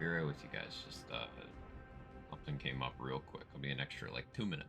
Be right with you guys. Just something came up real quick. I'll be an extra like 2 minutes.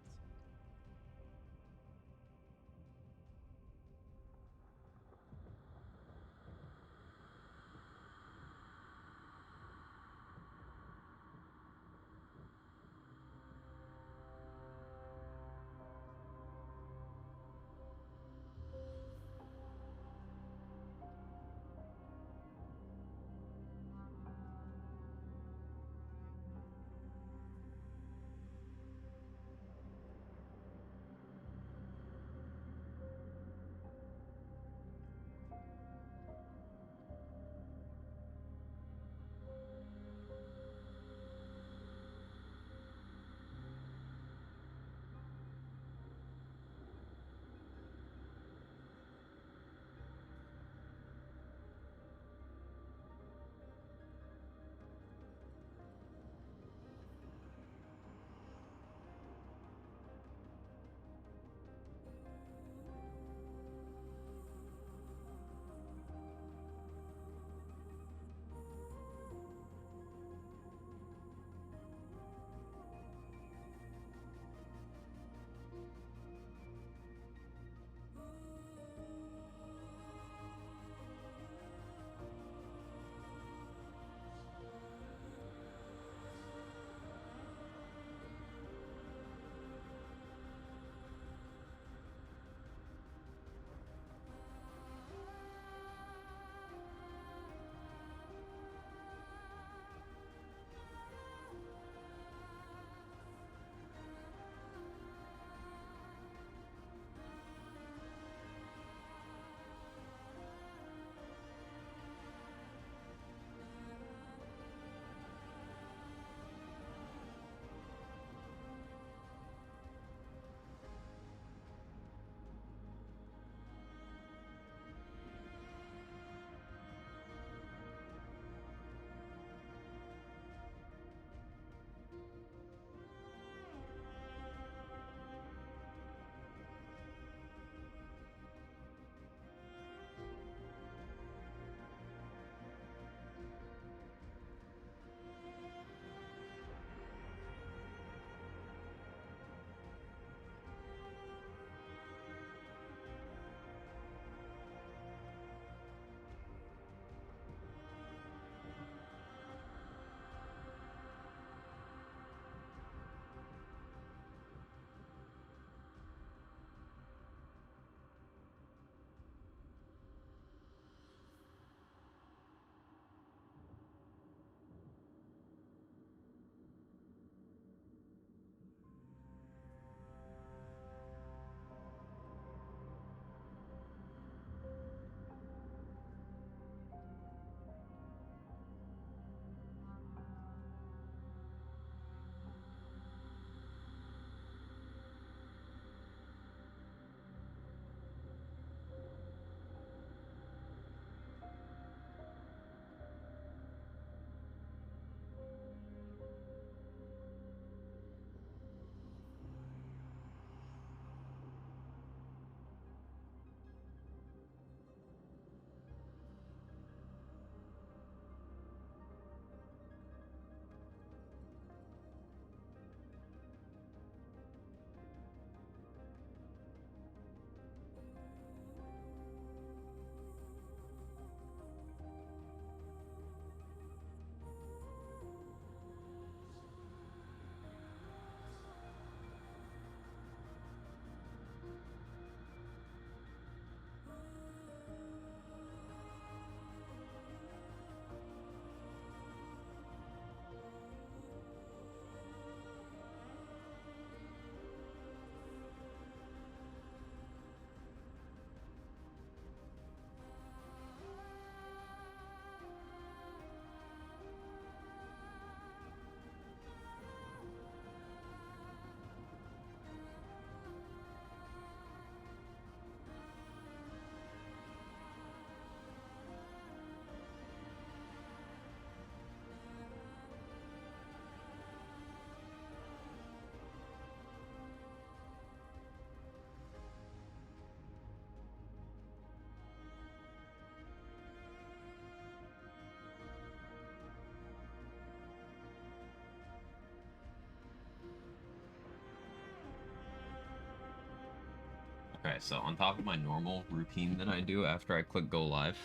so on top of my normal routine that I do after I click go live,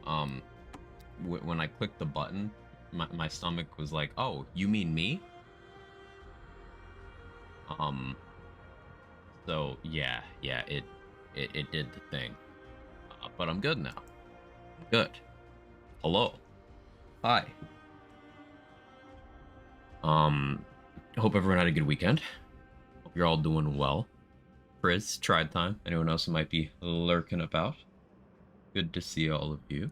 um, when I clicked the button, my stomach was like, "Oh, you mean me?" So yeah, it did the thing. But I'm good now. I'm good. Hello. Hi. Hope everyone had a good weekend. Hope you're all doing well. Frizz, tried time. Anyone else who might be lurking about? Good to see all of you.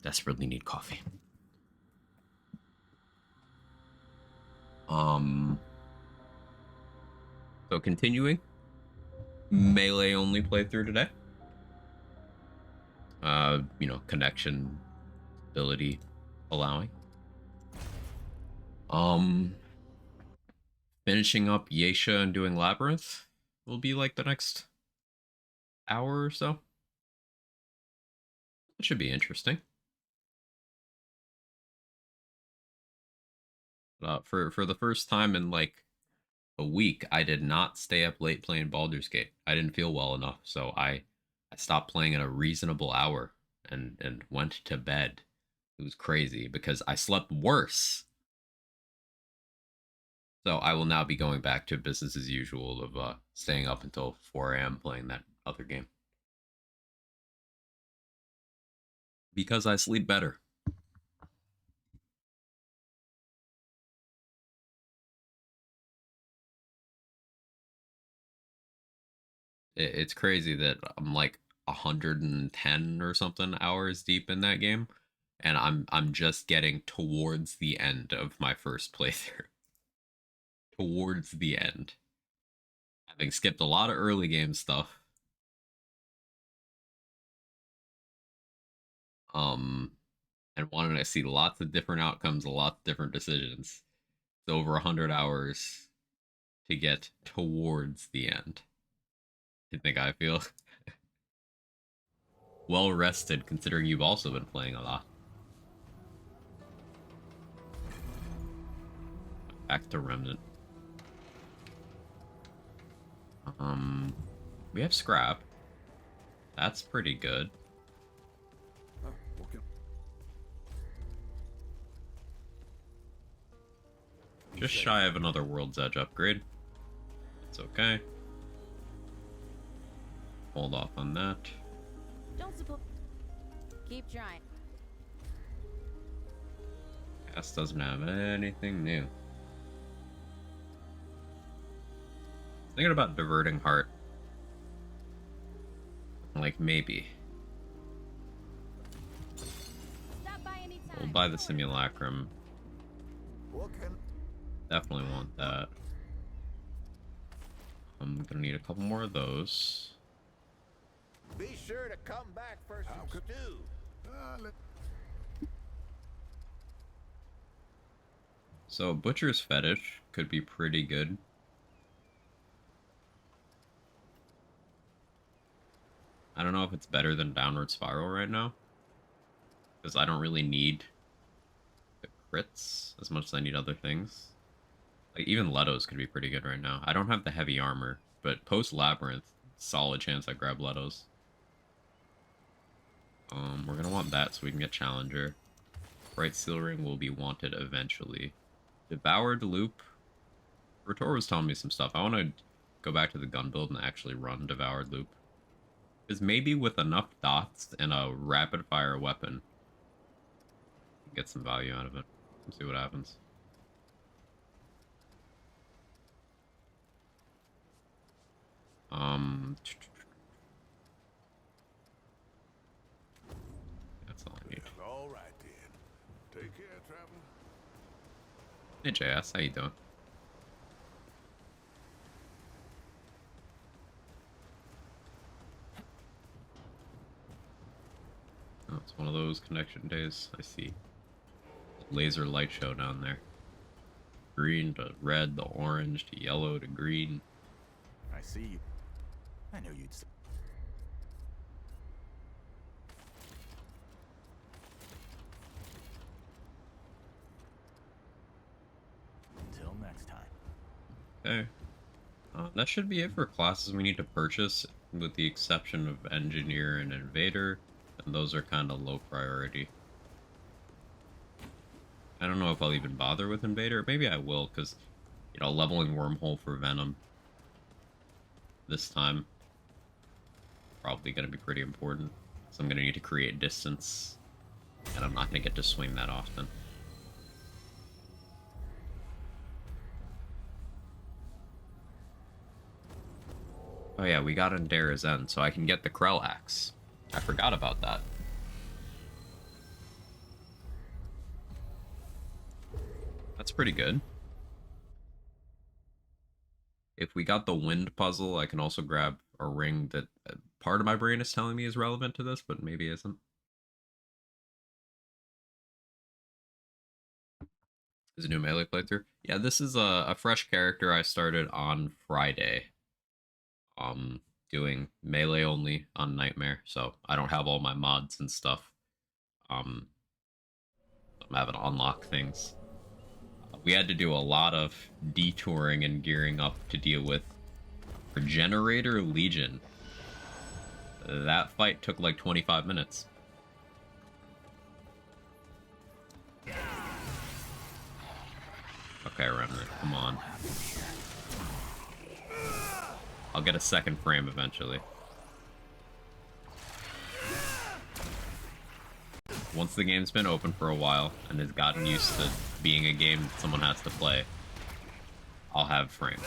Desperately need coffee. So continuing. Melee only playthrough today. Connection ability allowing. Finishing up Yeisha and doing Labyrinth will be like the next hour or so. It should be interesting. For the first time in like a week, I did not stay up late playing Baldur's Gate. I didn't feel well enough, so I stopped playing at a reasonable hour and went to bed. It was crazy because I slept worse. So I will now be going back to business as usual of staying up until 4 a.m. playing that other game. Because I sleep better. It's crazy that I'm like 110 or something hours deep in that game, and I'm just getting towards the end of my first playthrough. Towards the end. Having skipped a lot of early game stuff. And wanting to see lots of different outcomes, lots of different decisions. It's over 100 hours to get towards the end. You think I feel? Well rested, considering you've also been playing a lot. Back to Remnant. We have scrap. That's pretty good. Just shy of another World's Edge upgrade. It's okay. Hold off on that. Don't support. Keep trying. Cass doesn't have anything new. Thinking about diverting heart. Like maybe. Stop by anytime. We'll buy the simulacrum. Definitely want that. I'm gonna need a couple more of those. Be sure to come back for some stew. So Butcher's Fetish could be pretty good. I don't know if it's better than Downward Spiral right now, because I don't really need the crits as much as I need other things. Like even Leto's could be pretty good right now. I don't have the heavy armor, but post Labyrinth, solid chance I grab Leto's. We're gonna want that so we can get Challenger. Bright Seal Ring will be wanted eventually. Devoured Loop. Rator was telling me some stuff. I want to go back to the gun build and actually run Devoured Loop. Because maybe with enough dots and a rapid fire weapon, get some value out of it. Let's see what happens. That's all I need. All right then. Take care, traveler. Hey JS, how you doing? Oh, it's one of those connection days. I see. Laser light show down there. Green to red to orange to yellow to green. I see you. I knew you'd. Until next time. Okay. That should be it for classes we need to purchase, with the exception of Engineer and Invader, and those are kind of low priority. I don't know if I'll even bother with Invader. Maybe I will, because, you know, leveling Wormhole for Venom this time probably going to be pretty important. So I'm going to need to create distance, and I'm not going to get to swing that often. Oh yeah, we got Indara's End, so I can get the Krell Axe. I forgot about that. That's pretty good. If we got the wind puzzle, I can also grab a ring that part of my brain is telling me is relevant to this, but maybe isn't. Is a new melee playthrough? Yeah, this is a fresh character I started on Friday. Doing melee only on Nightmare, so I don't have all my mods and stuff. I'm having to unlock things. We had to do a lot of detouring and gearing up to deal with Regenerator Legion. That fight took like 25 minutes. Okay, Remnant, come on. I'll get a second frame eventually. Once the game's been open for a while and has gotten used to being a game that someone has to play, I'll have frames.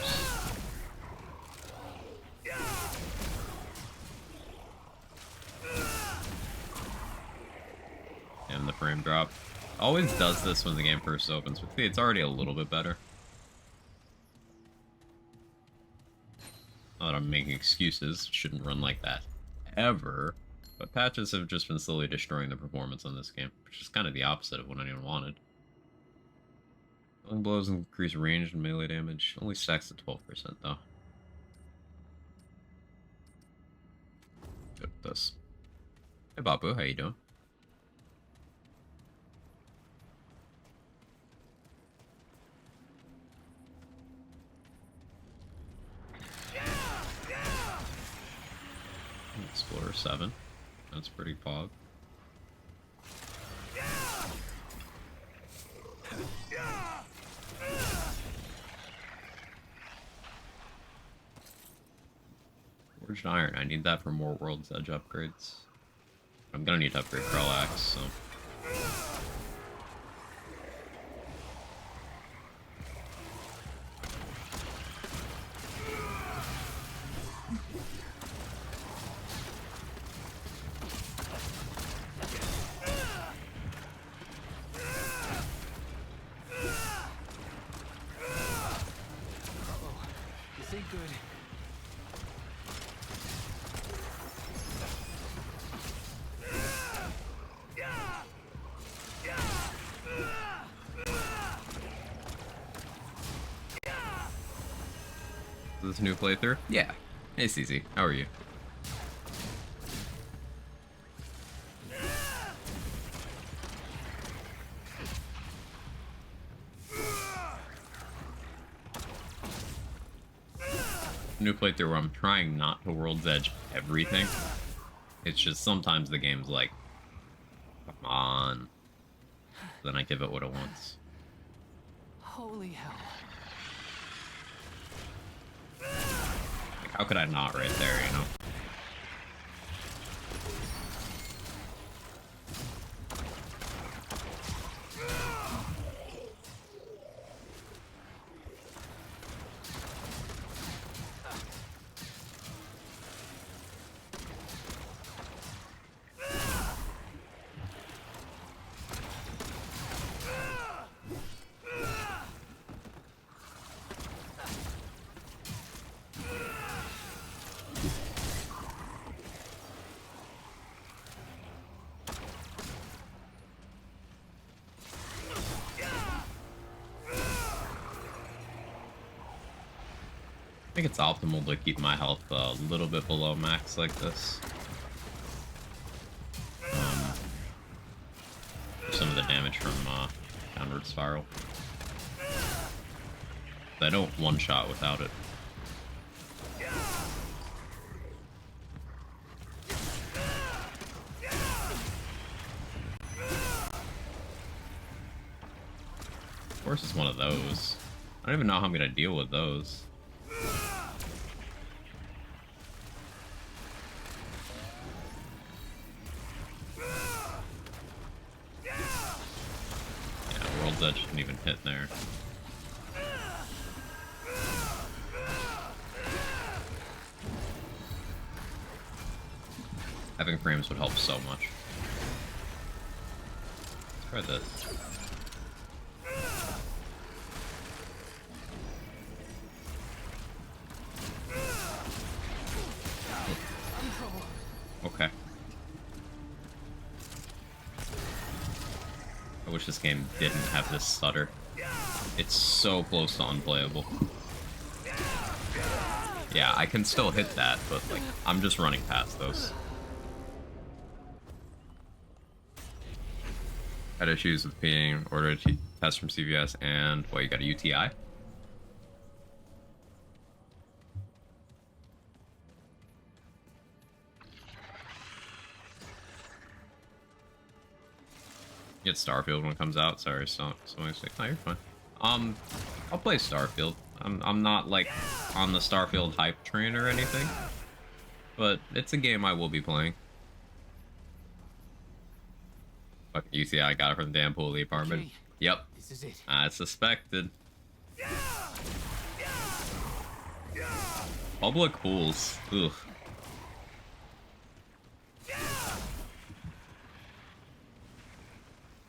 And the frame drop. Always does this when the game first opens. But it's already a little bit better. Not that I'm making excuses. It shouldn't run like that ever. But patches have just been slowly destroying the performance on this game, which is kind of the opposite of what anyone wanted. Killing blows increase range and melee damage. Only stacks at 12% though. Good with this. Hey Babu, how you doing? Explorer 7. That's pretty pog. Forged Iron. I need that for more World's Edge upgrades. I'm gonna need to upgrade Krell Axe, so... This new playthrough? Yeah. It's easy. How are you? New playthrough where I'm trying not to World's Edge everything. It's just sometimes the game's like, come on. Then I give it what it wants. Holy hell. Like, how could I not right there, you know? I think it's optimal to keep my health a little bit below max like this. Some of the damage from Downward Spiral. I don't one-shot without it. Of course it's one of those. I don't even know how I'm gonna deal with those. Yeah, World's Edge didn't even hit there. Having frames would help so much. Let's try this. Okay. I wish this game didn't have this stutter. It's so close to unplayable. Yeah, I can still hit that, but like, I'm just running past those. Had issues with being ordered a test from CVS and, what, you got a UTI? Get Starfield when it comes out. Sorry, so no, you're fine. I'll play Starfield. I'm not like on the Starfield hype train or anything, but it's a game I will be playing. Fucking UCI, I got it from the damn pool of the apartment. Okay, Yep. this is it. I suspected. Public pools. Ugh.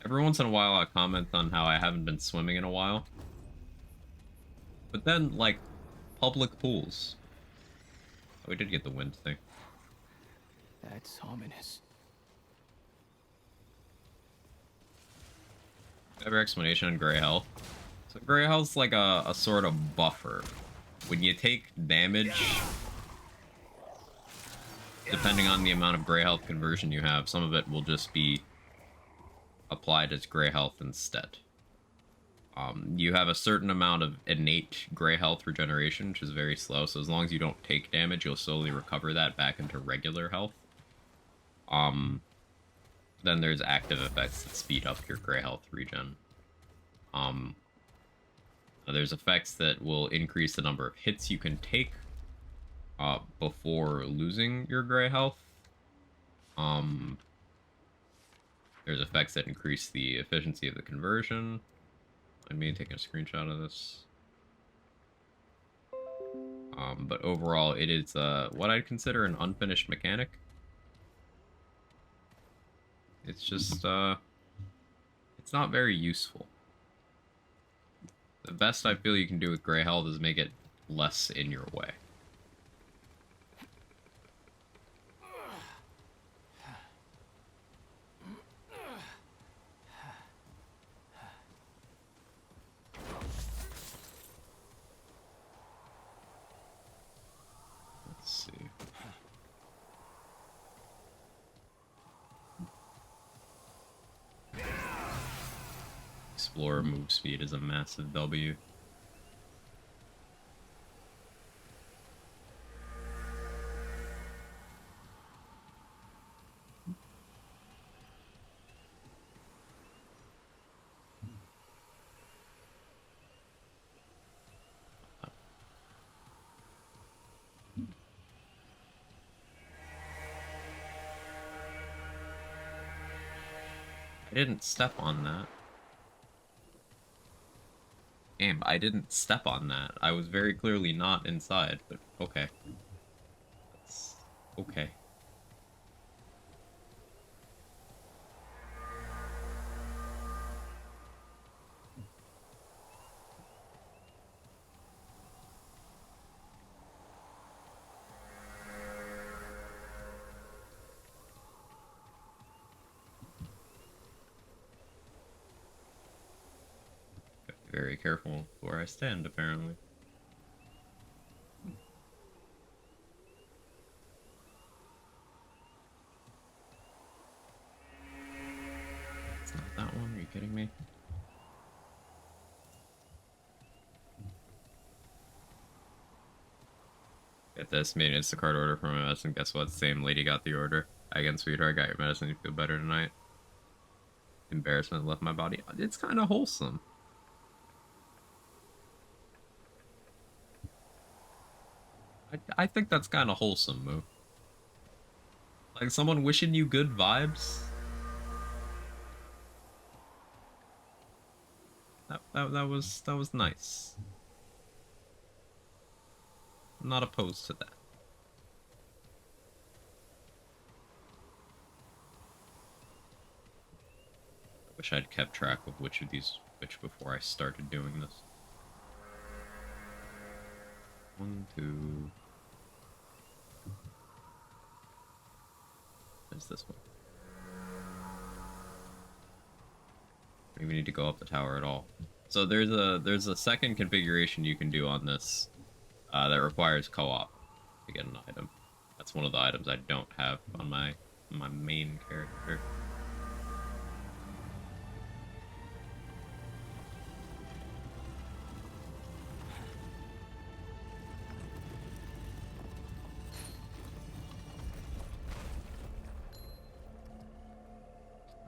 Every once in a while I comment on how I haven't been swimming in a while. But then, like, public pools. Oh, we did get the wind thing. That's ominous. Better explanation on Grey Health. So Grey Health's like a sort of buffer. When you take damage, depending on the amount of Grey Health conversion you have, some of it will just be applied as Grey Health instead. You have a certain amount of innate Grey Health regeneration, which is very slow, so as long as you don't take damage, you'll slowly recover that back into regular health. Then there's active effects that speed up your Grey Health regen. There's effects that will increase the number of hits you can take before losing your Grey Health. There's effects that increase the efficiency of the conversion. Let me take a screenshot of this. But overall, it is what I'd consider an unfinished mechanic. It's just, it's not very useful. The best I feel you can do with Grey Health is make it less in your way. Let's see. Explorer move speed is a massive W. I didn't step on that. Game, I didn't step on that. I was very clearly not inside, but okay. That's okay. Very careful where I stand, apparently. It's not that one, are you kidding me? Get this, made an Instacart order from my medicine. Guess what? Same lady got the order. Again, sweetheart, got your medicine. You feel better tonight. Embarrassment left my body. It's kind of wholesome. I think that's kind of wholesome, Moo. Like someone wishing you good vibes. That was nice. I'm not opposed to that. I wish I'd kept track of which of these which before I started doing this. 1, 2. What's this one? I don't even need to go up the tower at all. So there's a second configuration you can do on this that requires co-op to get an item. That's one of the items I don't have on my main character.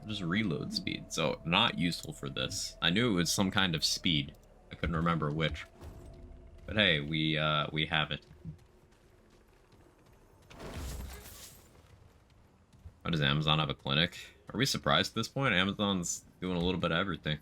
Just reload speed, so not useful for this. I knew it was some kind of speed. I couldn't remember which. But hey, we have it. Oh, does Amazon have a clinic? Are we surprised at this point? Amazon's doing a little bit of everything.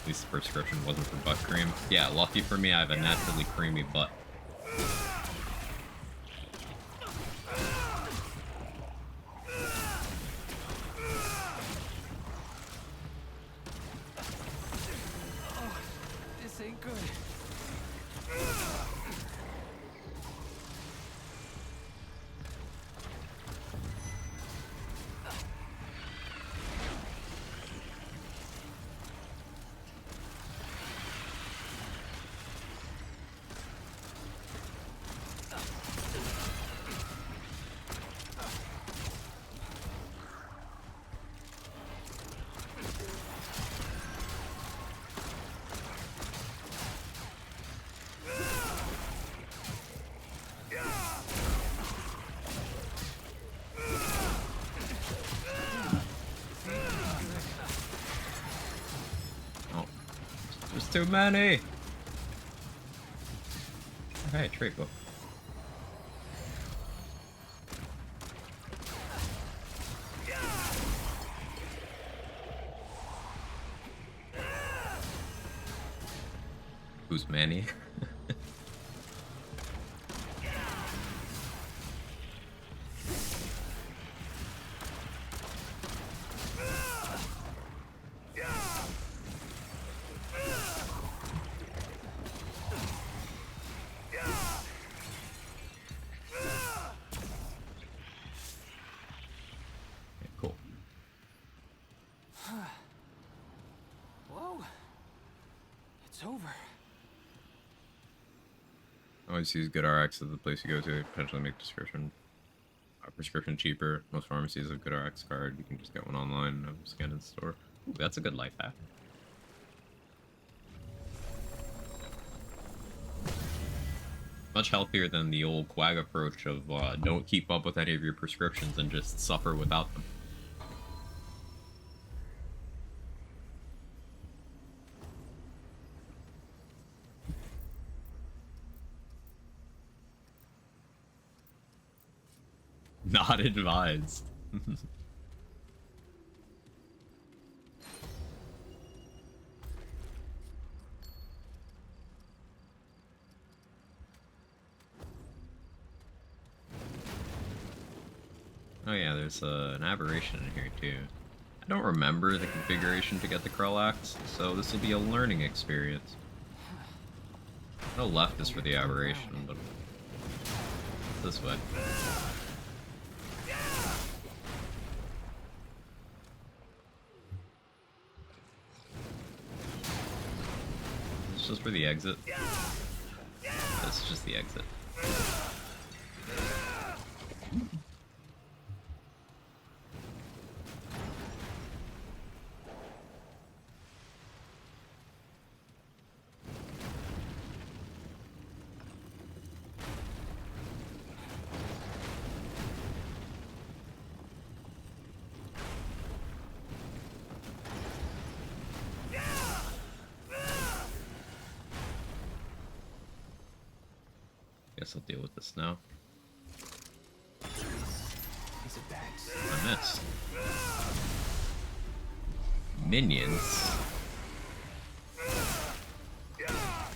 At least the prescription wasn't for butt cream. Yeah, lucky for me, I have a naturally creamy butt. This ain't good. There's too many! Hey, trade book. Who's Manny? Cool. Whoa. It's over. Always use GoodRx as the place you go to potentially make prescription cheaper. Most pharmacies have GoodRx card. You can just get one online and have them scanned in the store. Ooh, that's a good life hack. Much healthier than the old quag approach of don't keep up with any of your prescriptions and just suffer without them. Not advised. Oh yeah, there's an aberration in here too. I don't remember the configuration to get the Krell-Axe, so this will be a learning experience. No left is for the aberration, but this way. It's just for the exit. This is just the exit. Guess I'll deal with this now. Piece of bags. I missed. Minions.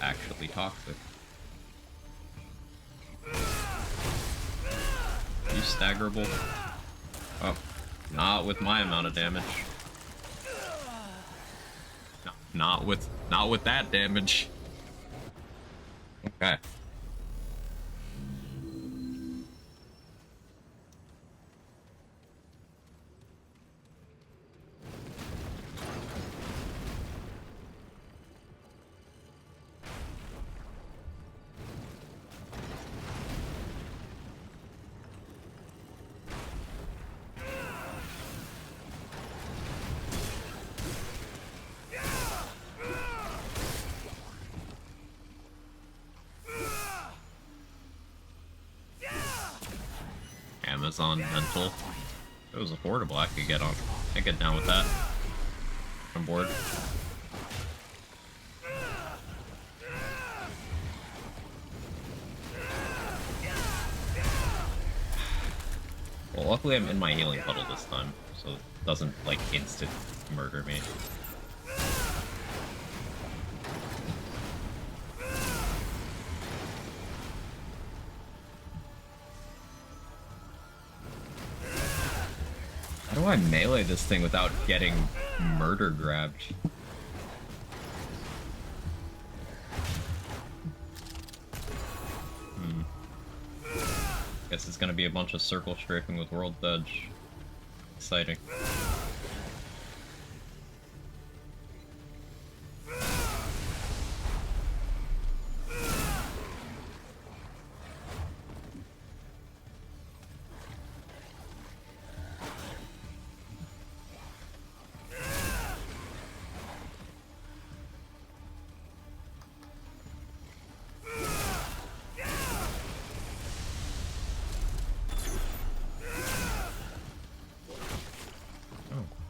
Actually toxic. You staggerable? Oh, not with my amount of damage. No, not with that damage. Okay. Amazon Mental. If it was affordable, I could get on. I get down with that. I'm bored. Well, luckily I'm in my healing puddle this time, so it doesn't, like, instant murder me. How do I melee this thing without getting murder grabbed? Guess it's gonna be a bunch of circle strafing with World's Edge. Exciting.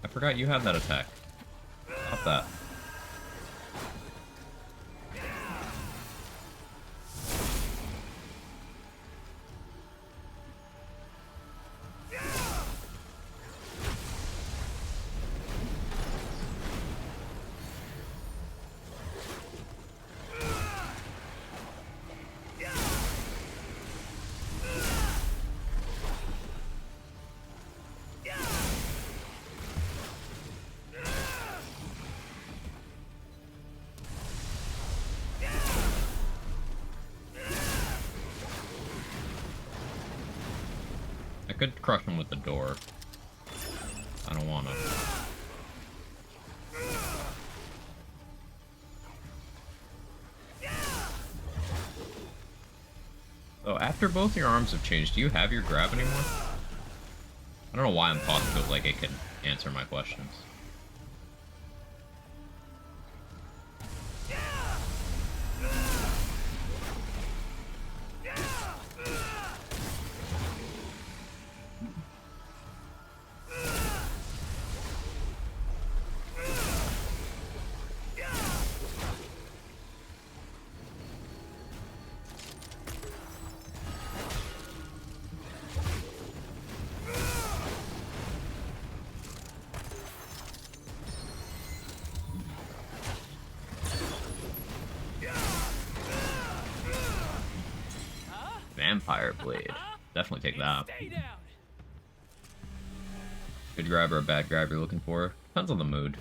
I forgot you had that attack. Stop that. I could crush him with the door. I don't wanna. So after both your arms have changed, do you have your grab anymore? I don't know why I'm talking to it like it can answer my questions. Vampire Blade. Definitely take that. Good grab or a bad grab you're looking for? Depends on the mood.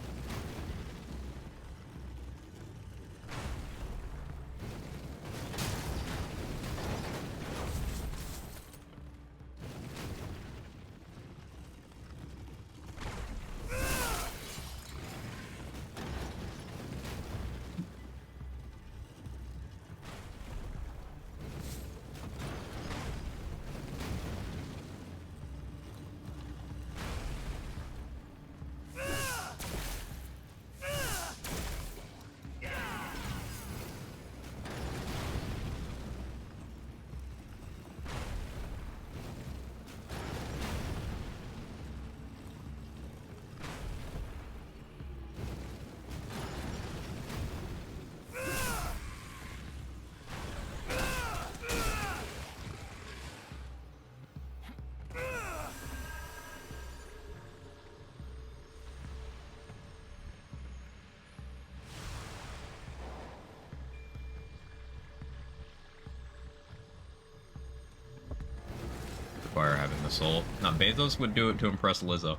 require having the soul. Now, Bezos would do it to impress Lizzo.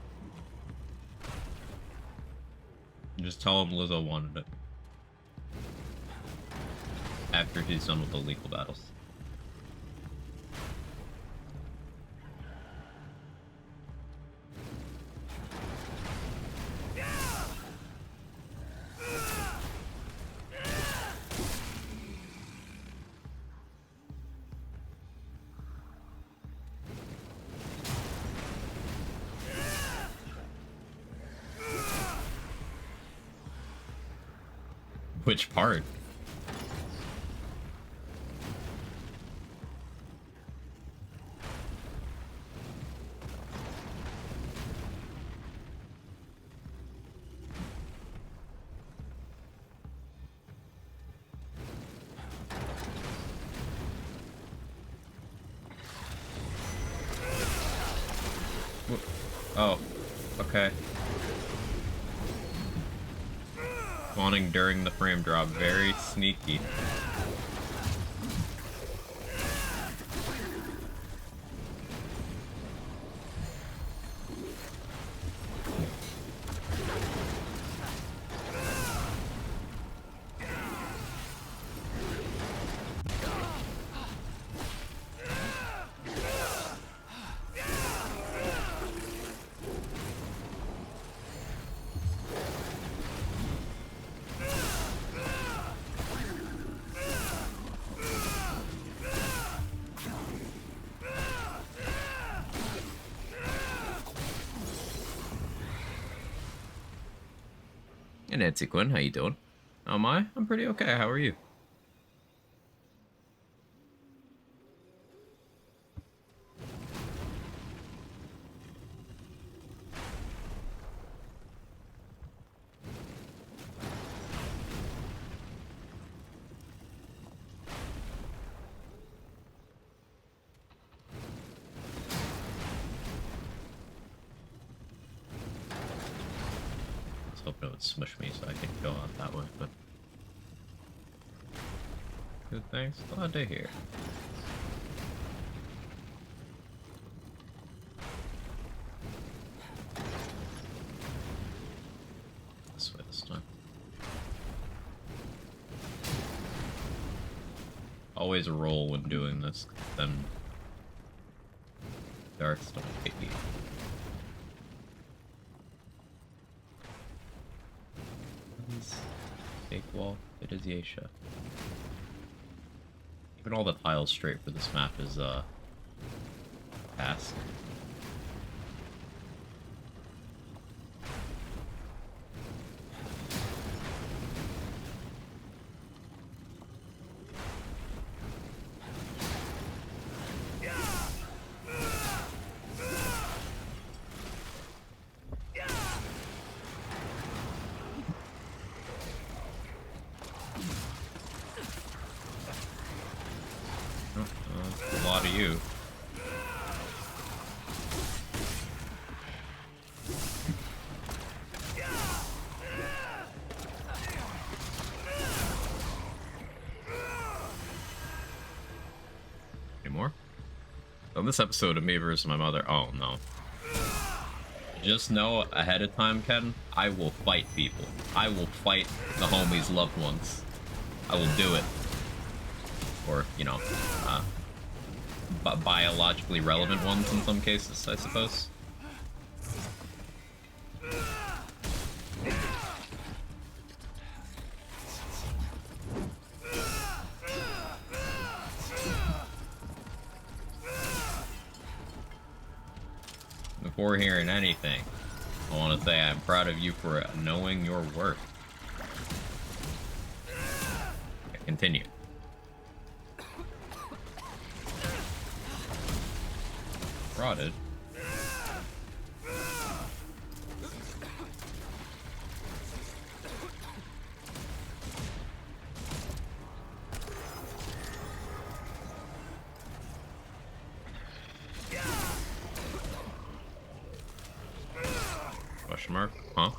Just tell him Lizzo wanted it. After he's done with the legal battles. Which part? Oh, okay. Spawning during the frame drop, very sneaky. Hey Nancy Quinn, how you doing? Oh my, I'm pretty okay, how are you? Hoping it would smush me so I could go out that way, but good, thanks. Glad to hear. This way this time. Always roll when doing this, then darts don't hit you. Fake wall, it is Yesha. Even all the tiles straight for this map is task. A lot of you. Any more? On this episode of Me vs. My Mother, oh no. Just know ahead of time, Ken, I will fight people. I will fight the homies' loved ones. I will do it. Or, you know, biologically relevant ones in some cases, I suppose. Before hearing anything, I want to say I'm proud of you for knowing your worth. Okay, continue. Rotted. Question mark? Huh?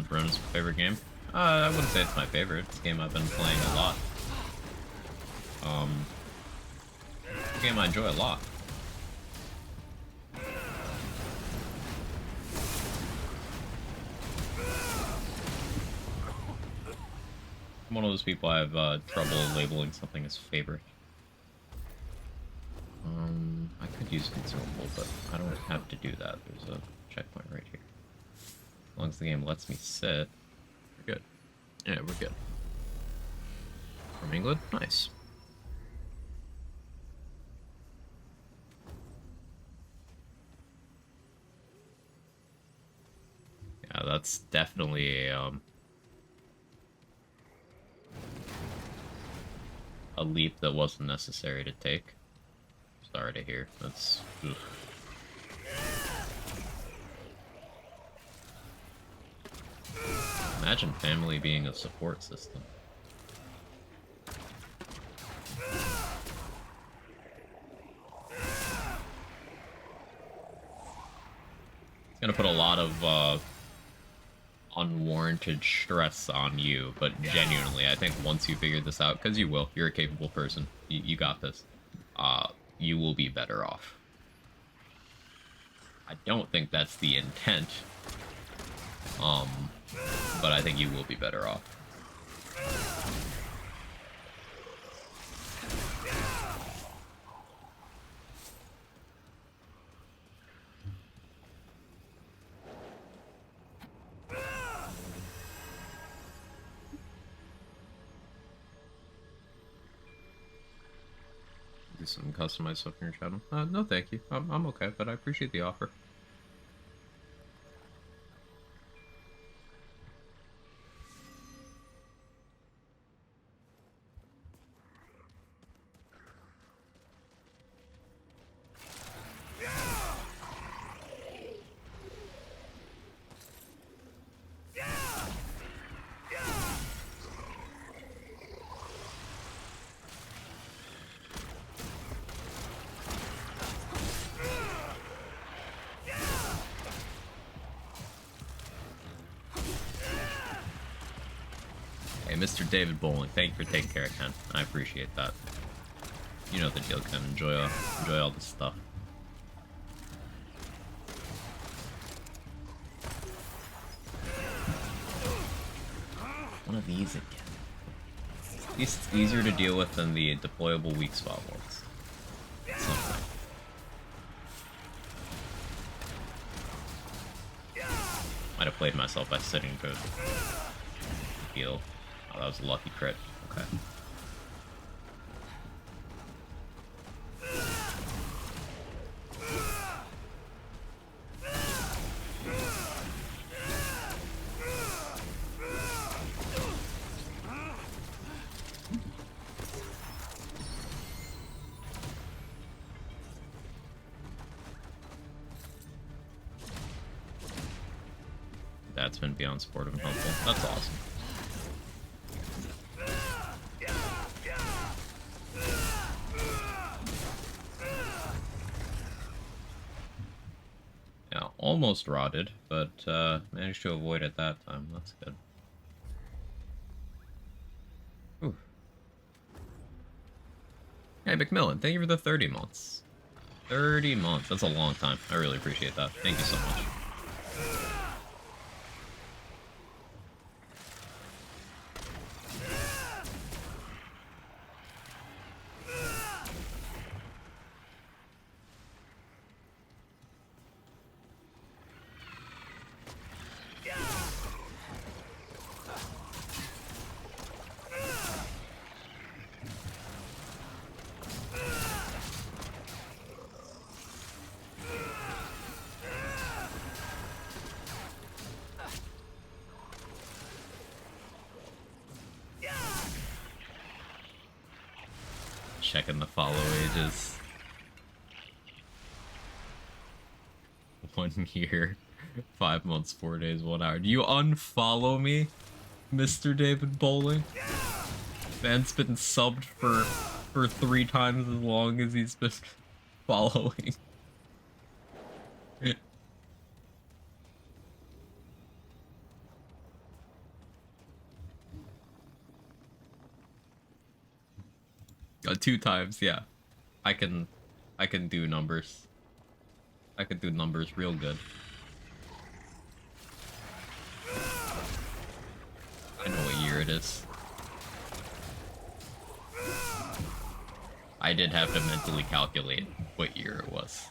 Brennan's favorite game? I wouldn't say it's my favorite. It's a game I've been playing a lot. A game I enjoy a lot. I'm one of those people I have trouble labeling something as favorite. I could use consumable, but I don't have to do that. There's a checkpoint right here. As long as the game lets me sit, we're good. Yeah, we're good. From England? Nice. Yeah, that's definitely a leap that wasn't necessary to take. Sorry to hear. That's... Ugh. Imagine family being a support system. It's gonna put a lot of unwarranted stress on you, but genuinely, I think once you figure this out, because you will, you're a capable person, you got this, you will be better off. I don't think that's the intent, but I think you will be better off. Do some customized stuff in your channel? No, thank you. I'm okay, but I appreciate the offer. Hey, Mr. David Bowling, thank you for taking care of Ken. I appreciate that. You know the deal, Ken. Enjoy all this stuff. One of these again. At least it's easier to deal with than the deployable weak spot ones. Something. Might have played myself by sitting to heal. Oh, that was a lucky crit. Okay. That's been beyond supportive and helpful. That's awesome. Yeah, almost rotted, but managed to avoid it that time. That's good. Ooh. Hey, Macmillan, thank you for the 30 months. 30 months. That's a long time. I really appreciate that. Thank you so much. Checking the follow ages. 1 year, 5 months, 4 days, 1 hour. Do you unfollow me, Mr. David Bowling? Man's been subbed for 3 times as long as he's been following. Two times, yeah. I can do numbers. I can do numbers real good. I know what year it is. I did have to mentally calculate what year it was.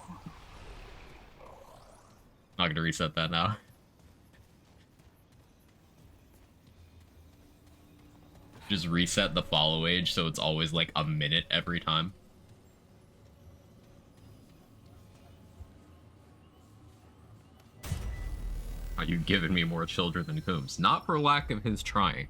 Not gonna reset that now. Just reset the follow age so it's always like a minute every time. Are you giving me more children than Coombs? Not for lack of his trying.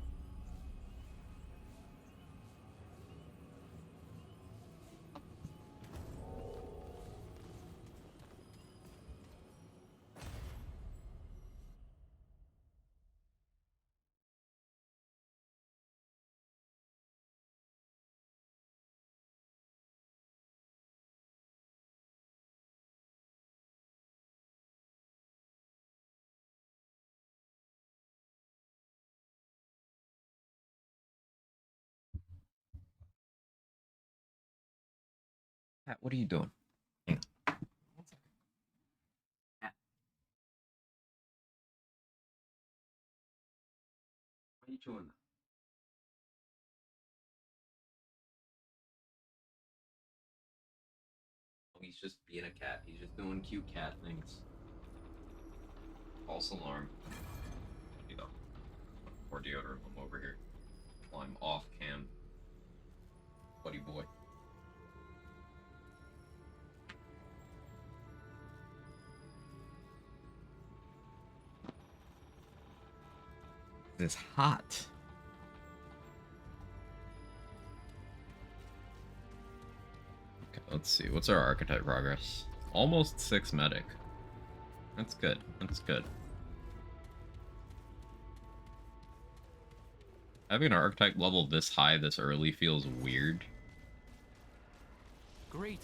Pat, what are you doing? Hang on. 1 second. Pat. Why are you chewing that? Oh, he's just being a cat. He's just doing cute cat things. False alarm. You know, pour deodorant him over here. While I'm off cam. Buddy boy. It's hot. Okay, let's see. What's our archetype progress? Almost 6 medic. That's good. That's good. Having an archetype level this high this early feels weird. Great.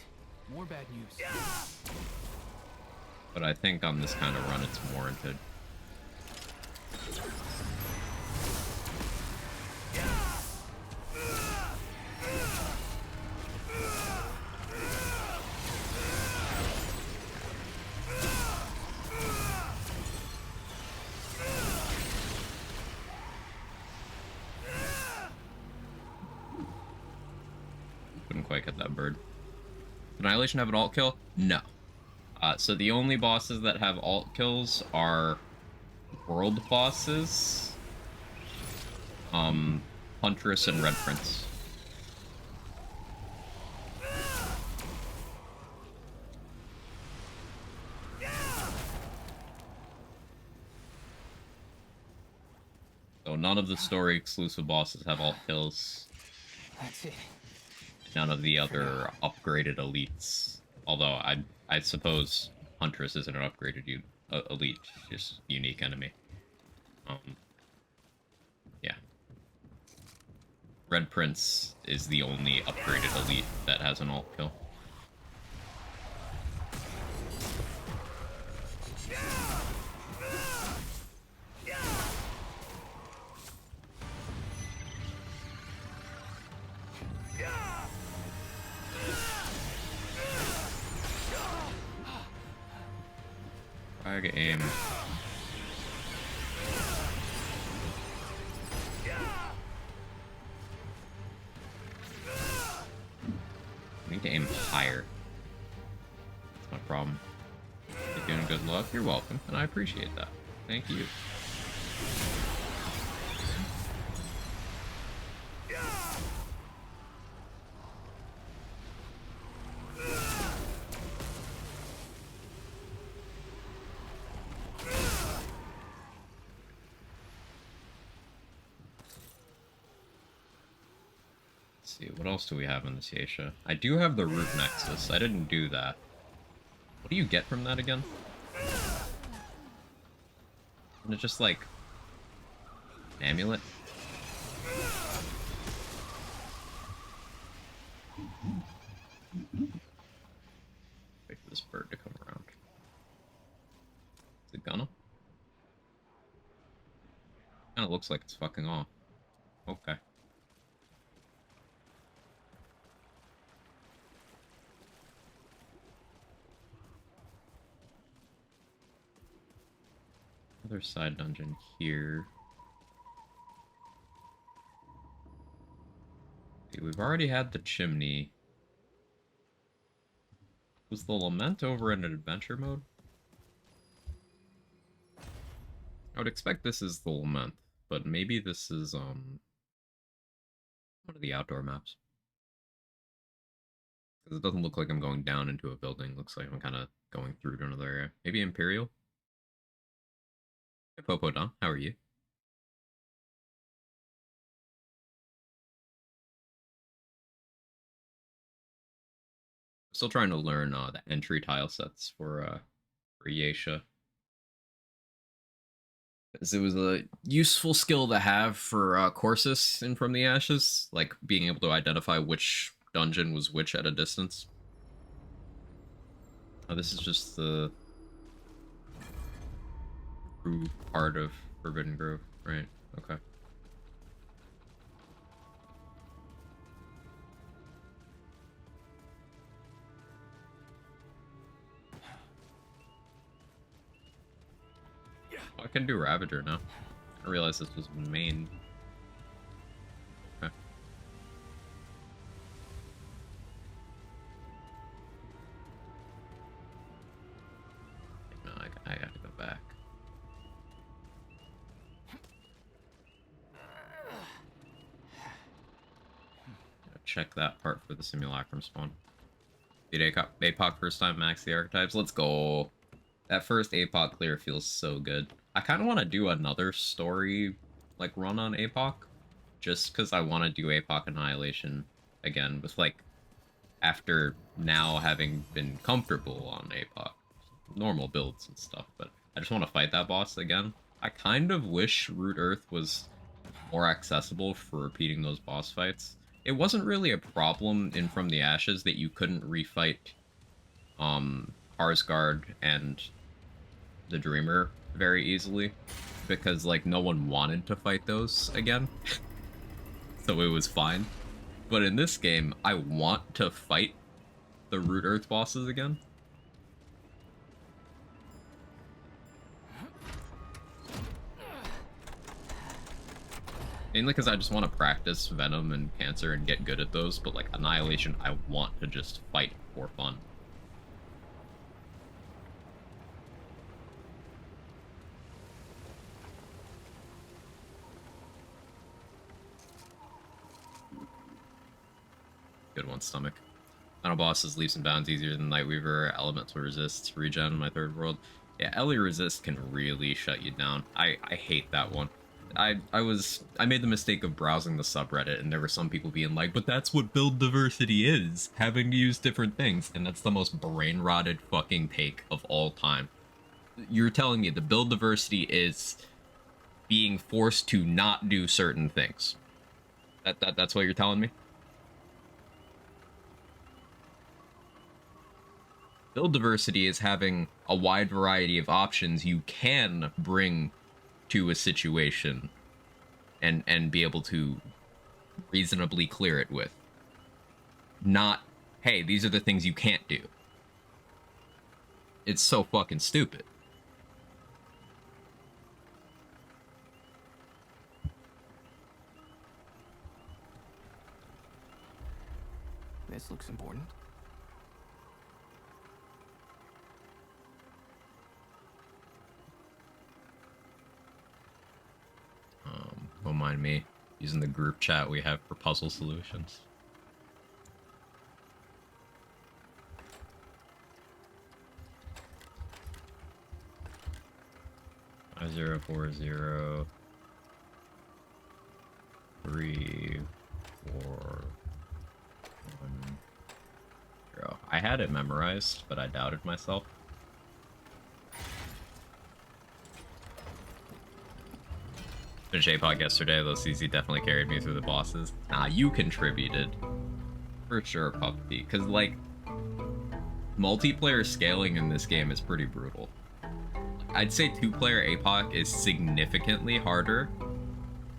More bad news. But I think on this kind of run it's warranted. Couldn't quite get that bird. Did Annihilation have an alt kill? No. So the only bosses that have alt kills are world bosses, Huntress and Red Prince. So none of the story exclusive bosses have alt kills. That's it. None of the other upgraded elites. Although I suppose Huntress isn't an upgraded elite, just unique enemy. Yeah. Red Prince is the only upgraded elite that has an alt kill. Frag aim. I need to aim higher. That's my problem. You're doing good luck. You're welcome, and I appreciate that. Thank you. See, what else do we have in this Asia? I do have the Root Nexus. I didn't do that. What do you get from that again? And it's just like an amulet? Wait for this bird to come around. Is it gonna? Kinda looks like it's fucking off. Okay. Another side dungeon here. Okay, we've already had the chimney. Was the lament over in an adventure mode? I would expect this is the lament, but maybe this is one of the outdoor maps. Because it doesn't look like I'm going down into a building. Looks like I'm kind of going through to another area. Maybe Imperial? Hey, Popodon, how are you? Still trying to learn the entry tile sets for Yesha. Because it was a useful skill to have for Corsus in From the Ashes, like being able to identify which dungeon was which at a distance. Oh, this is just the true part of Forbidden Grove, right? Okay. I can do Ravager now. I realized this was main. Okay. No, I gotta go back. Check that part for the simulacrum spawn. Did APOC first time max the archetypes? Let's go. That first APOC clear feels so good. I kind of want to do another story, like, run on APOC. Just because I want to do APOC Annihilation again, with, like, after now having been comfortable on APOC. Normal builds and stuff, but I just want to fight that boss again. I kind of wish Root Earth was more accessible for repeating those boss fights. It wasn't really a problem in From the Ashes that you couldn't refight Harsgard and the Dreamer very easily, because like no one wanted to fight those again. So it was fine. But in this game, I want to fight the Root Earth bosses again. Mainly because I just want to practice Venom and Cancer and get good at those, but like Annihilation, I want to just fight for fun. Good one, Stomach. Final bosses, Leaps and Bounds easier than Nightweaver, Elemental Resists, Regen in my third world. Yeah, Ellie Resist can really shut you down. I hate that one. I made the mistake of browsing the subreddit, and there were some people being like, but that's what build diversity is, having to use different things, and that's the most brain-rotted fucking take of all time. You're telling me the build diversity is being forced to not do certain things. That's what you're telling me? Build diversity is having a wide variety of options you can bring to a situation and be able to reasonably clear it with. Not, hey, these are the things you can't do. It's so fucking stupid. This looks important. Don't mind me using the group chat we have for puzzle solutions. Five 0 4 0 3 4 1 0. I had it memorized, but I doubted myself. Finished APOC yesterday, though CZ definitely carried me through the bosses. Nah, you contributed. For sure, Puppy. Because, like, multiplayer scaling in this game is pretty brutal. I'd say 2-player APOC is significantly harder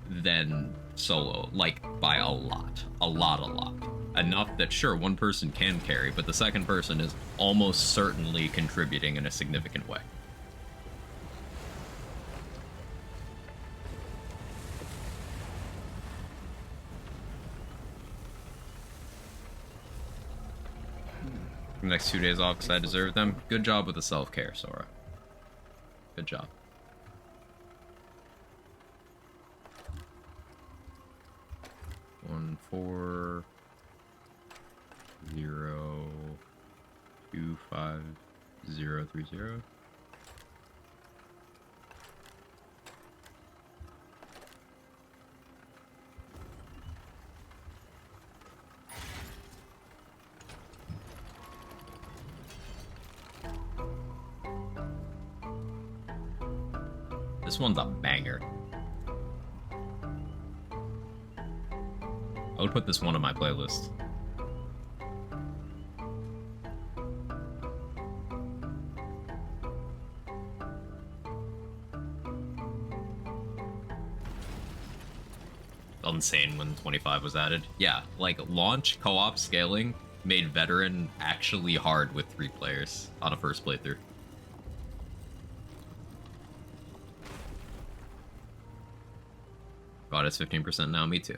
than solo. Like, by a lot. A lot. Enough that, sure, one person can carry, but the second person is almost certainly contributing in a significant way. the next 2 days off because I deserve them. Good job with the self-care, Sora. Good job. One, 4, 0, 2, 5, 0, 3, 0. This one's a banger. I would put this one on my playlist. Insane when 25 was added. Yeah, like launch co-op scaling made veteran actually hard with 3 players on a first playthrough. God, it's 15% now. Me too. I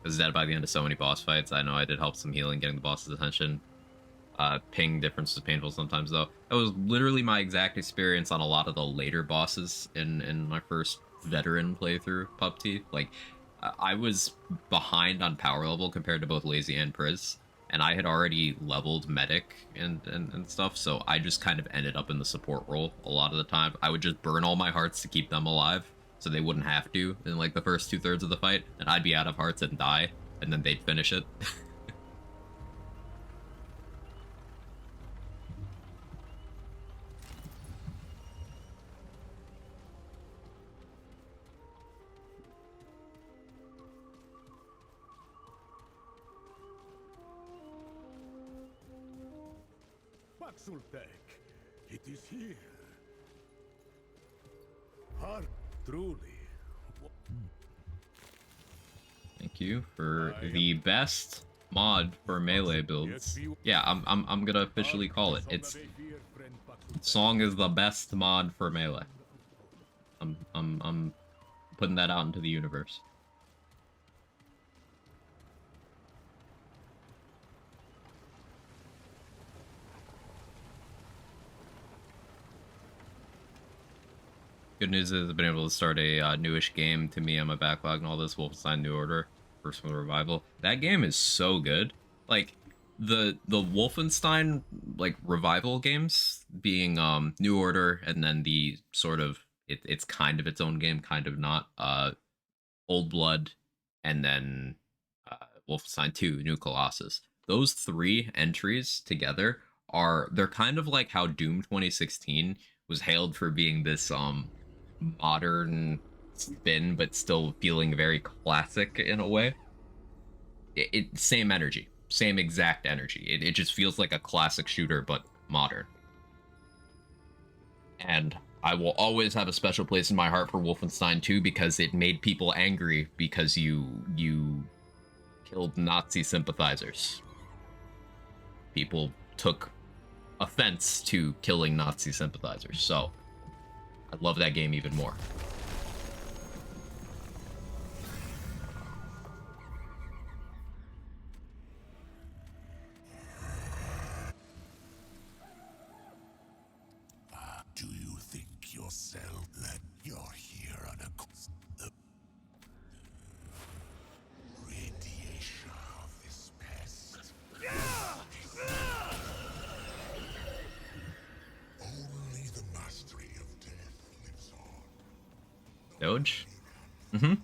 was dead by the end of so many boss fights. I know I did help some healing, getting the boss's attention. Ping difference is painful sometimes, though. That was literally my exact experience on a lot of the later bosses in my first veteran playthrough, PUBG. Like, I was behind on power level compared to both Lazy and Priz, and I had already leveled Medic and stuff, so I just kind of ended up in the support role a lot of the time. I would just burn all my hearts to keep them alive, so they wouldn't have to in like the first 2/3 of the fight, and I'd be out of hearts and die, and then they'd finish it. Baxultek, it is here. Heart, truly. Thank you for the best mod for melee builds. Yeah, I'm gonna officially call it. It's Song is the best mod for melee. I'm putting that out into the universe. Good news is I've been able to start a newish game to me on my backlog and all this. Wolfenstein New Order, First One Revival. That game is so good. Like the Wolfenstein like revival games being New Order, and then the sort of it's kind of its own game, kind of not. Old Blood, and then Wolfenstein 2, New Colossus. Those 3 entries together they're kind of like how Doom 2016 was hailed for being this modern spin, but still feeling very classic in a way. Same energy, same exact energy. It just feels like a classic shooter, but modern. And I will always have a special place in my heart for Wolfenstein 2 because it made people angry because you killed Nazi sympathizers. People took offense to killing Nazi sympathizers, so I love that game even more. Do you think yourself that you're here on the radiation of this pest? Only the mastery of death lives on. Doge? Mm-hmm.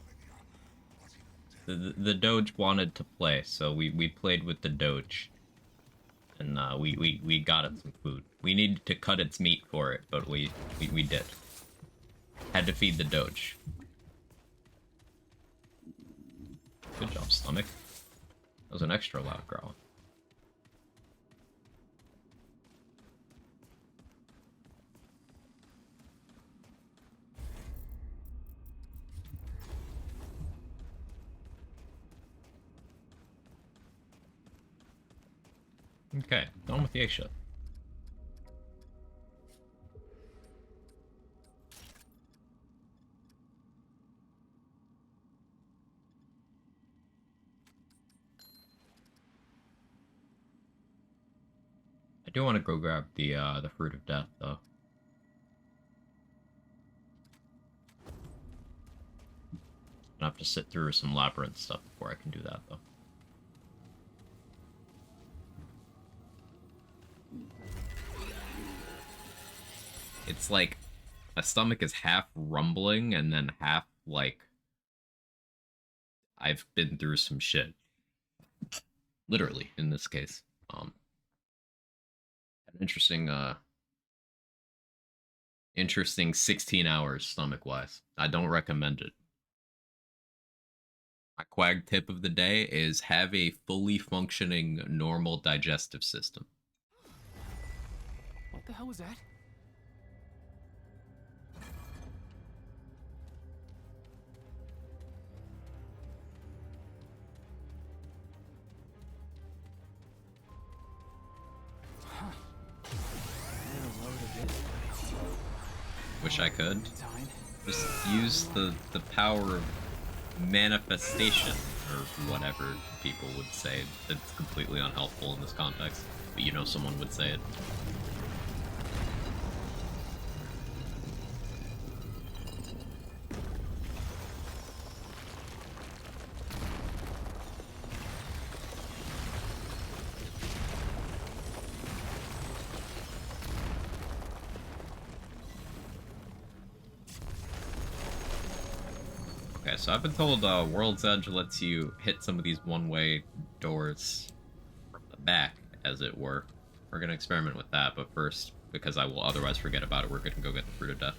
The Doge wanted to play, so we played with the Doge. And we got it some food. We needed to cut its meat for it, but we did. Had to feed the Doge. Good job, stomach. That was an extra loud growl. Okay, done with the egg shot. I do want to go grab the fruit of death though. I have to sit through some labyrinth stuff before I can do that though. It's like my stomach is half rumbling and then half like I've been through some shit. Literally, in this case. An interesting 16 hours stomach wise. I don't recommend it. My quag tip of the day is have a fully functioning normal digestive system. What the hell was that? Wish I could. Just use the power of manifestation, or whatever people would say. That's completely unhelpful in this context, but you know someone would say it. Okay, so I've been told World's Edge lets you hit some of these one-way doors from the back, as it were. We're going to experiment with that, but first, because I will otherwise forget about it, we're going to go get the Fruit of Death.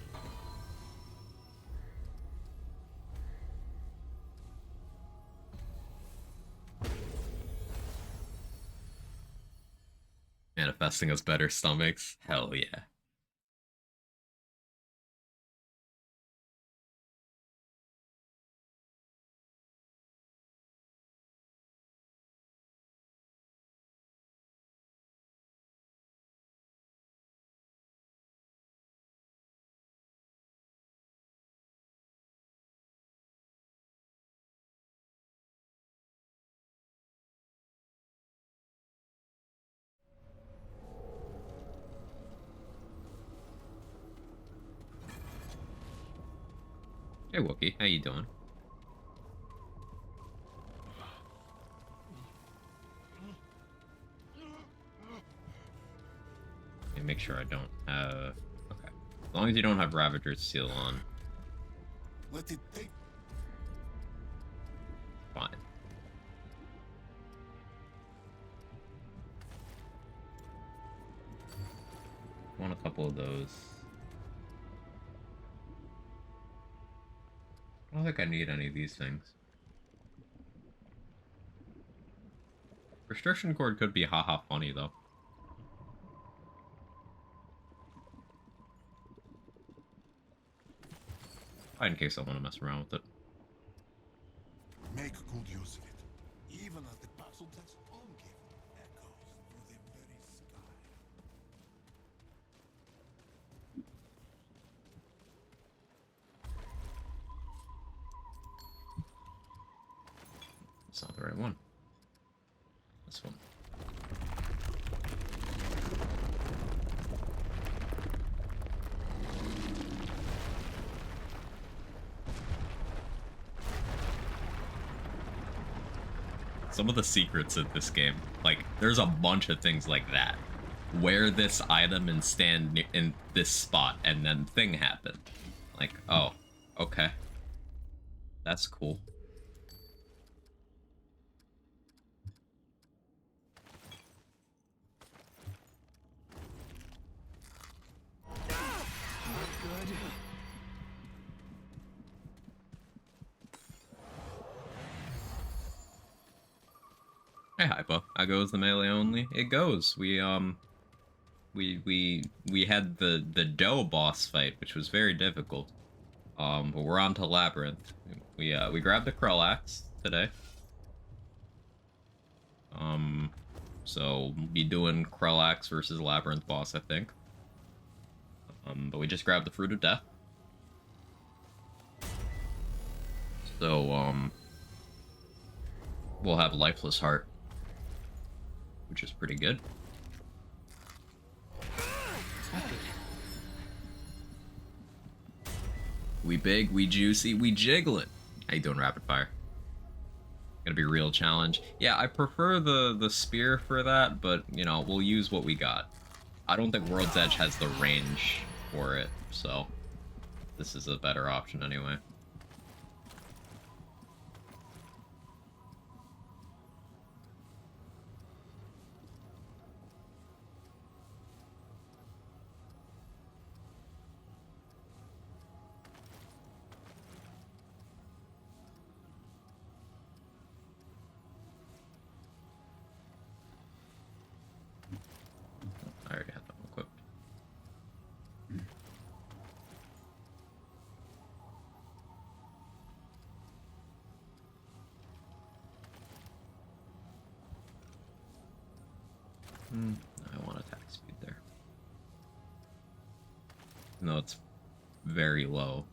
Manifesting us better stomachs? Hell yeah. Hey Wookie, how you doing? Let me make sure I don't have... Okay. As long as you don't have Ravager's Seal on. Let it take. Fine. Want a couple of those. I don't think I need any of these things. Restriction cord could be haha funny though. In case I want to mess around with it. Make good use of it. Even as the puzzle that's own gift echoes through the very sky. It's not the right one. This one. Some of the secrets of this game, like, there's a bunch of things like that. Wear this item and stand in this spot, and then thing happened. Like, oh, okay. That's cool. Hey Hypo, how goes the melee only? It goes. We had the Doe boss fight, which was very difficult. But we're on to Labyrinth. We grabbed the Krell today. So we'll be doing Krell versus Labyrinth boss, I think. But we just grabbed the Fruit of Death. So we'll have Lifeless Heart, which is pretty good. We big, we juicy, we jiggling. How you doing, Rapid Fire? Gonna be a real challenge. Yeah, I prefer the spear for that, but, you know, we'll use what we got. I don't think World's Edge has the range for it, so this is a better option anyway. I already had that one equipped. I want attack speed there. No, it's very low.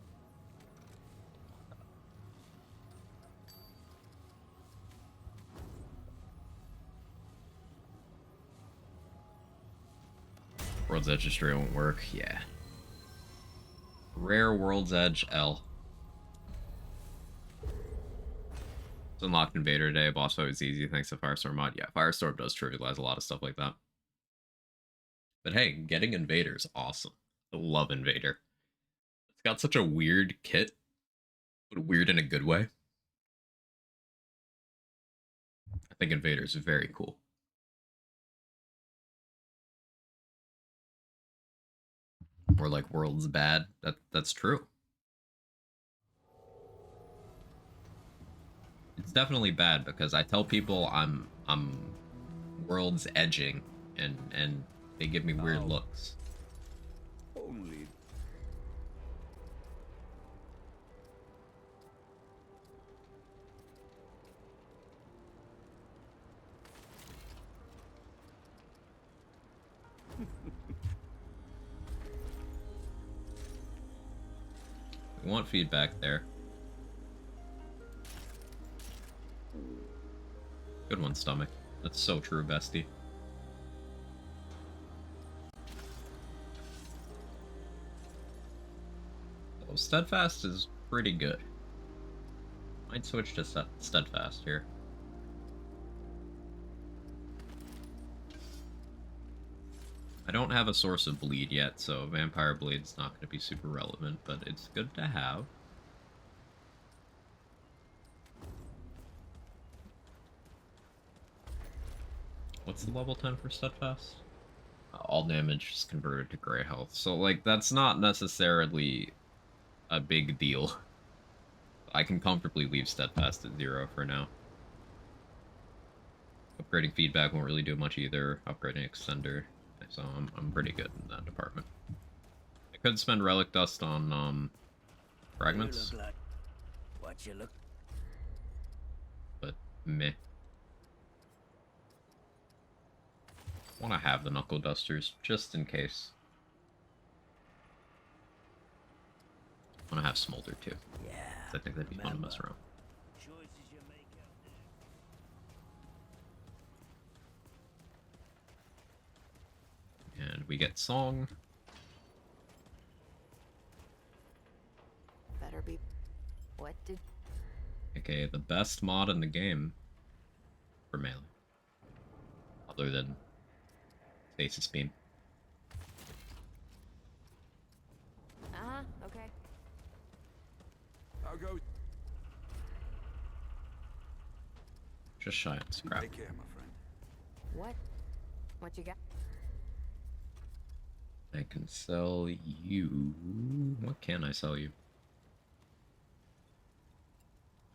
World's Edge Destroy won't work. Yeah. Rare World's Edge L. It's unlocked Invader Day. Boss fight was easy thanks to Firestorm mod. Yeah, Firestorm does trivialize a lot of stuff like that. But hey, getting Invader is awesome. I love Invader. It's got such a weird kit, but weird in a good way. I think Invader is very cool. Or like World's bad. That's true. It's definitely bad because I tell people I'm World's edging and they give me weird looks. Only We want feedback there. Good one, Stomach. That's so true, bestie. So, Steadfast is pretty good. Might switch to Steadfast here. I don't have a source of bleed yet, so Vampire Blade's not going to be super relevant, but it's good to have. What's the level 10 for Steadfast? All damage is converted to gray health. So, like, that's not necessarily a big deal. I can comfortably leave Steadfast at 0 for now. Upgrading feedback won't really do much either. Upgrading extender. So I'm pretty good in that department. I could spend Relic Dust on fragments. What you look? But meh. Want to have the Knuckle Dusters just in case. Want to have Smolder too. Yeah. I think that'd be fun to mess around. Choices you make out there. And we get Song. Better be. What did? AKA the best mod in the game for melee. Other than Stasis Beam. Okay. I'll go. Just shy on scrap. Take care, my friend. What? What you got? I can sell you... What can I sell you?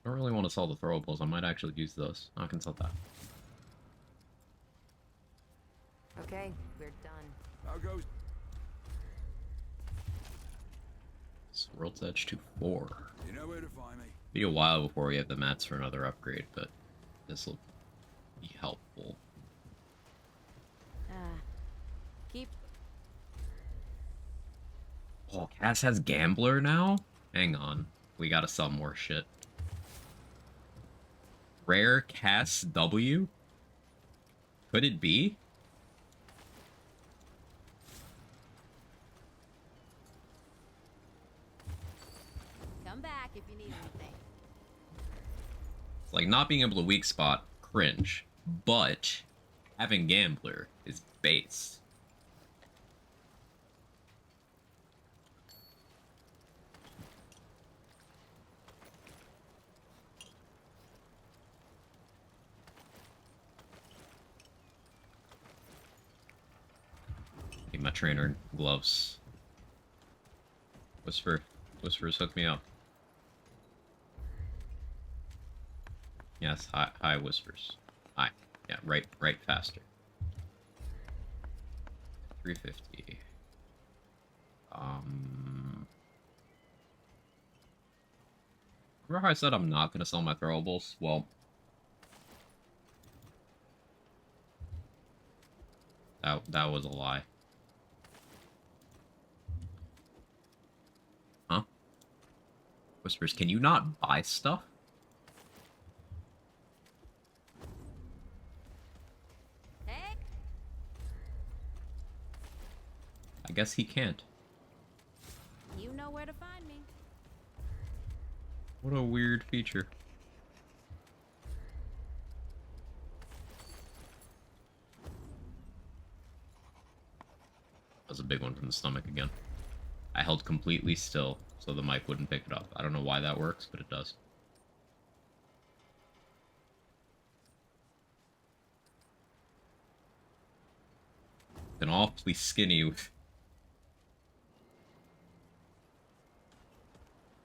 I don't really want to sell the throwables. I might actually use those. I can sell that. Okay, we're done. I'll go. So World's Edge to 4. You know where to find me. Be a while before we have the mats for another upgrade, but this will be helpful. Keep. Oh, Cass has Gambler now? Hang on. We gotta sell more shit. Rare Cass W? Could it be? back if you need anything. It's like not being able to weak spot, cringe, but having Gambler is base. Need my trainer gloves. Whispers, hook me up. Yes, hi, Whispers. Hi. Yeah, right faster. 350. Remember how I said I'm not gonna sell my throwables? Well, that was a lie. Huh? Whispers, can you not buy stuff? Hey, I guess he can't. you know where to find me. What a weird feature. That was a big one from the stomach again. I held completely still so the mic wouldn't pick it up. I don't know why that works, but it does. An awfully skinny with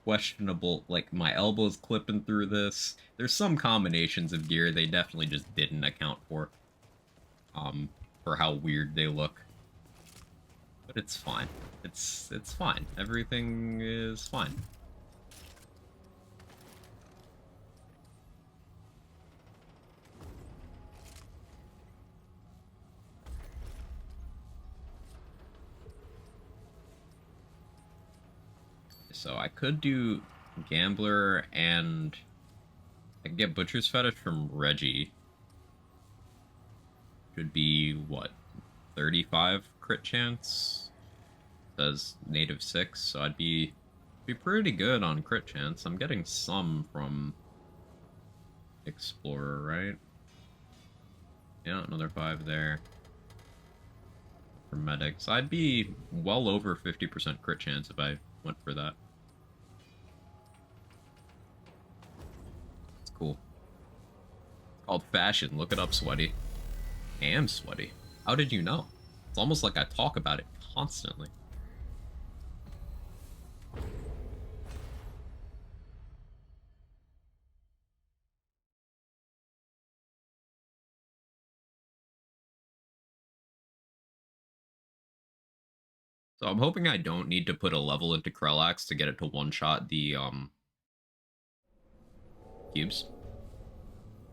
questionable, like my elbows clipping through this. There's some combinations of gear they definitely just didn't account for how weird they look. But it's fine. It's fine. Everything is fine. So I could do Gambler and I could get Butcher's Fetish from Reggie. Should be, what, 35 crit chance? Does native 6, so I'd be pretty good on crit chance. I'm getting some from Explorer, right? Yeah, another 5 there. For medics, I'd be well over 50% crit chance if I went for that. It's cool. It's called fashion. Look it up, Sweaty. I am sweaty. How did you know? It's almost like I talk about it constantly. So I'm hoping I don't need to put a level into Krellax to get it to one-shot the, cubes.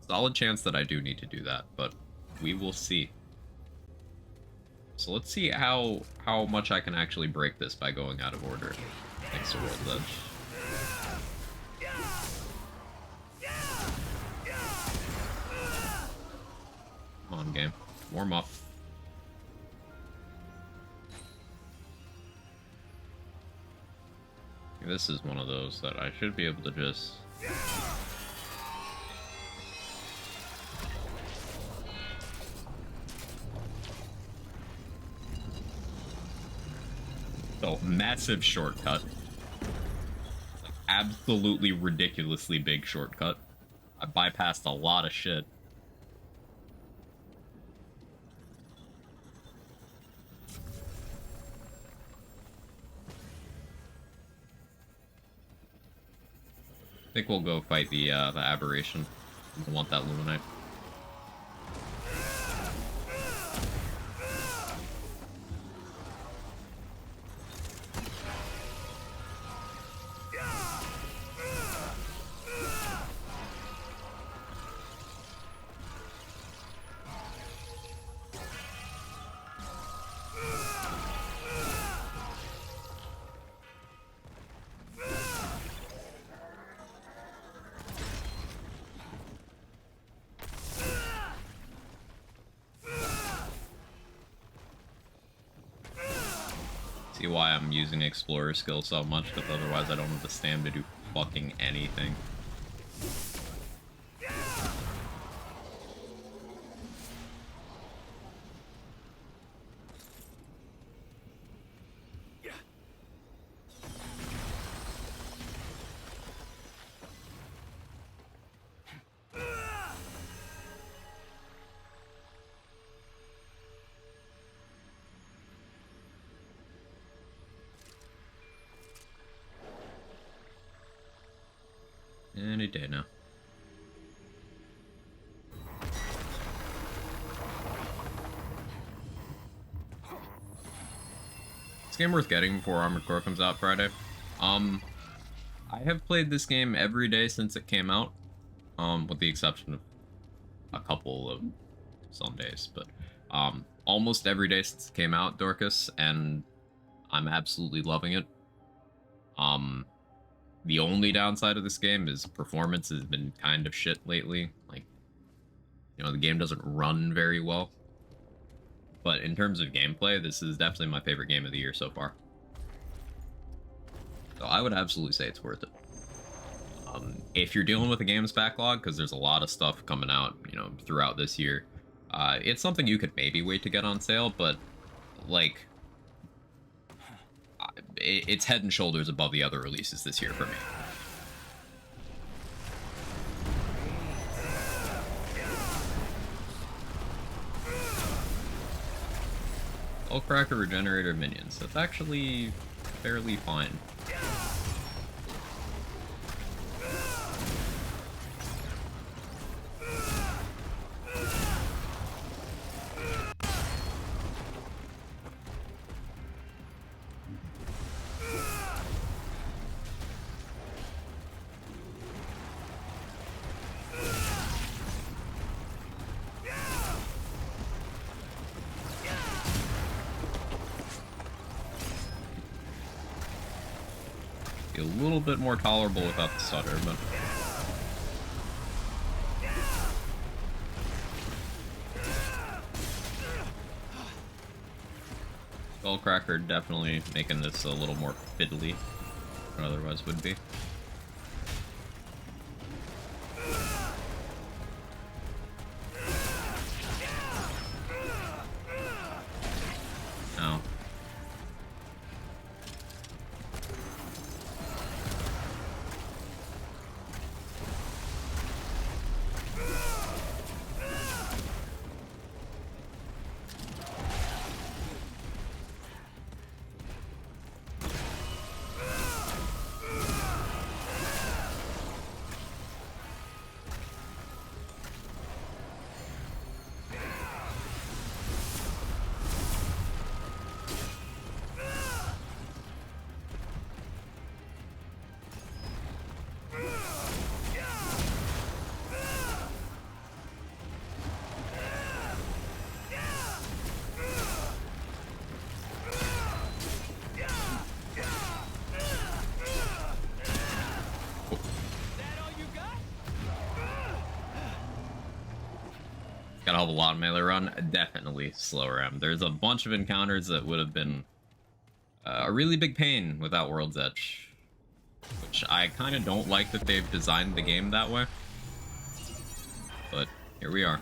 Solid chance that I do need to do that, but we will see. So let's see how much I can actually break this by going out of order. Thanks to World's Edge. Come on, game. Warm up. This is one of those that I should be able to just... Oh, massive shortcut. Like, absolutely ridiculously big shortcut. I bypassed a lot of shit. I think we'll go fight the aberration. I want that Luminite. See why I'm using Explorer skill so much, because otherwise I don't have the stam to do fucking anything. Any day now. This game worth getting before Armored Core comes out Friday. I have played this game every day since it came out, with the exception of a couple of some days, but almost every day since it came out, Dorcas, and I'm absolutely loving it. The only downside of this game is performance has been kind of shit lately. Like, you know, the game doesn't run very well. But in terms of gameplay, this is definitely my favorite game of the year so far. So I would absolutely say it's worth it. If you're dealing with a games backlog, because there's a lot of stuff coming out, you know, throughout this year, it's something you could maybe wait to get on sale, but, like, it's head and shoulders above the other releases this year for me. Skullcracker Regenerator minions. That's actually fairly fine. A little bit more tolerable without the stutter, but Skullcracker definitely making this a little more fiddly than otherwise would be. Ow. Got a whole lot of melee run, definitely slow RAM. There's a bunch of encounters that would have been a really big pain without World's Edge, which I kind of don't like that they've designed the game that way, but here we are.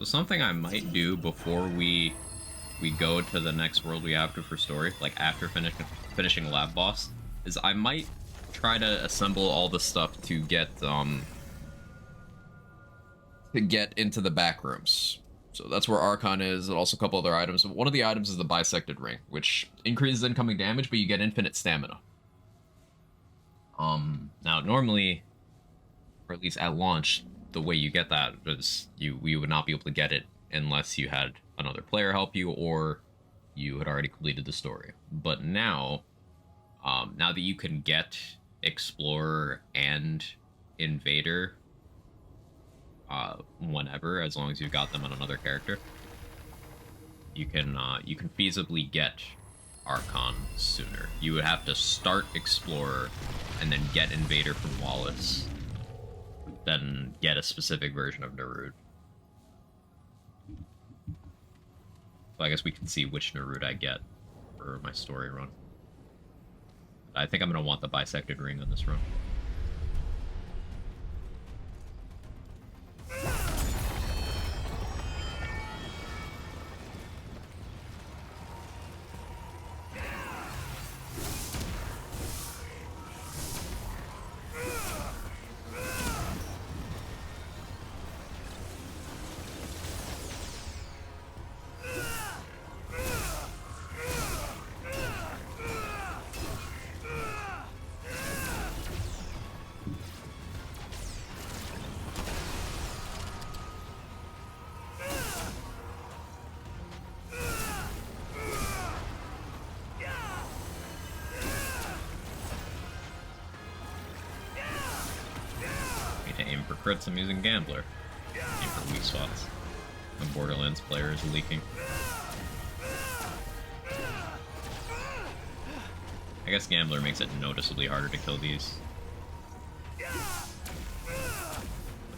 So something I might do before we go to the next world we have to for story, like after finishing Lab Boss, is I might try to assemble all the stuff to get into the back rooms. So that's where Archon is, and also a couple other items. One of the items is the Bisected Ring, which increases incoming damage, but you get infinite stamina. Now normally, or at least at launch, the way you get that is you would not be able to get it unless you had another player help you or you had already completed the story. But now, now that you can get Explorer and Invader whenever, as long as you've got them on another character. You can feasibly get Archon sooner. You would have to start Explorer and then get Invader from Wallace, then get a specific version of Narud. So I guess we can see which Narud I get for my story run. I think I'm going to want the bisected ring on this run. For crits, I'm using Gambler. Aim for weak spots. The Borderlands player is leaking. I guess Gambler makes it noticeably harder to kill these.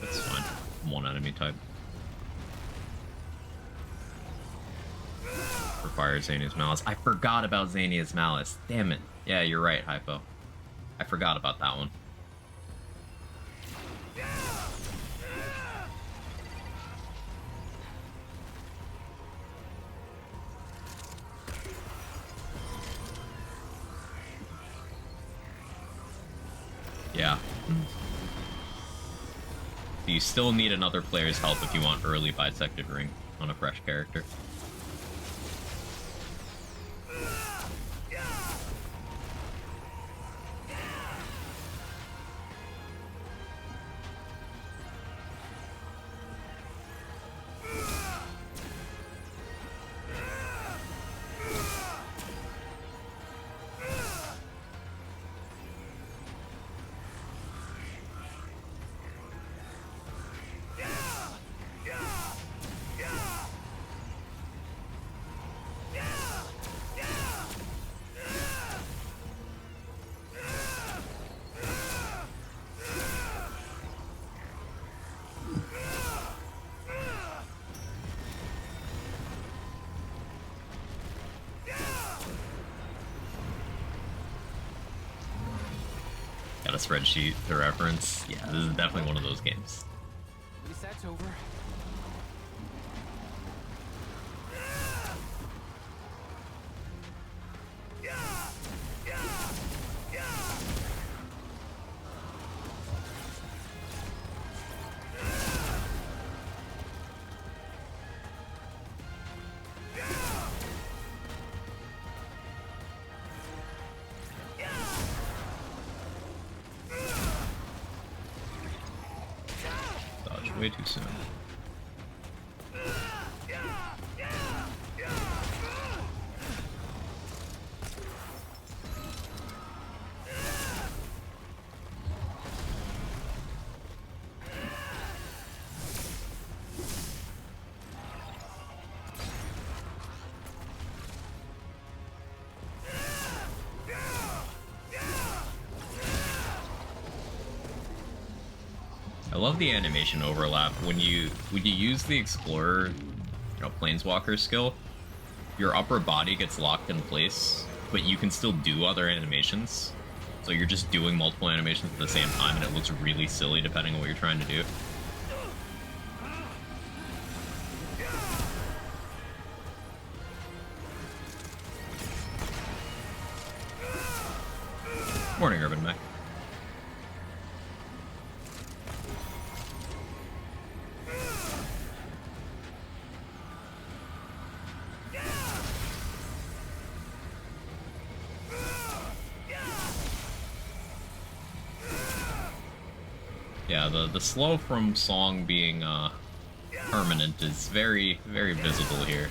That's fine. One enemy type. Requires Xania's Malice. I forgot about Xania's Malice. Damn it. Yeah, you're right, Hypo. I forgot about that one. Yeah. You still need another player's help if you want early bisected ring on a fresh character. Got a spreadsheet to reference. Yeah, this is definitely one of those games. At least that's over. Way too soon. I love the animation overlap. When you use the Explorer, Planeswalker skill, your upper body gets locked in place, but you can still do other animations. So you're just doing multiple animations at the same time, and it looks really silly depending on what you're trying to do. Morning, Urban Mech. Yeah, the slow from Song being permanent is very, very visible here.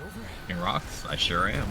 over? King Rocks? I sure am.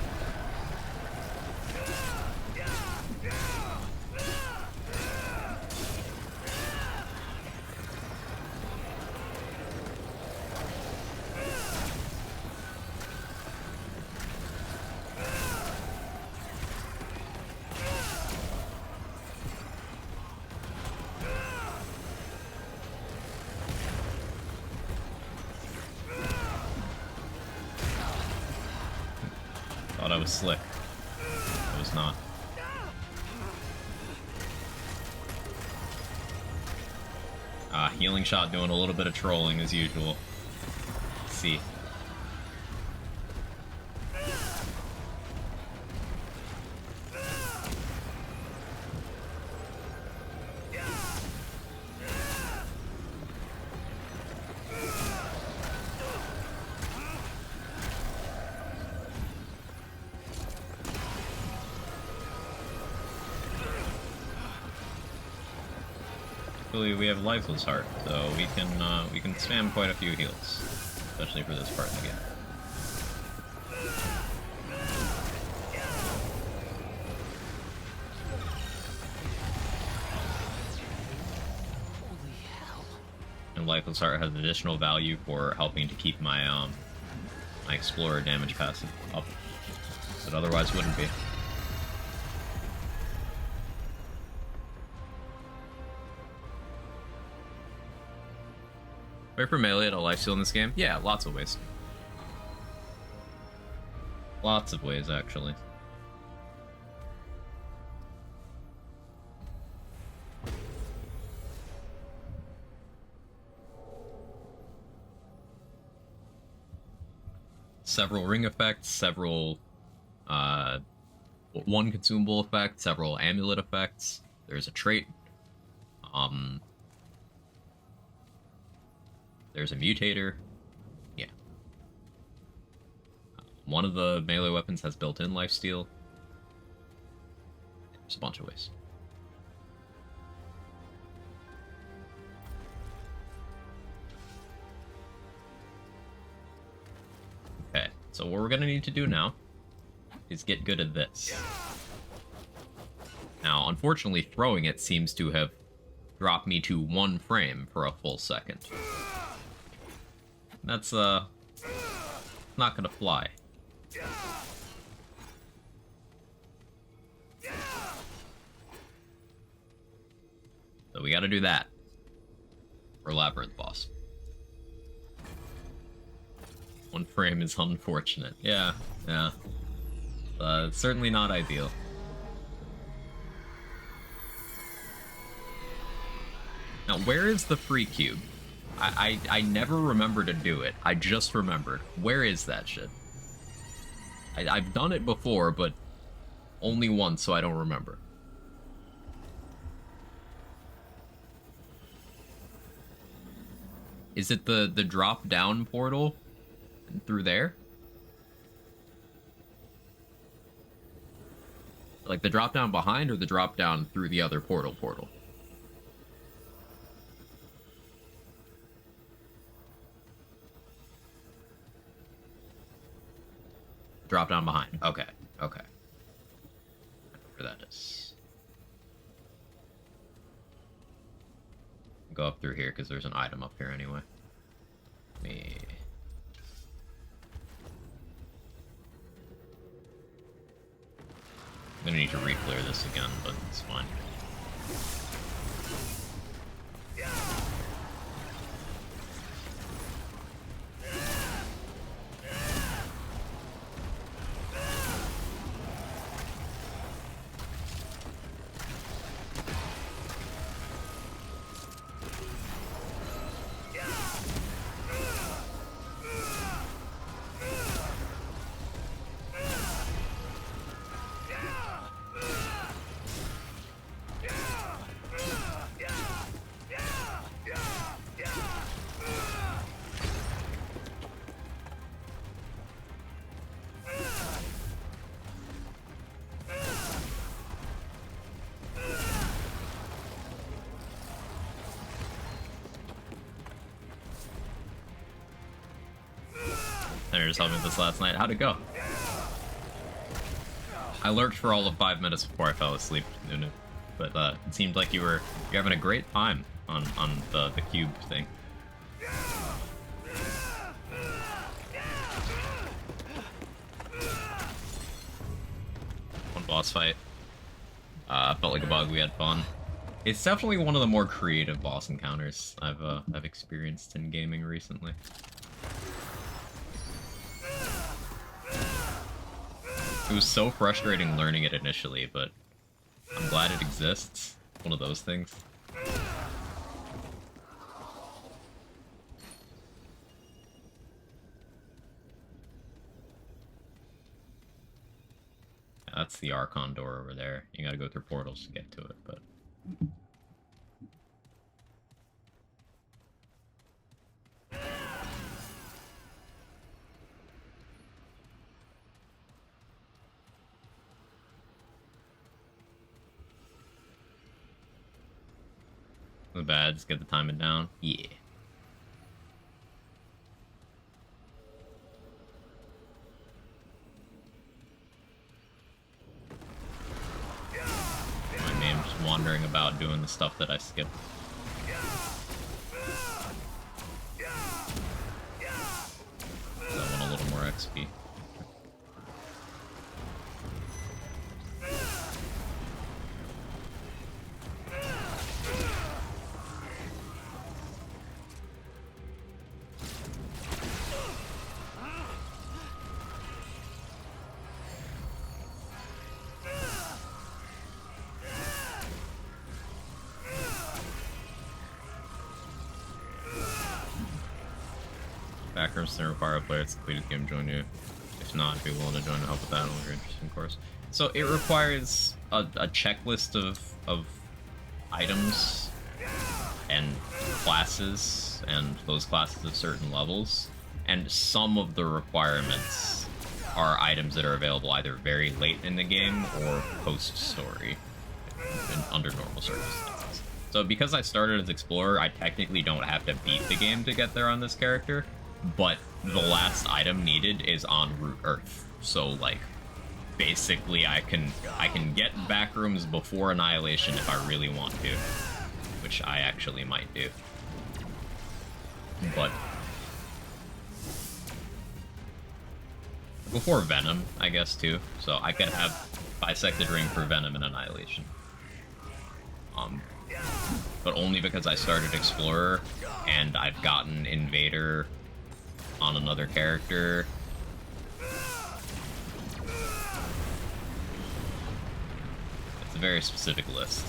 Thought I was slick. I was not. Healing shot doing a little bit of trolling as usual. Let's see. We have Lifeless Heart, so we can spam quite a few heals, especially for this part of the game. Holy hell. And Lifeless Heart has additional value for helping to keep my my Explorer damage passive up, but otherwise wouldn't be. Wait for melee to lifesteal in this game? Yeah, lots of ways. Lots of ways, actually. Several ring effects, several one consumable effect, several amulet effects. There's a trait. There's a mutator. Yeah. One of the melee weapons has built-in lifesteal. There's a bunch of ways. Okay, so what we're gonna need to do now is get good at this. Now, unfortunately, throwing it seems to have dropped me to 1 frame for a full second. That's, not gonna fly. So we gotta do that. For Labyrinth boss. 1 frame is unfortunate. Yeah. It's certainly not ideal. Now, where is the free cube? I never remember to do it. I just remembered. Where is that shit? I've done it before, but only once, so I don't remember. Is it the drop-down portal through there? Like the drop-down behind or the drop-down through the other portal? Drop down behind. Okay. Where that is. Go up through here because there's an item up here anyway. I'm gonna need to re-clear this again, but it's fine. And you're just helping with this last night. How'd it go? I lurked for all of 5 minutes before I fell asleep, Nunu. But it seemed like you're having a great time on the cube thing. One boss fight. Felt like a bug. We had fun. It's definitely one of the more creative boss encounters I've experienced in gaming recently. It was so frustrating learning it initially, but I'm glad it exists. One of those things. Yeah, that's the Archon door over there. You gotta go through portals to get to it, but... The bads, get the timing down. Yeah. My name's wandering about doing the stuff that I skipped. So I want a little more XP. Backrooms can require a player to complete the game join you. If not, if you're willing to join to help with that, it'll be interesting course. So it requires a checklist of items and classes, and those classes of certain levels. And some of the requirements are items that are available either very late in the game or post-story, under normal circumstances. So because I started as Explorer, I technically don't have to beat the game to get there on this character. But the last item needed is on Root Earth, so like basically I can get Backrooms before Annihilation if I really want to, which I actually might do. But before Venom, I guess too, so I could have Bisected Ring for Venom and Annihilation. But only because I started Explorer and I've gotten Invader on another character. It's a very specific list.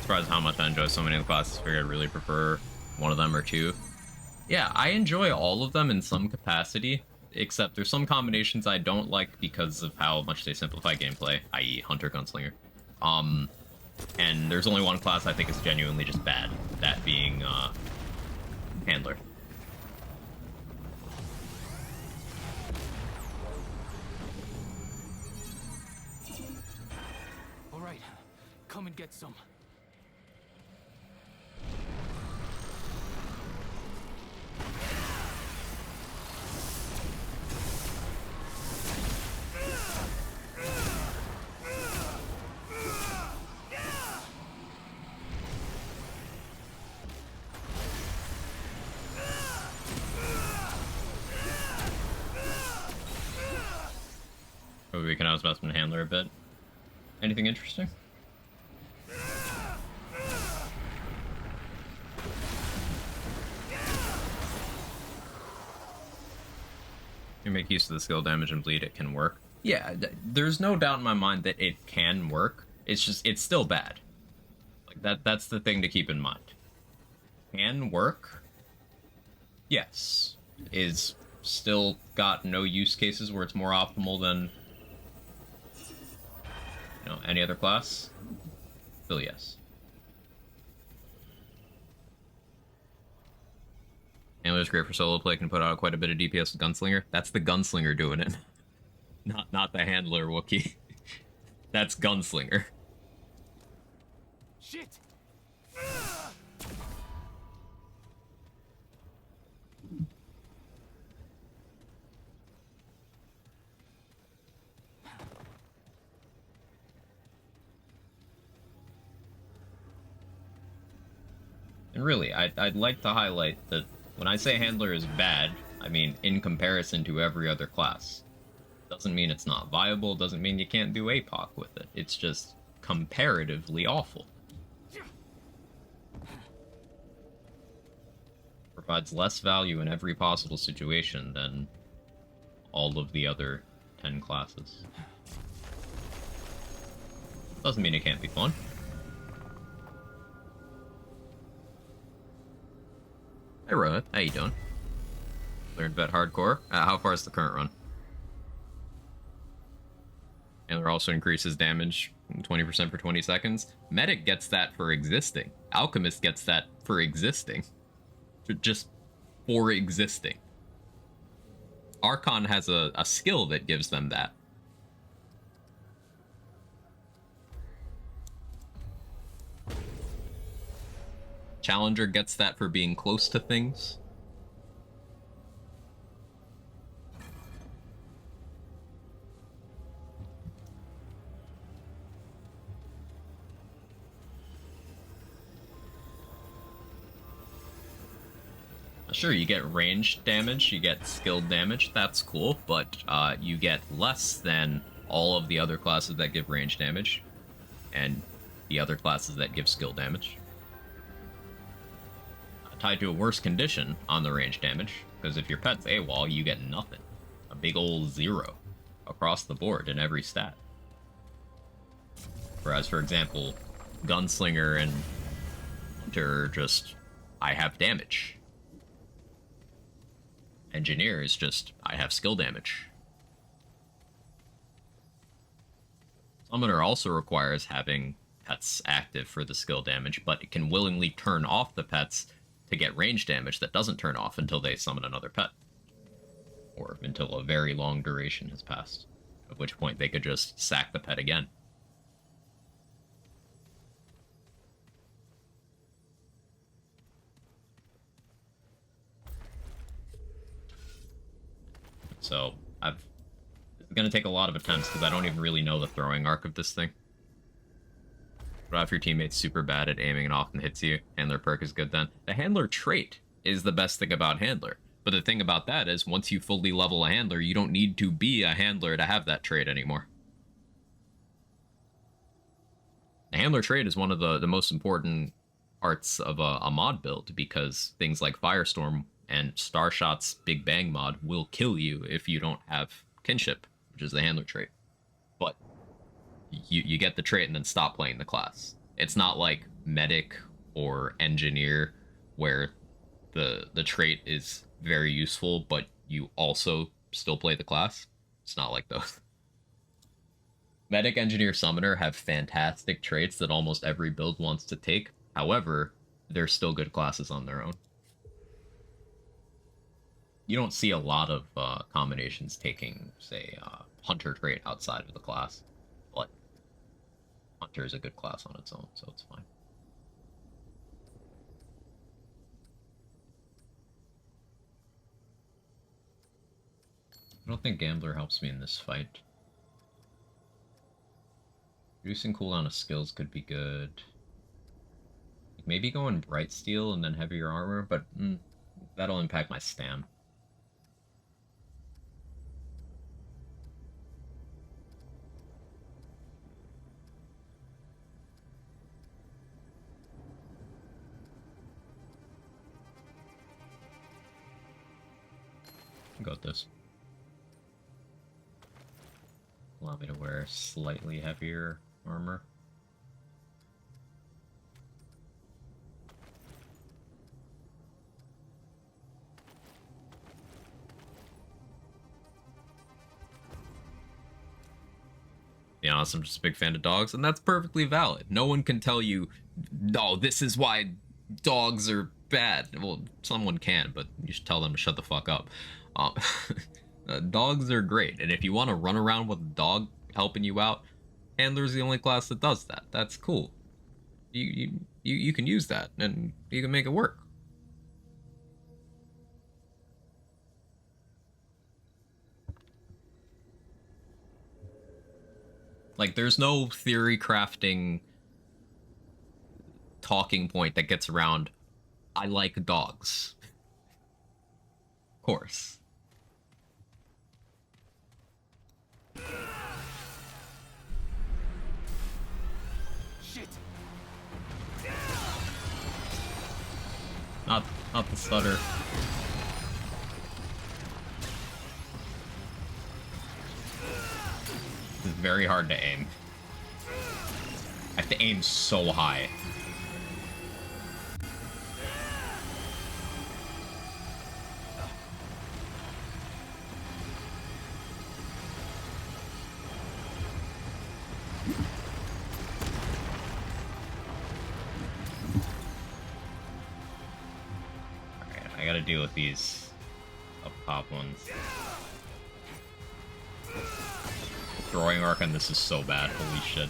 Surprised how much I enjoy so many of the classes. Figured I'd really prefer one of them or two. Yeah, I enjoy all of them in some capacity, except there's some combinations I don't like because of how much they simplify gameplay, i.e. Hunter Gunslinger. And there's only one class I think is genuinely just bad, that being Handler. All right, come and get some. Maybe we can outspecimen Handler a bit. Anything interesting? You make use of the skill damage and bleed, it can work. Yeah, there's no doubt in my mind that it can work. It's just, it's still bad. Like that's the thing to keep in mind. Can work? Yes. Is still got no use cases where it's more optimal than, you know, any other class? Still yes. Handler's great for solo play, can put out quite a bit of DPS with Gunslinger. That's the Gunslinger doing it. Not the Handler Wookiee. That's Gunslinger. Shit! And really, I'd like to highlight that when I say Handler is bad, I mean in comparison to every other class. Doesn't mean it's not viable, doesn't mean you can't do APOC with it. It's just comparatively awful. Provides less value in every possible situation than all of the other 10 classes. Doesn't mean it can't be fun. Hey Rohit, how you doing? Learned vet hardcore. How far is the current run? Handler also increases damage 20% for 20 seconds. Medic gets that for existing. Alchemist gets that for existing. Just for existing. Archon has a skill that gives them that. Challenger gets that for being close to things. Sure, you get ranged damage, you get skilled damage, that's cool, but you get less than all of the other classes that give range damage, and the other classes that give skill damage. Tied to a worse condition on the range damage, because if your pet's AWOL, you get nothing. A big old 0 across the board in every stat. Whereas, for example, Gunslinger and Hunter are just, I have damage. Engineer is just, I have skill damage. Summoner also requires having pets active for the skill damage, but it can willingly turn off the pets to get range damage that doesn't turn off until they summon another pet. Or until a very long duration has passed, at which point they could just sack the pet again. So, it's going to take a lot of attempts because I don't even really know the throwing arc of this thing. But if your teammate's super bad at aiming and often hits you, Handler perk is good then. The Handler trait is the best thing about Handler. But the thing about that is, once you fully level a Handler, you don't need to be a Handler to have that trait anymore. The Handler trait is one of the most important parts of a mod build, because things like Firestorm and Starshot's Big Bang mod will kill you if you don't have Kinship, which is the Handler trait. But you get the trait and then stop playing the class. It's not like Medic or Engineer, where the trait is very useful, but you also still play the class. It's not like those. Medic, Engineer, Summoner have fantastic traits that almost every build wants to take. However, they're still good classes on their own. You don't see a lot of combinations taking, say, Hunter trait outside of the class, but Hunter is a good class on its own, so it's fine. I don't think Gambler helps me in this fight. Reducing cooldown of skills could be good. Maybe going Bright Steel and then heavier armor, but that'll impact my stam. Got this. Allow me to wear slightly heavier armor. be honest, I'm just a big fan of dogs, and that's perfectly valid. No one can tell you, no, this is why dogs are bad. Well, someone can, but you should tell them to shut the fuck up. Um, dogs are great, and if you want to run around with a dog helping you out, Handler's the only class that does that. That's cool. You can use that, and you can make it work. Like, there's no theory crafting talking point that gets around, I like dogs. Of course. Shit. Not the stutter. It's very hard to aim. I have to aim so high. Alright, I gotta deal with these up top ones. Throwing arc on this is so bad, holy shit.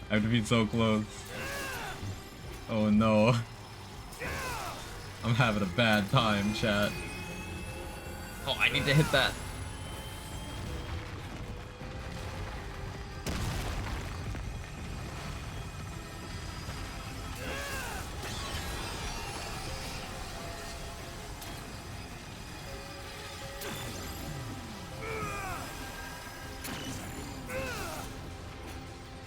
I have to be so close. Oh no. I'm having a bad time, chat. Oh, I need to hit that.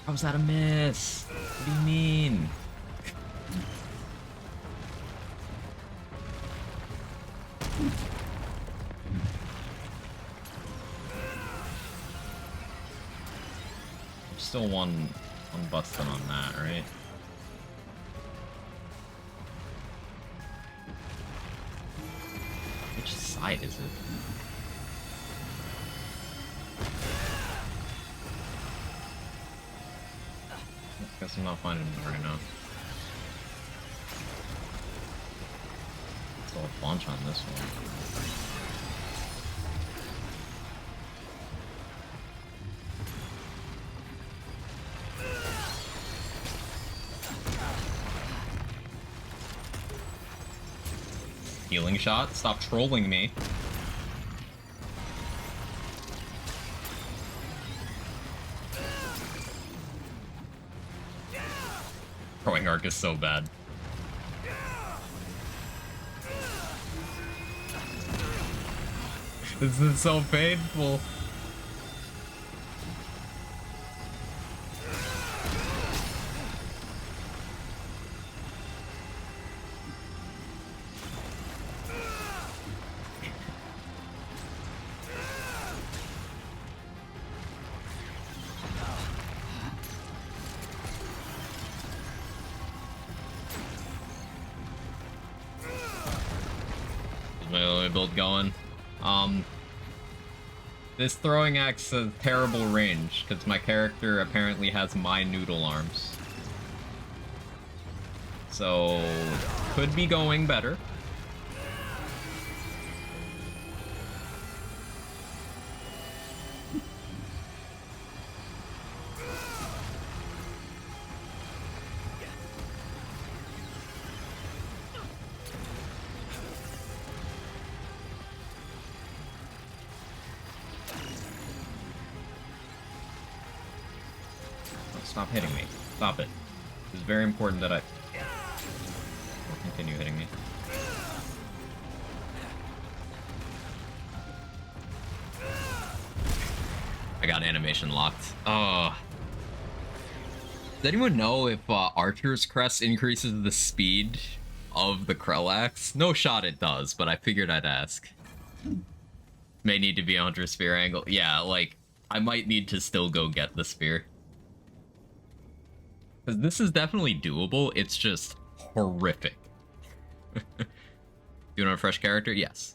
How's that a miss? What do you mean? Still one busted on that, right? Which side is it? Guess I'm not finding it right now. It's a bunch on this one. Healing shot? Stop trolling me. Throwing arc is so bad. This is so painful. My build going. This throwing axe has terrible range because my character apparently has my noodle arms. So could be going better. Stop hitting me. Stop it. It's very important that I continue hitting me. I got animation locked. Oh. Does anyone know if Archer's Crest increases the speed of the Krellax? No shot it does, but I figured I'd ask. May need to be a Hunter Spear angle. Yeah, like, I might need to still go get the spear. Because this is definitely doable, it's just horrific. You want a fresh character? Yes.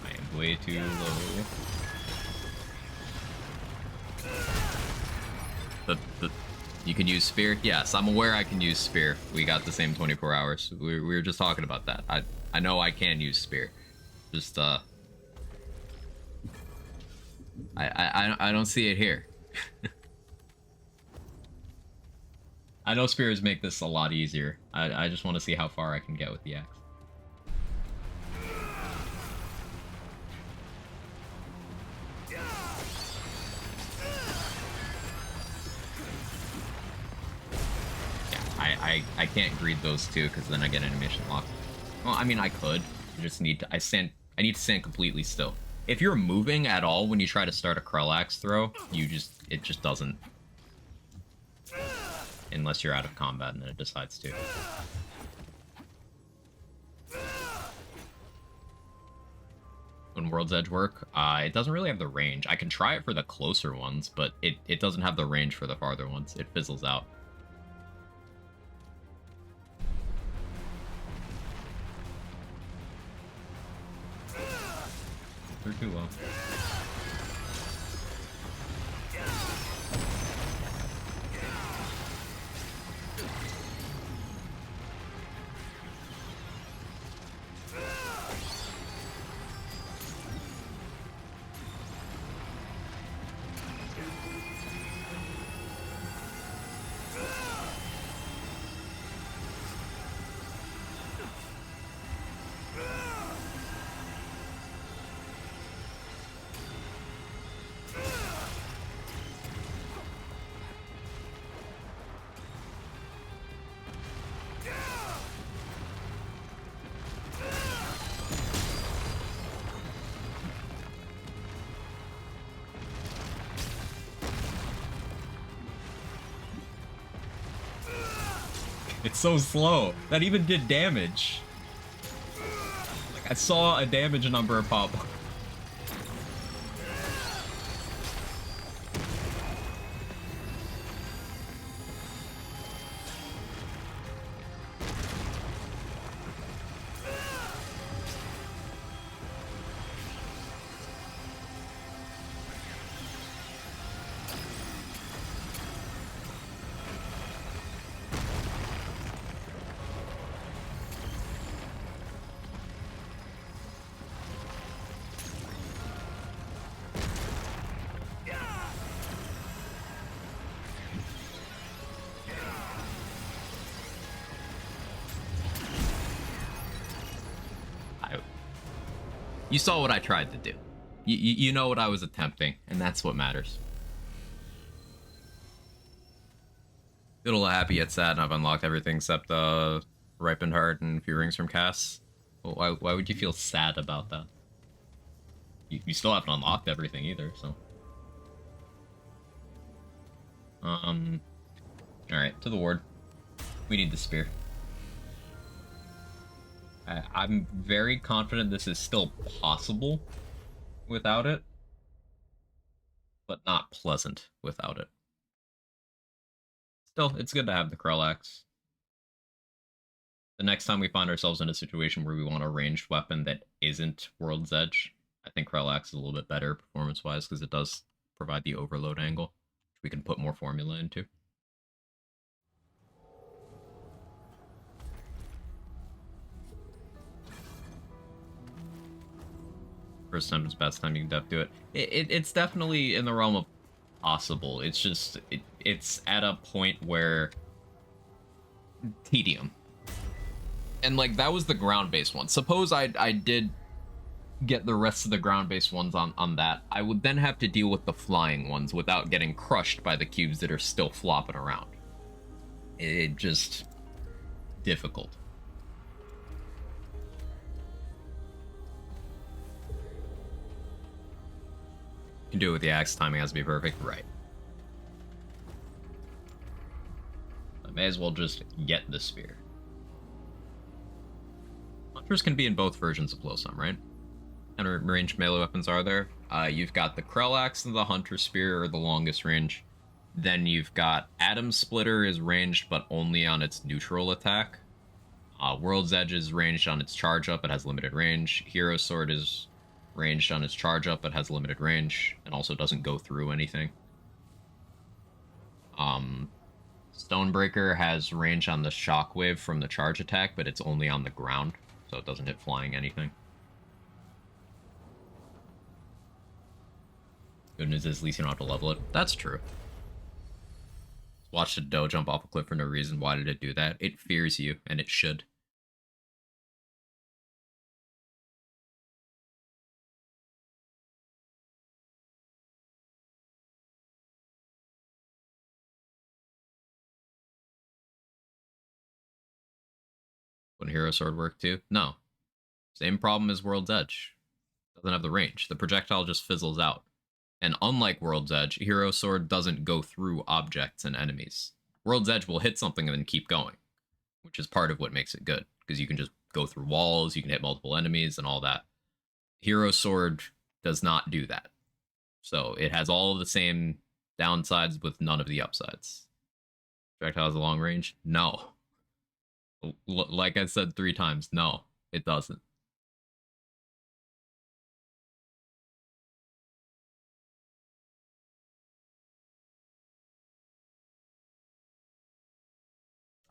I am way too low. You can use Spear? Yes, I'm aware I can use Spear. We got the same 24 hours. We were just talking about that. I know I can use Spear. Just, I don't see it here. I know Spears make this a lot easier. I just want to see how far I can get with the axe. I can't greed those two because then I get animation lock. Well, I mean I could. I just need to I need to stand completely still. If you're moving at all when you try to start a Krell-axe throw, it just doesn't. Unless you're out of combat and then it decides to. When World's Edge work, it doesn't really have the range. I can try it for the closer ones, but it doesn't have the range for the farther ones. It fizzles out. They're too low. It's so slow. That even did damage. Like, I saw a damage number pop. You saw what I tried to do. You know what I was attempting, and that's what matters. Feel a little happy yet sad, and I've unlocked everything except Ripened Heart and a few rings from Cass. Well, why would you feel sad about that? You still haven't unlocked everything either, so. Alright, to the ward. We need the spear. I'm very confident this is still possible without it, but not pleasant without it. Still, it's good to have the Krell-axe. The next time we find ourselves in a situation where we want a ranged weapon that isn't World's Edge, I think Krell-axe is a little bit better performance-wise because it does provide the overload angle, which we can put more formula into. First time is best time, you can def do it. It's definitely in the realm of possible. It's just, it's at a point where tedium. And like, that was the ground-based one. Suppose I did get the rest of the ground-based ones on that. I would then have to deal with the flying ones without getting crushed by the cubes that are still flopping around. It just, difficult. You can do it with the axe, timing has to be perfect, right. I may as well just get the spear. Hunters can be in both versions of Blowsome, right? And ranged melee weapons are there? You've got the Krell Axe and the Hunter Spear are the longest range. Then you've got Atom Splitter is ranged, but only on its neutral attack. World's Edge is ranged on its charge up, it has limited range. Hero Sword is ranged on its charge up, it has limited range, and also doesn't go through anything. Stonebreaker has range on the Shockwave from the charge attack, but it's only on the ground, so it doesn't hit flying anything. Good news is at least you don't have to level it. That's true. Watch the doe jump off a cliff for no reason. Why did it do that? It fears you, and it should. Would Hero Sword work too? No. Same problem as World's Edge. Doesn't have the range. The projectile just fizzles out. And unlike World's Edge, Hero Sword doesn't go through objects and enemies. World's Edge will hit something and then keep going, which is part of what makes it good, because you can just go through walls, you can hit multiple enemies and all that. Hero Sword does not do that. So it has all of the same downsides with none of the upsides. Projectile has a long range? No. Like I said 3 times, no, it doesn't.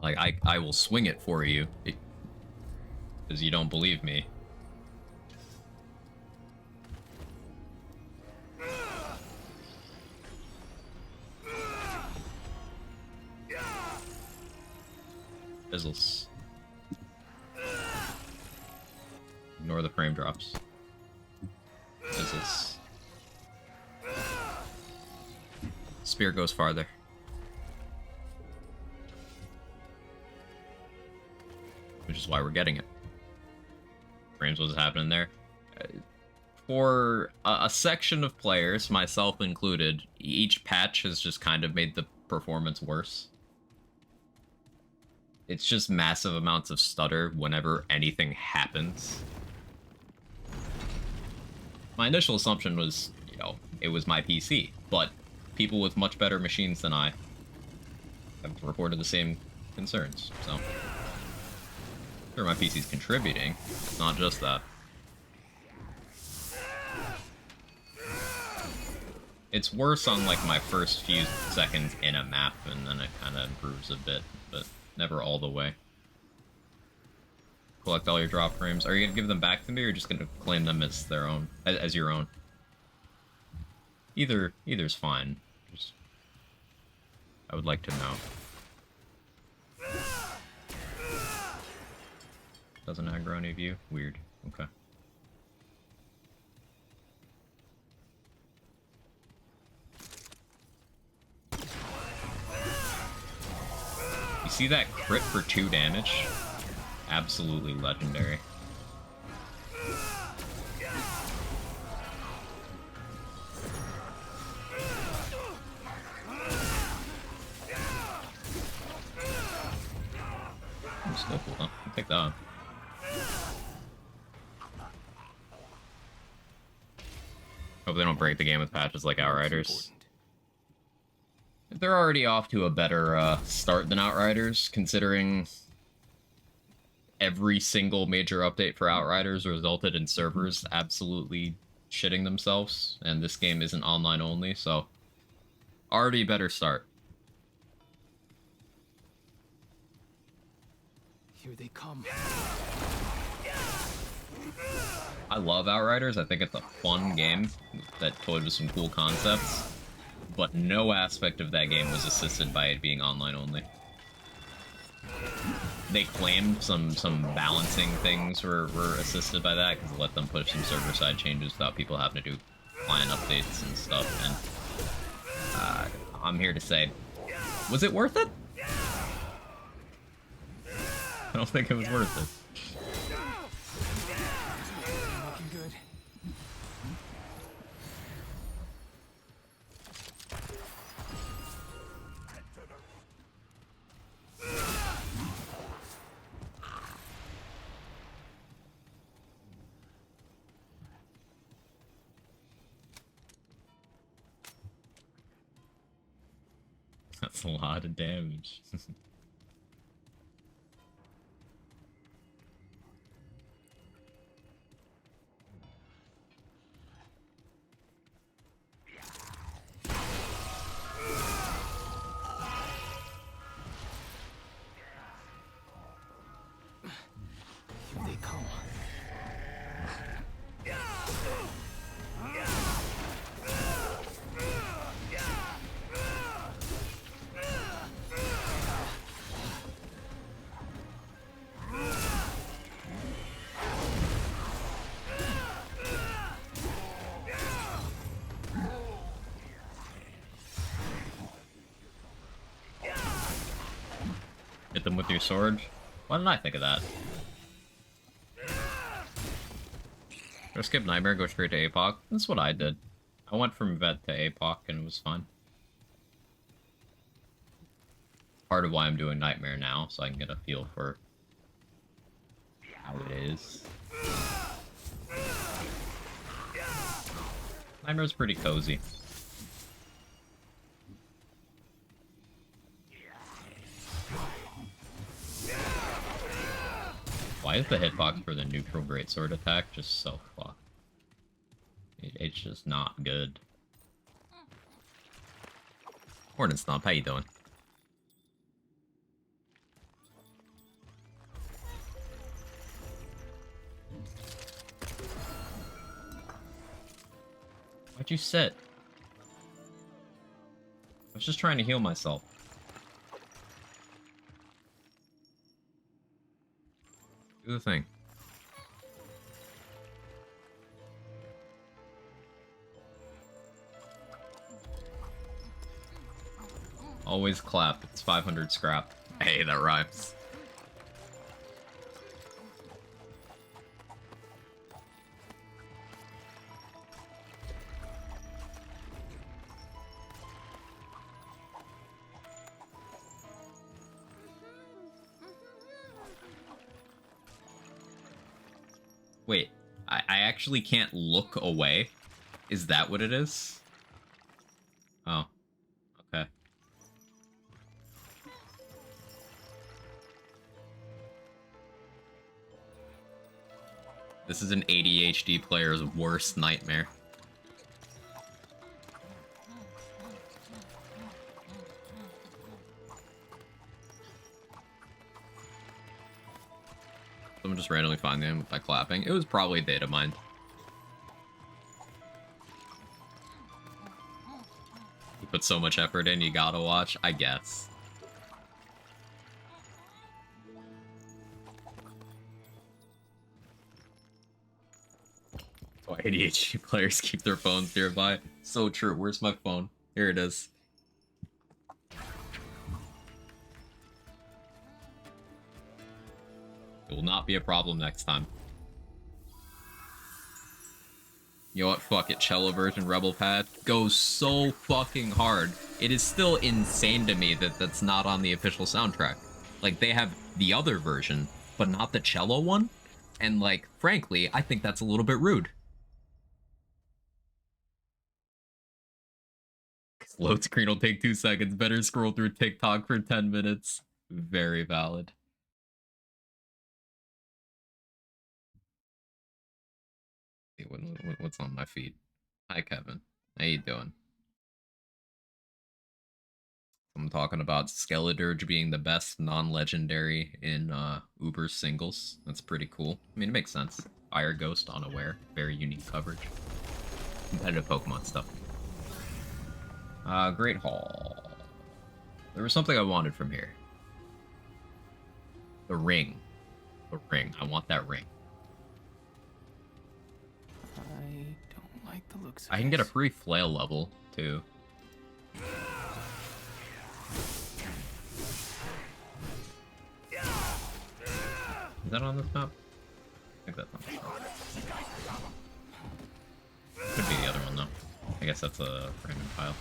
Like, I will swing it for you, because you don't believe me. Fizzles. Ignore the frame drops. Fizzles. Spear goes farther. Which is why we're getting it. Frames was happening there. For a section of players, myself included, each patch has just kind of made the performance worse. It's just massive amounts of stutter whenever anything happens. My initial assumption was, you know, it was my PC, but people with much better machines than I have reported the same concerns, so... Sure, my PC's contributing. It's not just that. It's worse on, like, my first few seconds in a map, and then it kind of improves a bit, but never all the way. Collect all your drop frames. Are you gonna give them back to me, or are you just gonna claim them as their own, as your own? Either's fine. Just, I would like to know. Doesn't aggro any of you? Weird. Okay. You see that crit for 2 damage? Absolutely legendary. Oh, still cool, huh? I'll take that. Hope they don't break the game with patches like Outriders. They're already off to a better start than Outriders, considering every single major update for Outriders resulted in servers absolutely shitting themselves, and this game isn't online only, so already better start. Here they come. I love Outriders. I think it's a fun game that toyed with some cool concepts, but no aspect of that game was assisted by it being online only. They claimed some balancing things were assisted by that, because it let them push some server-side changes without people having to do client updates and stuff, and I'm here to say, was it worth it? I don't think it was worth it. Looking good. That's a lot of damage. Here they come. Hit them with your sword? Why didn't I think of that? Go skip Nightmare, go straight to APOC. That's what I did. I went from Vet to APOC and it was fine. Part of why I'm doing Nightmare now, so I can get a feel for how it is. Nightmare's pretty cozy. Why is the hitbox for the neutral greatsword attack just so fucked? It's just not good. Hornet Stomp, how you doing? Why'd you sit? I was just trying to heal myself. Do the thing. Always clap. It's 500 scrap. Hey, that rhymes. Wait, I actually can't look away? Is that what it is? Oh, okay. This is an ADHD player's worst nightmare. Someone just randomly find them by clapping. It was probably data mined. You put so much effort in, you gotta watch, I guess. That's why ADHD players keep their phones nearby. So true. Where's my phone? Here it is. It will not be a problem next time. You know what? Fuck it. Cello version Rebel Pad goes so fucking hard. It is still insane to me that that's not on the official soundtrack. Like, they have the other version, but not the cello one. And, like, frankly, I think that's a little bit rude. Load screen will take 2 seconds. Better scroll through TikTok for 10 minutes. Very valid. What's on my feed? Hi, Kevin. How you doing? I'm talking about Skeledirge being the best non-legendary in Uber singles. That's pretty cool. I mean, it makes sense. Fire Ghost, Unaware. Very unique coverage. Competitive Pokemon stuff. Great Hall. There was something I wanted from here. The ring. The ring. I want that ring. I don't like the looks of I can get a this. free flail level, too. Is that on this map? I think that's on this map. Could be the other one, though. I guess that's a random pile.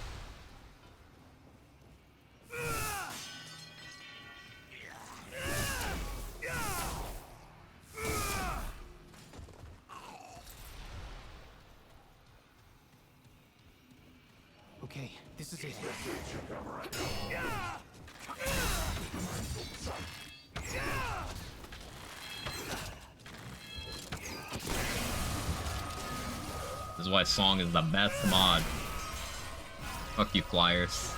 Okay, This is it. This is why Song is the best mod. Fuck you, Flyers.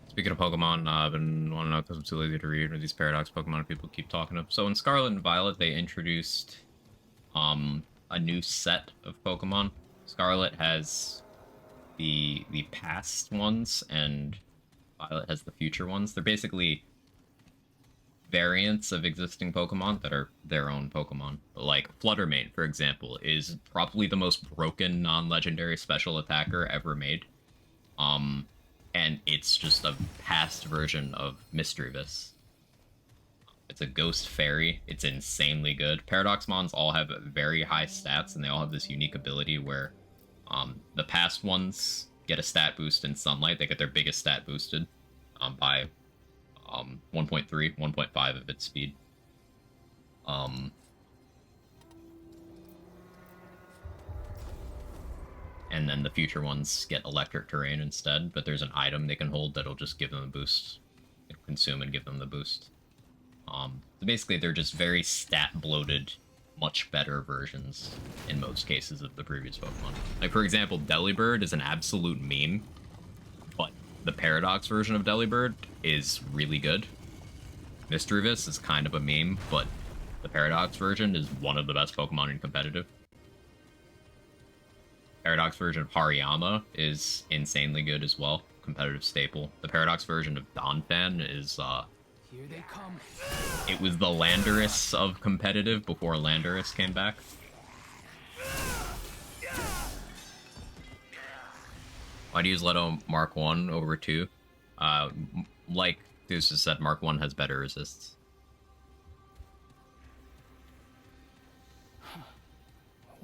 Speaking of Pokemon, I've been wanting to know because I'm too lazy to read, or these Paradox Pokemon people keep talking of. So in Scarlet and Violet, they introduced a new set of Pokemon. Scarlet has the past ones, and Violet has the future ones. They're basically variants of existing Pokemon that are their own Pokemon. Like Fluttermane, for example, is probably the most broken non-legendary special attacker ever made. And it's just a past version of Misdreavus. It's a ghost fairy. It's insanely good. Paradox Mons all have very high stats, and they all have this unique ability where the past ones get a stat boost in sunlight. They get their biggest stat boosted by 1.3, 1.5 of its speed. And then the future ones get electric terrain instead, but there's an item they can hold that'll just give them a boost. It'll consume and give them the boost. So basically, they're just very stat-bloated, much better versions, in most cases, of the previous Pokemon. Like, for example, Delibird is an absolute meme, but the Paradox version of Delibird is really good. Misdreavus is kind of a meme, but the Paradox version is one of the best Pokemon in competitive. Paradox version of Hariyama is insanely good as well. Competitive staple. The Paradox version of Donphan is, Here they come. it was the Landorus of competitive before Landorus came back. Why do you use Leto Mark 1 over 2? Like Zeus just said, Mark 1 has better resists.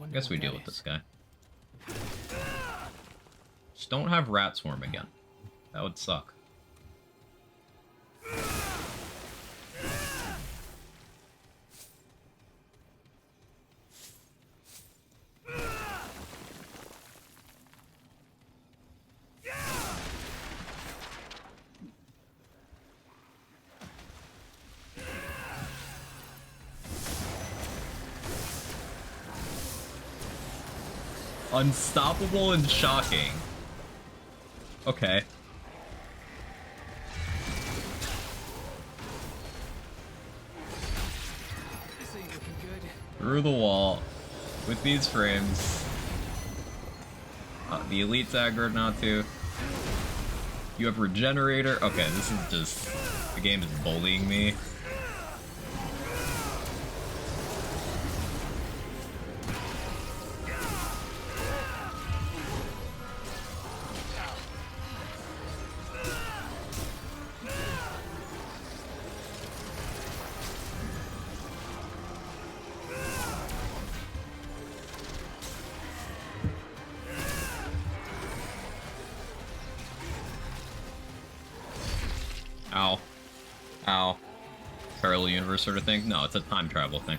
I guess we deal with this guy. Just don't have Rat Swarm again. That would suck. Unstoppable and shocking. Okay. This ain't looking good. Through the wall. With these frames. The Elite's aggroed not to. You have Regenerator. Okay, this is just... The game is bullying me. Ow. Ow. Parallel universe sort of thing? No, it's a time travel thing.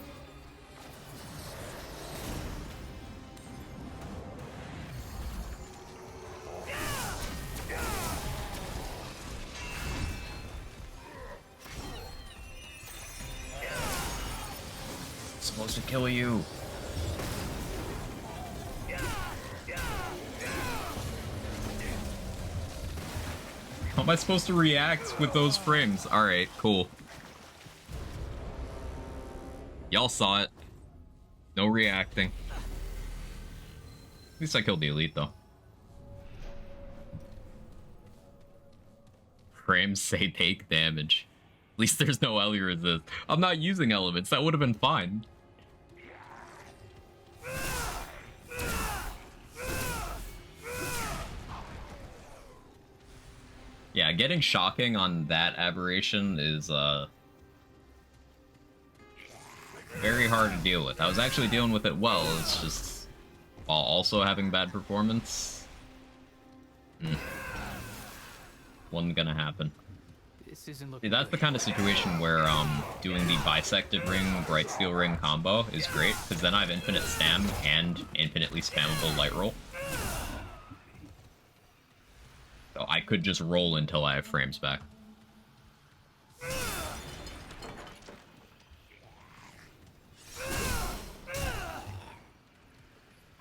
It's supposed to kill you. How am I supposed to react with those frames? Alright, cool. Y'all saw it. No reacting. At least I killed the Elite, though. frames say take damage. At least there's no Ellie resist. I'm not using elements. That would have been fine. Yeah, getting shocking on that aberration is very hard to deal with. I was actually dealing with it well. It's just while also having bad performance. Wasn't gonna happen. This isn't See, looking that's the good. kind of situation where doing the bisected ring, bright steel ring combo is great, because then I have infinite stam and infinitely spammable light roll. So I could just roll until I have frames back.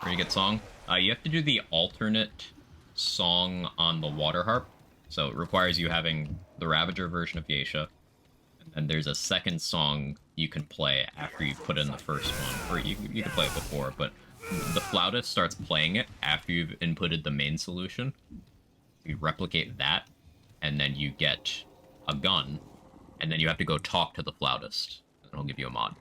Where you get song? You have to do the alternate song on the water harp. So it requires you having the Ravager version of Geisha. And then there's a second song you can play after you put in the first one. Or you can play it before, but the flautist starts playing it after you've inputted the main solution. You replicate that, and then you get a gun, and then you have to go talk to the flautist. And it'll give you a mod.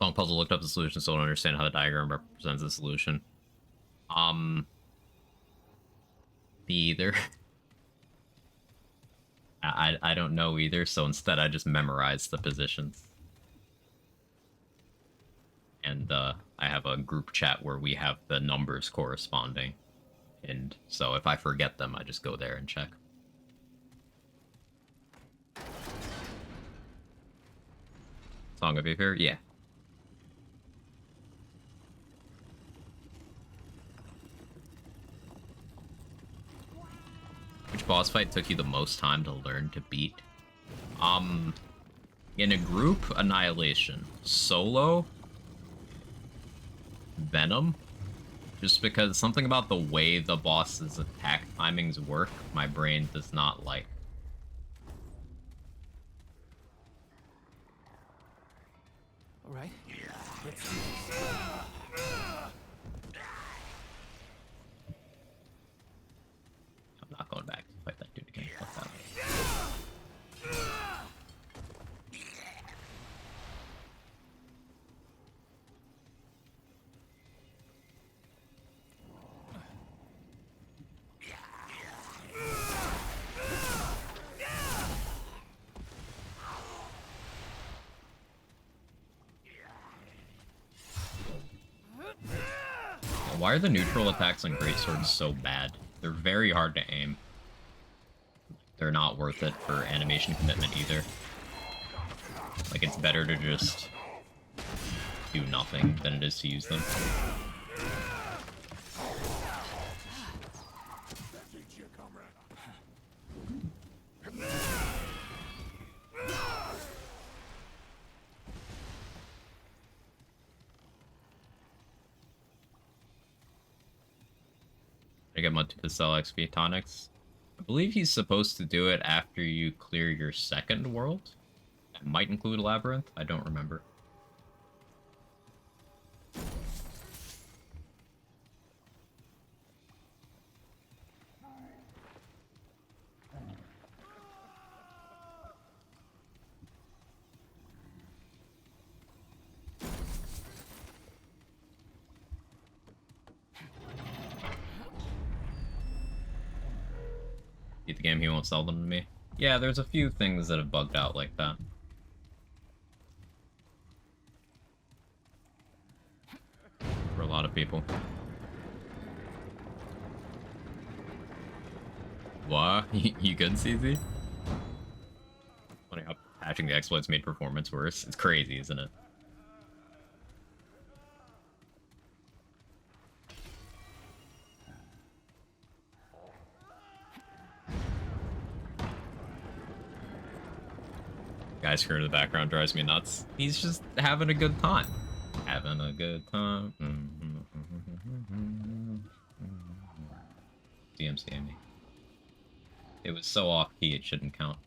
Song puzzle looked up the solution, so I don't understand how the diagram represents the solution. Either. I don't know either, so instead I just memorized the positions. And I have a group chat where we have the numbers corresponding. And so if I forget them, I just go there and check. Song of Aether? Yeah. Which boss fight took you the most time to learn to beat? In a group, Annihilation. Solo, Venom. Just because something about the way the boss's attack timings work, my brain does not like. All right. Let's do this. I'm not going back to fight that dude again. Fuck that. Why are the neutral attacks on Greatswords so bad? They're very hard to aim. They're not worth it for animation commitment either. Like, it's better to just do nothing than it is to use them. I get Mud to sell XP tonics. I believe he's supposed to do it after you clear your second world. That might include Labyrinth. I don't remember. Beat the game, he won't sell them to me. Yeah, there's a few things that have bugged out like that. For a lot of people. What? You good, CZ? Funny how patching the exploits made performance worse. It's crazy, isn't it? Guy screaming in the background drives me nuts. He's just having a good time. Having a good time. DMCA me. It was so off-key it shouldn't count.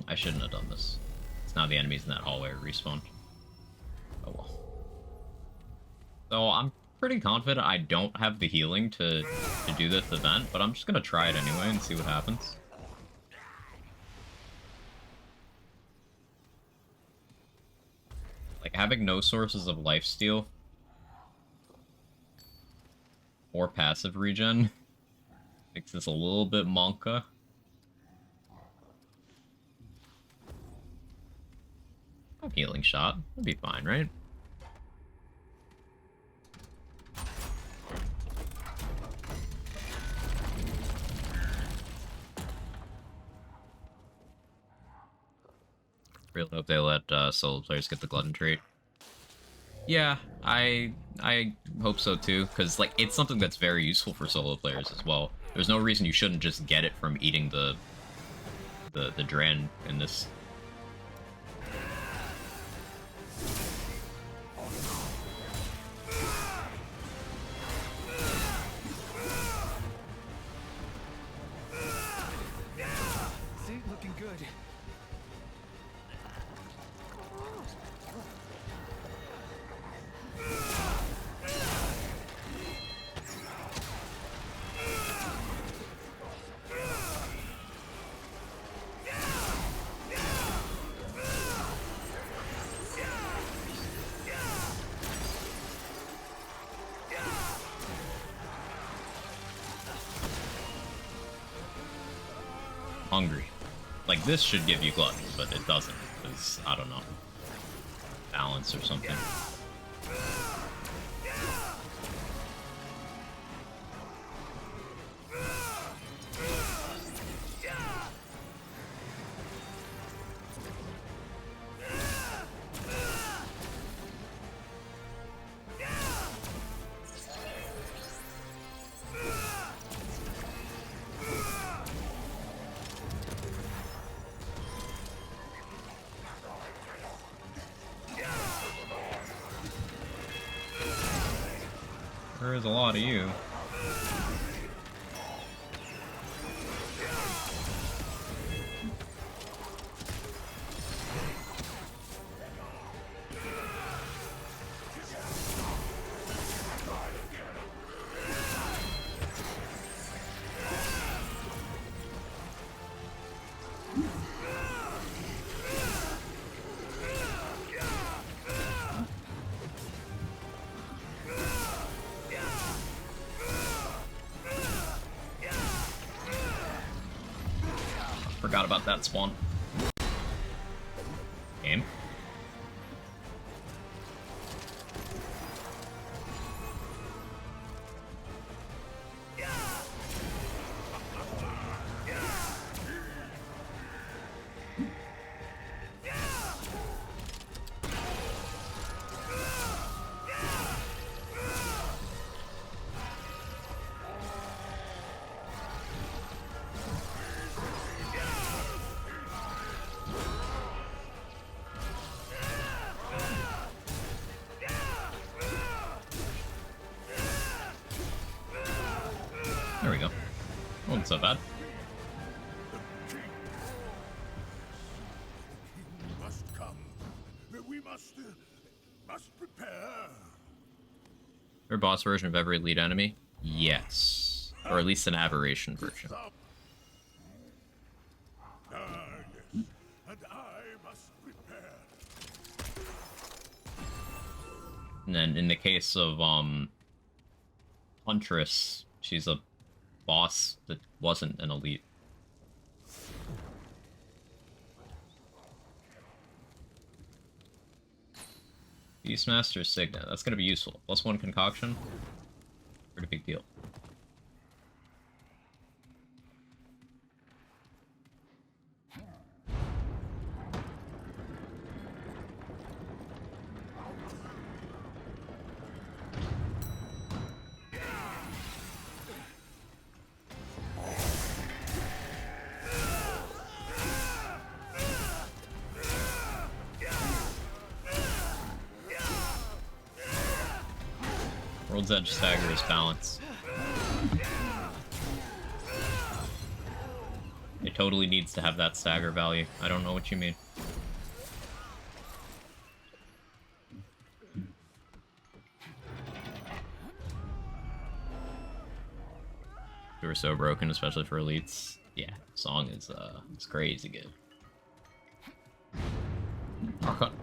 I shouldn't have done this. It's now the enemies in that hallway respawn. Oh well. So I'm pretty confident I don't have the healing to do this event, but I'm just gonna try it anyway and see what happens. Like, having no sources of lifesteal or passive regen makes this a little bit monka. Healing shot. That'd be fine, right? Really hope they let solo players get the glutton trait. Yeah, I hope so too, because like it's something that's very useful for solo players as well. There's no reason you shouldn't just get it from eating the Dran in this. See, looking good. Hungry. Like, this should give you glutton, but it doesn't, because, I don't know, balance or something. There is a lot of you. Forgot about that spawn. Game. There we go. Wasn't so bad. Must come. We must prepare. Their boss version of every elite enemy? Yes. Or at least an aberration version. Yes. And I must prepare. And then in the case of Huntress, she's a boss that wasn't an elite. Beastmaster Signet. That's gonna be useful. +1 concoction. Pretty big deal. World's Edge stagger is balance. It totally needs to have that stagger value. I don't know what you mean. We were so broken, especially for elites. Yeah, song is it's crazy good.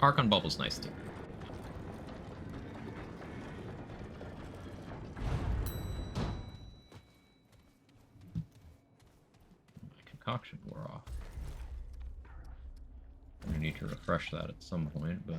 Archon Bubble's nice too. Concoction wore off. I need to refresh that at some point, but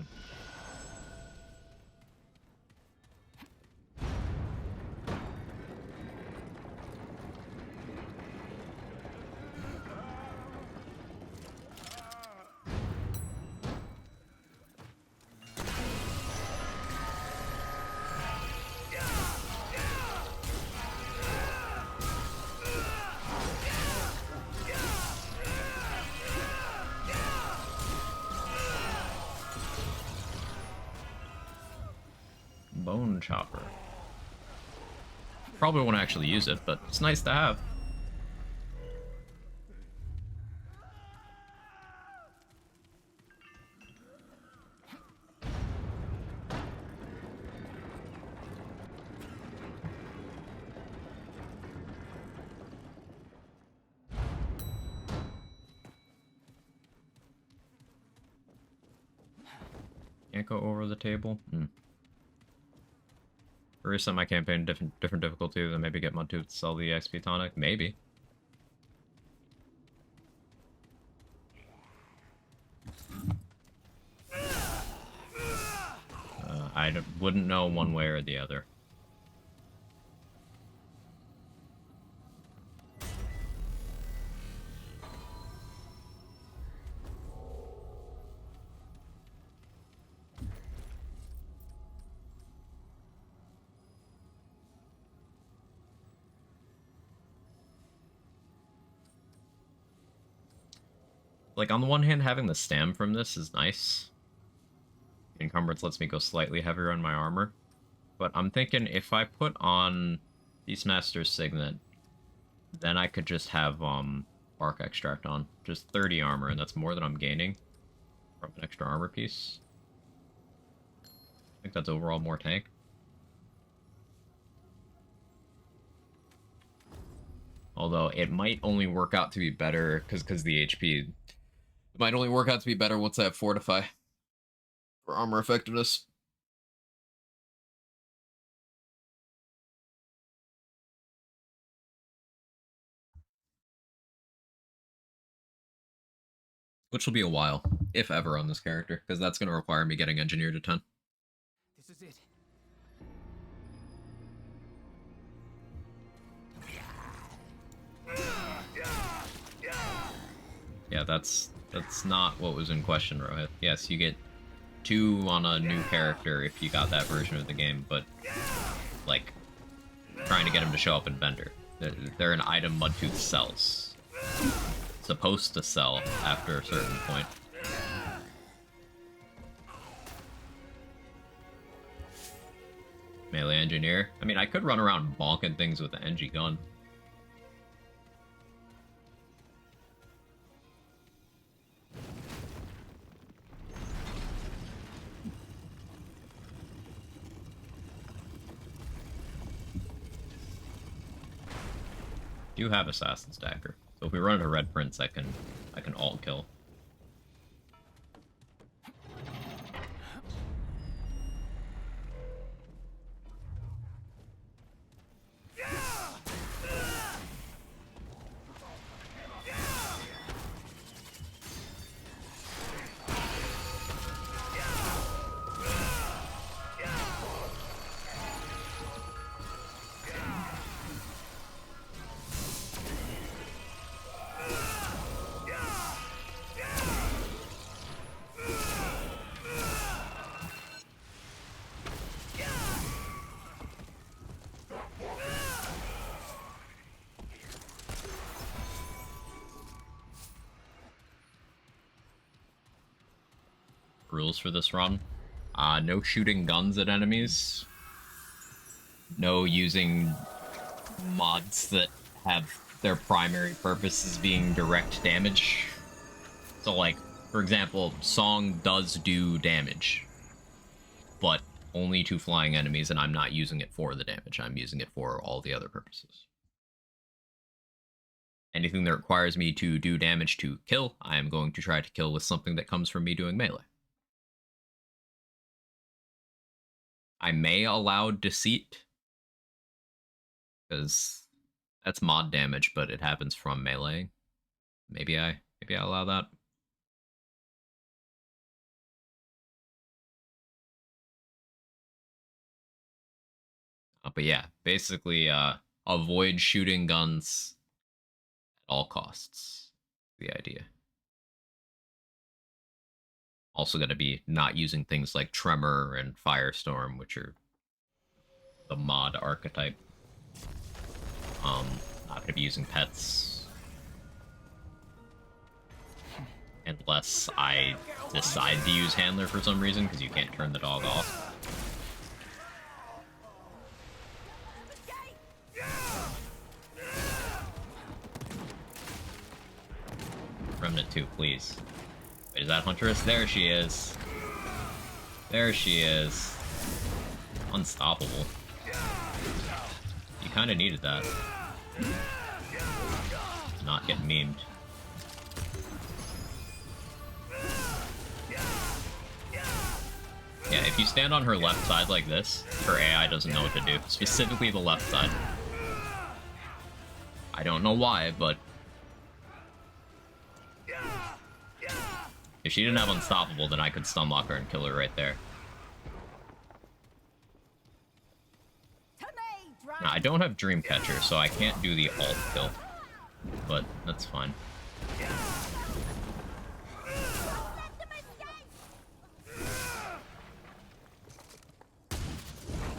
Bone Chopper. Probably won't actually use it, but it's nice to have. Can't go over the table? Reset my campaign different difficulty, then maybe get Mudtooth to sell the XP tonic? Maybe. Wouldn't know one way or the other. Like, on the one hand, having the stam from this is nice. Encumbrance lets me go slightly heavier on my armor. But I'm thinking if I put on Beastmaster's Signet, then I could just have Bark Extract on. Just 30 armor, and that's more than I'm gaining from an extra armor piece. I think that's overall more tank. Although, it might only work out to be better, because the HP... It might only work out to be better once I have Fortify for armor effectiveness. Which will be a while, if ever, on this character, because that's going to require me getting Engineer to 10. This is it. Yeah, that's not what was in question, Rohit. Yes, you get 2 on a new character if you got that version of the game, but, like, trying to get him to show up in Vendor. They're an item Mudtooth sells. Supposed to sell after a certain point. Melee Engineer? I mean, I could run around bonking things with the NG gun. Do have Assassin's Dagger. So if we run into Red Prince, I can alt kill. rules for this run. No shooting guns at enemies. No using mods that have their primary purpose as being direct damage. So, like, for example, Song does do damage, but only to flying enemies, and I'm not using it for the damage. I'm using it for all the other purposes. Anything that requires me to do damage to kill, I am going to try to kill with something that comes from me doing melee. I may allow Deceit, because that's mod damage, but it happens from melee. Maybe I allow that. But yeah, basically, avoid shooting guns at all costs. The idea. Also going to be not using things like Tremor and Firestorm, which are the mod archetype. Not going to be using pets. Unless I decide to use Handler for some reason, because you can't turn the dog off. Remnant 2, please. Wait, is that Huntress? There she is. There she is. Unstoppable. You kind of needed that. Not get memed. Yeah, if you stand on her left side like this, her AI doesn't know what to do. Specifically the left side. I don't know why, but if she didn't have Unstoppable, then I could stunlock her and kill her right there. Now, I don't have Dreamcatcher, so I can't do the alt kill. But that's fine.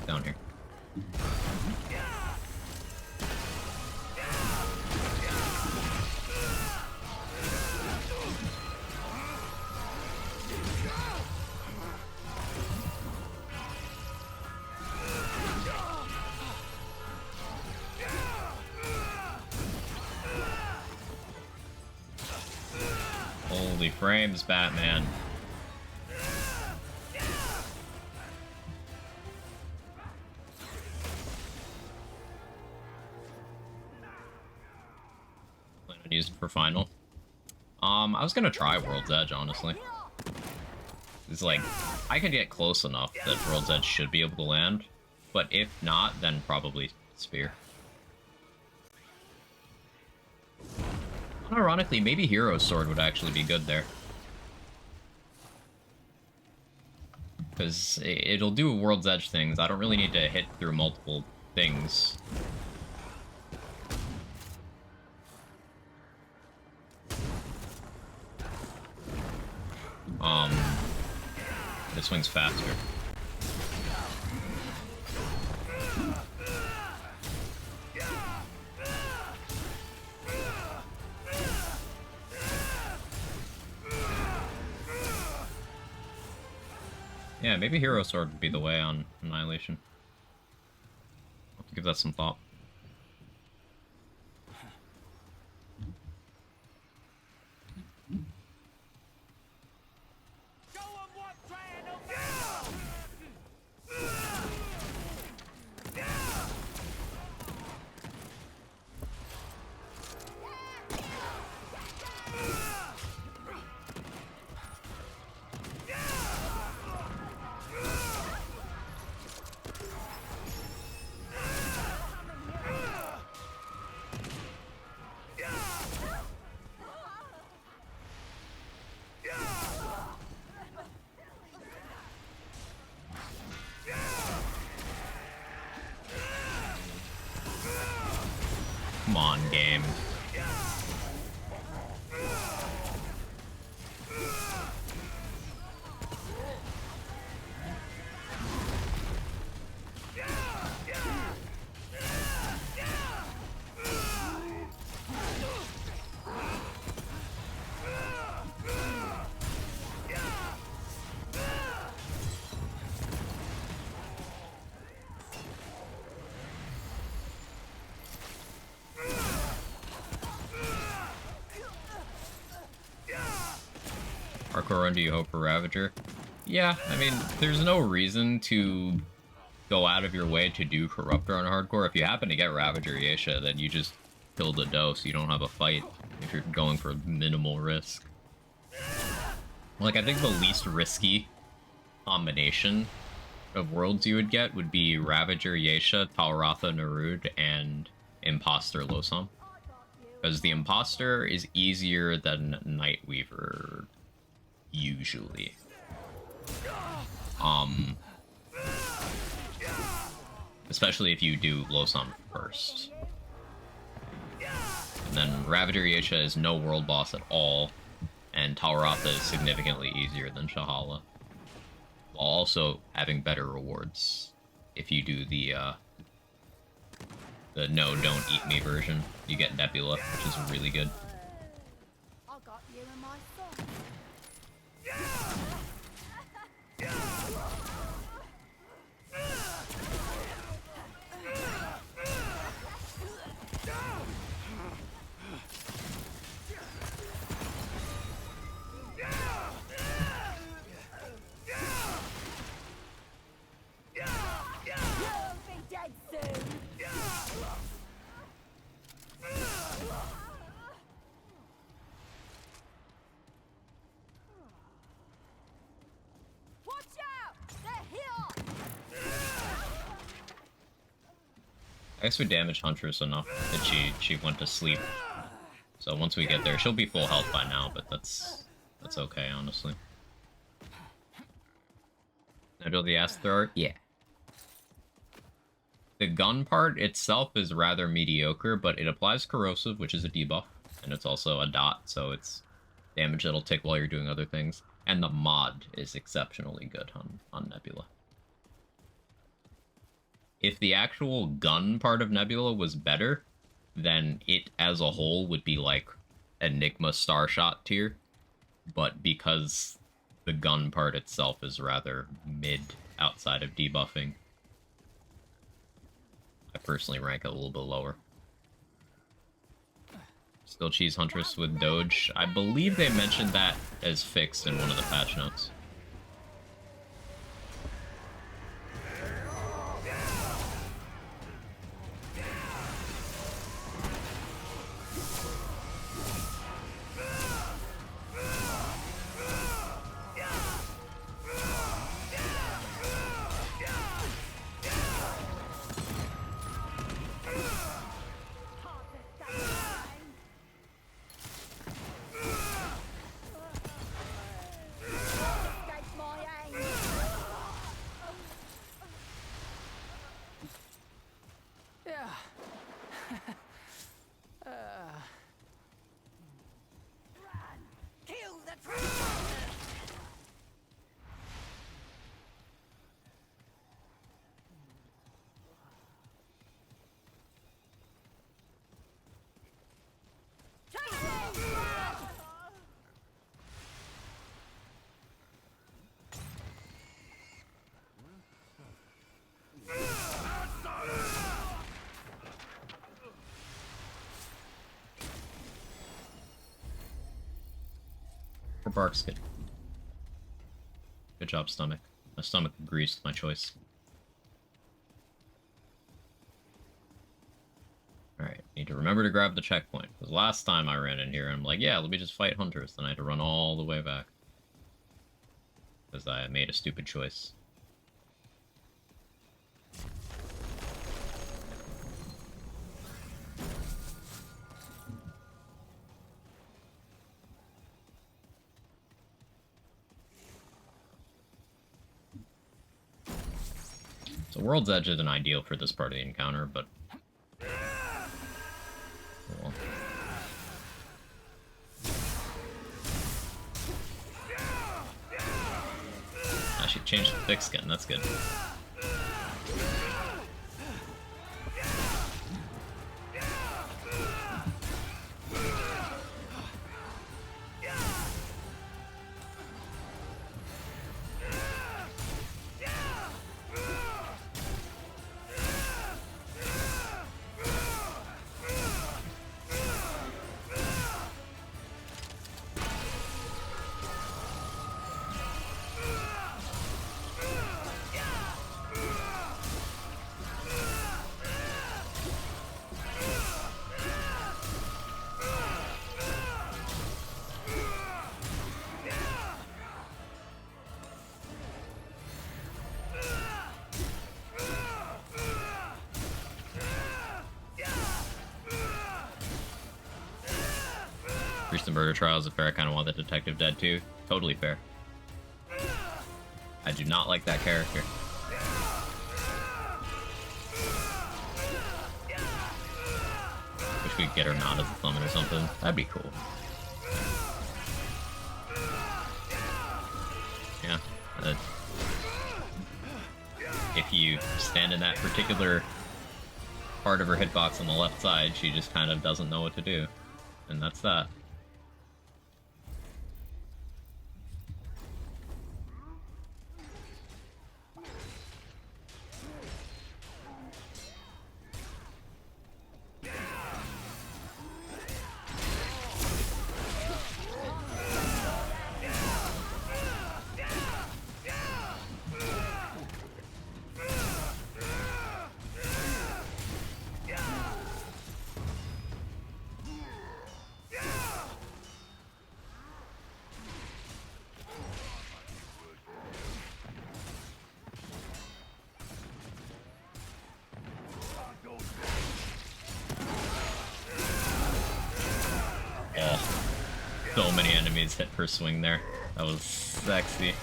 Down here. Holy frames, Batman. Plan on using for final. I was gonna try World's Edge, honestly. It's like, I could get close enough that World's Edge should be able to land, but if not, then probably Spear. Ironically, maybe Hero's Sword would actually be good there. Because it'll do World's Edge things. I don't really need to hit through multiple things. This swing's faster. Yeah, maybe Hero Sword would be the way on Annihilation. I'll have to give that some thought. Come on, game. hardcore run do you hope for Ravager? Yeah, I mean, there's no reason to go out of your way to do Corruptor on hardcore. If you happen to get Ravager Yesha, then you just kill the dose. You don't have a fight if you're going for minimal risk. Like, I think the least risky combination of worlds you would get would be Ravager Yesha, Talratha Narud, and Imposter Losam. Because the Imposter is easier than Nightweaver, usually. Especially if you do Losam first. And then Ravager Yesha is no world boss at all, and Talratha is significantly easier than Shahala, while also having better rewards if you do the no, don't eat me version. You get Nebula, which is really good. I got you in my phone. I guess we damaged Huntress enough that she went to sleep. So once we get there, she'll be full health by now, but that's okay, honestly. Now do the Acid Thrower? Yeah. The gun part itself is rather mediocre, but it applies Corrosive, which is a debuff, and it's also a dot, so it's damage that'll take while you're doing other things. And the mod is exceptionally good on Nebula. If the actual gun part of Nebula was better, then it as a whole would be like Enigma Starshot tier. But because the gun part itself is rather mid outside of debuffing, I personally rank it a little bit lower. Still cheese Huntress with Doge. I believe they mentioned that as fixed in one of the patch notes. Bark's good. Good job, stomach. My stomach agrees with my choice. Alright, need to remember to grab the checkpoint. Because last time I ran in here, I'm like, yeah, let me just fight Hunters. Then I had to run all the way back. Because I made a stupid choice. So World's Edge isn't ideal for this part of the encounter, but... Well. I should change the thick skin, that's good. murder trials are fair. I kind of want the detective dead too. Totally fair. I do not like that character. Wish we could get her not as a summon or something. That'd be cool. Yeah. If you stand in that particular part of her hitbox on the left side, she just kind of doesn't know what to do. And that's that. So many enemies hit per swing there. That was sexy.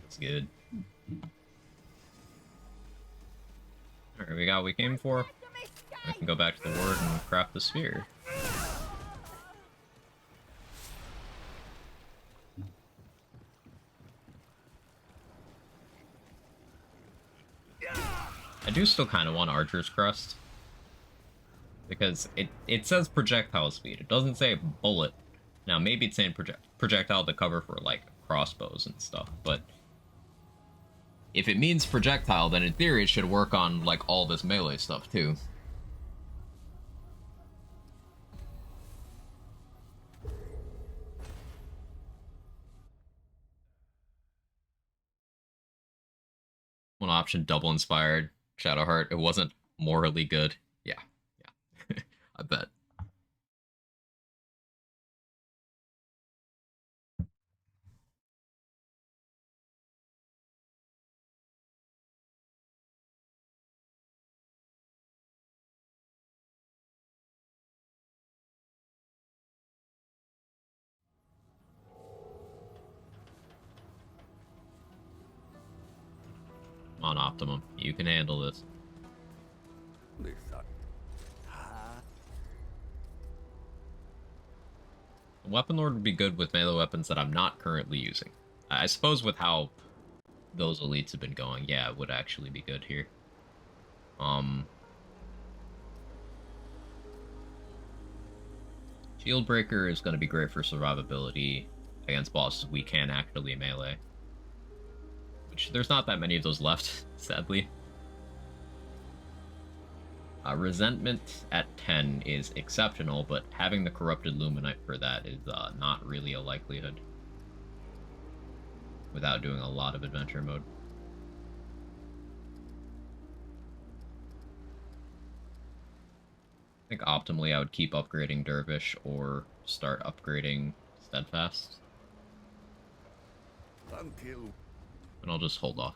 That's good. Alright, we got what we came for. I can go back to the word and craft the sphere. I do still kind of want Archer's Crest. Because it says projectile speed. It doesn't say bullet. Now, maybe it's saying projectile to cover for, like, crossbows and stuff, but if it means projectile, then in theory it should work on, like, all this melee stuff, too. One option, double inspired. Shadowheart, it wasn't morally good. Yeah. I bet. On Optimum, you can handle this. Weapon Lord would be good with melee weapons that I'm not currently using. I suppose with how those elites have been going, yeah, it would actually be good here. Shieldbreaker is going to be great for survivability against bosses we can actually melee. Which, there's not that many of those left, sadly. Resentment at 10 is exceptional, but having the Corrupted Luminite for that is not really a likelihood. Without doing a lot of adventure mode. I think optimally I would keep upgrading Dervish or start upgrading Steadfast. Until And I'll just hold off.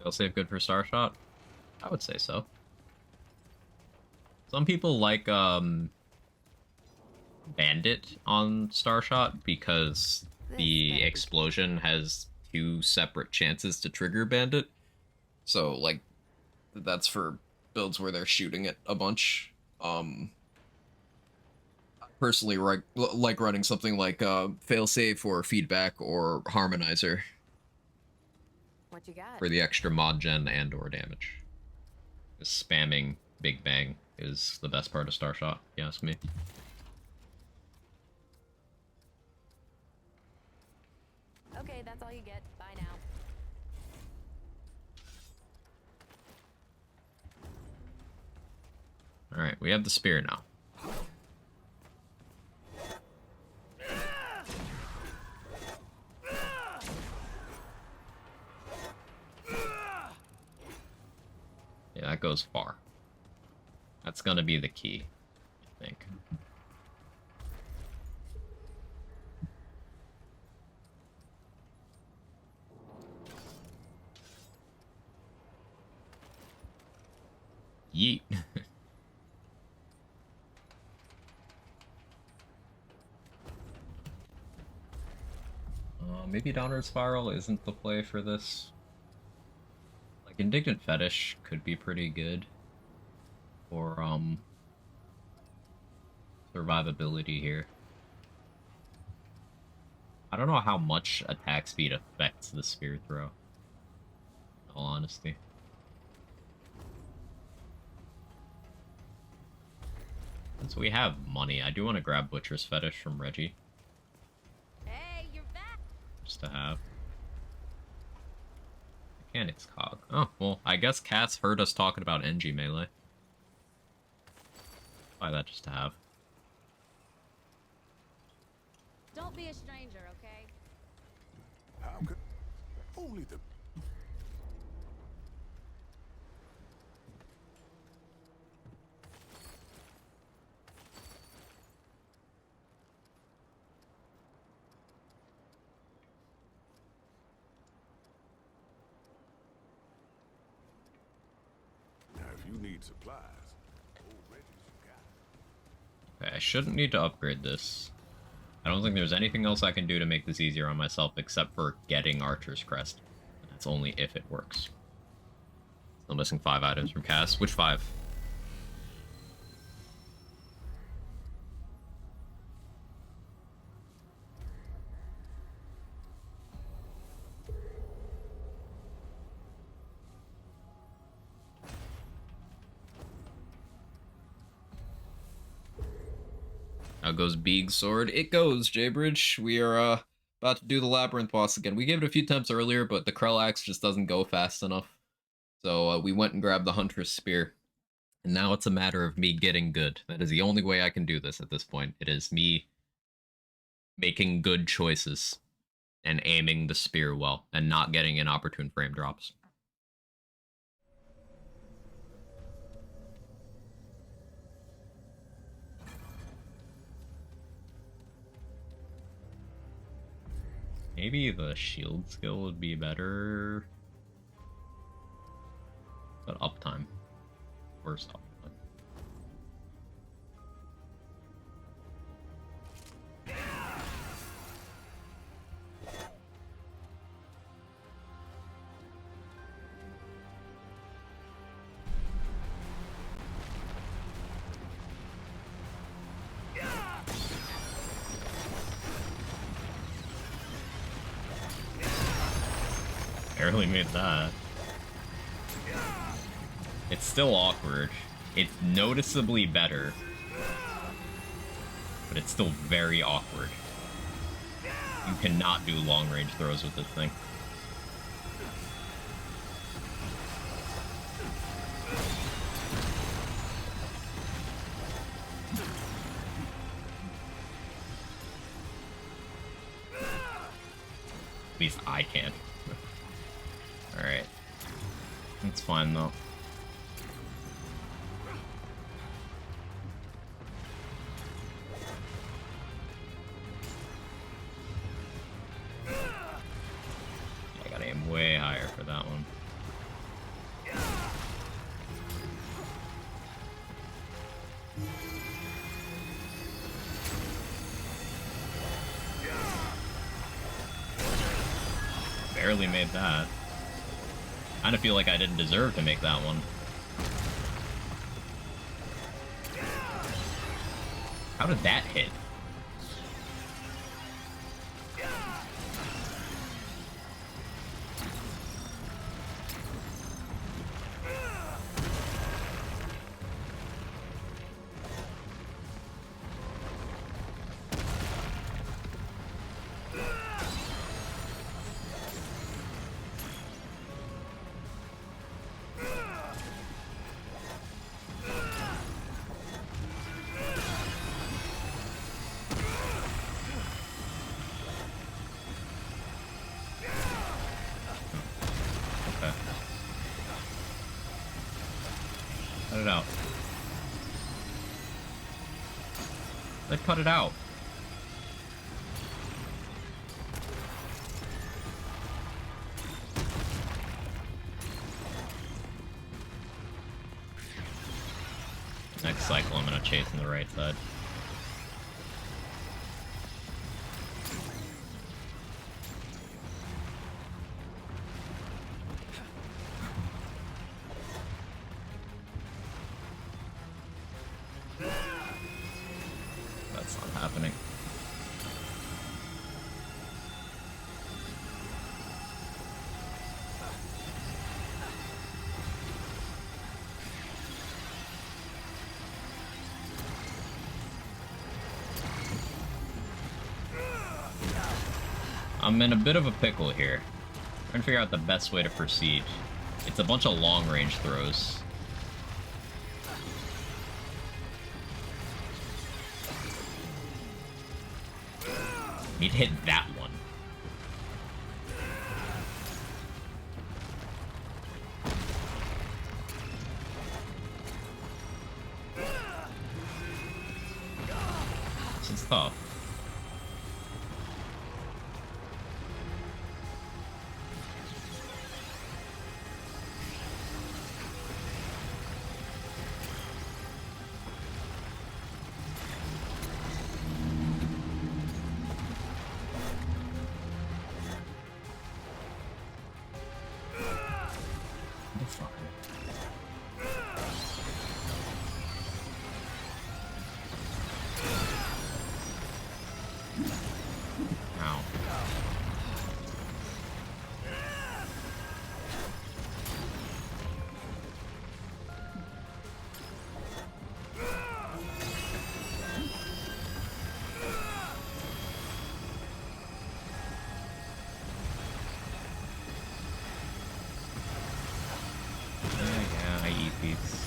Fail save good for Starshot? I would say so. Some people like Bandit on Starshot because the explosion has 2 separate chances to trigger Bandit. So, like, that's for builds where they're shooting it a bunch. Personally, like running something like Failsafe or Feedback or Harmonizer. What you got? For the extra mod gen and or damage. Spamming Big Bang is the best part of Starshot, if you ask me. Okay, that's all you get. Bye now. Alright, we have the spear now. Yeah, that goes far. That's gonna be the key, I think. Yeet. Maybe Downward Spiral isn't the play for this. Like, Indignant Fetish could be pretty good for, survivability here. I don't know how much attack speed affects the spear throw, in all honesty. Since we have money, I do want to grab Butcher's Fetish from Reggie. Hey, you're back. Just to have. Mechanics cog. Oh, well, I guess Cass heard us talking about NG melee. Buy that just to have. Don't be a stranger, okay? How could only the now if you need supplies, old Reggie's got it. Okay, I shouldn't need to upgrade this. I don't think there's anything else I can do to make this easier on myself except for getting Archer's Crest. That's only if it works. Still missing 5 items from Cass. Which 5? How goes Beeg's sword? It goes, Jaybridge. We are about to do the Labyrinth boss again. We gave it a few attempts earlier, but the Krell axe just doesn't go fast enough. So we went and grabbed the Hunter's Spear. And now it's a matter of me getting good. That is the only way I can do this at this point. It is me making good choices and aiming the spear well and not getting inopportune frame drops. Maybe the shield skill would be better. But uptime. Worst uptime. Barely made that. It's still awkward. It's noticeably better. But it's still very awkward. You cannot do long-range throws with this thing. At least I can. Alright. That's fine, though. I gotta aim way higher for that one. Barely made that. I kind of feel like I didn't deserve to make that one. How did that hit? Cut it out. Let's cut it out. Next cycle, I'm gonna chase on the right side. That's not happening. I'm in a bit of a pickle here. Trying to figure out the best way to proceed. It's a bunch of long-range throws. Need to hit that one. This is tough. Ow. Yeah, I eat these.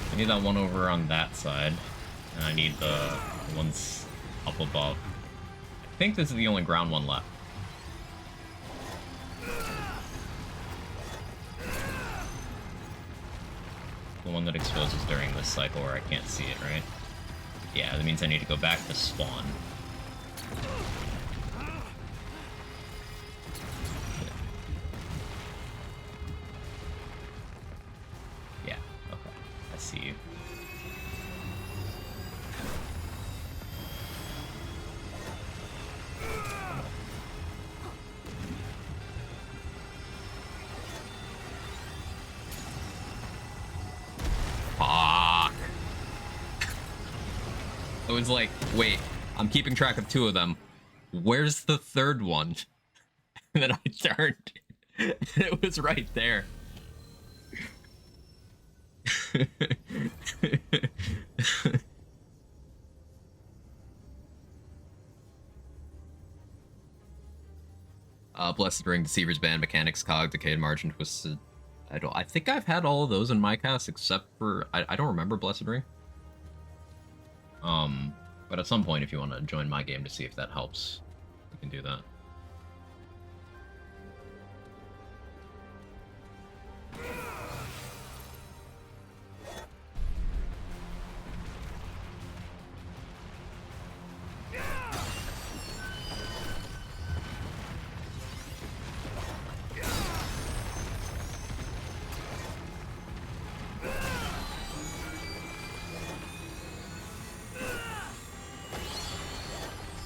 I need that one over on that side, and I need the ones up above. I think this is the only ground one left. The one that exposes during this cycle where I can't see it, right? Yeah, that means I need to go back to spawn. Yeah, okay. I see you. Fuck. It was like, wait, I'm keeping track of 2 of them. Where's the third one? And then I turned, and it was right there. Blessed Ring, Deceiver's Band, Mechanics, Cog, Decayed Margin, Twisted. I think I've had all of those in my cast except for I don't remember Blessed Ring. But at some point, if you want to join my game to see if that helps, you can do that.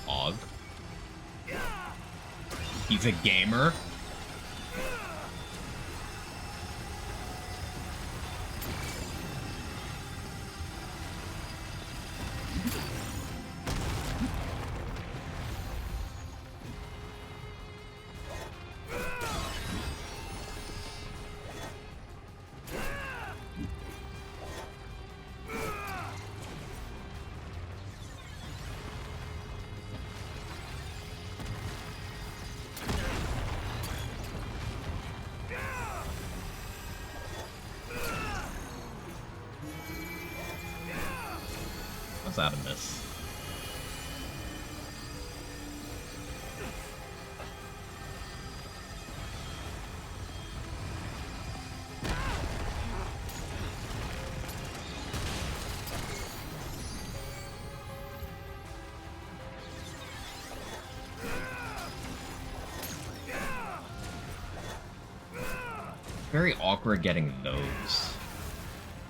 Og. He's a gamer. that a miss? Very awkward getting those.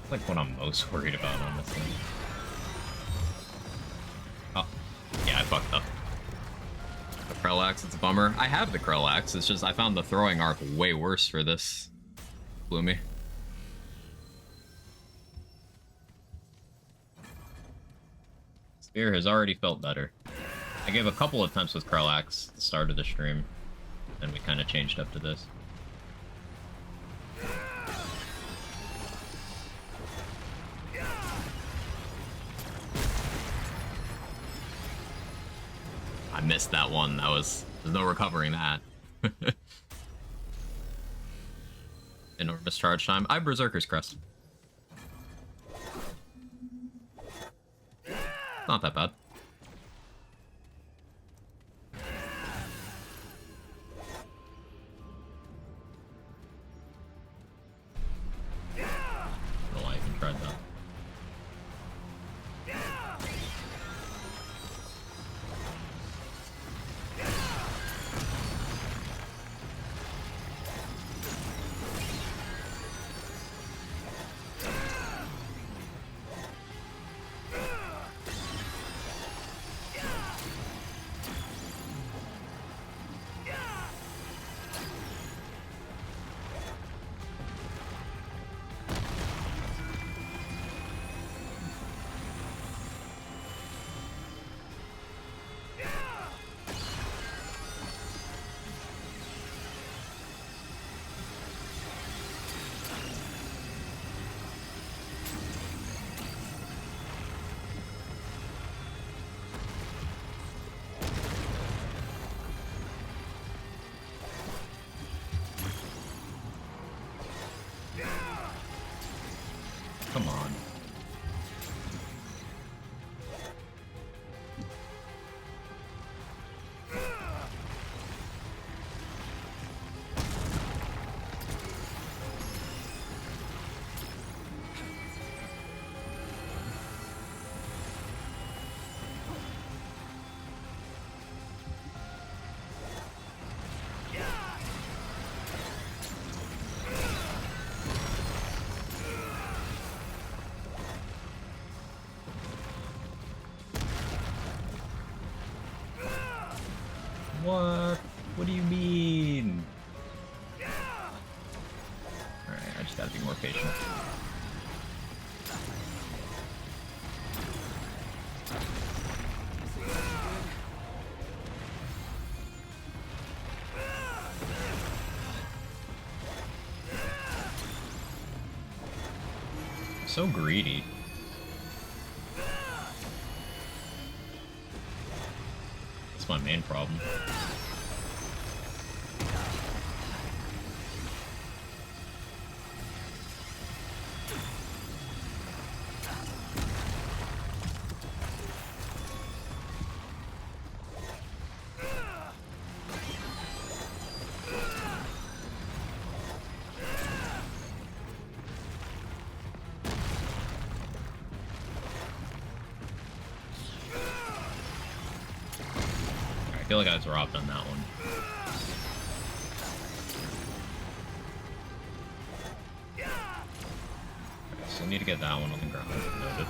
That's like what I'm most worried about, honestly. Oh, yeah, I fucked up. The Krell it's a bummer. I have the Krell it's just I found the throwing arc way worse for this. Blew me. Spear has already felt better. I gave a couple attempts with Krell at the start of the stream, and we kind of changed up to this. I missed that one. There's no recovering that. Enormous charge time. I have Berserker's Crest. Not that bad. I don't know why I even tried that. Come on. What? What do you mean? Alright, I just gotta be more patient. So greedy. That's my main problem. I feel like I was robbed on that one. Okay, so I need to get that one on the ground. Noted.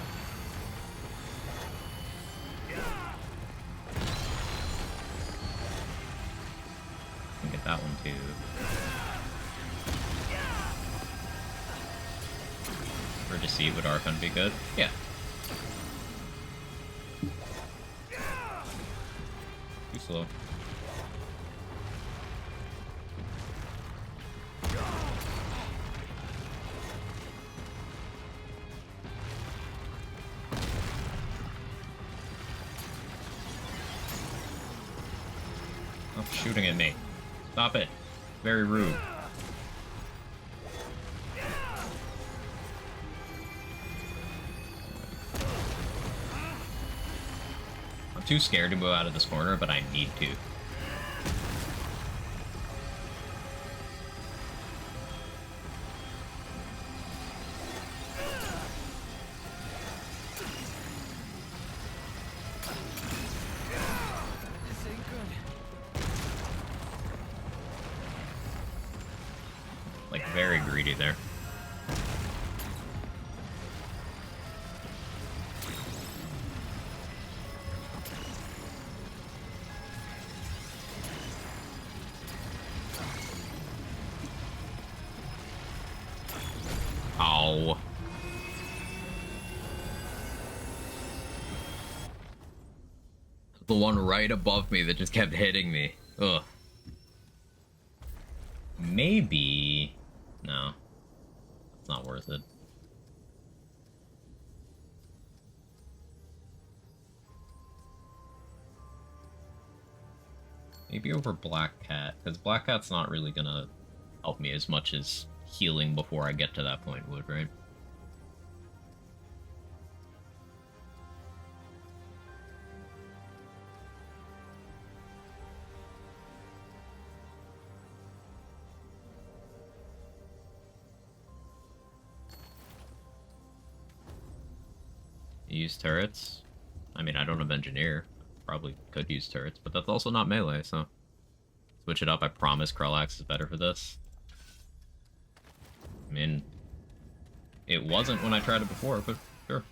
And get that one too. For Deceit would Archon be good? Yeah. Too slow. Stop shooting at me. Stop it. Very rude. too scared to move out of this corner, but I need to. This ain't good. Like, very greedy there. Ow. The one right above me that just kept hitting me. Ugh. Maybe... No. It's not worth it. Maybe over Black Cat, because Black Cat's not really gonna help me as much as healing before I get to that point would, right? Use turrets. I mean, I don't have engineer. Probably could use turrets, but that's also not melee, so switch it up. I promise Krulax is better for this. I mean, it wasn't when I tried it before, but sure.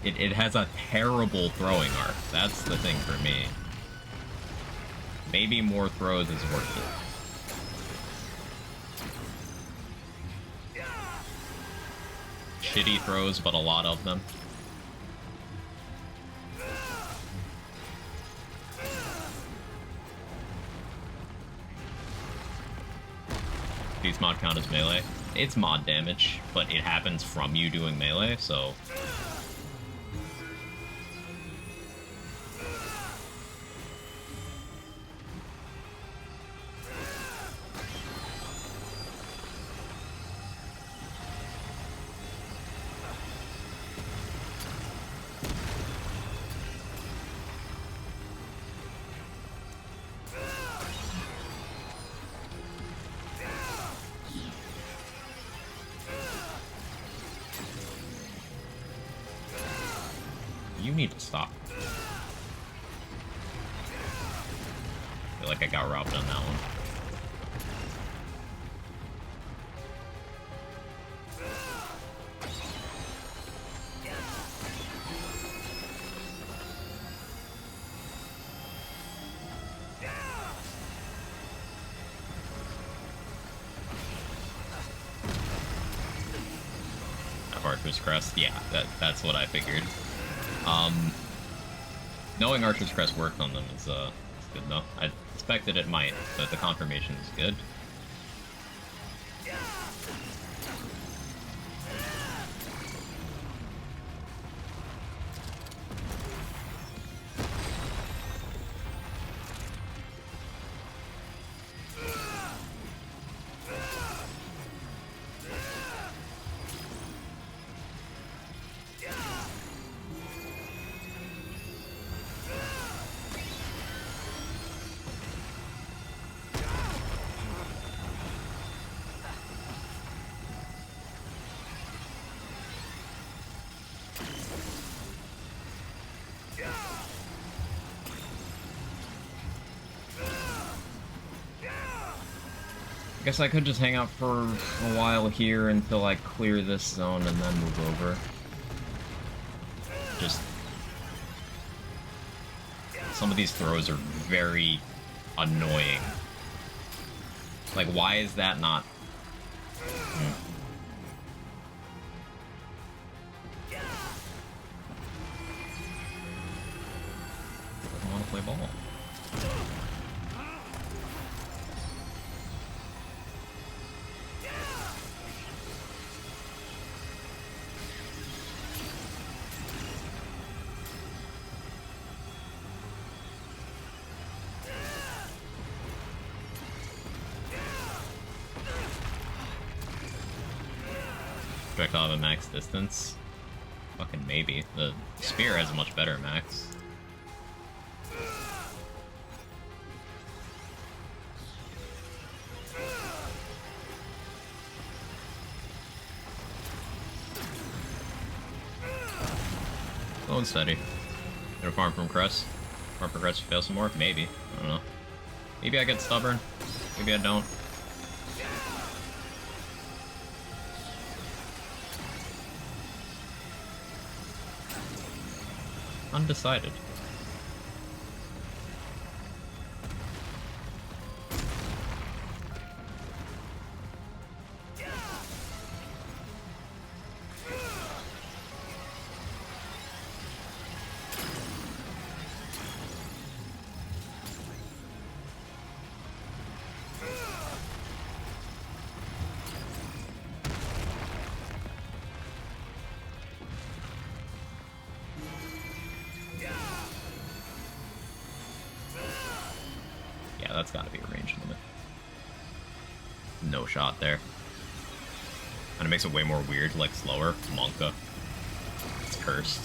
It has a terrible throwing arc. That's the thing for me. Maybe more throws is worth it. Shitty throws, but a lot of them. These mod count as melee. It's mod damage, but it happens from you doing melee, so... You need to stop. I feel like I got robbed on that one. Archer's Crest, yeah, that's what I figured. Knowing Archer's Crest worked on them is good enough. I expected it might, but the confirmation is good. I guess I could just hang out for a while here until I clear this zone and then move over. Just... some of these throws are very annoying. Like, why is that not... I want to play ball. projectile have a max distance? Fucking maybe. The spear has a much better max. Slow and steady. Gonna farm from Crest. Farm for Crest to fail some more? Maybe. I don't know. Maybe I get stubborn. Maybe I don't. Undecided. Yeah, that's gotta be a range limit. No shot there. And it makes it way more weird, like slower. Monka. It's cursed.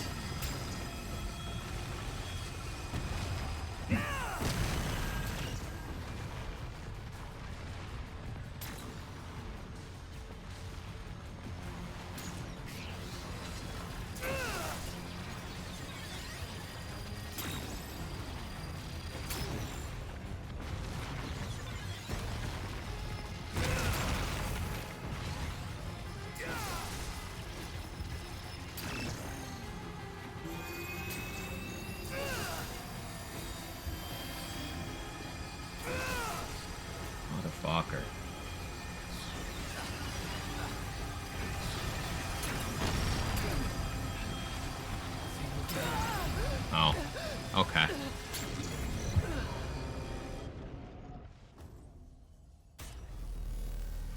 Motherfucker. Oh. Okay.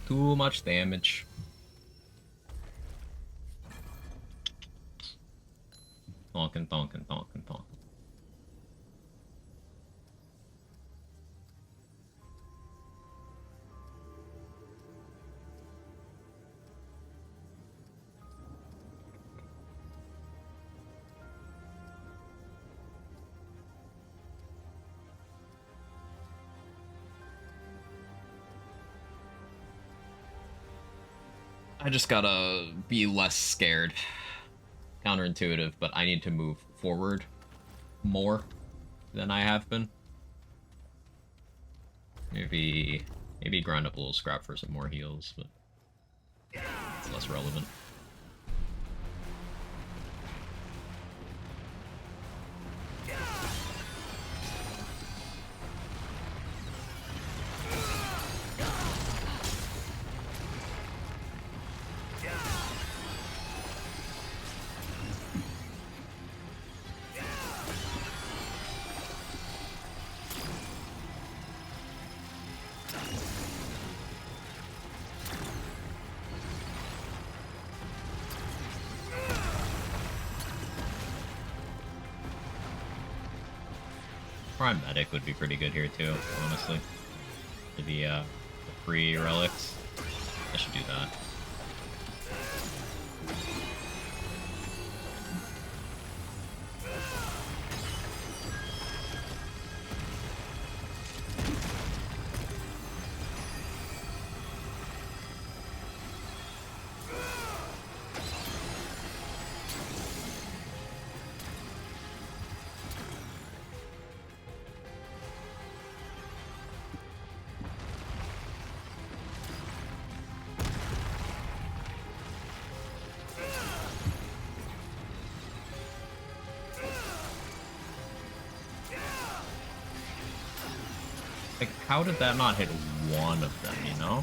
Too much damage. Tonkin, tonkin, tonkin, tonkin. I just gotta be less scared. Counterintuitive, but I need to move forward more than I have been. Maybe grind up a little scrap for some more heals, but it's less relevant. Prime Medic would be pretty good here too, honestly. For the free relics. I should do that. Like, how did that not hit one of them, you know?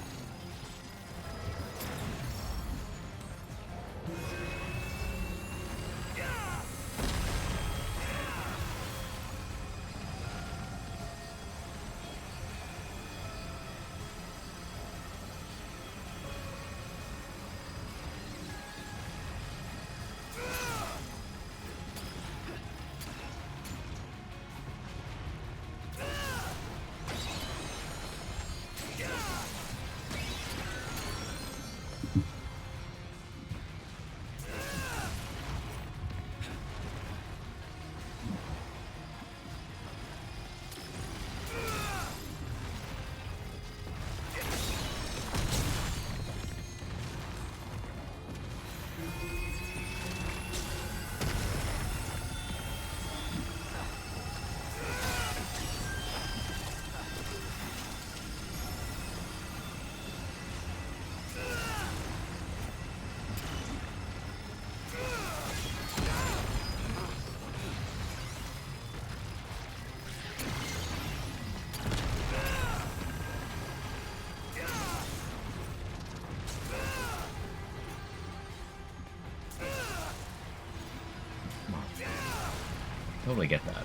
Totally get that.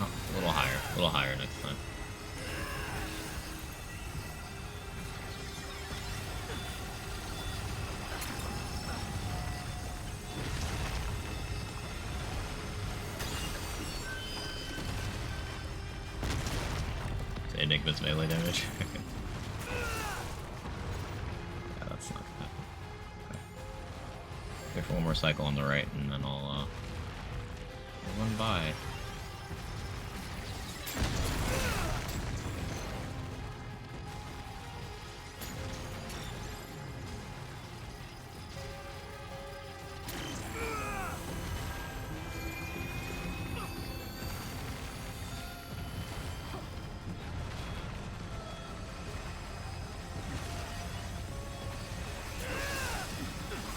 Oh, a little higher next time. Enigma's melee damage. Yeah, that's not bad. Okay. Wait for one more cycle on the right, and then I'll run by.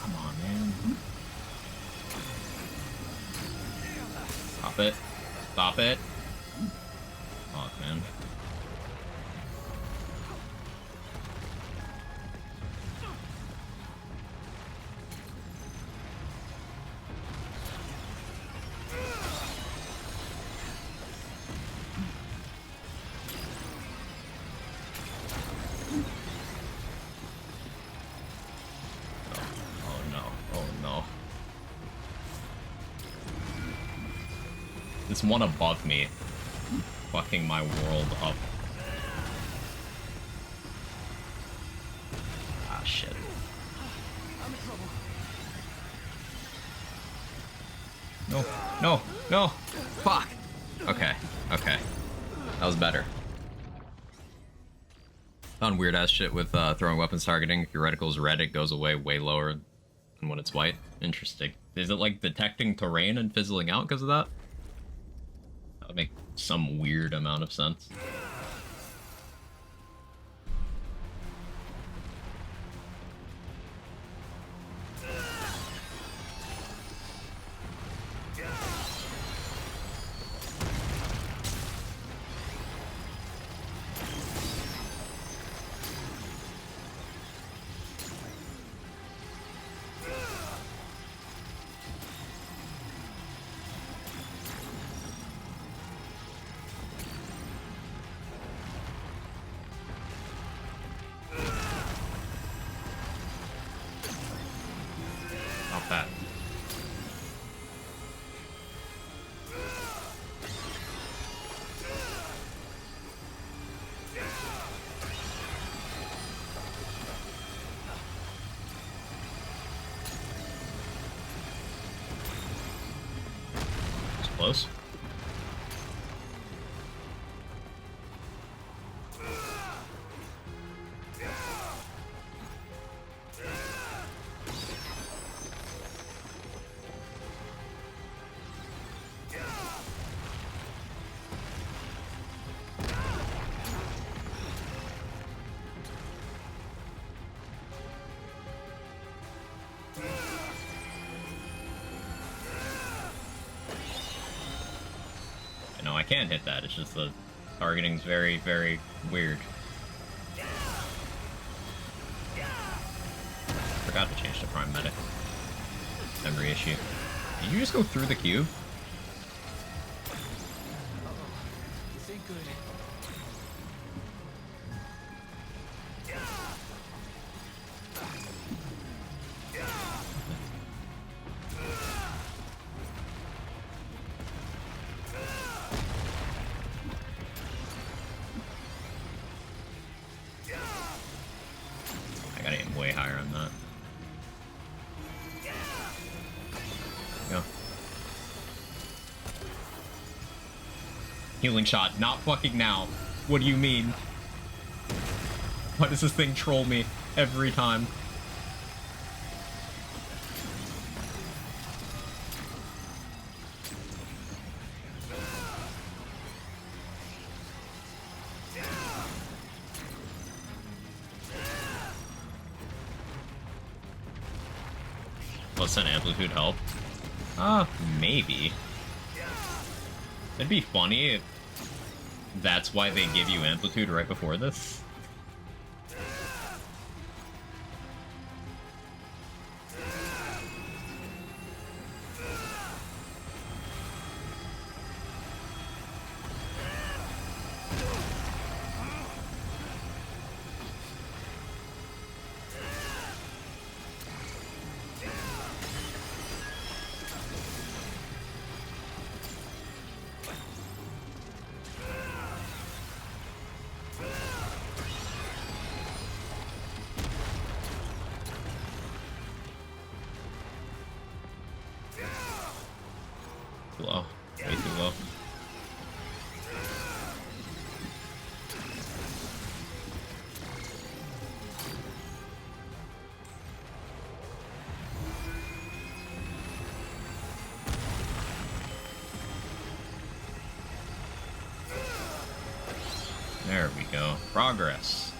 Come on, man. Stop it. Stop it. Fuck, man. Oh no. Oh no. This one above me. Fucking my world up. Ah, shit. I'm in trouble. No, no, no! Fuck! Okay, okay. That was better. Found weird ass shit with throwing weapons targeting. If your reticle is red, it goes away way lower than when it's white. Interesting. Is it like detecting terrain and fizzling out because of that? That would make some weird amount of sense. Not bad. It's close. No, I can't hit that. It's just the targeting's very, very weird. Forgot to change to Prime Medic. Memory issue. Did you just go through the cube? This ain't good. I gotta aim way higher on that. Go. Healing shot, not fucking now. What do you mean? Why does this thing troll me every time? Plus an amplitude help? Maybe. It'd be funny if That's why they give you amplitude right before this? Low. Way too low. There we go. Progress.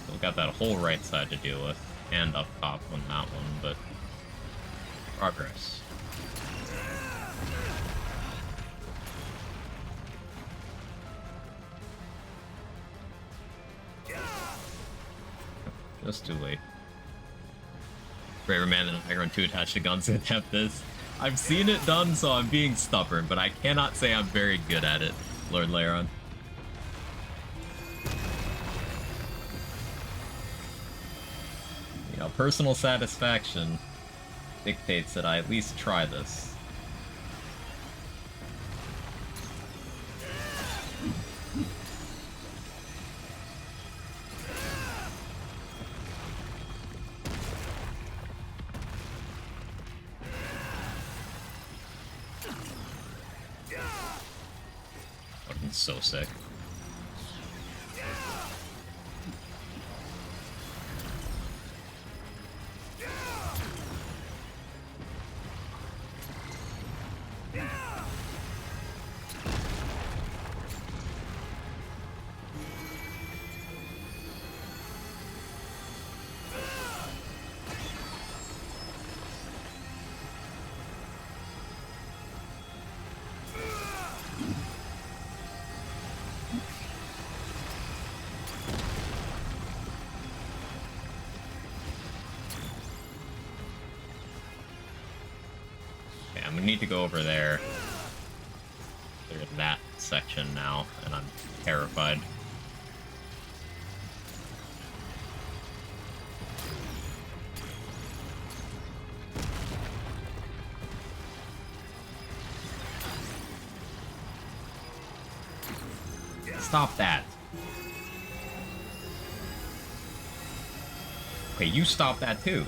Still got that whole right side to deal with, and up top on that one, but progress. Just too late. Braver man than Iron 2 attached to guns to attempt this. I've seen it done, so I'm being stubborn, but I cannot say I'm very good at it, Lord Laron. You know, personal satisfaction dictates that I at least try this. Fucking so sick. I'm gonna need to go over there. There's that section now, and I'm terrified. Stop that. Okay, you stop that too.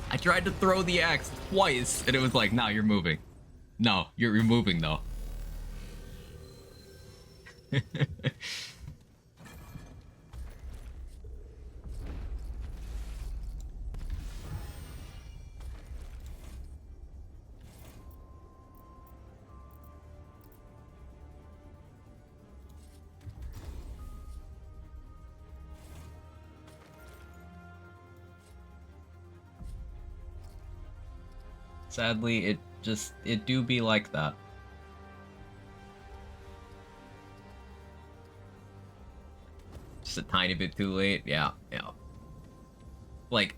I tried to throw the axe twice, and it was like, no, you're moving. No, you're moving, though. Sadly, it do be like that. Just a tiny bit too late, yeah. Like,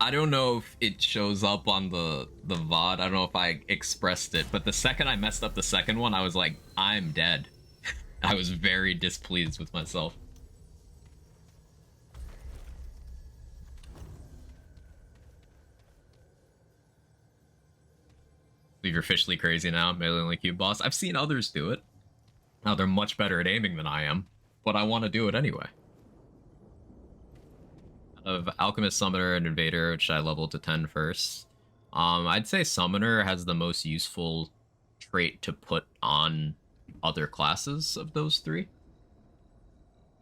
I don't know if it shows up on the VOD, I don't know if I expressed it, but the second I messed up the second one, I was like, I'm dead. I was very displeased with myself. You're officially crazy now, melee only cube boss. I've seen others do it. Now they're much better at aiming than I am, but I want to do it anyway. Of Alchemist, Summoner, and Invader, which I leveled to 10 first. I'd say Summoner has the most useful trait to put on other classes of those three.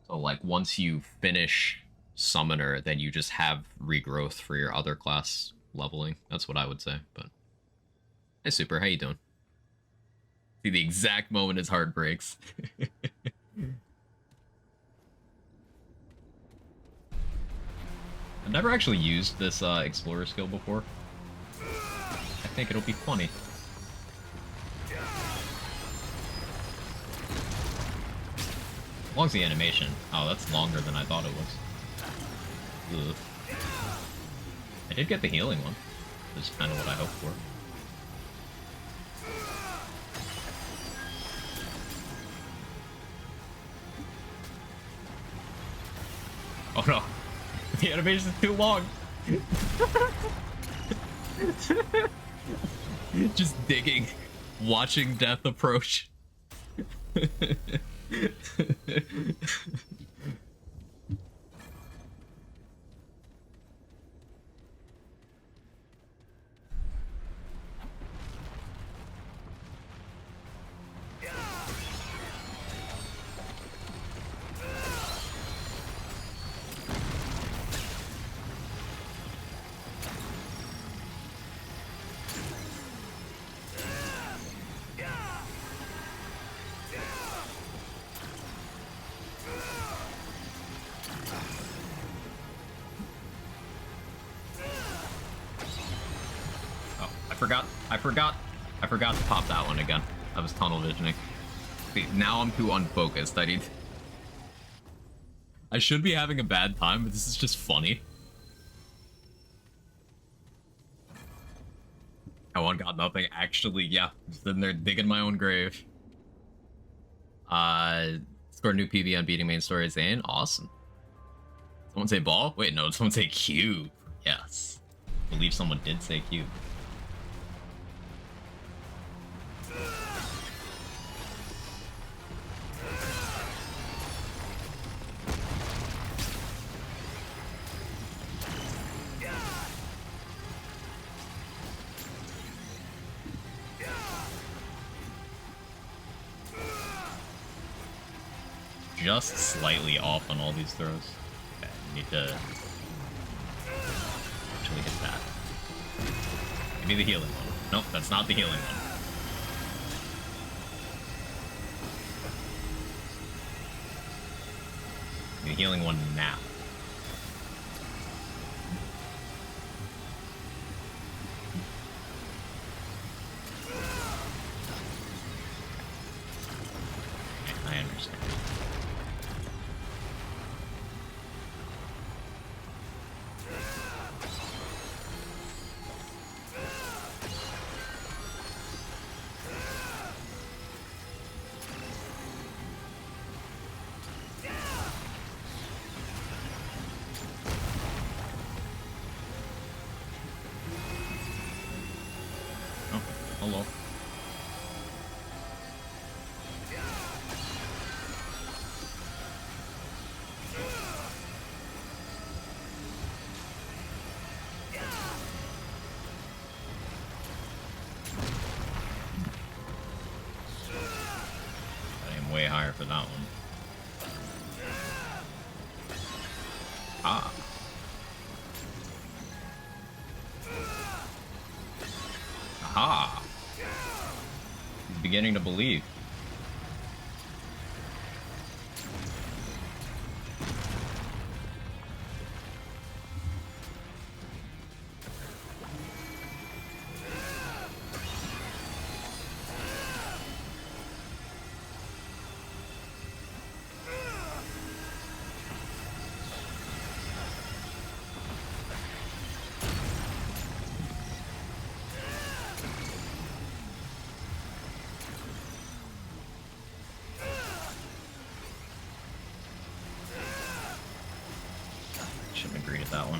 So, like, once you finish Summoner, then you just have regrowth for your other class leveling. That's what I would say, but... Hey, Super, how you doing? See, the exact moment his heart breaks. I've never actually used this Explorer skill before. I think it'll be funny. As long as the animation. Oh, that's longer than I thought it was. Ugh. I did get the healing one. Which is kind of what I hoped for. Oh no. The animation is too long. Just digging, watching death approach. I forgot to pop that one again. I was tunnel visioning. See, now I'm too unfocused. I should be having a bad time, but this is just funny. I one got nothing. Actually, yeah. Sitting there digging my own grave. Scored a new PB on beating main story Zane. Awesome. Someone say ball? Wait, no, someone say cube. Yes. I believe someone did say cube. Just slightly off on all these throws. Okay, I need to actually get that. Give me the healing one. Nope, that's not the healing one. Give me the healing one now. Okay, I understand. Hello. I am way higher for that one. Ah. Aha. He's beginning to believe. Shouldn't agree with that one.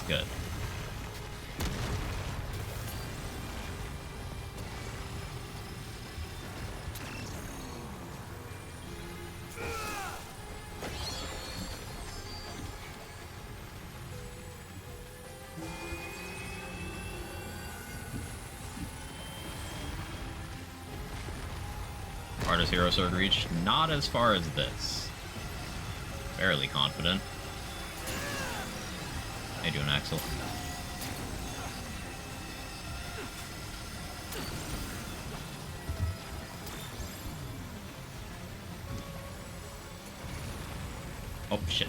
good. Far does Hero Sword reach? Not as far as this. Fairly confident. How you doing, Axel? Oh, shit.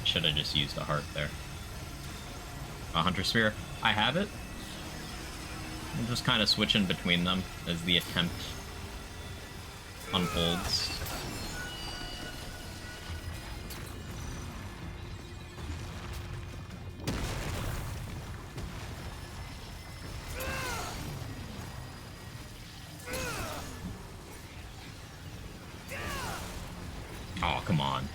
Should have just used a heart there. A Hunter Spear. I have it. I'm just kind of switching between them as the attempt unfolds. Oh, come on.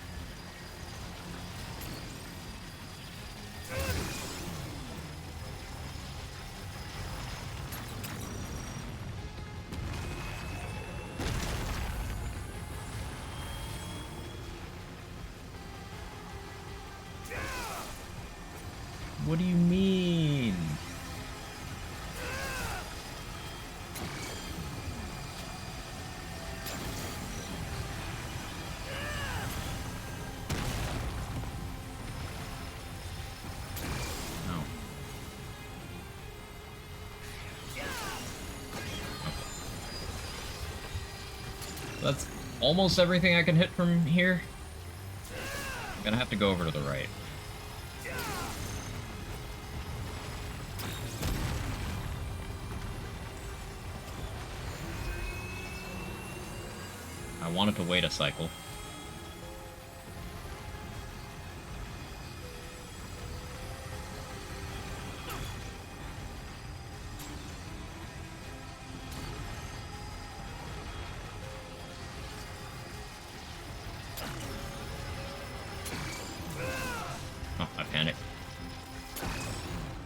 What do you mean? No. That's almost everything I can hit from here. I'm gonna have to go over to the right. I wanted to wait a cycle. Oh, I panicked.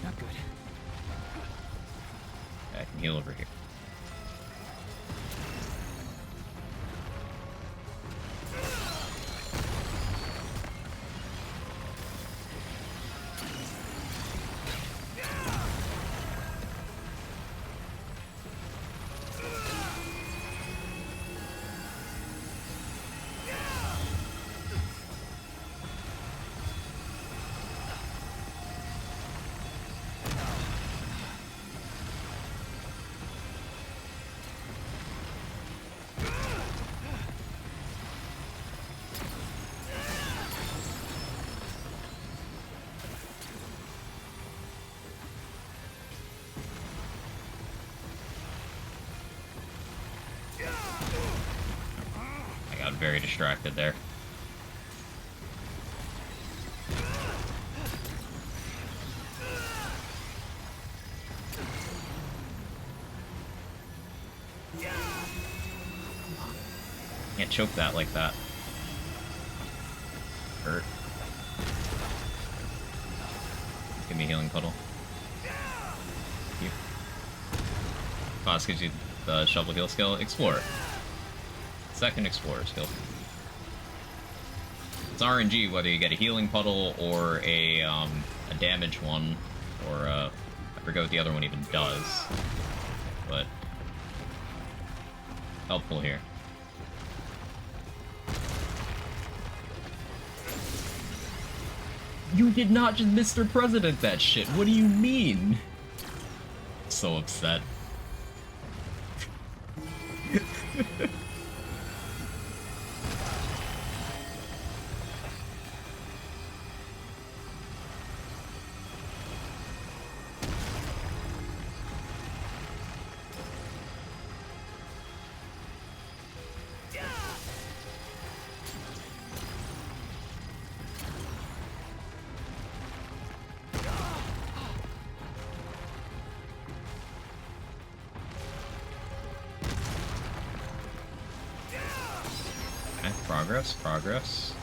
Not good. I can heal over here. I got very distracted there. Can't choke that like that. Hurt. Give me a healing puddle. Thank you. Boss gives you the shovel heal skill. Explorer. Second explorer skill. It's RNG whether you get a healing puddle or a damage one, or I forget what the other one even does, but helpful here. You did not just Mr. President that shit. What do you mean? So upset. Progress, progress.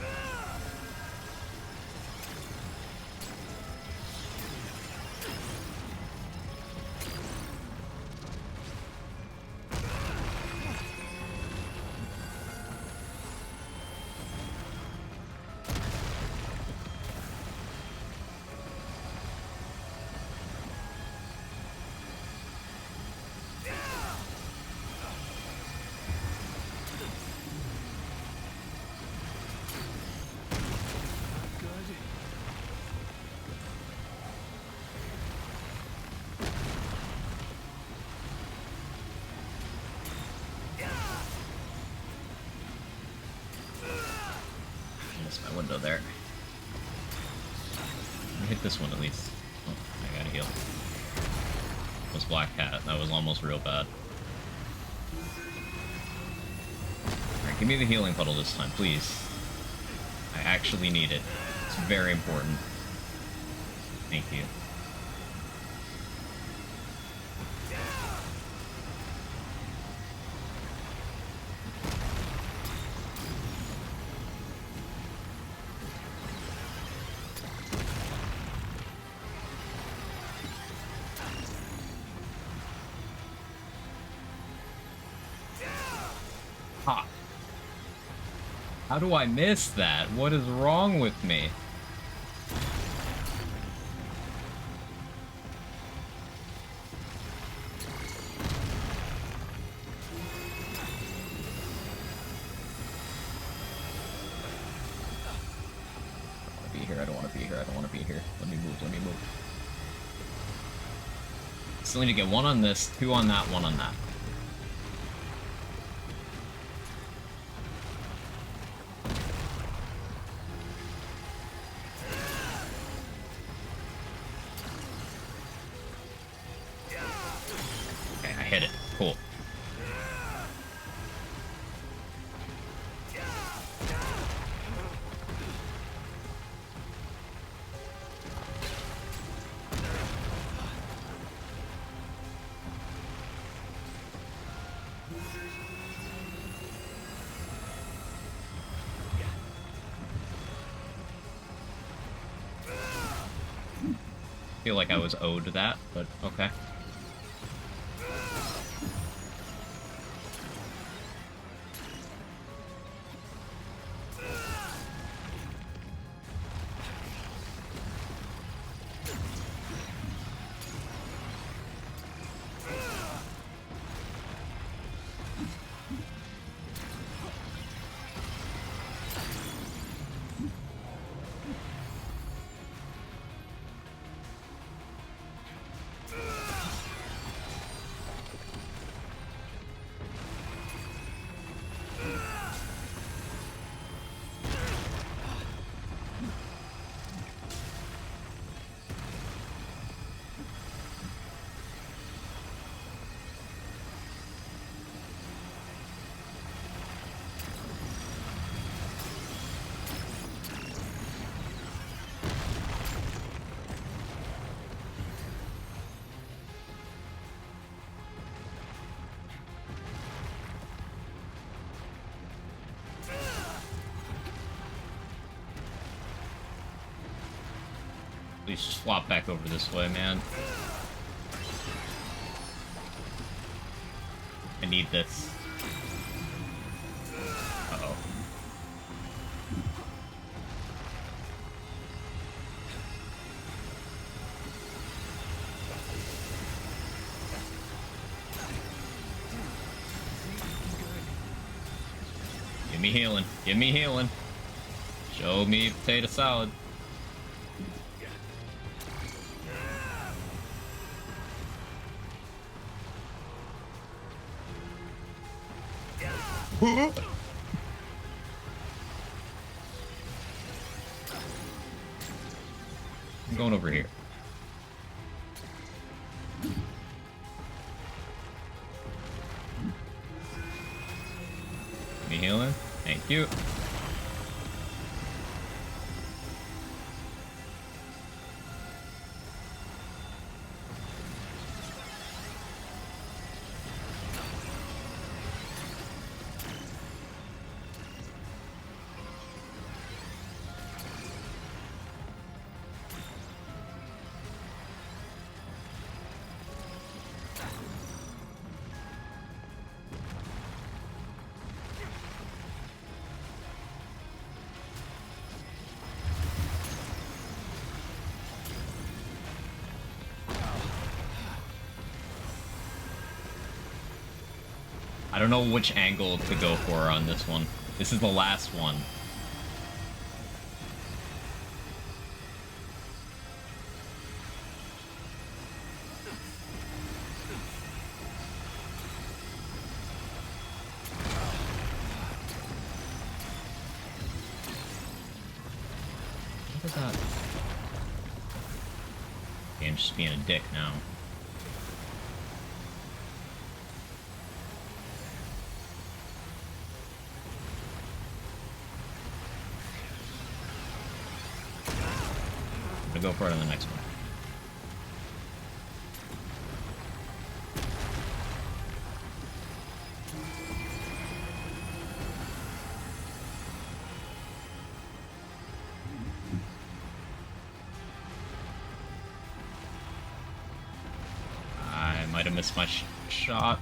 Missed my window there. Let me hit this one at least. Oh, I gotta heal. It was Black Cat. That was almost real bad. Alright, give me the healing puddle this time, please. I actually need it. It's very important. Thank you. Ha! How do I miss that? What is wrong with me? I don't want to be here. I don't want to be here. Let me move. Let me move. Still need to get 1 on this, 2 on that, 1 on that. Okay, I hit it. Cool. I feel like I was owed that, but okay. Please swap back over this way, man. I need this. Uh-oh. Give me healing. Give me healing. Show me potato salad. I'm going over here. Me healing? Thank you. I don't know which angle to go for on this one. This is the last one. What is that? Game's just being a dick now. I'm gonna go for it on the next one. I might have missed my shot.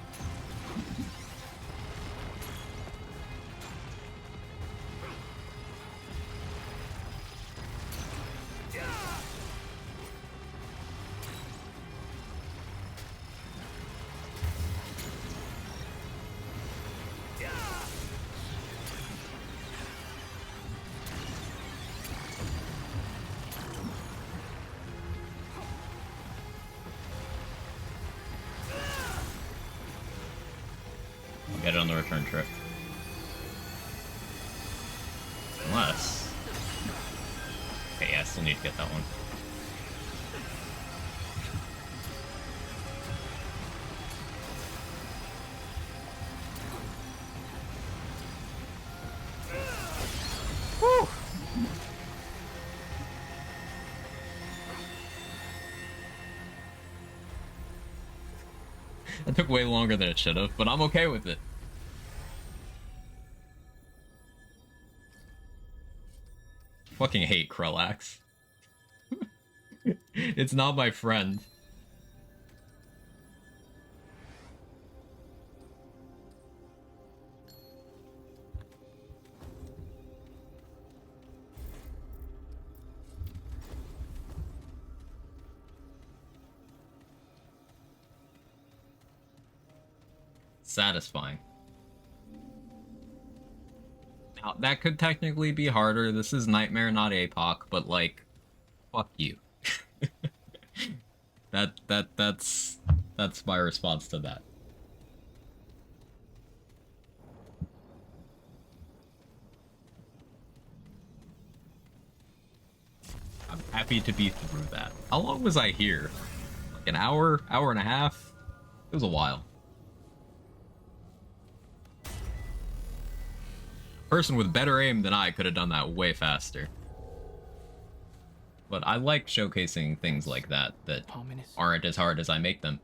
I'll get it on the return trip. Unless... Okay, yeah, I still need to get that one. Whew! That took way longer than it should have, but I'm okay with it. Fucking hate Krellax. It's not my friend. Satisfying. Now, that could technically be harder. This is Nightmare, not APOC, but like, fuck you. That's my response to that. I'm happy to be through that. How long was I here? Like an hour, hour and a half? It was a while. Person with better aim than I could have done that way faster. But I like showcasing things like that aren't as hard as I make them.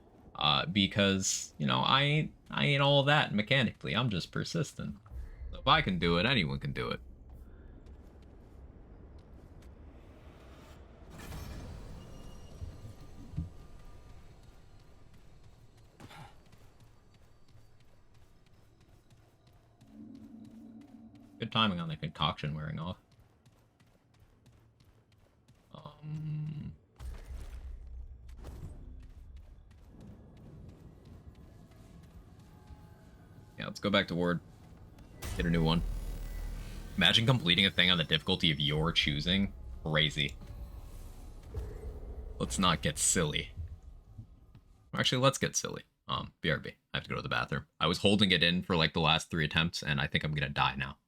Because, you know, I ain't all that mechanically. I'm just persistent. So if I can do it, anyone can do it. Good timing on the concoction wearing off. Yeah, let's go back to Ward. Get a new one. Imagine completing a thing on the difficulty of your choosing. Crazy. Let's not get silly. Actually, let's get silly. BRB. I have to go to the bathroom. I was holding it in for like the last 3 attempts, and I think I'm gonna die now.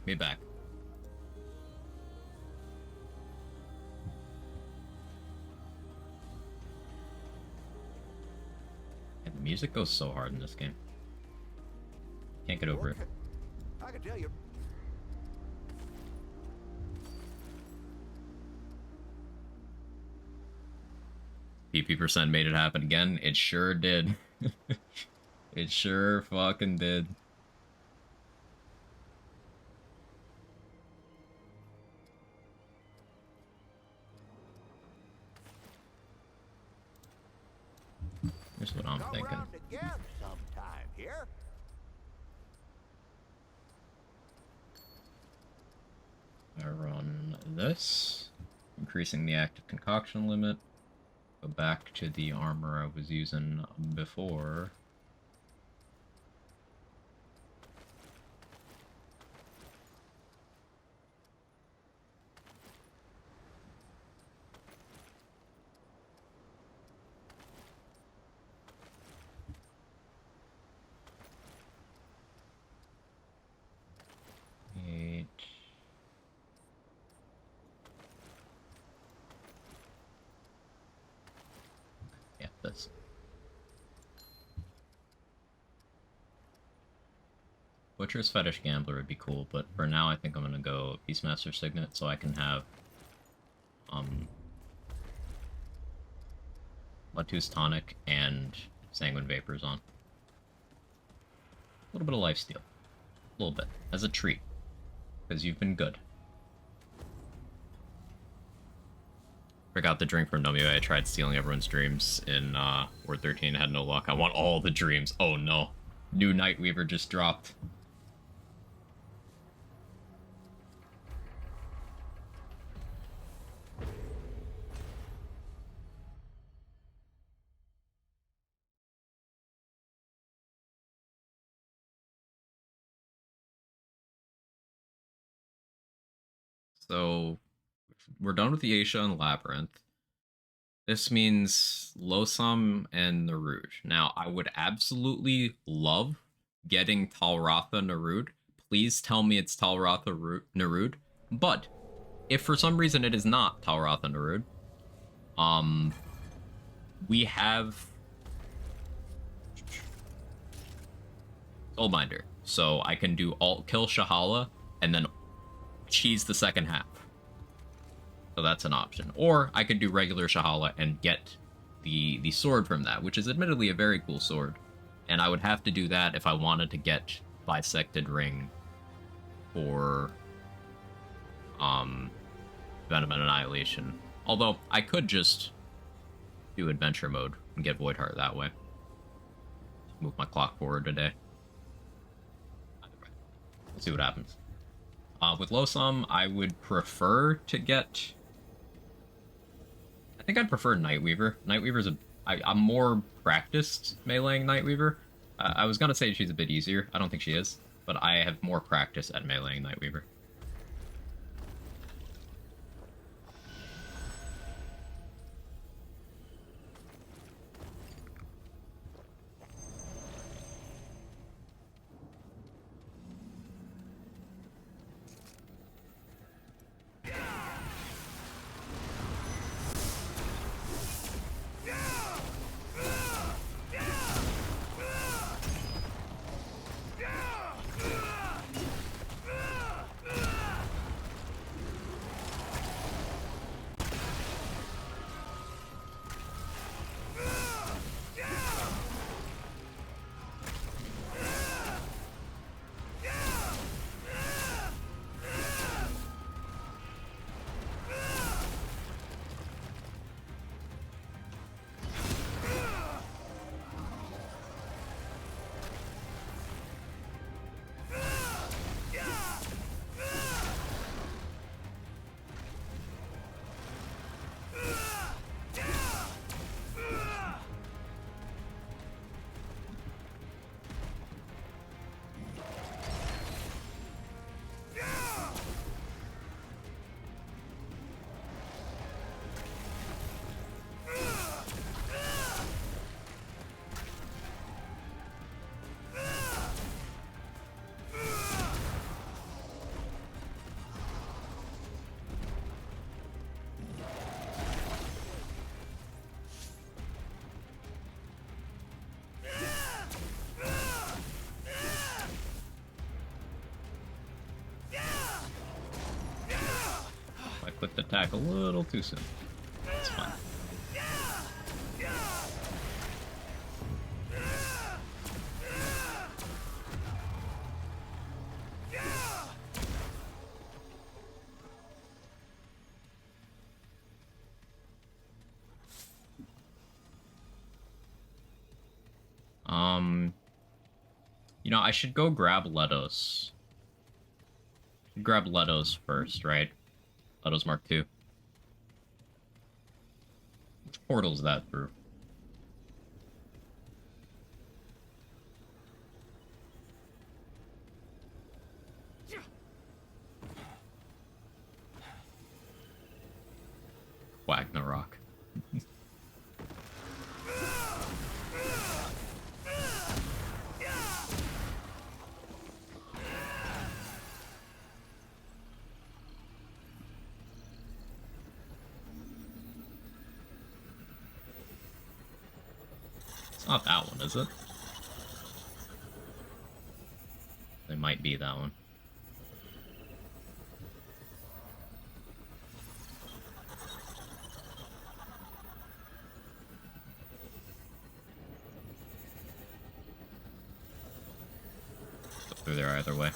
me back. And the music goes so hard in this game. Can't get over it. I can tell you. PP% made it happen again. It sure did. It sure fucking did. Here's what I'm Come thinking. round again sometime here. I run this, increasing the active concoction limit. Go back to the armor I was using before. Yeah, this. Butcher's Fetish Gambler would be cool, but for now I think I'm gonna go Beastmaster Signet so I can have Latu's Tonic and Sanguine Vapors on. A little bit of lifesteal. A little bit. As a treat. Because you've been good. Forgot the drink from WA. I tried stealing everyone's dreams in Ward 13. Had no luck. I want all the dreams. Oh no. New Nightweaver just dropped. So, we're done with the Aisha and Labyrinth. This means Losam and Narud. Now, I would absolutely love getting Talratha Narud. Please tell me it's Talratha Narud. But, if for some reason it is not Talratha Narud, we have Soulbinder. So I can do alt kill Shahala and then cheese the second half. So that's an option. Or I could do regular Shahala and get the sword from that, which is admittedly a very cool sword. And I would have to do that if I wanted to get Bisected Ring for Venom and Annihilation. Although I could just do adventure mode and get Voidheart that way. Move my clock forward today. We'll see what happens. With Losam, I would prefer to get... I think I'd prefer Nightweaver. Nightweaver's I'm more practiced meleeing Nightweaver. I was gonna say she's a bit easier. I don't think she is. But I have more practice at meleeing Nightweaver. direct attack a little too soon. It's fine. You know, I should go grab Letos. Grab Letos first, right? Letos Mark II. Which portal's that through? Wagnarok. It's not that one, is it? It might be that one. Go through there either way.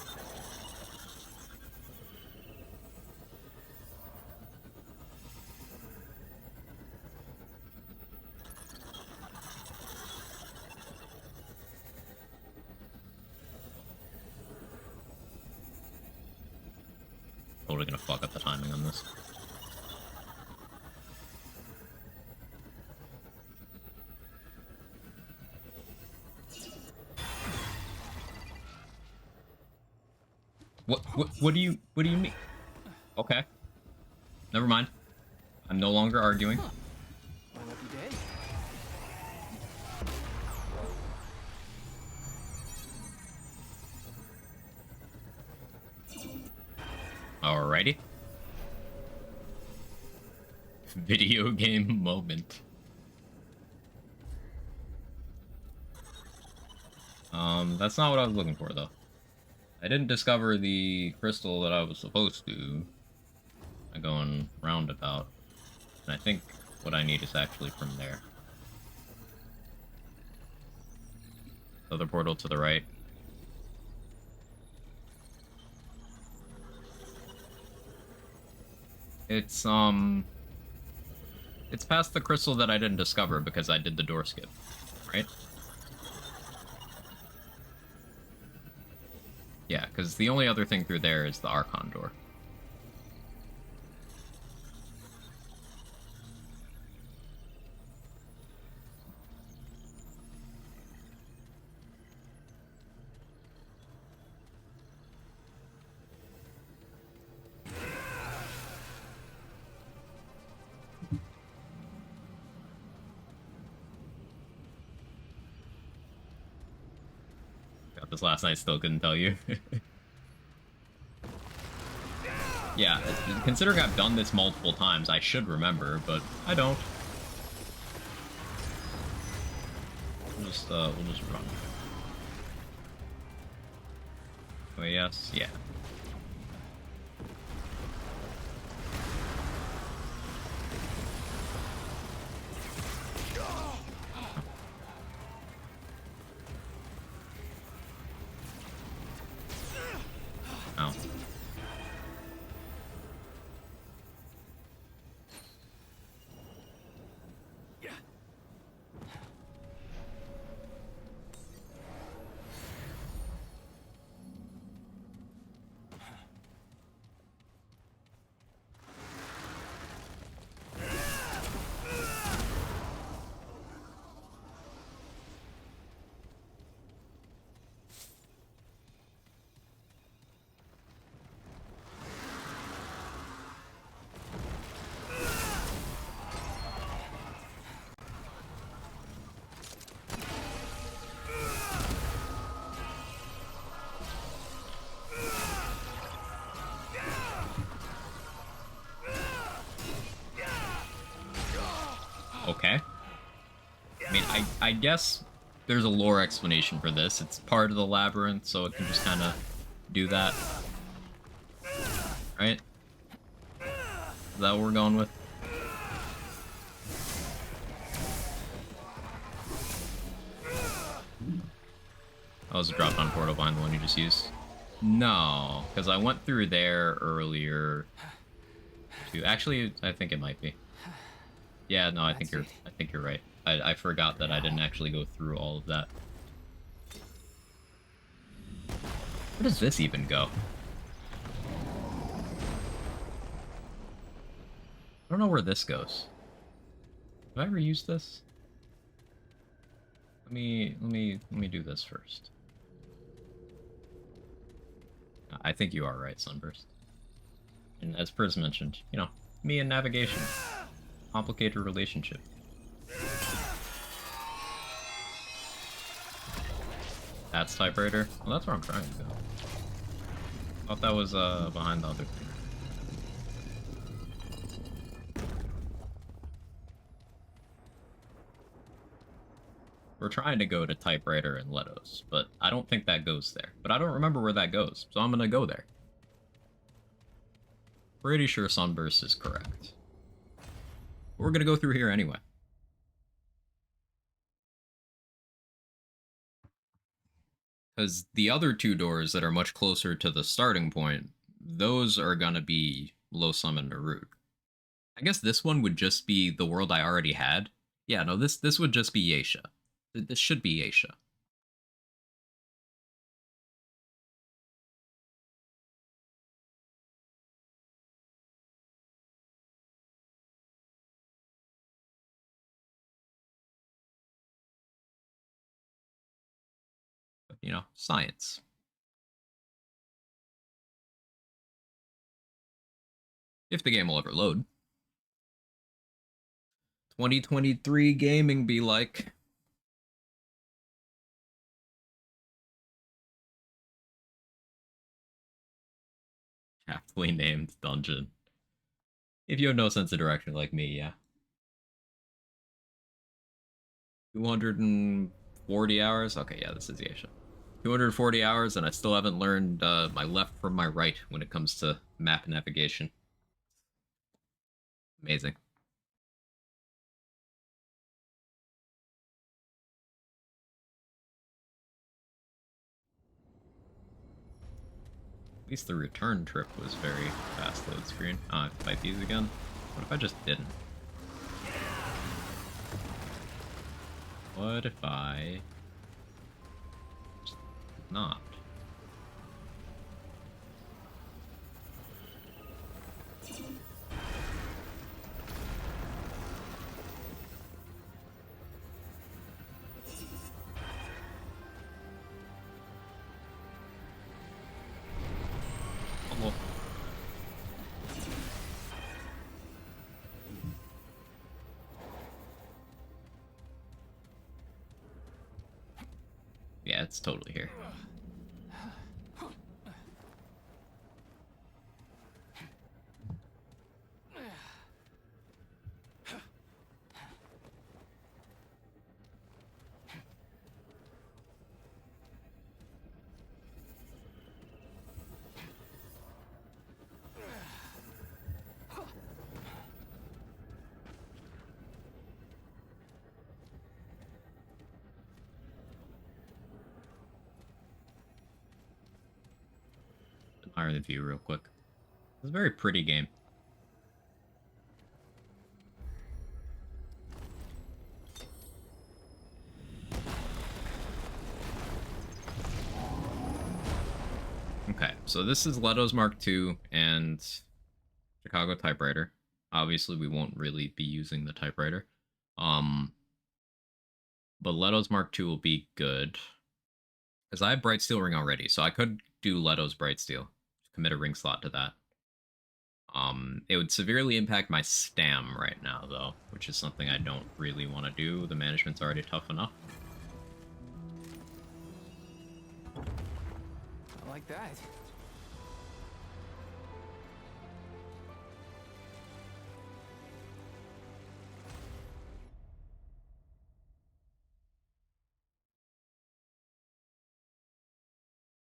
Totally gonna fuck up the timing on this. What do you mean? Okay. Never mind. I'm no longer arguing. My lucky day. Alrighty. Video game moment. That's not what I was looking for, though. I didn't discover the crystal that I was supposed to. I'm going roundabout. And I think what I need is actually from there. Other portal to the right. It's past the crystal that I didn't discover because I did the door skip, right? Yeah, because the only other thing through there is the Archon door. Got this last night, still couldn't tell you. Yeah, considering I've done this multiple times, I should remember, but I don't. We'll just run. Oh, yes, yeah. Ow. Okay. I mean, I guess there's a lore explanation for this. It's part of the labyrinth, so it can just kind of do that. Right? Is that what we're going with? That was a drop down portal behind the one you just used. No, because I went through there earlier. Actually, I think it might be. Yeah, no, I think you're right. I forgot that I didn't actually go through all of that. Where does this even go? I don't know where this goes. Have I ever used this? Let me do this first. I think you are right, Sunburst. And as Pers mentioned, you know, me and navigation. Complicated relationship. That's typewriter? Well, that's where I'm trying to go. Thought that was behind the other thing. We're trying to go to typewriter and Letos, but I don't think that goes there. But I don't remember where that goes, so I'm gonna go there. Pretty sure Sunburst is correct. We're gonna go through here anyway. Because the other two doors that are much closer to the starting point, those are gonna be low summon to root. I guess this one would just be the world I already had. Yeah, no, this would just be Yeisha. This should be Yeisha. But, you know, science. If the game will ever load. 2023 gaming be like. Aptly named dungeon. If you have no sense of direction like me, yeah. 240 hours? Okay, yeah, this is Yeisha. 240 hours, and I still haven't learned my left from my right when it comes to map navigation. Amazing. At least the return trip was very fast load screen. I have to fight these again. What if I just didn't? What if I just did not? Oh, well. Yeah, it's totally here. Admire the view real quick. It's a very pretty game. Okay, so this is Letos Mark II and Chicago Typewriter. Obviously, we won't really be using the typewriter. But Letos Mark II will be good. Because I have Bright Steel Ring already, so I could do Letos Bright Steel. Commit a ring slot to that. It would severely impact my stam right now, though, which is something I don't really want to do. The management's already tough enough. I like that.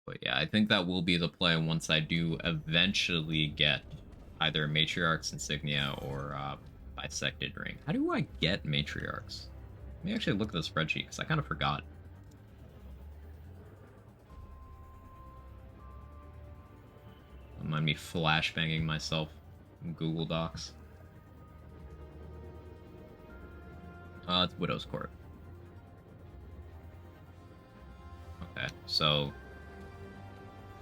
But yeah, I think that will be the play once I do eventually get either Matriarch's Insignia or Bisected Ring. How do I get Matriarchs? Let me actually look at the spreadsheet, because I kind of forgot. Don't mind me flashbanging myself in Google Docs. It's Widow's Court. Okay, so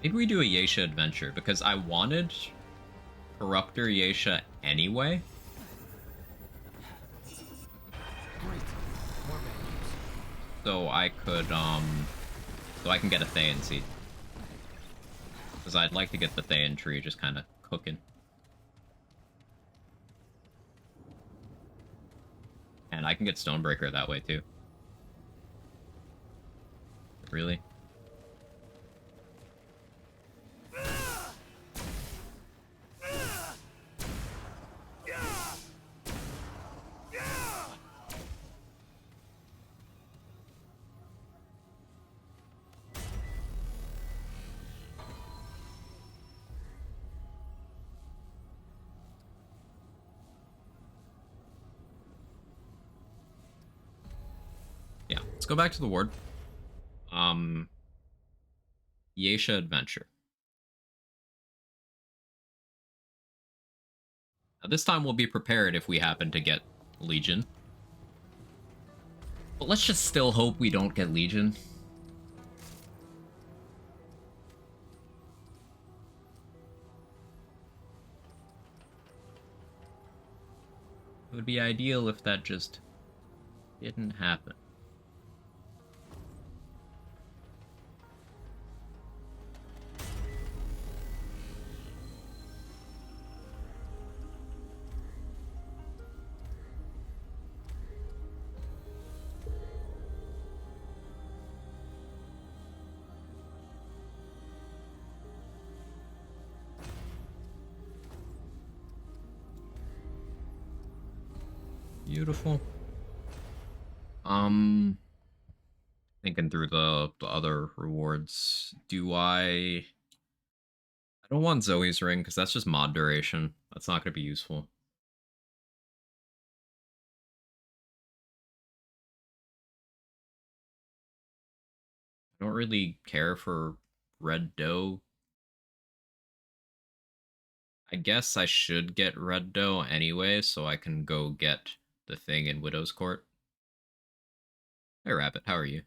maybe we do a Yeisha adventure, because I wanted Corruptor Yeisha anyway. Great. More bad news. So I could, so I can get a Thayan seed. Because I'd like to get the Thayan tree just kind of cooking. And I can get Stonebreaker that way too. Really? Yeah, let's go back to the ward. Yeisha Adventure. Now, this time we'll be prepared if we happen to get Legion. But let's just still hope we don't get Legion. It would be ideal if that just didn't happen. Beautiful. Thinking through the other rewards. Do I don't want Zoe's ring because that's just mod duration. That's not going to be useful. I don't really care for Red Doe. I guess I should get Red Doe anyway, so I can go get the thing in Widow's Court. Hey, Rabbit, how are you?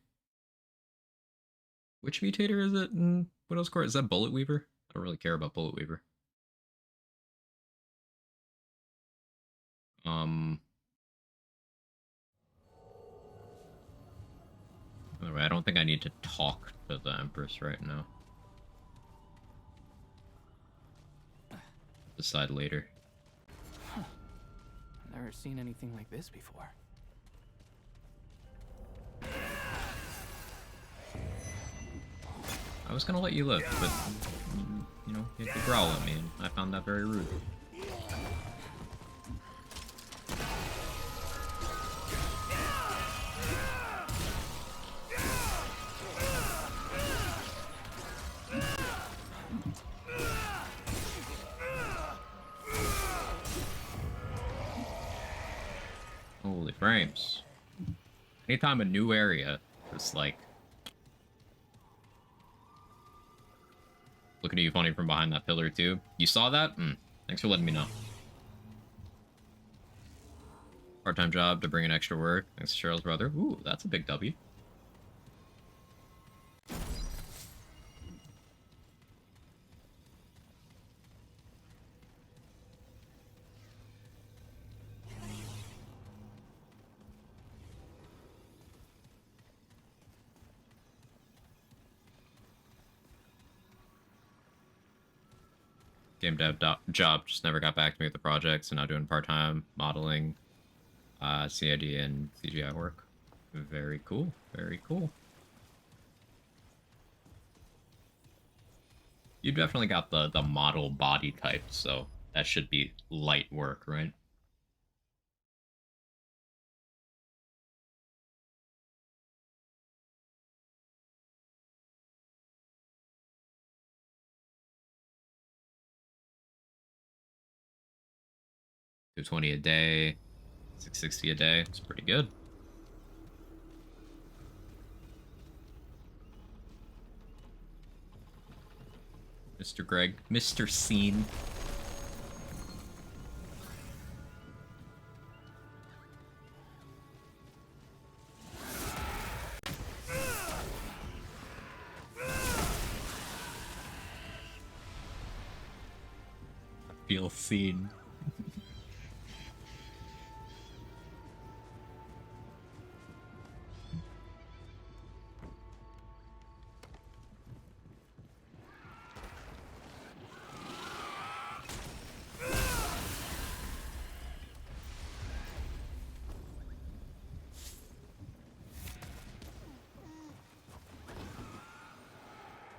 Which mutator is it in Widow's Court? Is that Bullet Weaver? I don't really care about Bullet Weaver. Anyway, I don't think I need to talk to the Empress right now. Decide later. Huh. Never seen anything like this before. I was gonna let you live, but you know, you had to growl at me, and I found that very rude. Holy frames. Anytime a new area is like... Looking at you funny from behind that pillar too. You saw that? Thanks for letting me know. Part-time job to bring in extra work. Thanks to Cheryl's brother. Ooh, that's a big W. Game dev job just never got back to me with the project, so now doing part-time modeling, CID and CGI work. Very cool, very cool. You definitely got the model body type, so that should be light work, right? 220 a day, 660 a day. It's pretty good. Mr. Greg, Mr. Scene. Feel seen.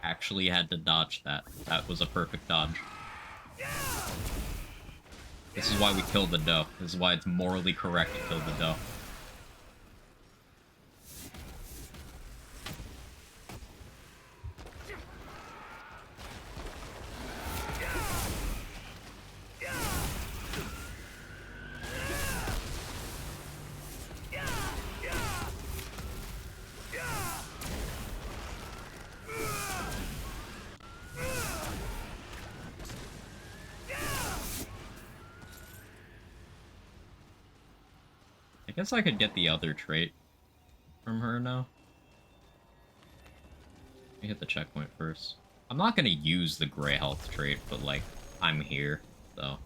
Actually had to dodge that. That was a perfect dodge. This is why we killed the doe. This is why it's morally correct to kill the doe. I guess I could get the other trait from her now. Let me hit the checkpoint first. I'm not gonna use the gray health trait, but like, I'm here, so.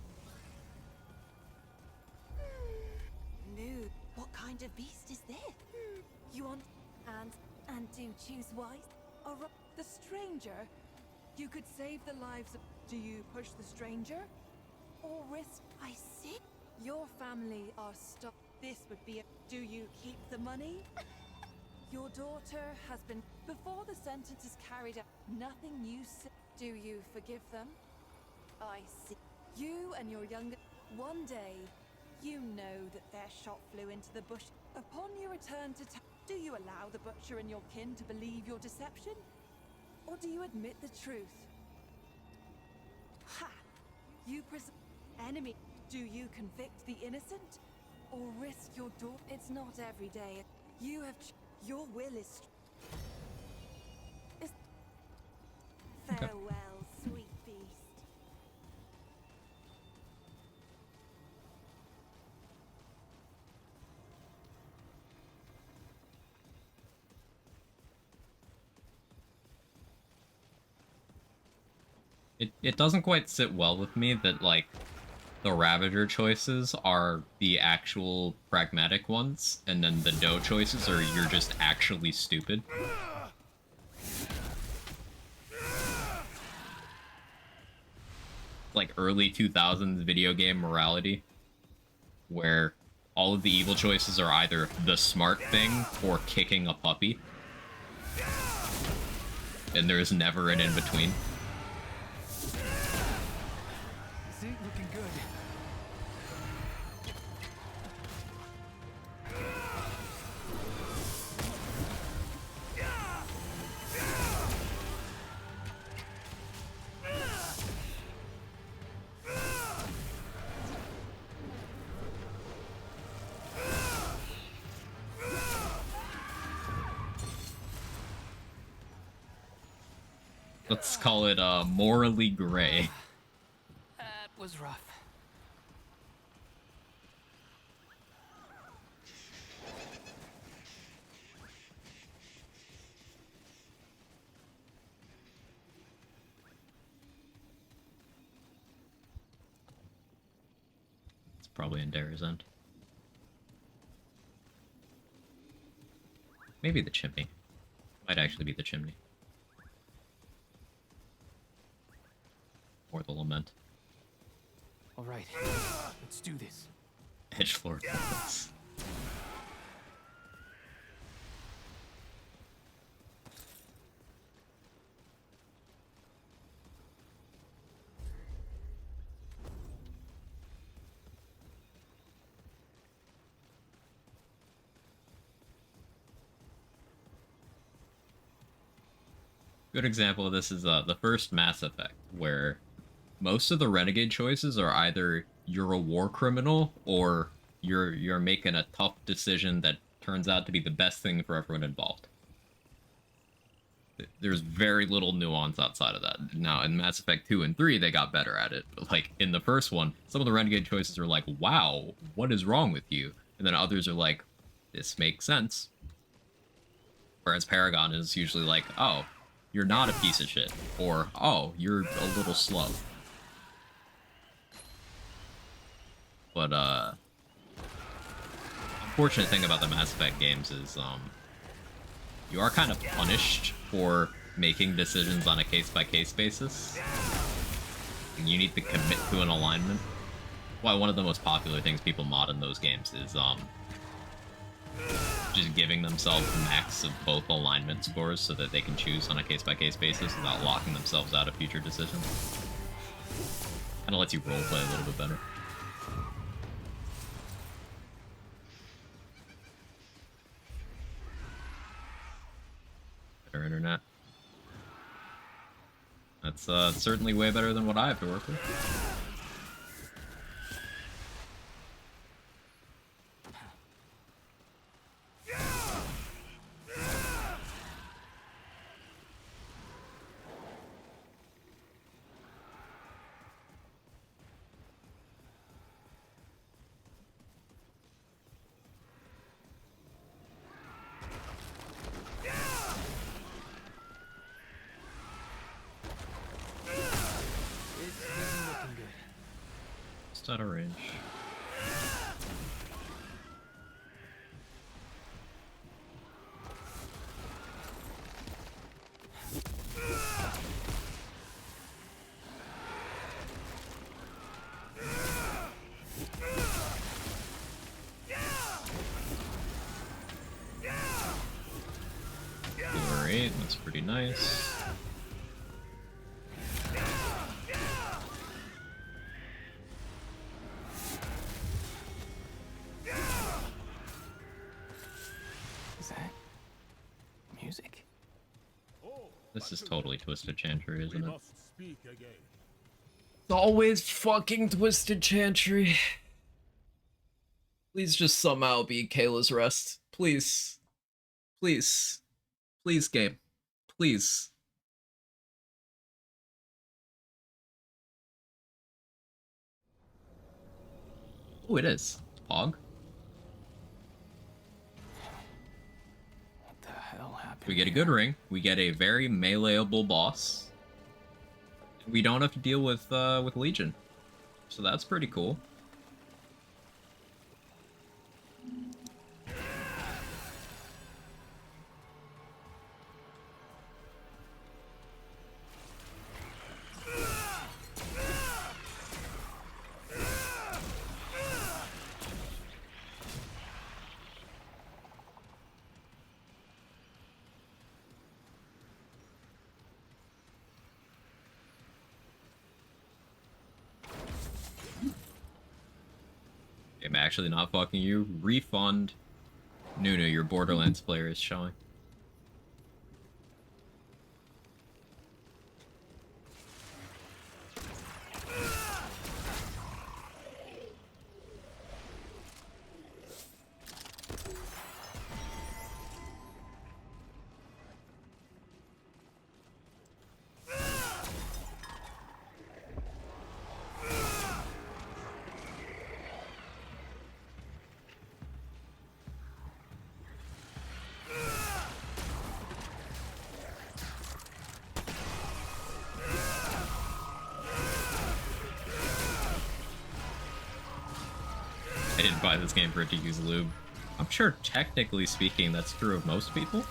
New. What kind of beast is this? You want and do choose wise? Or the stranger? You could save the lives of. Do you push the stranger? Or risk? I see. Your family are stuck. This would be a. Do you keep the money? Your daughter has been. Before the sentence is carried out, nothing you say. Do you forgive them? I see. You and your younger. One day, you know that their shot flew into the bush. Upon your return to town, do you allow the butcher and your kin to believe your deception? Or do you admit the truth? Ha! You enemy. Do you convict the innocent? Or risk your door? It's not every day. You have. Your will is. Farewell, sweet beast. It doesn't quite sit well with me that, like, the Ravager choices are the actual pragmatic ones, and then the doe choices are you're just actually stupid. Like early 2000s video game morality, where all of the evil choices are either the smart thing or kicking a puppy. And there's never an in-between. See, looking good. Let's call it morally gray. That was rough. It's probably in Dara's End. Maybe the chimney. Might actually be the chimney. Or the lament. All right, let's do this. Edgelord. Yes. Good example of this is the first Mass Effect, where most of the Renegade choices are either you're a war criminal or you're making a tough decision that turns out to be the best thing for everyone involved. There's very little nuance outside of that. Now, in Mass Effect 2 and 3, they got better at it. But, like, in the first one, some of the Renegade choices are like, wow, what is wrong with you? And then others are like, this makes sense. Whereas Paragon is usually like, oh, you're not a piece of shit. Or, oh, you're a little slow. But, unfortunate thing about the Mass Effect games is, you are kind of punished for making decisions on a case-by-case basis. And you need to commit to an alignment. Why one of the most popular things people mod in those games is just giving themselves max of both alignment scores so that they can choose on a case-by-case basis without locking themselves out of future decisions. Kinda lets you roleplay a little bit better. Internet. That's certainly way better than what I have to work with. Just out of range. Cooler 8, that's pretty nice. Music. This is totally Twisted Chantry, isn't it? Speak again. It's always fucking Twisted Chantry. Please just somehow be Kayla's Rest. Please. Please. Please, game. Please. Oh, it is. Pog. What the hell happened? We get a good ring. We get a very meleeable boss. We don't have to deal with Legion. So that's pretty cool. I'm actually not fucking you. Refund. Nunu, your Borderlands player is showing. I didn't buy this game for it to use lube. I'm sure technically speaking that's true of most people.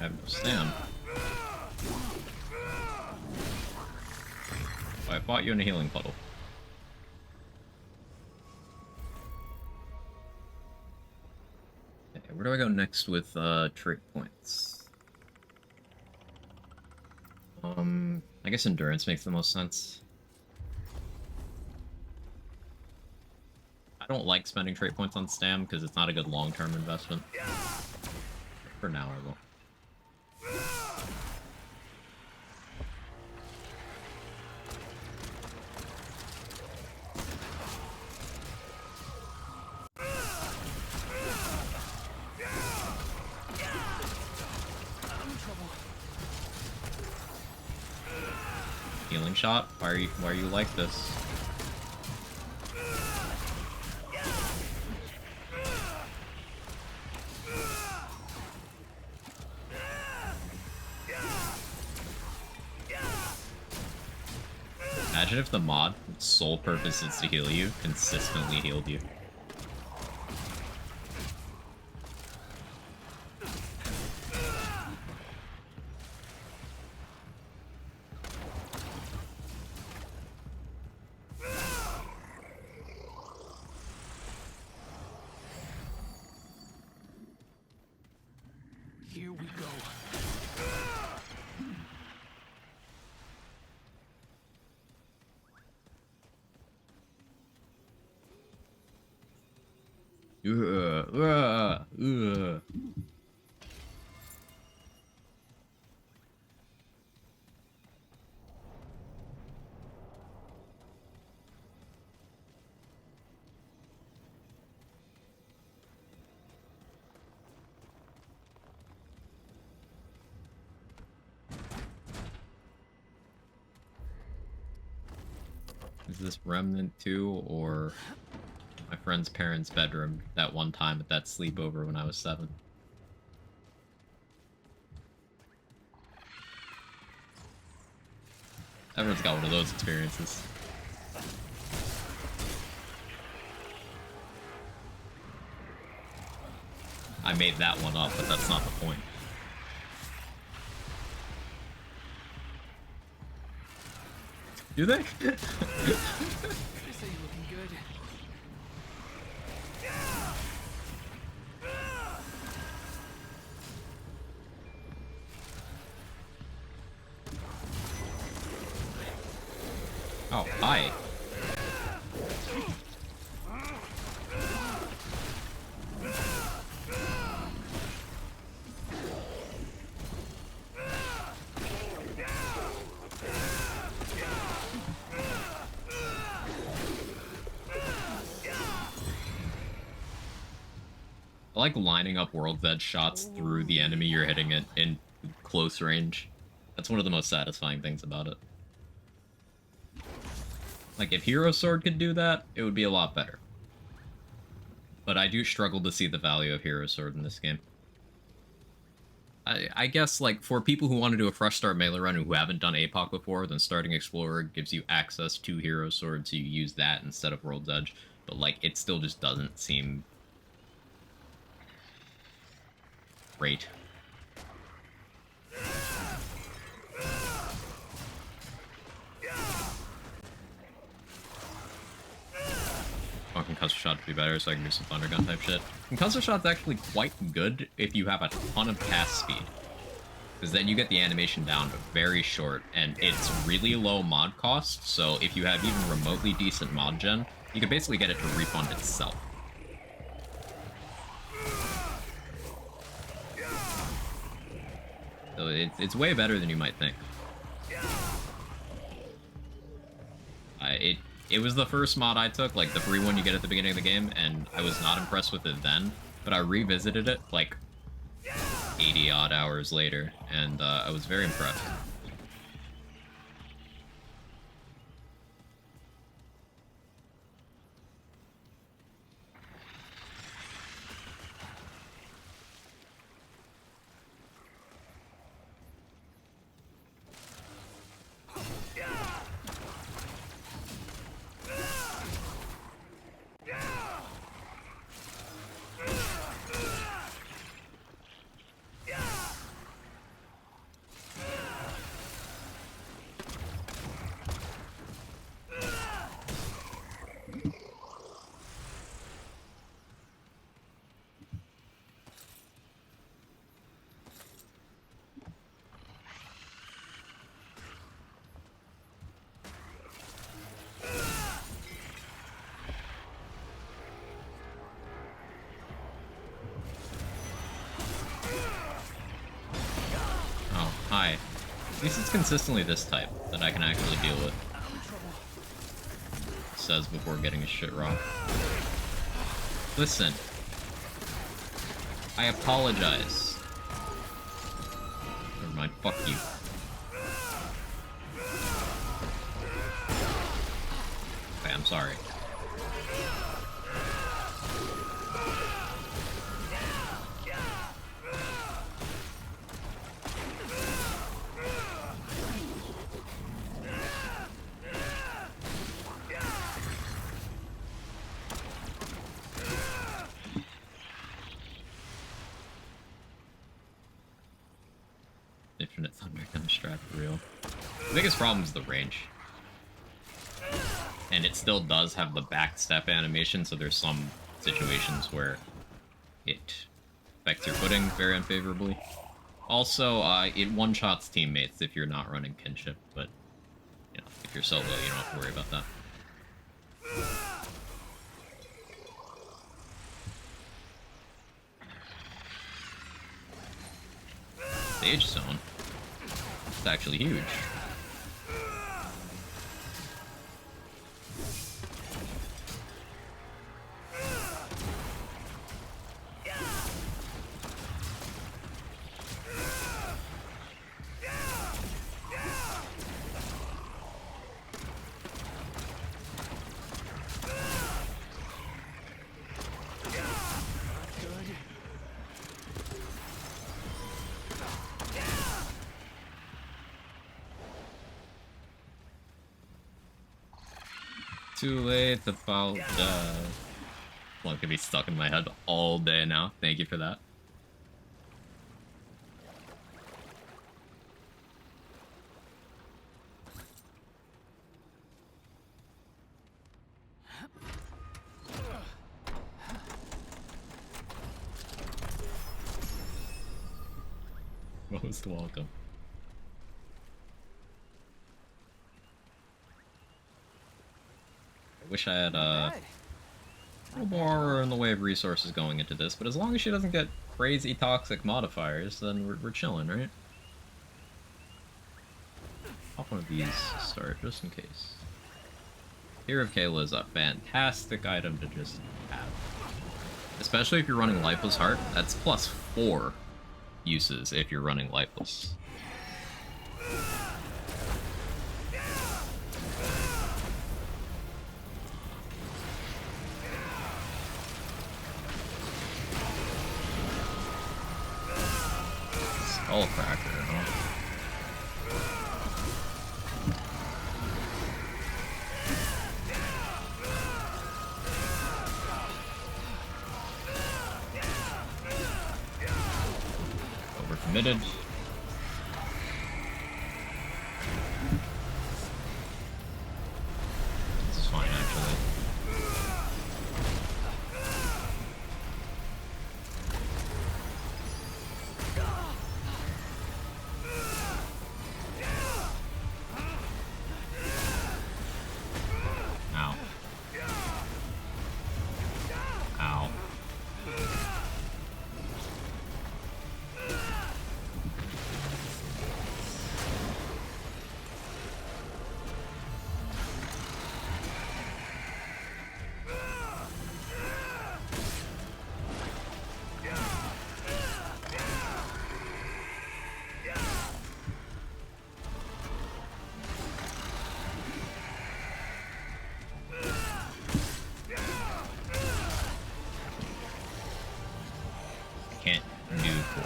I have no stam. Oh, I fought you in a healing puddle. Okay, where do I go next with trait points? I guess endurance makes the most sense. I don't like spending trait points on stam because it's not a good long-term investment. For now, I will. Healing shot? Why are you like this? Imagine if the mod, its sole purpose is to heal you, consistently healed you. Here we go. Ugh. Is this Remnant 2 or my friend's parents' bedroom that one time at that sleepover when I was 7? Everyone's got one of those experiences. I made that one up, but that's not the point. Do they? They say you're looking good. Oh, hi. I like lining up World's Edge shots through the enemy you're hitting it in close range. That's one of the most satisfying things about it. Like, if Hero Sword could do that, it would be a lot better. But I do struggle to see the value of Hero Sword in this game. I guess, like, for people who want to do a fresh start melee run who haven't done APOC before, then starting Explorer gives you access to Hero Sword, so you use that instead of World's Edge. But, like, it still just doesn't seem great. I want Concussive Shot to be better so I can do some Thunder Gun type shit. Concussive Shot's actually quite good if you have a ton of cast speed. Because then you get the animation down very short, and it's really low mod cost, so if you have even remotely decent mod gen, you can basically get it to refund itself. So it's way better than you might think. It was the first mod I took, like the free one you get at the beginning of the game, and I was not impressed with it then, but I revisited it like 80 odd hours later, and I was very impressed. Hi. At least it's consistently this type that I can actually deal with. Says before getting his shit wrong. Listen. I apologize. Never mind, fuck you. Okay, I'm sorry. Infinite Thunder Gun strap for real. The biggest problem is the range. And it still does have the backstep animation, so there's some situations where it affects your footing very unfavorably. Also, it one-shots teammates if you're not running kinship, but you know, if you're solo, you don't have to worry about that. Sage Zone. It's actually huge. Too late to apologize. Well, it could be stuck in my head all day now. Thank you for that. Most welcome. I wish I had a little more in the way of resources going into this, but as long as she doesn't get crazy toxic modifiers, then we're chilling, right? Pop one of these to start, just in case. Tear of Kayla is a fantastic item to just have. Especially if you're running Lifeless Heart, that's +4 uses if you're running Lifeless. Skullcracker, huh? Overcommitted. This is fine, actually. Ow. Ow. Can't do 4.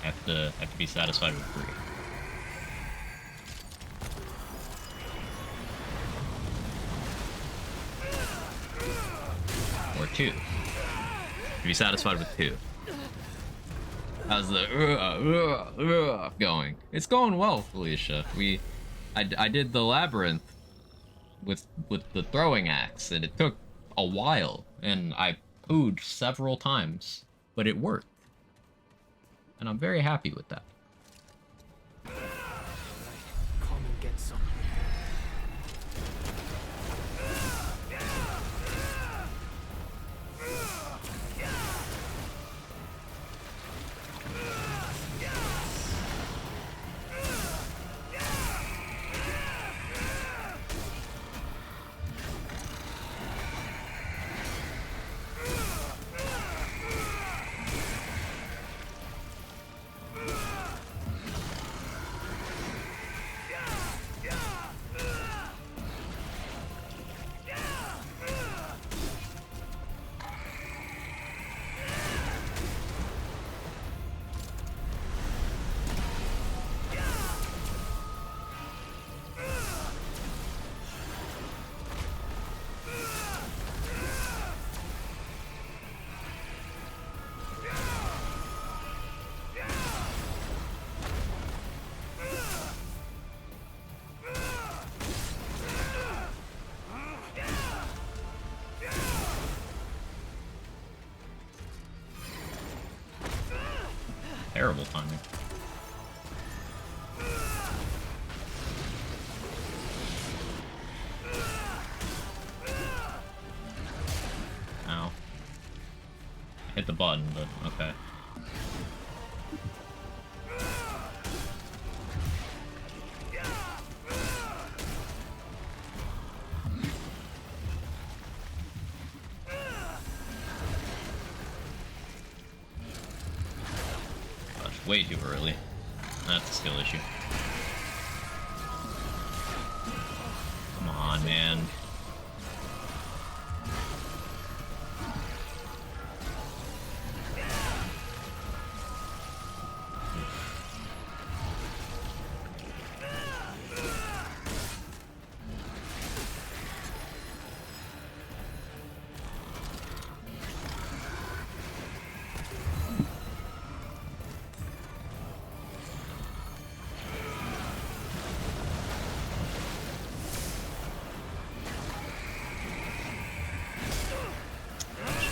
Have to be satisfied with 3. Or 2. To be satisfied with 2. How's the going? It's going well, Felicia. I did the labyrinth with the throwing axe, and it took a while, and I pooed several times, but it worked. And I'm very happy with that. Come and get some. terrible timing. Ow. I hit the button, but okay. Gosh, way too early. That's a skill issue. Come on, man.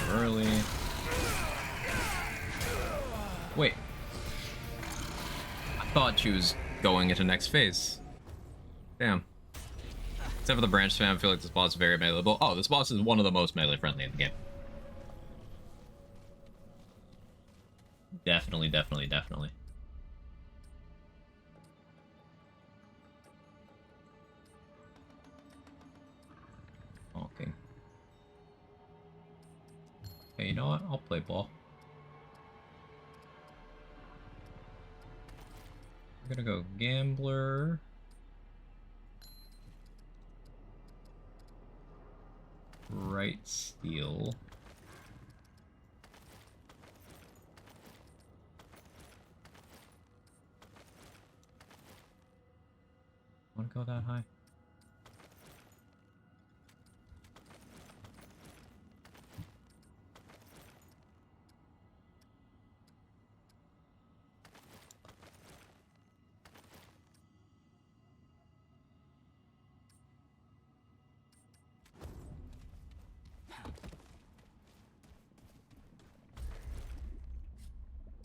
Early. Wait. I thought she was going into next phase. Damn. Except for the branch spam, I feel like this boss is very meleeable. Oh, this boss is one of the most melee friendly in the game. Definitely, definitely, definitely. Okay. Okay, you know what? I'll play ball. I'm gonna go Gambler. Right Steel. Wanna go that high?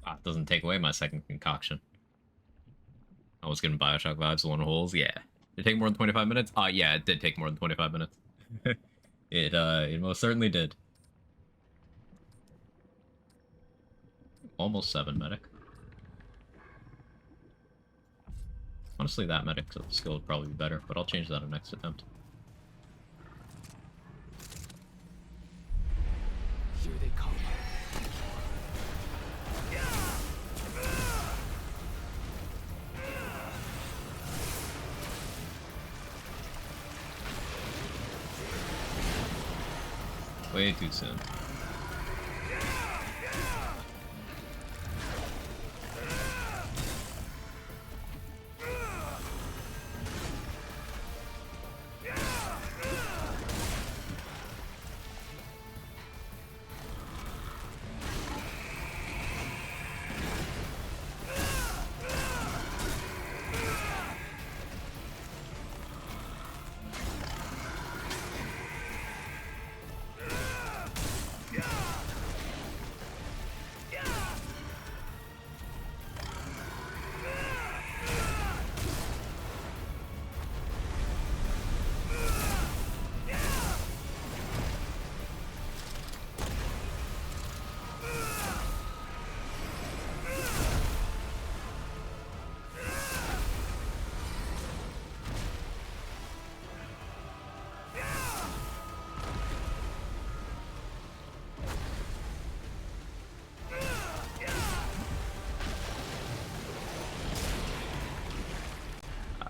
Ah, it doesn't take away my second concoction. I was getting Bioshock vibes, one holes. Yeah. Did it take more than 25 minutes? Yeah, it did take more than 25 minutes. It most certainly did. Almost 7 medic. Honestly, that medic skill would probably be better, but I'll change that on next attempt. Here they come. Way too soon.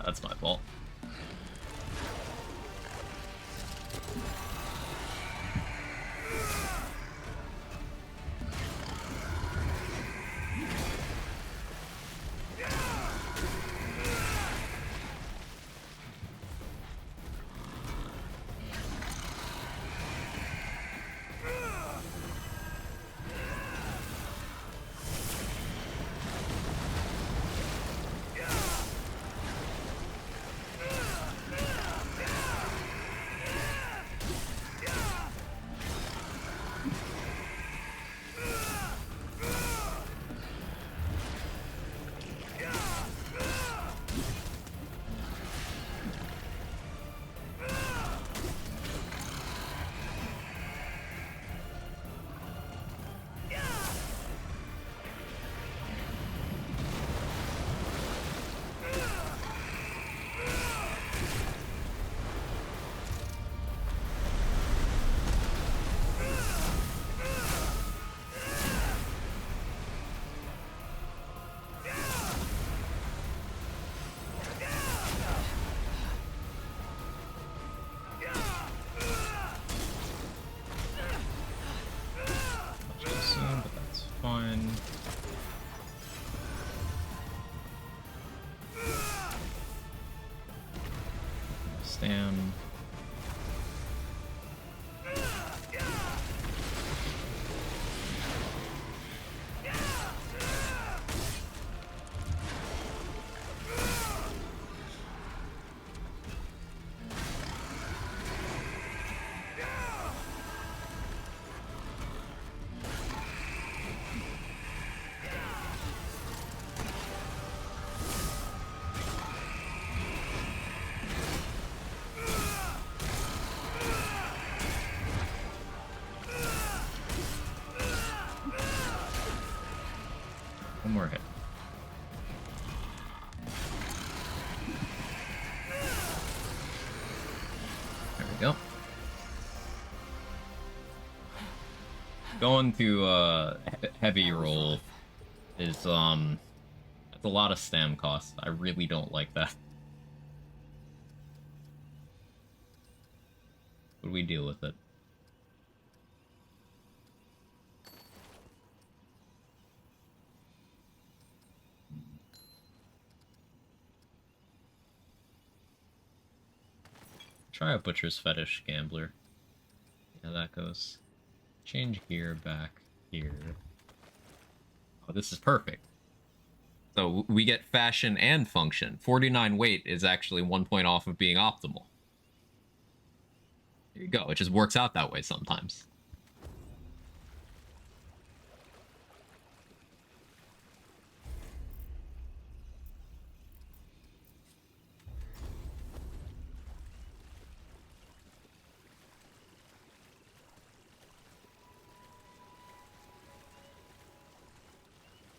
That's my fault. fine. Stam. One more hit. There we go. Going to heavy roll is that's a lot of stam cost. I really don't like that. But we deal with it. Try a Butcher's Fetish Gambler. Yeah, that goes. Change gear back here. Oh, this is perfect. So we get fashion and function. 49 weight is actually 1 point off of being optimal. There you go. It just works out that way sometimes.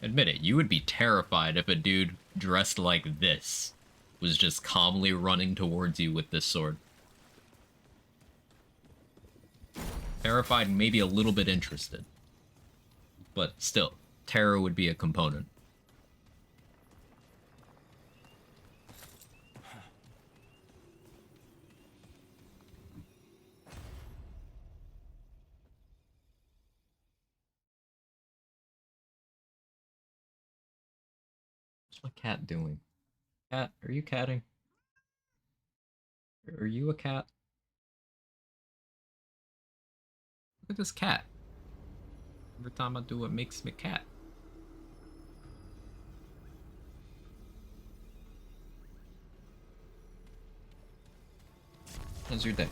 Admit it, you would be terrified if a dude dressed like this was just calmly running towards you with this sword. Terrified, maybe a little bit interested. But still, terror would be a component. What's my cat doing? Cat, are you catting? Are you a cat? Look at this cat. Every time I do it makes me cat. How's your day?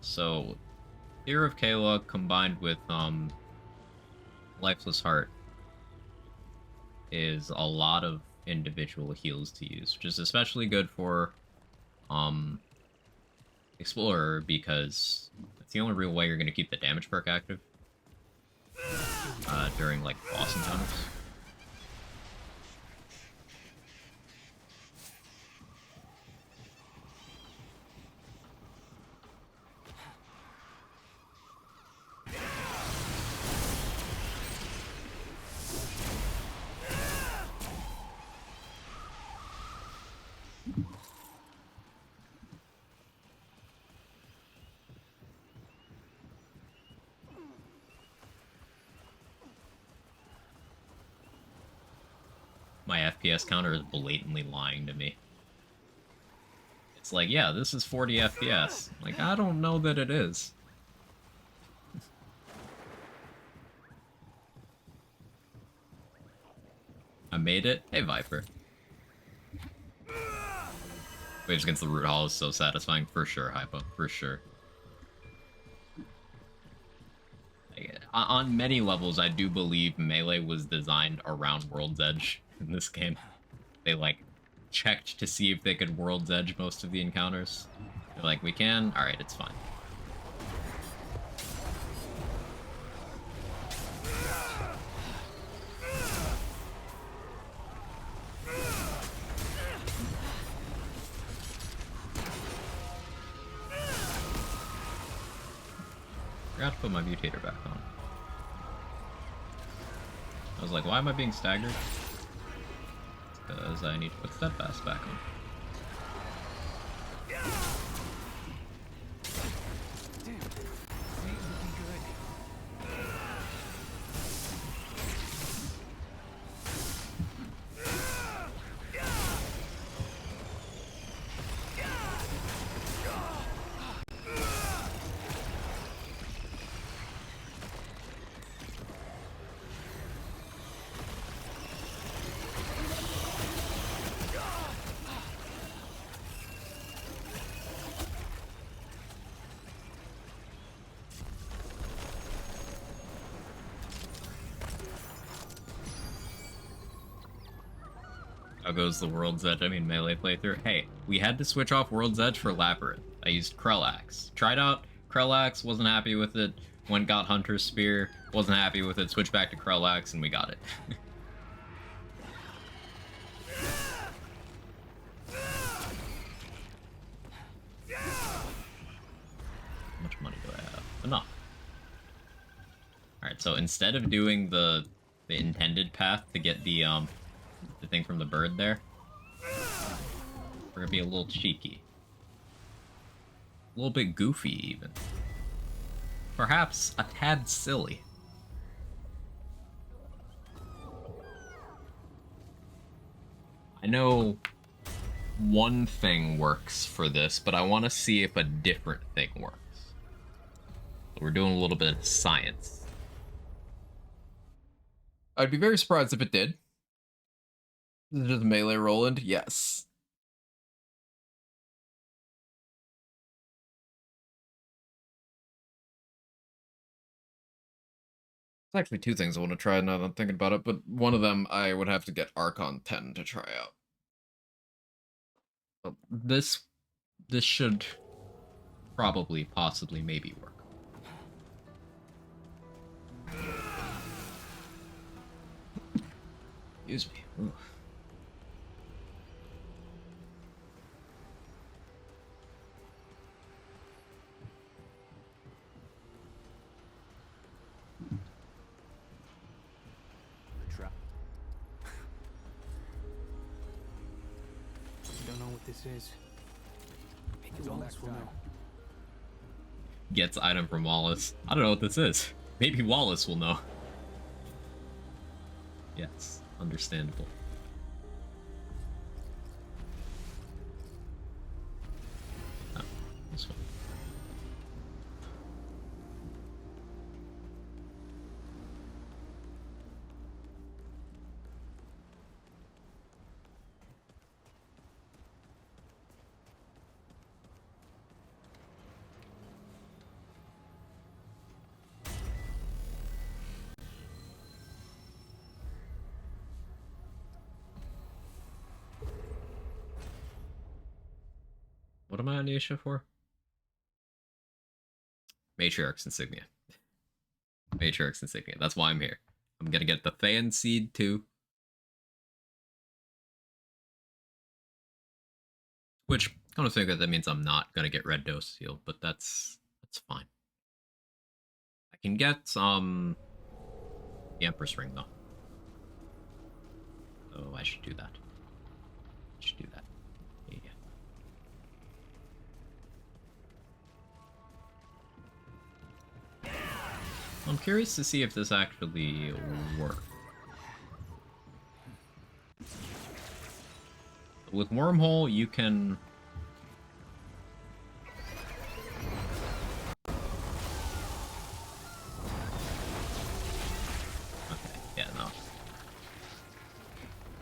So, Ear of Kayla combined with Lifeless Heart is a lot of individual heals to use, which is especially good for Explorer because it's the only real way you're going to keep the damage perk active during like boss encounters. My FPS counter is blatantly lying to me. It's like, yeah, this is 40 FPS. Like, I don't know that it is. I made it. Hey, Viper. Waves against the Root Hall is so satisfying. For sure, Hypo. For sure. Like, on many levels, I do believe Melee was designed around World's Edge in this game. They, like, checked to see if they could World's Edge most of the encounters. They're like, we can? Alright, it's fine. Forgot to put my mutator back on. I was like, why am I being staggered? Because I need to put Steadfast back on. Damn. Ain't looking good. How goes the World's Edge? I mean, melee playthrough. Hey, we had to switch off World's Edge for Labyrinth. I used Krellax. Tried out Krellax, wasn't happy with it. Went got Hunter's Spear, wasn't happy with it. Switched back to Krellax, and we got it. How much money do I have? Enough. Alright, so instead of doing the intended path to get the thing from the bird there, we're gonna be a little cheeky. A little bit goofy, even. Perhaps a tad silly. I know one thing works for this, but I want to see if a different thing works. So we're doing a little bit of science. I'd be very surprised if it did. Is it just melee Roland? Yes. There's actually two things I want to try now that I'm thinking about it, but one of them I would have to get Archon 10 to try out. But this should probably, possibly, maybe work. Excuse me. Ooh. Don't know what this is. Maybe Wallace will know. Gets item from Wallace. I don't know what this is. Maybe Wallace will know. Yes, understandable. Oh, this one. What am I on Nisha for? Matriarch's Insignia. Matriarch's Insignia. That's why I'm here. I'm gonna get the Fan Seed too. Which, come to think of it, that means I'm not gonna get Red Dose Seal, but that's fine. I can get the Empress Ring though. So I should do that. I should do that. Yeah. I'm curious to see if this actually works. With Wormhole, you can... Okay, yeah, no.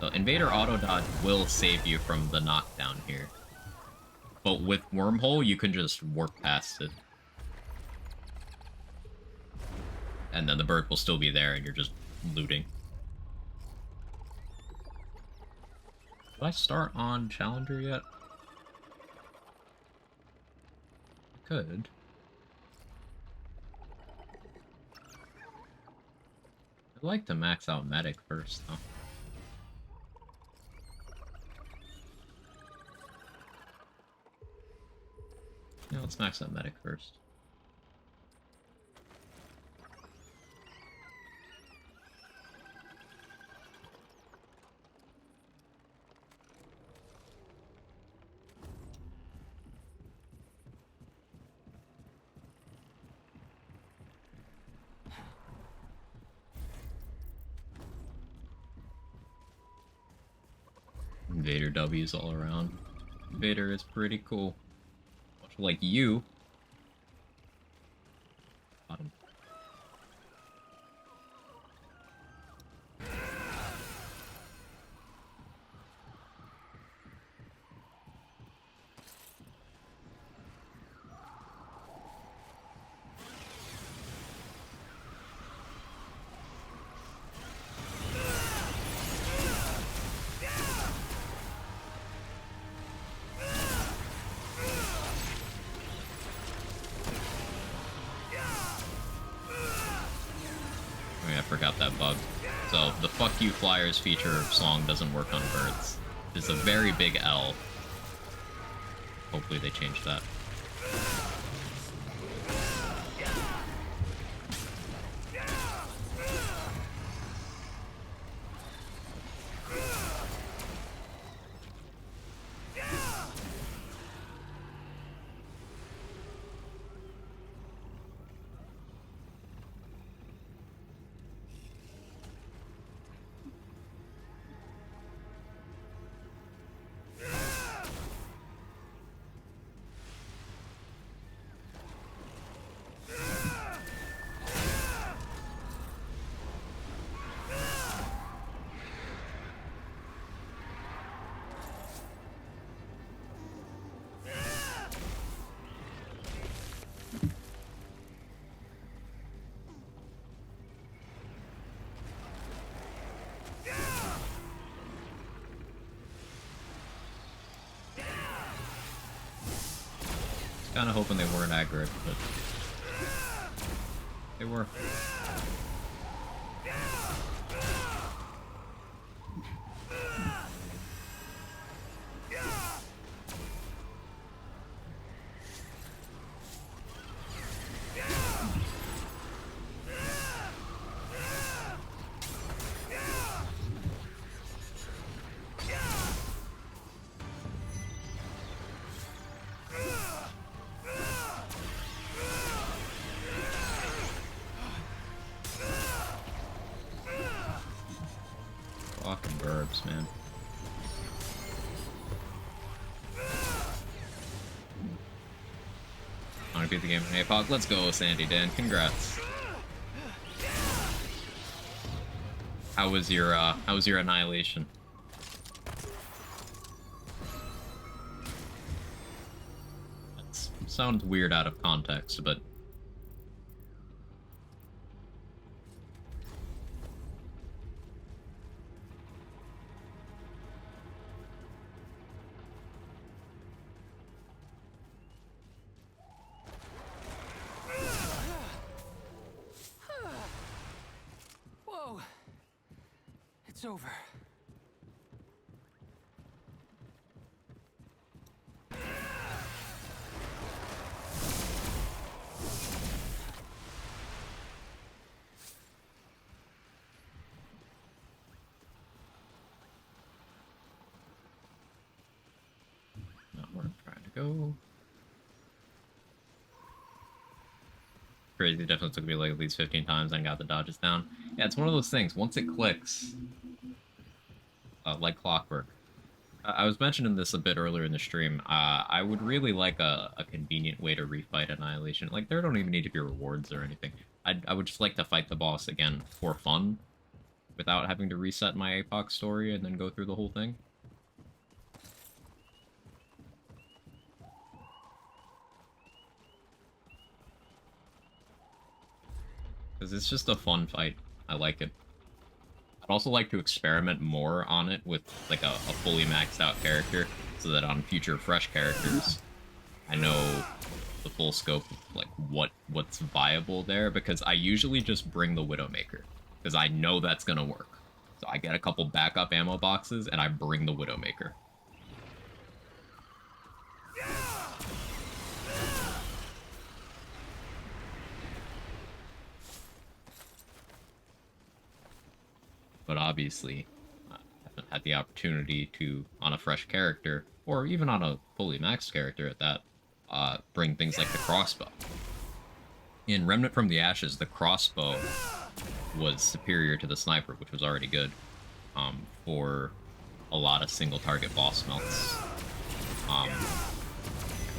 So Invader Auto Dodge will save you from the knockdown here. But with Wormhole, you can just warp past it. And then the bird will still be there and you're just looting. Did I start on Challenger yet? I could. I'd like to max out Medic first, though. Yeah, let's max out Medic first. Vader W's all around. Vader is pretty cool. Much like you. Bottom. Oh yeah, I forgot that bug. So, the Fuck You Flyers feature song doesn't work on birds. It's a very big L. Hopefully they change that. Kinda hoping they weren't aggro, but they were. Fucking burbs, man. Wanna beat the game? Hey, Pog, let's go, Sandy Dan. Congrats. How was your annihilation? That sounds weird out of context, but Whoa! It's over. not where I'm trying to go. Crazy, definitely took me like at least 15 times and got the dodges down. Yeah, it's one of those things. Once it clicks, like clockwork. I was mentioning this a bit earlier in the stream. I would really like a convenient way to refight Annihilation. Like, there don't even need to be rewards or anything. I would just like to fight the boss again for fun, without having to reset my APOC story and then go through the whole thing. Because it's just a fun fight. I like it. I'd also like to experiment more on it with like a fully maxed out character, so that on future fresh characters, I know the full scope of like what's viable there, because I usually just bring the Widowmaker, because I know that's gonna work. So I get a couple backup ammo boxes and I bring the Widowmaker. But obviously, I haven't had the opportunity to, on a fresh character, or even on a fully maxed character at that, bring things like the crossbow. In Remnant from the Ashes, the crossbow was superior to the sniper, which was already good, for a lot of single target boss melts. I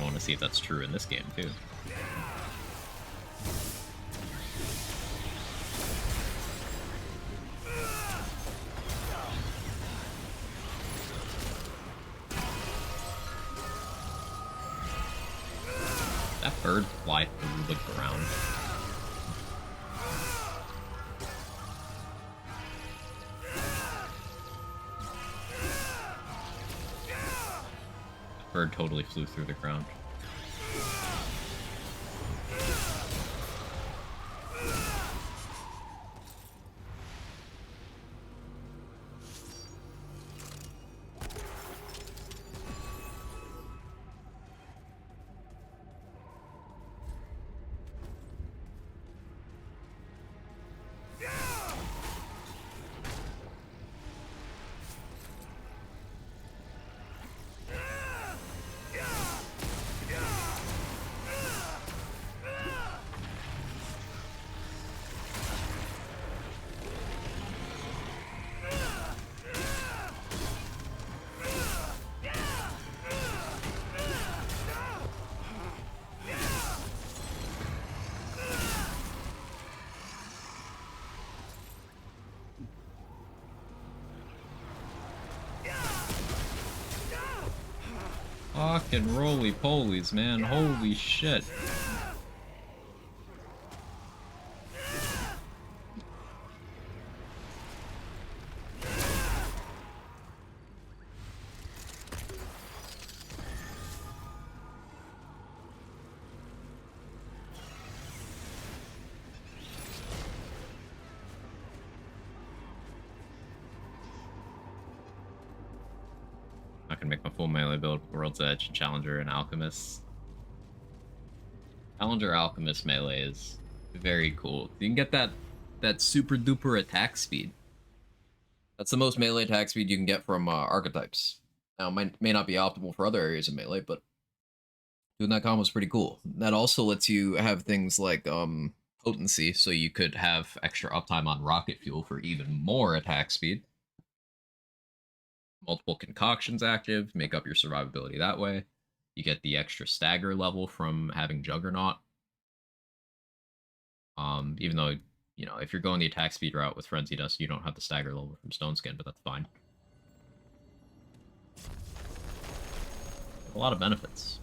want to see if that's true in this game too. That bird fly through the ground. That bird totally flew through the ground. Fucking roly-polies, man. Holy shit. I can make my full melee build with World's Edge, Challenger, and Alchemist. Challenger Alchemist melee is very cool. You can get that super duper attack speed. That's the most melee attack speed you can get from archetypes. Now, may not be optimal for other areas of melee, but doing that combo is pretty cool. That also lets you have things like potency, so you could have extra uptime on rocket fuel for even more attack speed. Multiple concoctions active, make up your survivability that way. You get the extra stagger level from having Juggernaut. Even though, you know, if you're going the attack speed route with Frenzy Dust, you don't have the stagger level from Stone Skin, but that's fine. A lot of benefits.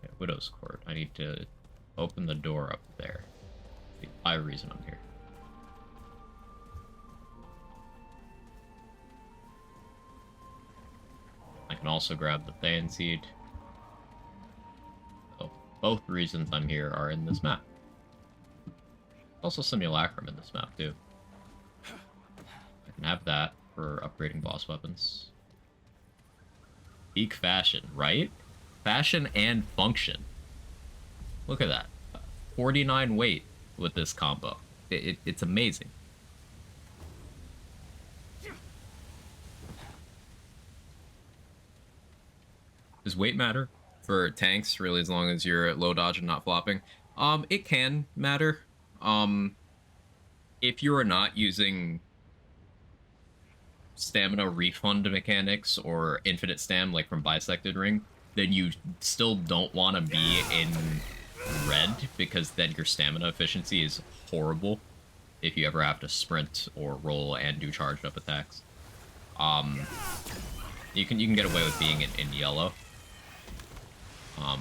Okay, Widow's Court. I need to open the door up there. By reason I'm here. I can also grab the Thayan Seed. So, both reasons I'm here are in this map. Also Simulacrum in this map, too. I can have that for upgrading boss weapons. Peak fashion, right? Fashion and function. Look at that. 49 weight with this combo. It's amazing. Does weight matter for tanks, really, as long as you're at low dodge and not flopping? It can matter. If you are not using stamina refund mechanics or infinite stam like from Bisected Ring, then you still don't want to be in red, because then your stamina efficiency is horrible if you ever have to sprint or roll and do charged up attacks. You can get away with being in yellow.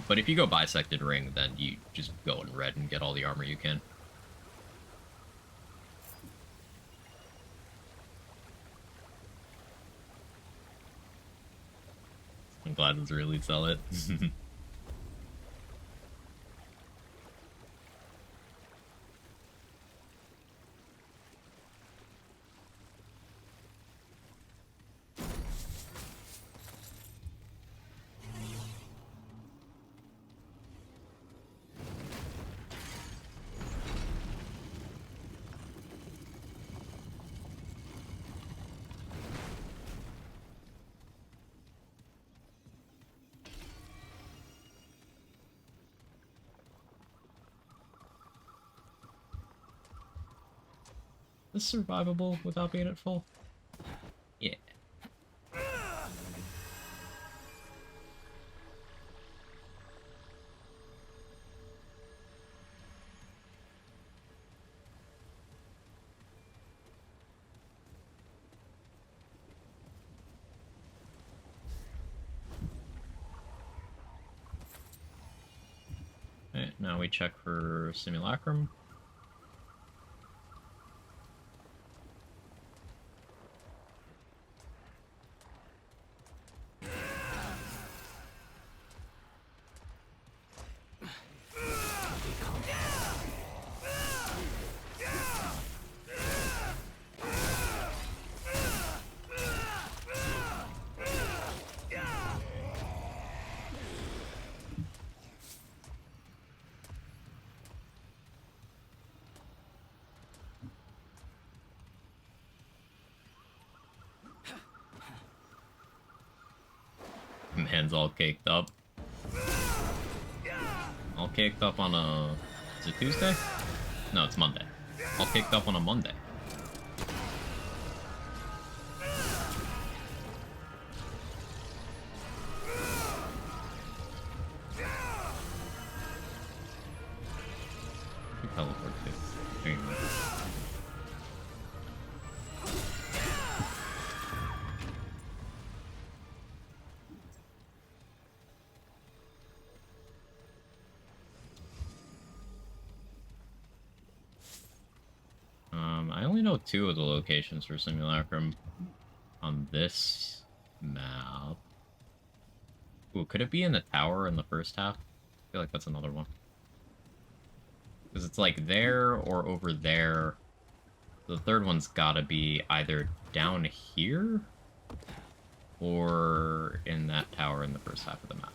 But if you go Bisected Ring, then you just go in red and get all the armor you can. I'm glad it's really sell it. this survivable without being at full? Yeah. Okay, now we check for simulacrum. Man's all caked up. All caked up on a... Is it Tuesday? No, it's Monday. All caked up on a Monday. You teleport too. There you go. I only know 2 of the locations for Simulacrum on this map. Ooh, could it be in the tower in the first half? I feel like that's another one. Because it's like there or over there. The third one's gotta be either down here or in that tower in the first half of the map.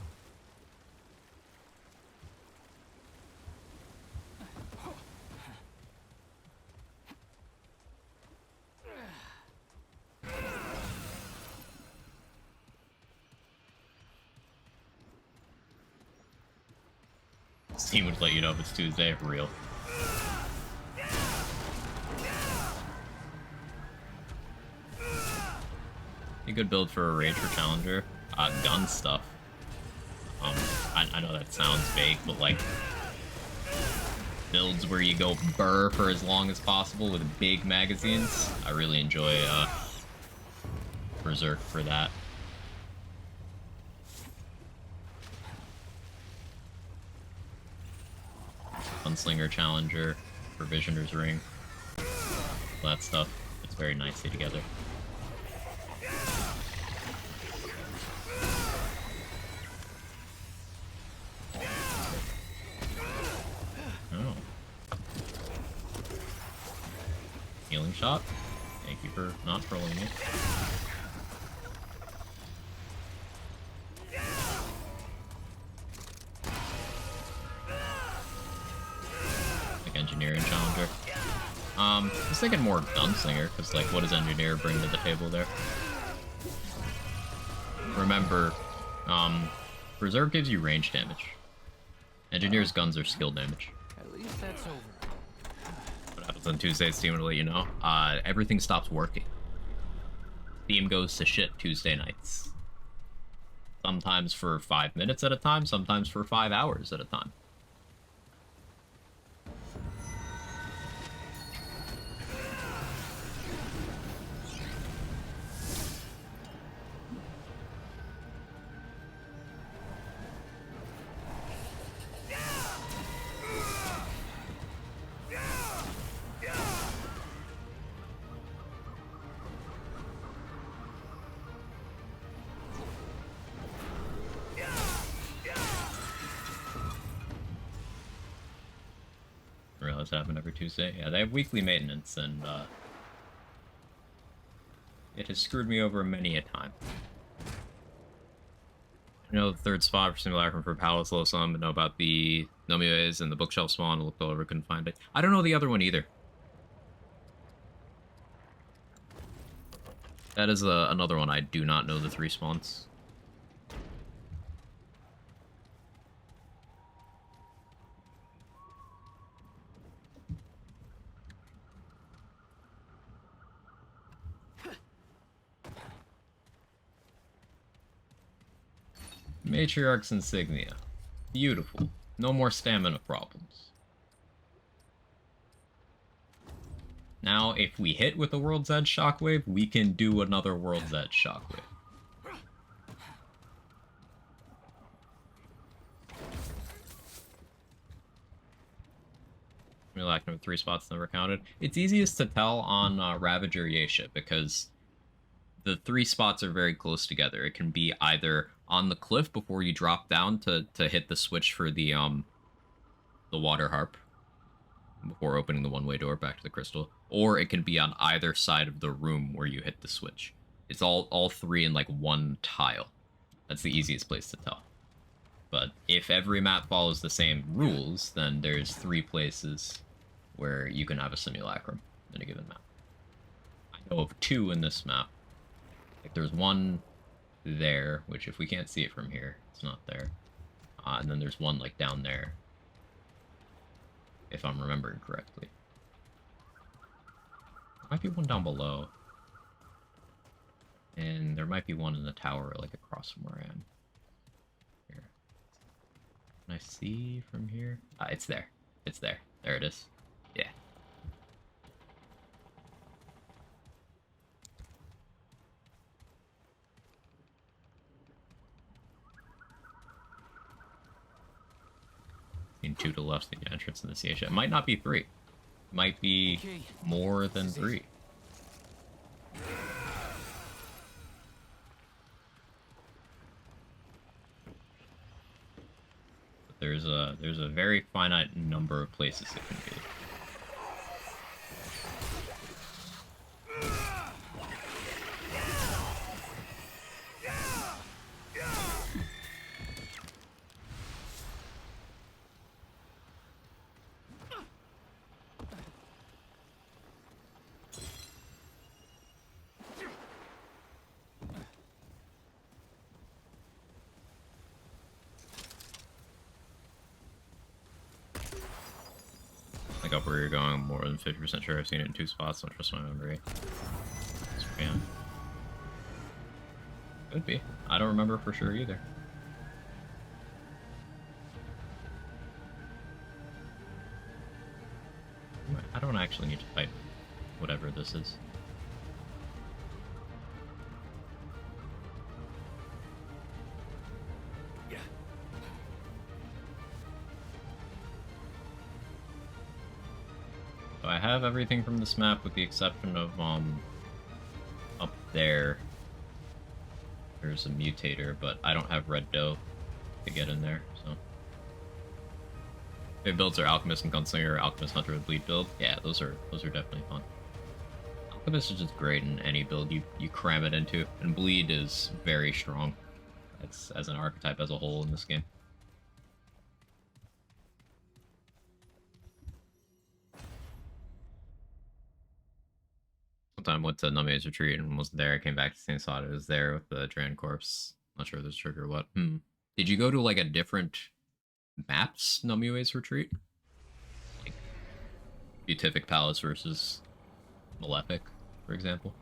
Steam would let you know if it's Tuesday for real. A good build for a Rage for Challenger. Gun stuff. I know that sounds vague, but like builds where you go burr for as long as possible with big magazines. I really enjoy Berserk for that. Gunslinger Challenger, Provisioner's Ring, all that stuff. It's very nicely together. Oh. Healing shot. Thank you for not trolling me. Engineering Challenger. I was thinking more Gunslinger, because, like, what does Engineer bring to the table there? Remember, Berserk gives you range damage. Engineer's guns are skill damage. At least that's over. What happens on Tuesday, Steam will let you know. Everything stops working. Steam goes to shit Tuesday nights. Sometimes for 5 minutes at a time, sometimes for 5 hours at a time. That happen every Tuesday. Yeah, they have weekly maintenance, and it has screwed me over many a time. I know the third spot for Simulacrum for Palace Losum, but know about the Nomiues and the Bookshelf Spawn. I looked all over, couldn't find it. I don't know the other one either. That is another one. I do not know the 3 spawns. Matriarch's insignia. Beautiful. No more stamina problems. Now, if we hit with a World's Edge Shockwave, we can do another World's Edge Shockwave. Lack number 3 spots never counted. It's easiest to tell on Ravager Yesha because the 3 spots are very close together. It can be either on the cliff before you drop down to hit the switch for the water harp before opening the one-way door back to the crystal, or it can be on either side of the room where you hit the switch. It's all 3 in like one tile. That's the easiest place to tell. But if every map follows the same rules, then there's 3 places where you can have a simulacrum in a given map. I know of 2 in this map. Like there's one there, which if we can't see it from here, it's not there. And then there's one like down there, if I'm remembering correctly. There might be one down below. And there might be one in the tower, like across from where I am. Here. Can I see from here? It's there. It's there. There it is. Yeah. In 2 to the left, the entrance in the CH. It might not be 3. It might be more than 3. But there's a very finite number of places it can be. Like up where you're going, I'm more than 50% sure I've seen it in 2 spots, don't trust my memory. Spam. Could be. I don't remember for sure either. I don't actually need to type whatever this is. So I have everything from this map with the exception of up there. There's a mutator, but I don't have red dough to get in there, so. If builds are Alchemist and Gunslinger or Alchemist Hunter with Bleed build, yeah, those are definitely fun. Alchemist is just great in any build you cram it into, and Bleed is very strong. That's as an archetype as a whole in this game. Sometime went to Nami's retreat and was there. I came back to St. Sada. I was there with the Dran Corpse. Not sure if there's trigger or what. Did you go to like a different maps Nami's retreat? Like Beatific Palace versus Malefic, for example.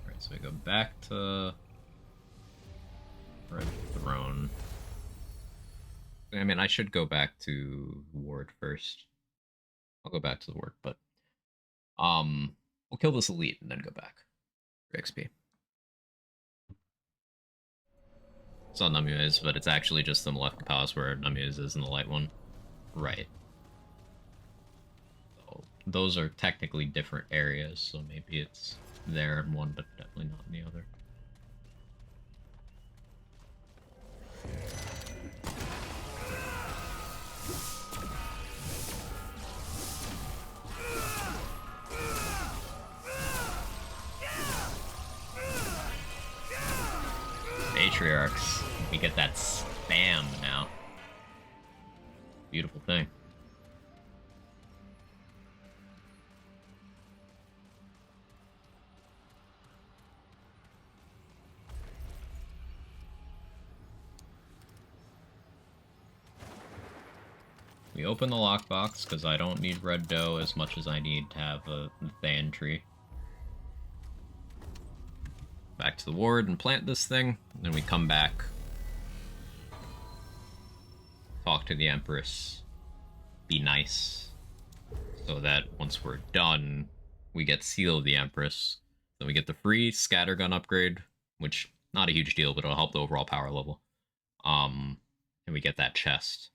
Alright, so we go back to Red Throne. I mean, I should go back to Ward first. I'll go back to the Ward, but we'll kill this elite and then go back for XP. It's not Nami's, but it's actually just the Malefic Palace where Nami's is in the light one. Right. So those are technically different areas, so maybe it's there in one, but definitely not in the other. Matriarchs. We get that spam now. Beautiful thing. We We open the lockbox, because I don't need red dough as much as I need to have a Than tree. Back to the ward and plant this thing. Then we come back. Talk to the Empress. Be nice. So that once we're done, we get Seal of the Empress. Then we get the free Scattergun upgrade, which, not a huge deal, but it'll help the overall power level. And we get that chest.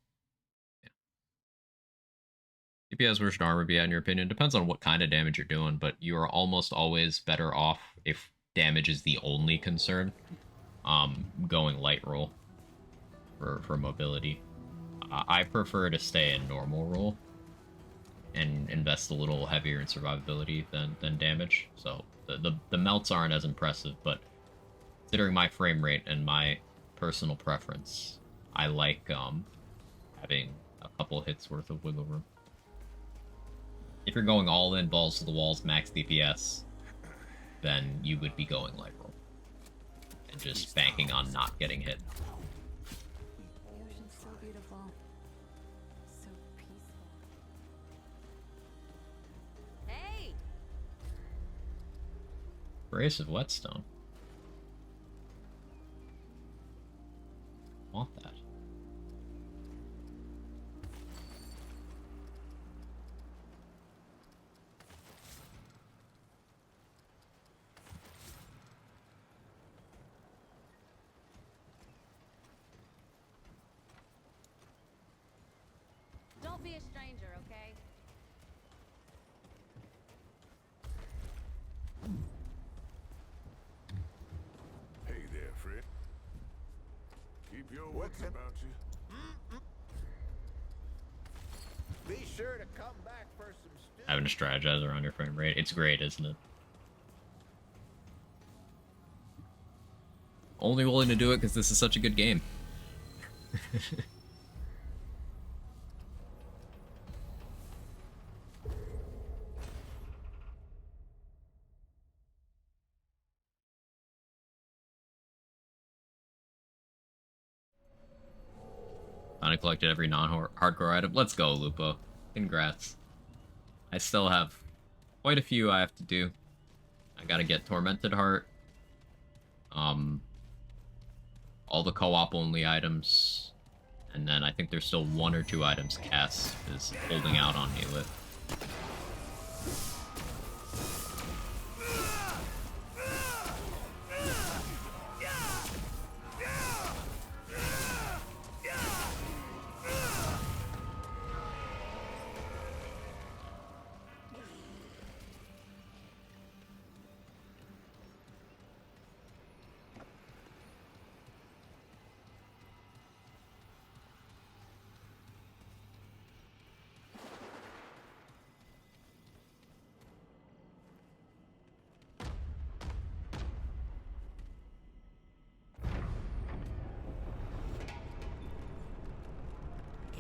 DPS where should armor be at, in your opinion? Depends on what kind of damage you're doing, but you are almost always better off if damage is the only concern. Going light roll for mobility. I prefer to stay in normal roll and invest a little heavier in survivability than damage. So the melts aren't as impressive, but considering my frame rate and my personal preference, I like having a couple hits worth of wiggle room. If you're going all in, balls to the walls, max DPS, then you would be going light roll. And just banking on not getting hit. The ocean's so beautiful. So peaceful. Hey! Abrasive whetstone. Want that. Don't be a stranger, okay? Hey there, Fred. Keep your wits about you. Be sure to come back for some stew. Having to strategize around your frame rate. It's great, isn't it? Only willing to do it because this is such a good game. I collected every non-hardcore item. Let's go, Lupo. Congrats. I still have quite a few I have to do. I gotta get Tormented Heart. All the co-op only items. And then I think there's still 1 or 2 items Cass is holding out on me with.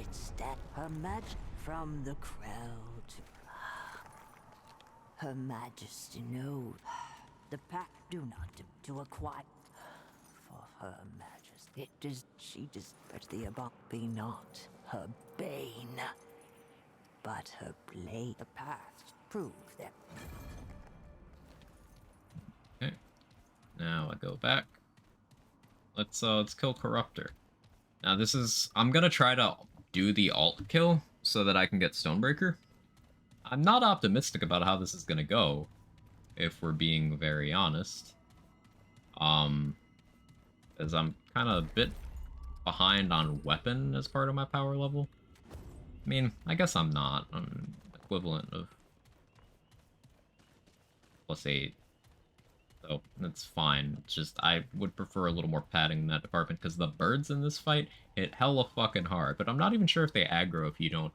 It's that Her from the crowd. Her Majesty knows the pack do not to acquire for Her Majesty. It does she deserves the above be not her bane, but her blade. The past prove that. Okay. Now I go back. Let's kill Corruptor. Now this is I'm gonna try to do the alt kill so that I can get Stonebreaker. I'm not optimistic about how this is gonna go, if we're being very honest. As I'm kind of a bit behind on weapon as part of my power level. I mean, I guess I'm not. I'm equivalent of +8. So that's fine. It's just I would prefer a little more padding in that department because the birds in this fight hit hella fucking hard. But I'm not even sure if they aggro if you don't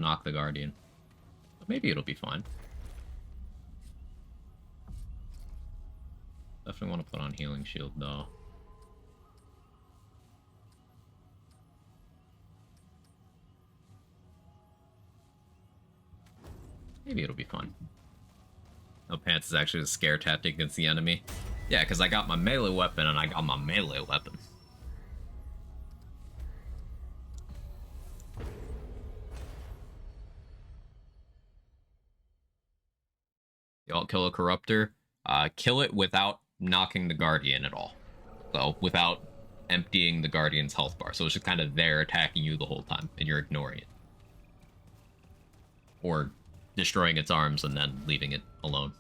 knock the Guardian. But maybe it'll be fine. Definitely want to put on Healing Shield though. Maybe it'll be fun. No pants is actually a scare tactic against the enemy. Yeah, because I got my melee weapon and I got my melee weapon. You kill a Corruptor, kill it without knocking the Guardian at all. So, without emptying the Guardian's health bar. So it's just kind of there attacking you the whole time, and you're ignoring it. Or destroying its arms and then leaving it alone.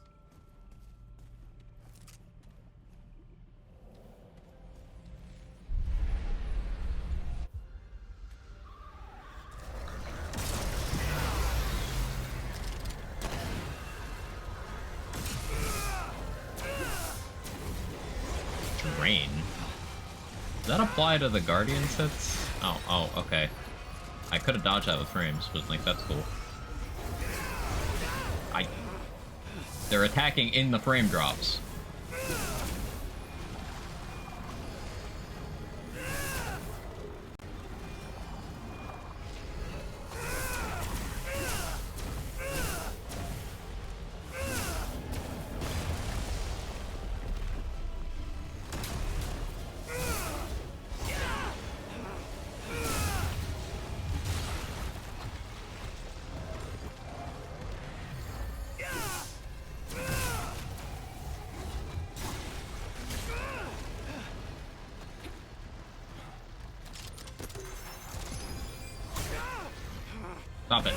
Drain? Does that apply to the Guardian hits? Oh, okay. I could have dodged that with frames, but like, that's cool. They're attacking in the frame drops. Stop it.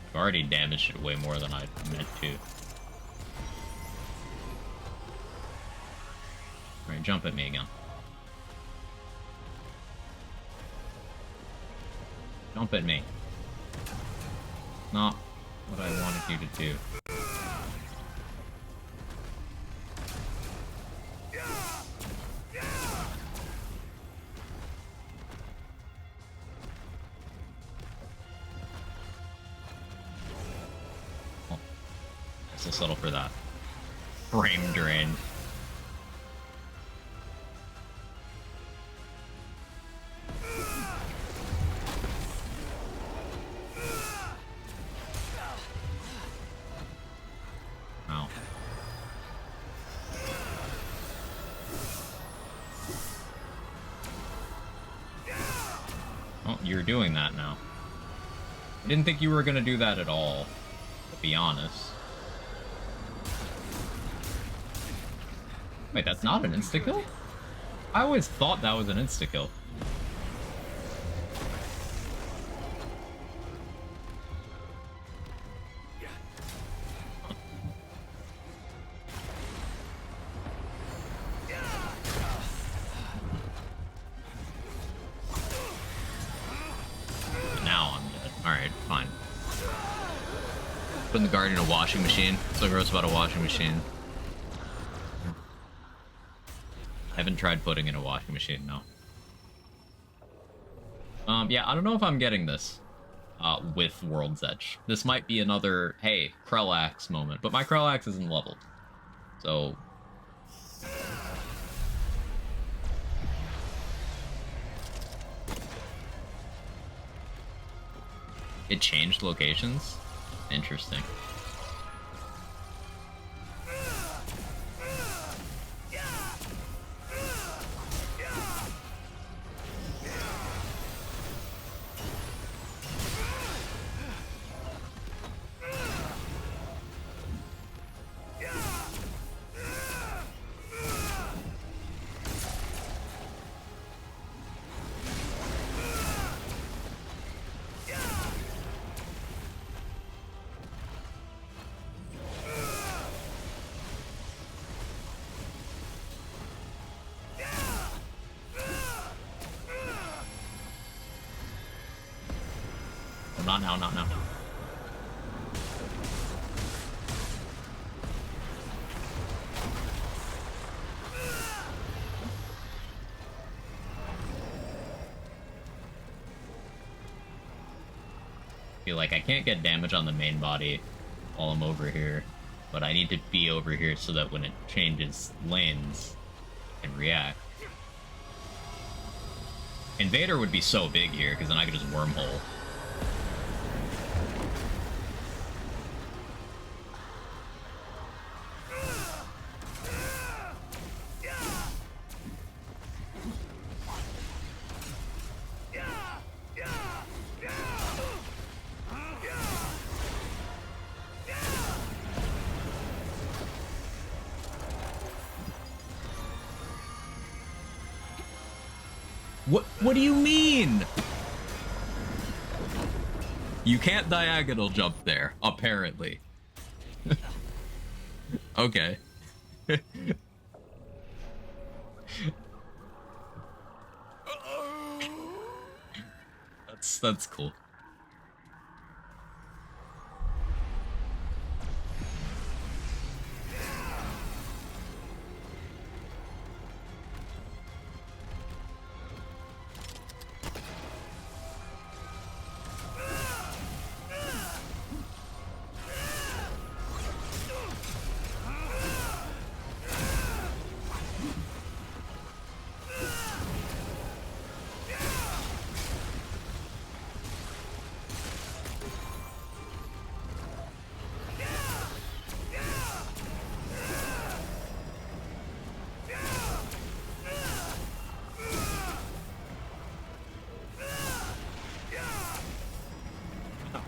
I've already damaged it way more than I meant to. Alright, jump at me again. Jump at me. Not what I wanted you to do. I'll settle for that. Frame drain. Ow. Oh, you're doing that now. I didn't think you were gonna do that at all, to be honest. Wait, that's not an insta-kill? I always thought that was an insta-kill. Now I'm dead. Alright, fine. Putting the Guardian in a washing machine. So gross about a washing machine. I haven't tried putting in a washing machine, no. Yeah, I don't know if I'm getting this with World's Edge. This might be another, hey, Krellax moment, but my Krellax isn't leveled. So... It changed locations? Interesting. Not now, not now. Feel like I can't get damage on the main body while I'm over here, but I need to be over here so that when it changes lanes, I can react. Invader would be so big here, because then I could just wormhole. What do you mean? You can't diagonal jump there, apparently. Okay. That's cool.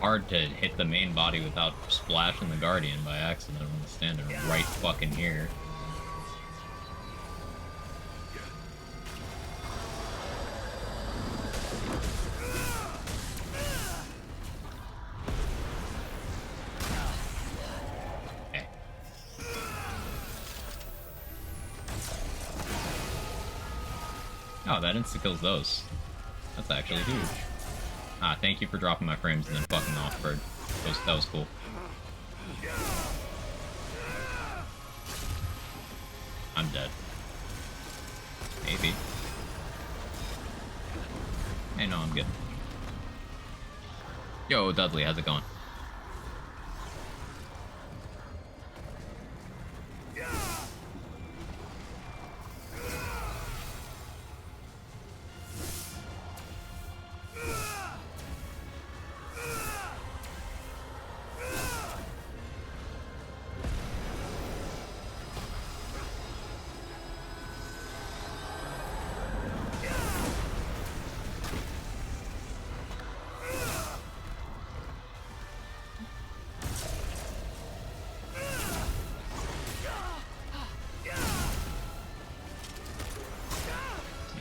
Hard to hit the main body without splashing the Guardian by accident when it's standing right fucking here. Okay. Oh, that insta-kills those. That's actually huge. Ah, thank you for dropping my frames and then fucking off, Bird. That was cool. I'm dead. Maybe. Hey, no, I'm good. Yo, Dudley, how's it going?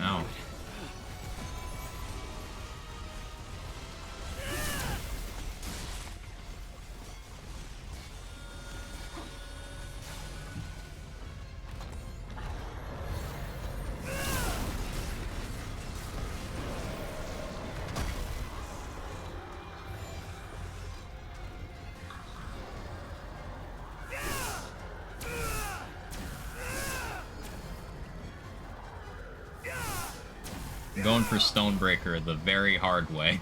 Ow. I'm going for Stonebreaker the very hard way.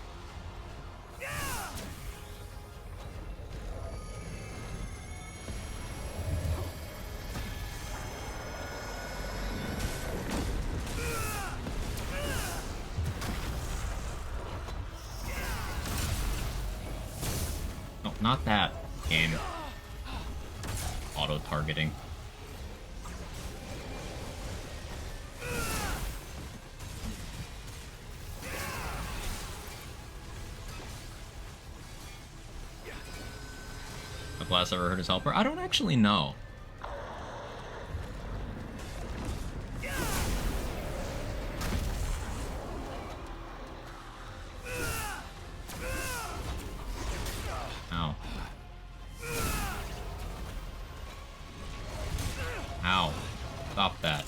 No, not that game. Auto-targeting. Last ever heard his helper? I don't actually know. Ow. Ow. Stop that.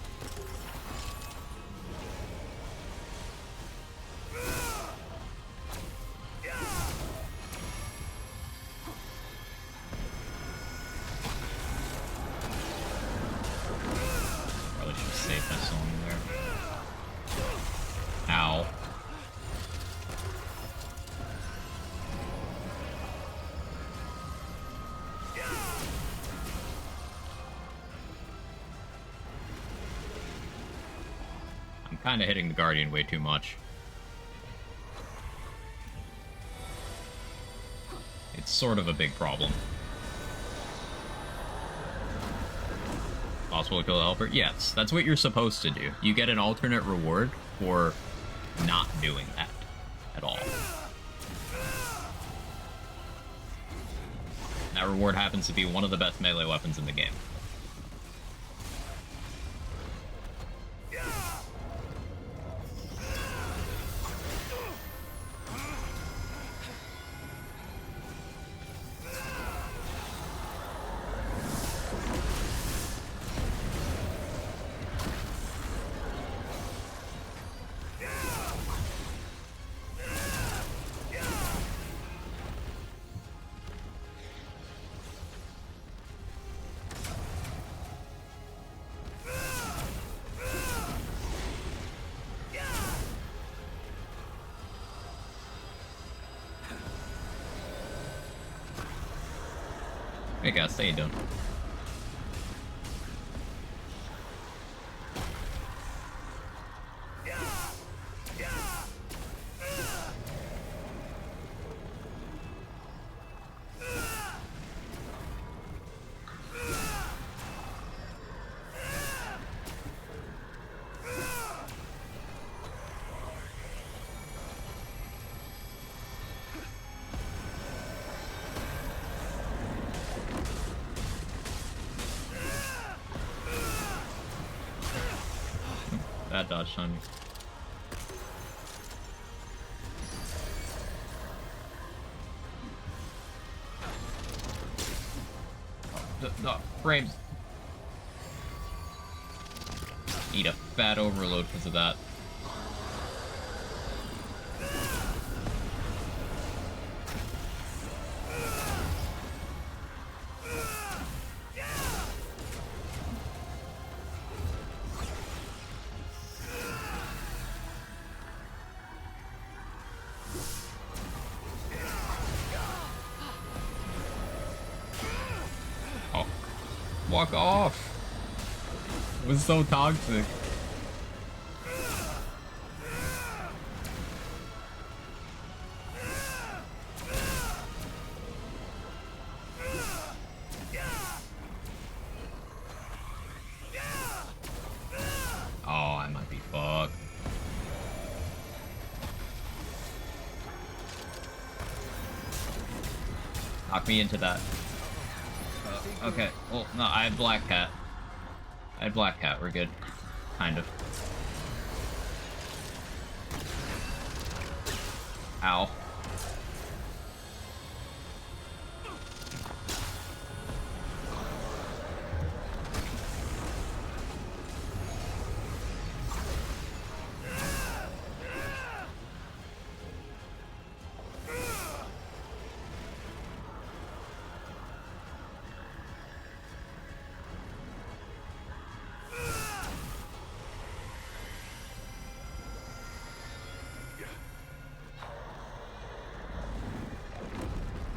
Ow. I'm kind of hitting the Guardian way too much. It's sort of a big problem. Possible to kill the helper? Yes, that's what you're supposed to do. You get an alternate reward for not doing that at all. That reward happens to be one of the best melee weapons in the game. Hey guys, how you doing? Bad dodge on me. The frames. Eat a fat overload because of that. Walk off! It was so toxic. Oh, I might be fucked. Knock me into that. Okay, well, no, I had Black Cat. We're good. Kind of. Ow.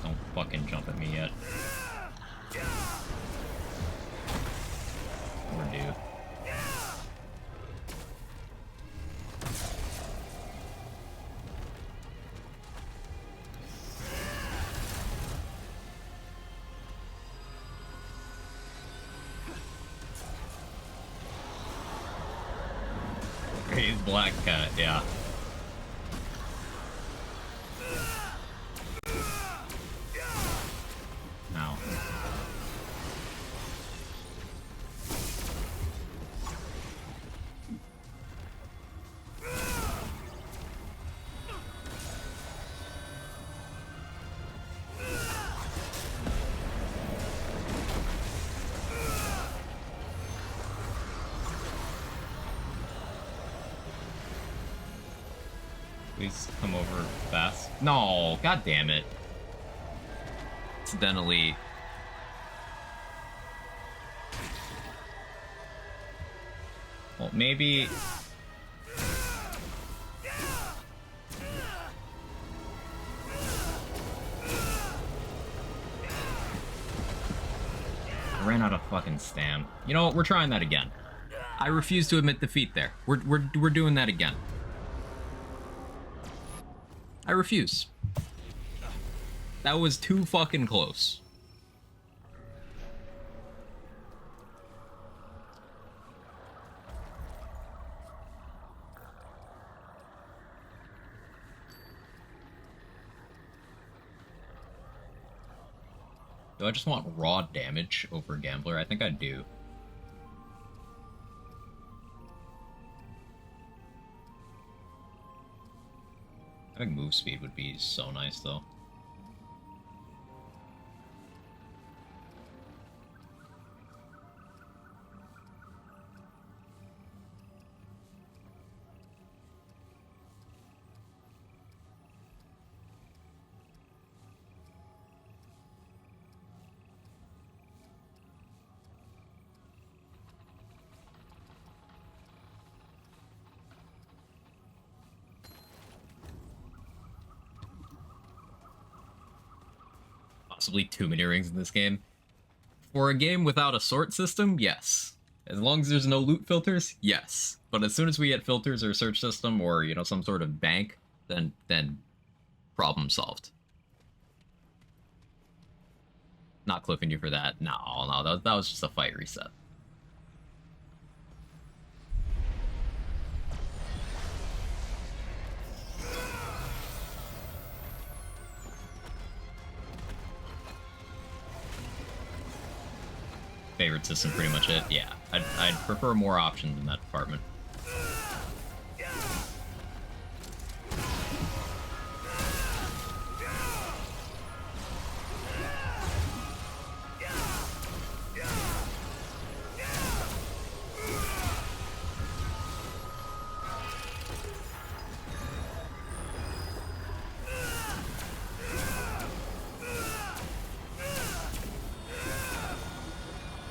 Don't fucking jump at me yet. We're due. He's Black Cat, yeah. Now. Please come over fast. No, god damn it. Accidentally. Well, maybe. I ran out of fucking stam. You know what? We're trying that again. I refuse to admit defeat there. We're doing that again. I refuse. That was too fucking close. Do I just want raw damage over Gambler? I think I do. I think move speed would be so nice, though. Possibly too many rings in this game. For a game without a sort system, yes. As long as there's no loot filters, yes. But as soon as we get filters or a search system or, you know, some sort of bank, then problem solved. Not clipping you for that. No, that was just a fight reset. Favorite system, pretty much it. Yeah, I'd prefer more options in that department.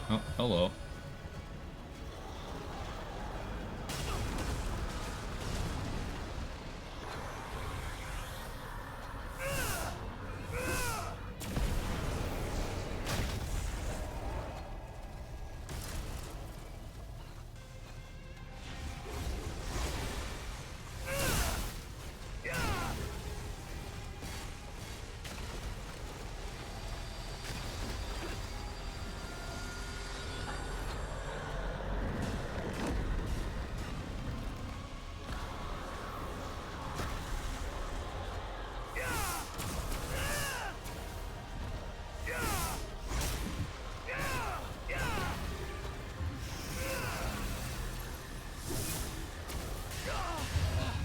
Oh, hello.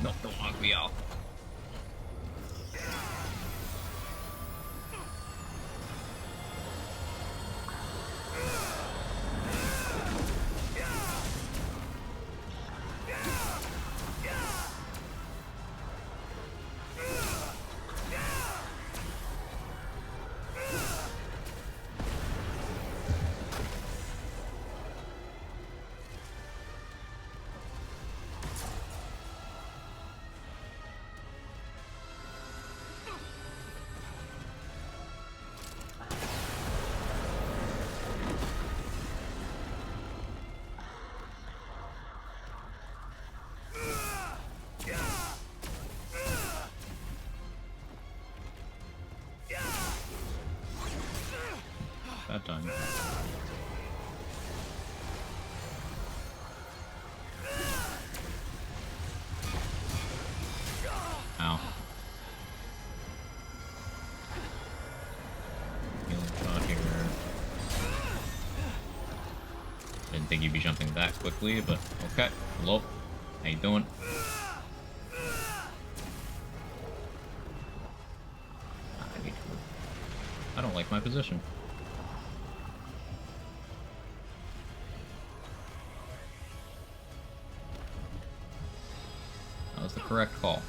No, don't knock me out. That time. Ow. Healing shot here. Didn't think you'd be jumping that quickly, but okay. Hello. How you doing? I don't like my position. That was the correct call.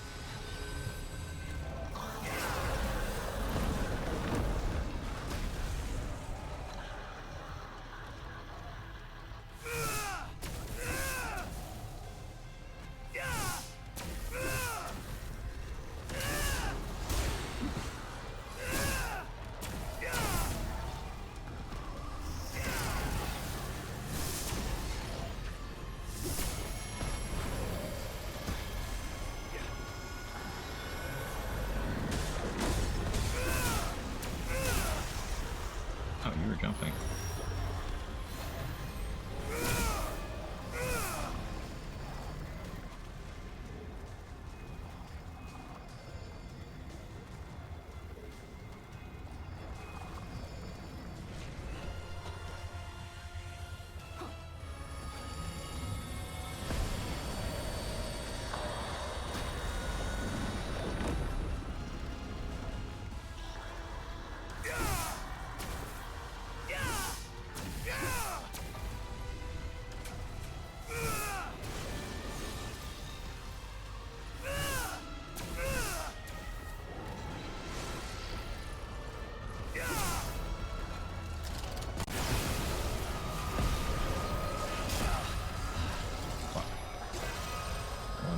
Oh, you were jumping.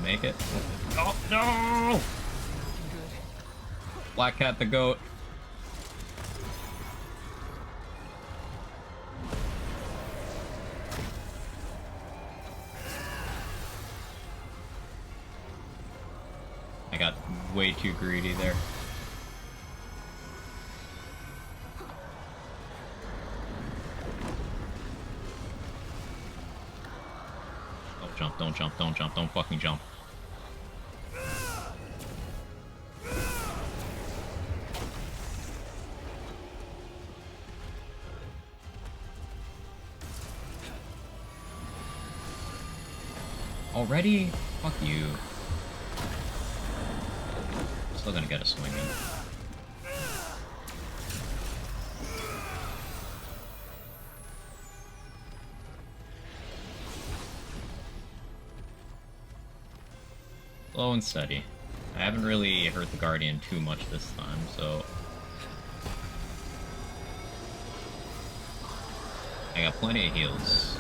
Make it. Oh no! Black Cat the goat. got way too greedy there. Don't jump, don't jump, don't jump, don't fucking jump. Already? Fuck you. Still gonna get a swing in. Slow and steady. I haven't really hurt the Guardian too much this time, so... I got plenty of heals.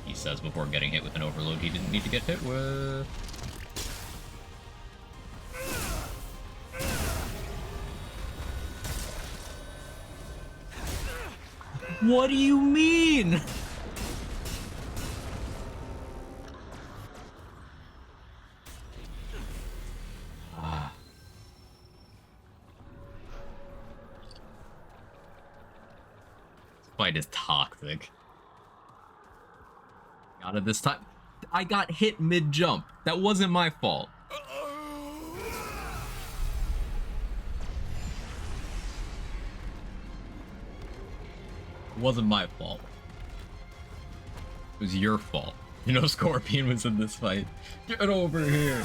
He says before getting hit with an overload he didn't need to get hit with. What do you mean? This fight is toxic. Got it this time. I got hit mid-jump. That wasn't my fault. It wasn't my fault. It was your fault. You know Scorpion was in this fight. Get over here.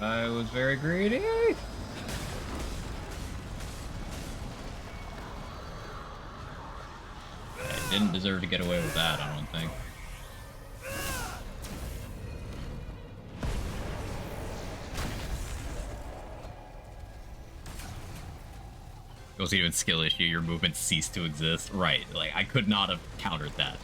I was very greedy. I didn't deserve to get away with that, I don't think. It wasn't even skill issue, your movement ceased to exist. Right, like, I could not have countered that.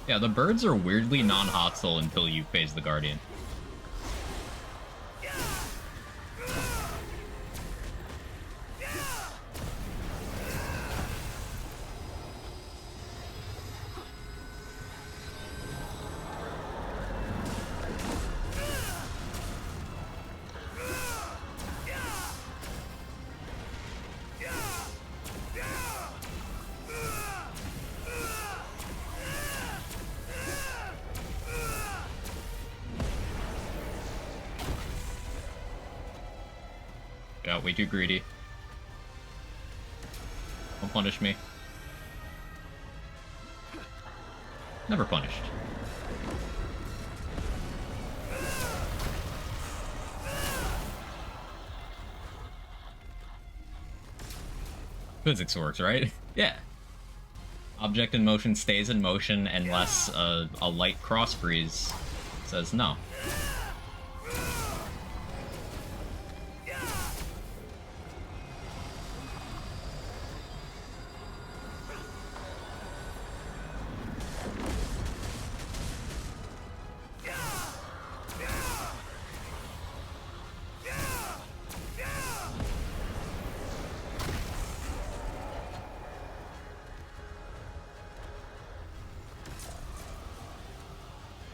Yeah, the birds are weirdly non-hostile until you phase the Guardian. Got way too greedy. Don't punish me. Never punished. Physics works, right? Yeah. Object in motion stays in motion unless a light cross breeze says no.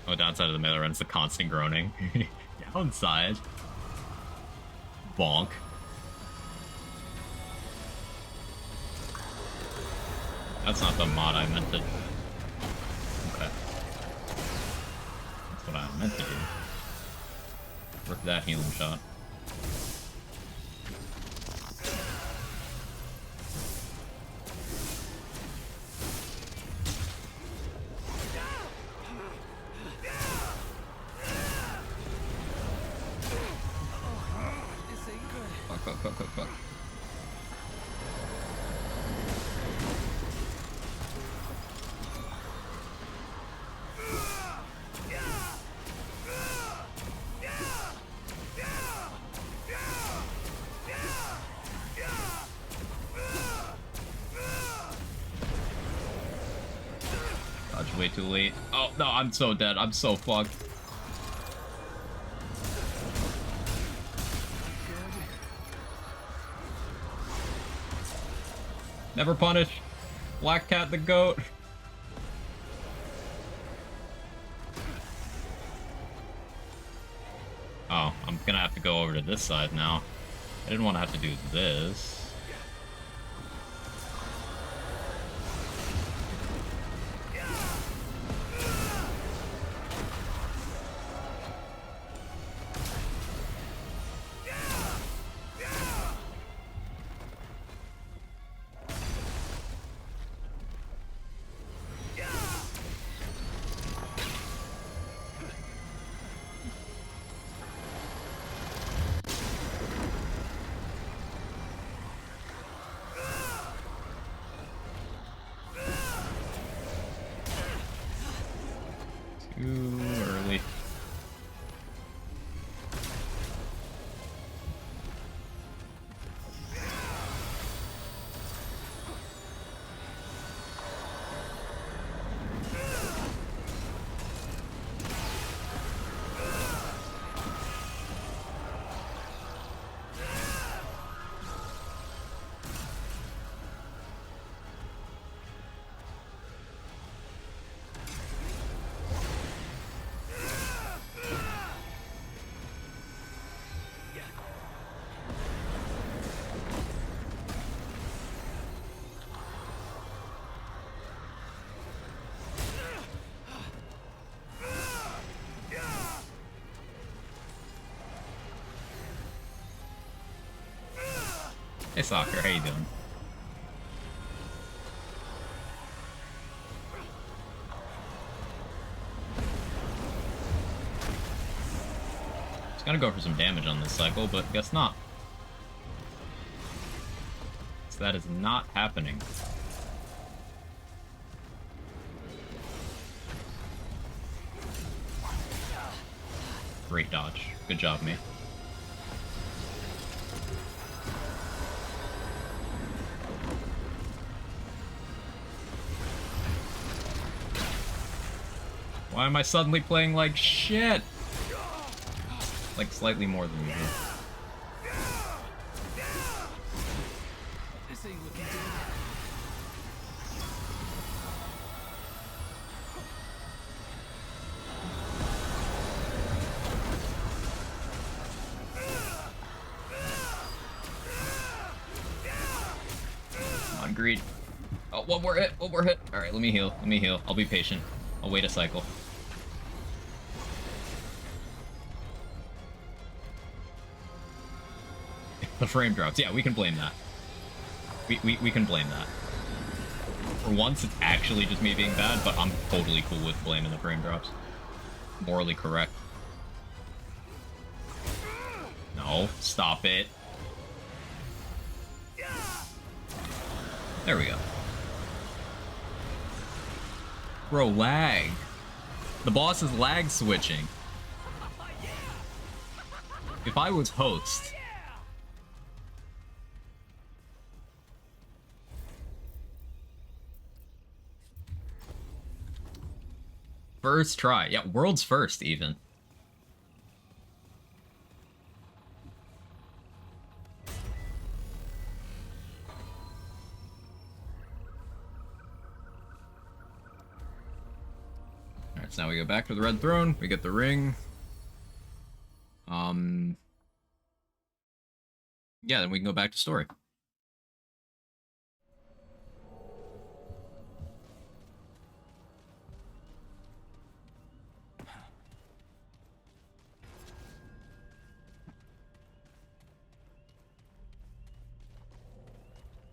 Oh, downside of the melee run is the constant groaning. Downside. Bonk. That's not the mod I meant to... Okay. That's what I meant to do. Work that healing shot. way too late. Oh, no, I'm so dead. I'm so fucked. Never punish. Black Cat the goat. Oh, I'm gonna have to go over to this side now. I didn't want to have to do this. Too early. Hey, Soccer, how you doing? Just gonna go for some damage on this cycle, but guess not. So that is not happening. Great dodge. Good job, me. Why am I suddenly playing like shit? Like slightly more than usual. This ain't looking good. Come on, greed. Oh, one more hit, one more hit. Alright, let me heal. I'll be patient. I'll wait a cycle. The frame drops. Yeah, we can blame that. We can blame that. For once, it's actually just me being bad, but I'm totally cool with blaming the frame drops. Morally correct. No, stop it. There we go. Bro, lag. The boss is lag switching. If I was host... First try. Yeah, world's first, even. Alright, so now we go back to the Red Throne. We get the ring. Yeah, then we can go back to story.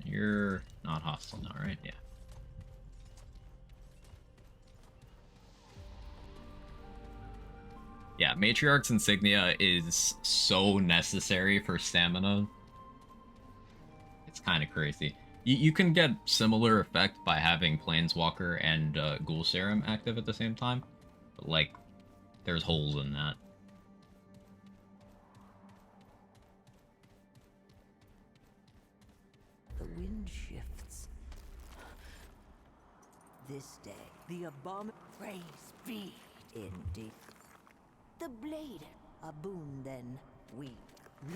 You're not hostile now, right? Yeah. Yeah, Matriarch's Insignia is so necessary for stamina. It's kind of crazy. You can get similar effect by having Planeswalker and Ghoul Serum active at the same time. But, like, there's holes in that. The wind shifts. this day, the abomin praise be indeed. The blade, a boon then, we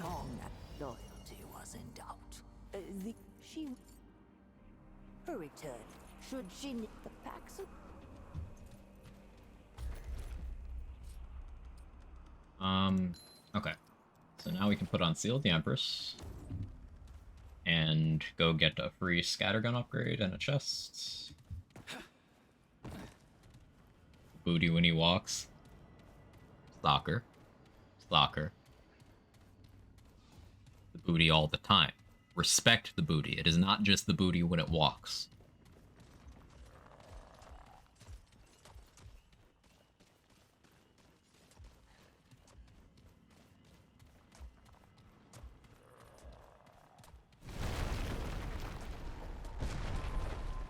long loyalty was in doubt. Her return, should she need the Paxil? Okay. So now we can put on Seal of the Empress. And go get a free scattergun upgrade and a chest. Booty when he walks. Stalker. Stalker. The booty all the time. Respect the booty. It is not just the booty when it walks.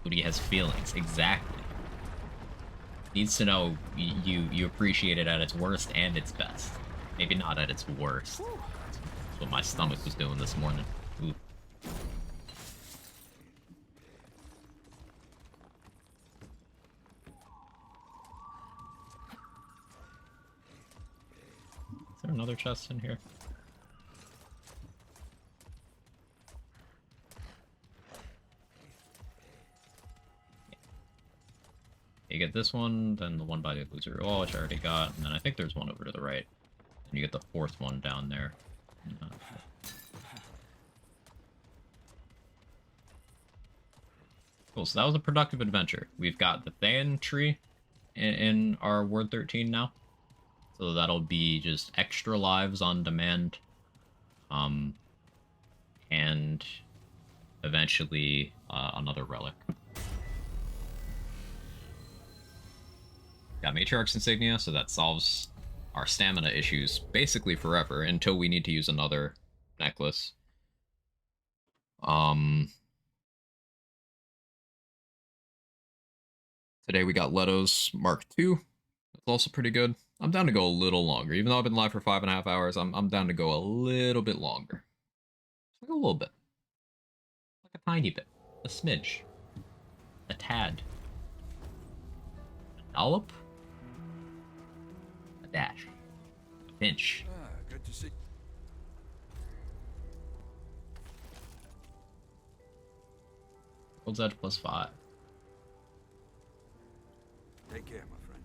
Booty has feelings, exactly. Needs to know you appreciate it at its worst and its best. Maybe not at its worst. That's what my stomach was doing this morning. Ooh. Is there another chest in here? You get this one, then the one by the Illusory Wall, which I already got, and then I think there's one over to the right. And you get the fourth one down there. Cool, so that was a productive adventure. We've got the Thayan tree in our Ward 13 now. So that'll be just extra lives on demand. And eventually another relic. Got Matriarch's Insignia, so that solves our stamina issues basically forever until we need to use another necklace. Today we got Leto's Mark II. That's also pretty good. I'm down to go a little longer. Even though I've been live for 5.5 hours, I'm down to go a little bit longer. Like a little bit. Like a tiny bit. A smidge. A tad. A dollop? A dash. A pinch. Ah, good to see. World's Edge +5. Take care, my friend.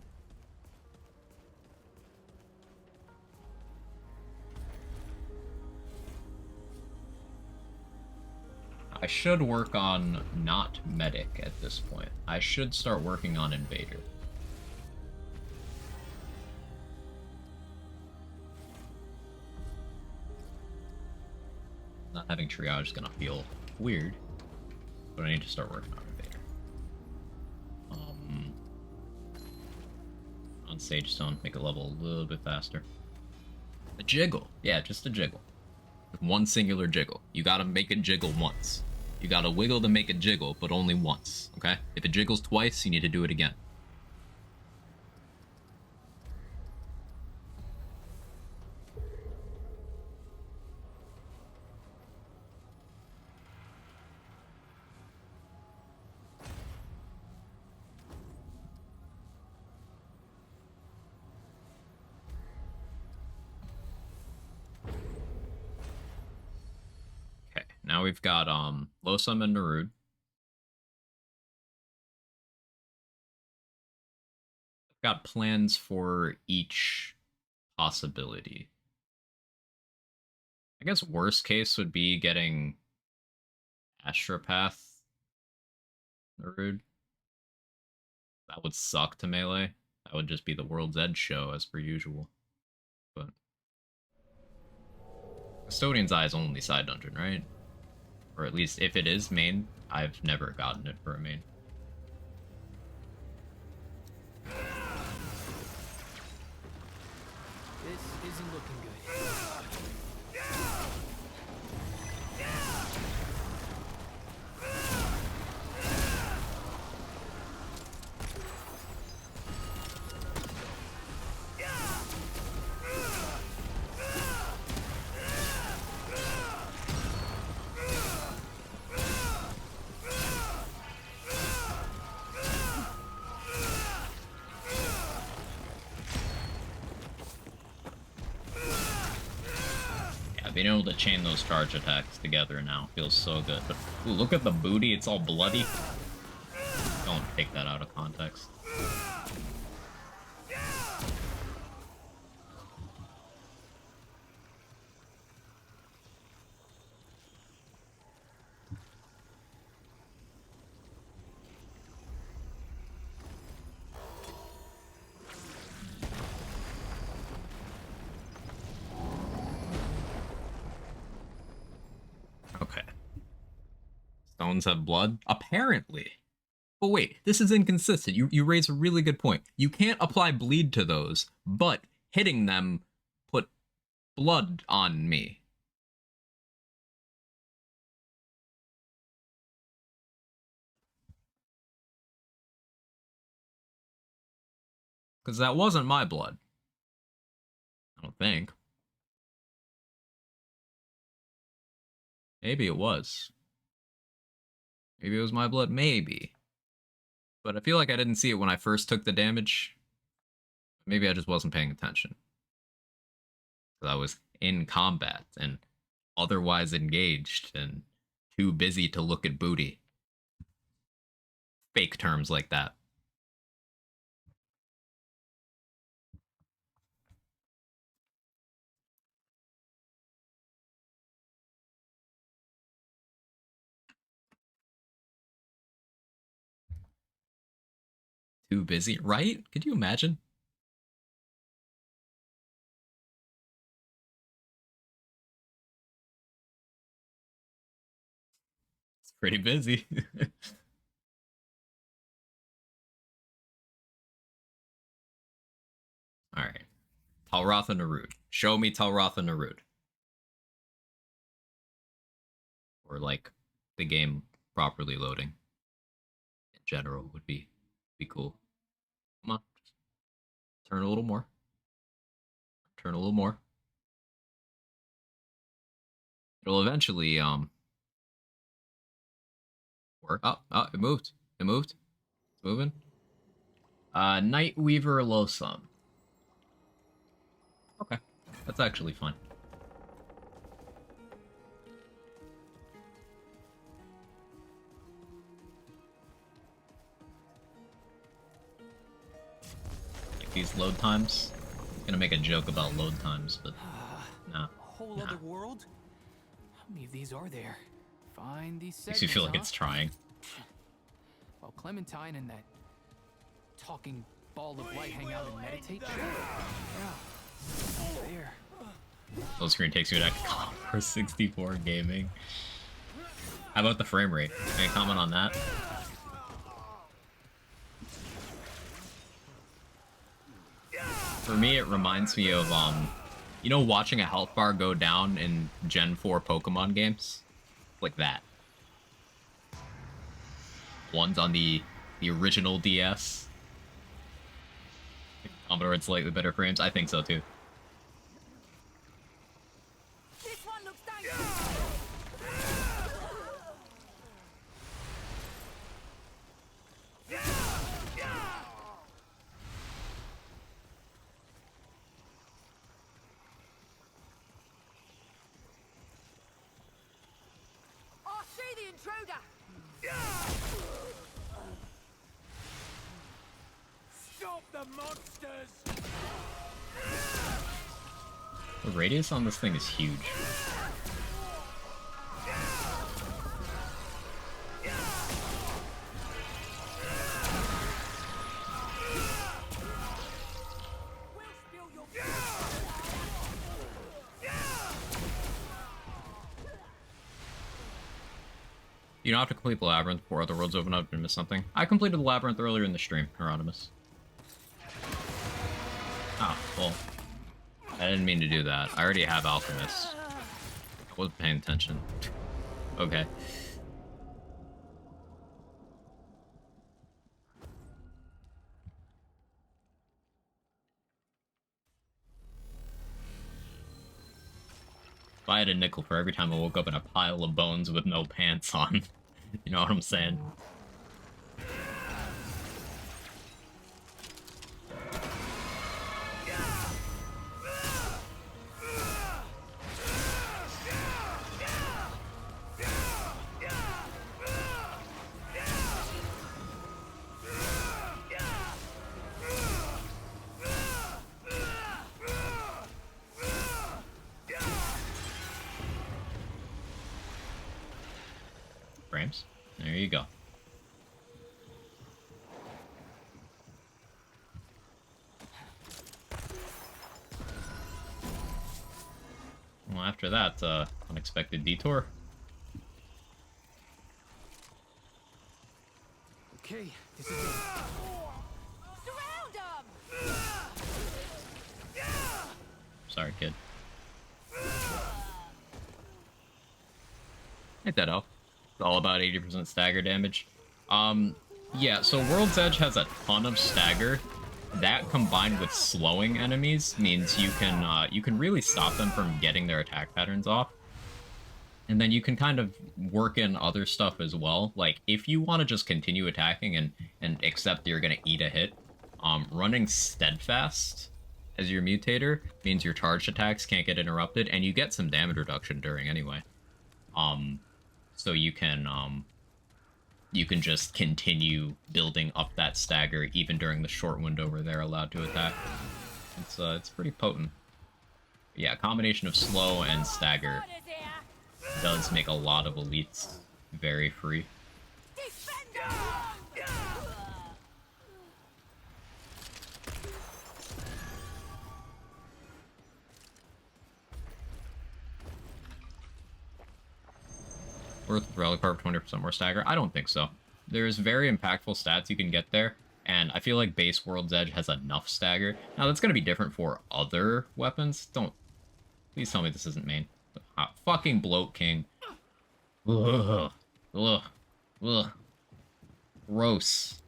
I should work on not medic at this point. I should start working on invader. Not having triage is gonna feel weird, but I need to start working on invader. On Sage Stone, make it level a little bit faster. A jiggle, yeah, just a jiggle. One singular jiggle. You gotta make it jiggle once. You gotta wiggle to make it jiggle, but only once, okay? If it jiggles twice, you need to do it again. Now we've got Losum and Narud. I've got plans for each possibility. I guess worst case would be getting Astropath Narud. That would suck to melee. That would just be the World's Edge show as per usual. But Custodian's Eye is only side dungeon, right? Or at least if it is main, I've never gotten it for a main. This isn't looking good. Being able to chain those charge attacks together now feels so good. But ooh, look at the booty, it's all bloody. Don't take that out of context. Okay. Stones have blood? Apparently. But wait, this is inconsistent. You raise a really good point. You can't apply bleed to those, but hitting them put blood on me. Because that wasn't my blood. I don't think. Maybe it was. Maybe it was my blood, maybe. But I feel like I didn't see it when I first took the damage. Maybe I just wasn't paying attention. Because I was in combat and otherwise engaged and too busy to look at booty. Fake terms like that. Too busy, right? Could you imagine? It's pretty busy. Alright. Talratha Narud. Show me Talratha Narud. Or like the game properly loading. In general would be cool. Come on. Turn a little more. Turn a little more. It'll eventually work. Oh, it moved. It moved. It's moving. Nightweaver Losum. Okay. That's actually fine. These load times. I'm gonna make a joke about load times, but nah. A whole other world? How many of these are there? Find these Makes me feel like segments, it's trying. While Clementine and that talking ball of light hang out and meditate? Yeah. There. Full screen takes you back to Commodore 64 gaming. How about the frame rate? Any comment on that? For me, it reminds me of, you know, watching a health bar go down in Gen 4 Pokemon games? Like that. One's on the original DS. Commodore had slightly better frames. I think so, too. This one looks dangerous. I see the intruder. Stop the monsters! The radius on this thing is huge. You don't have to complete the labyrinth before other worlds open up and miss something. I completed the labyrinth earlier in the stream, Hieronymus. Ah, well. I didn't mean to do that. I already have Alchemist. I wasn't paying attention. Okay. If I had a nickel for every time I woke up in a pile of bones with no pants on. You know what I'm saying? There you go. Well, after that, unexpected detour. Okay, this is it. Surround them! Sorry, kid. Ain't that all? It's all about 80% stagger damage. Yeah, so World's Edge has a ton of stagger. That combined with slowing enemies means you can really stop them from getting their attack patterns off. And then you can kind of work in other stuff as well. Like, if you want to just continue attacking and accept that you're going to eat a hit, running Steadfast as your mutator means your charged attacks can't get interrupted, and you get some damage reduction during anyway. So you can just continue building up that stagger even during the short window where they're allowed to attack. It's pretty potent. Yeah, a combination of slow and stagger Orders here! does make a lot of elites very free. Defender! Worth Relic Part 20% more stagger? I don't think so. There's very impactful stats you can get there, and I feel like base World's Edge has enough stagger. Now, that's going to be different for other weapons. Please tell me this isn't main. Fucking Bloat King. Ugh. Ugh. Ugh. Gross.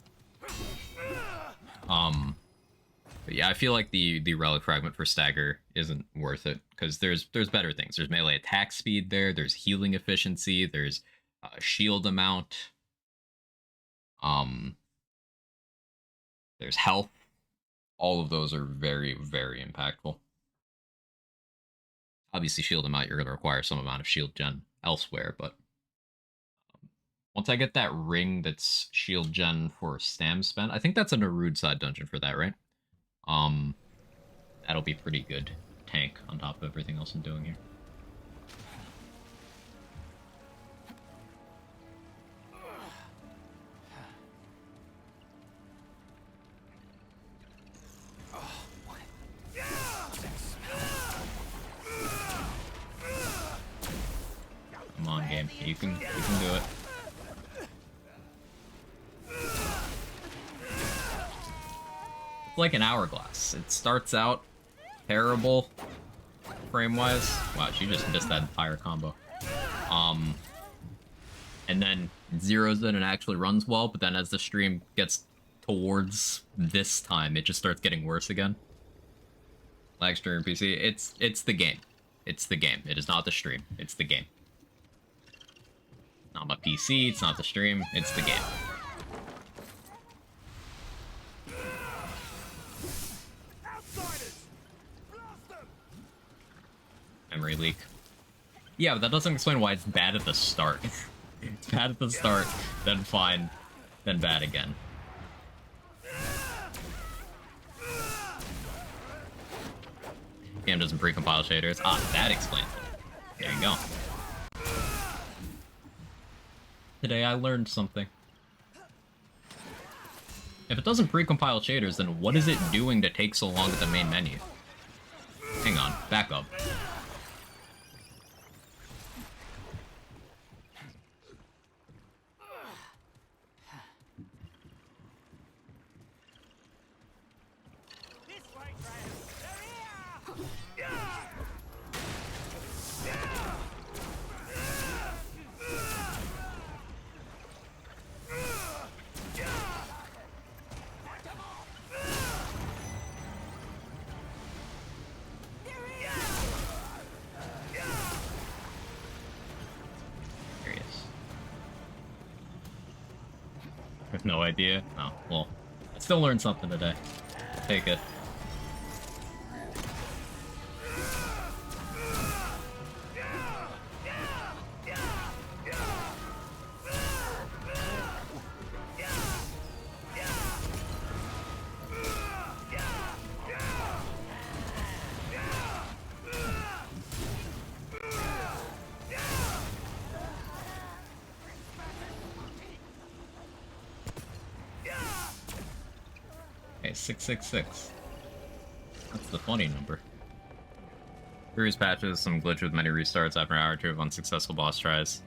But yeah, I feel like the Relic Fragment for stagger isn't worth it, because there's better things. There's melee attack speed there, there's healing efficiency, there's shield amount, there's health. All of those are very, very impactful. Obviously, shield amount, you're going to require some amount of shield gen elsewhere, but once I get that ring that's shield gen for Stam spent, I think that's a Narude side dungeon for that, right? That'll be pretty good tank on top of everything else I'm doing here. Come on, game. You can do it. It's like an hourglass. It starts out terrible frame-wise. Wow, she just missed that entire combo. And then zeroes in and actually runs well, but then as the stream gets towards this time, it just starts getting worse again. Lag stream PC. It's the game. It's the game. It is not the stream. It's the game. Not my PC, it's not the stream, it's the game. Memory leak. Yeah, but that doesn't explain why it's bad at the start. It's bad at the start, then fine, then bad again. Game doesn't pre-compile shaders. Ah, that explains it. There you go. Today I learned something. If it doesn't pre-compile shaders, then what is it doing to take so long at the main menu? Hang on, back up. No idea. Oh, well. I still learned something today. I'll take it. Hey, 666. That's the funny number. Previous patches, some glitch with many restarts after an hour or two of unsuccessful boss tries.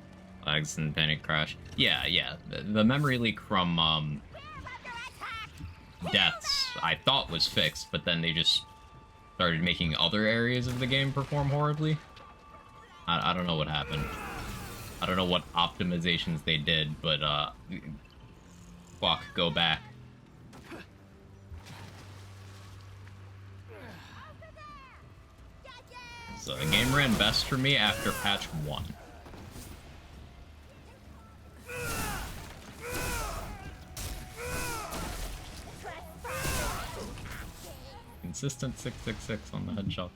Lags and panic crash. Yeah. The memory leak from, deaths, I thought was fixed, but then they just started making other areas of the game perform horribly. I don't know what happened. I don't know what optimizations they did, but, fuck, go back. So the game ran best for me after patch 1. Consistent 666 on the headshots.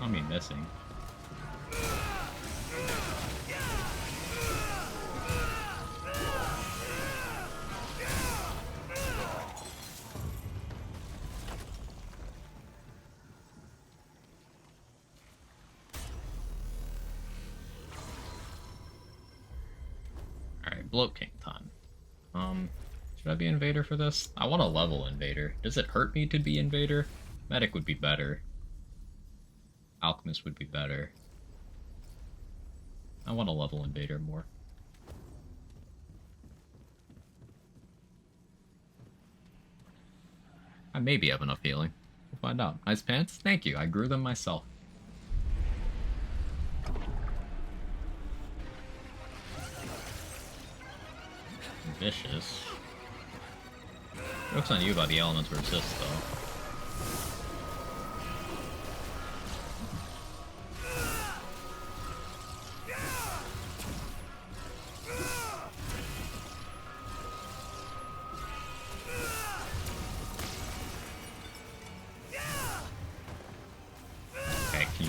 Me missing. Alright, Bloat King time. Should I be Invader for this? I want to level Invader. Does it hurt me to be Invader? Medic would be better. Alchemist would be better. I want to level Invader more. I maybe have enough healing. We'll find out. Nice pants? Thank you. I grew them myself. Vicious. Joke's on you about the elemental resist, though.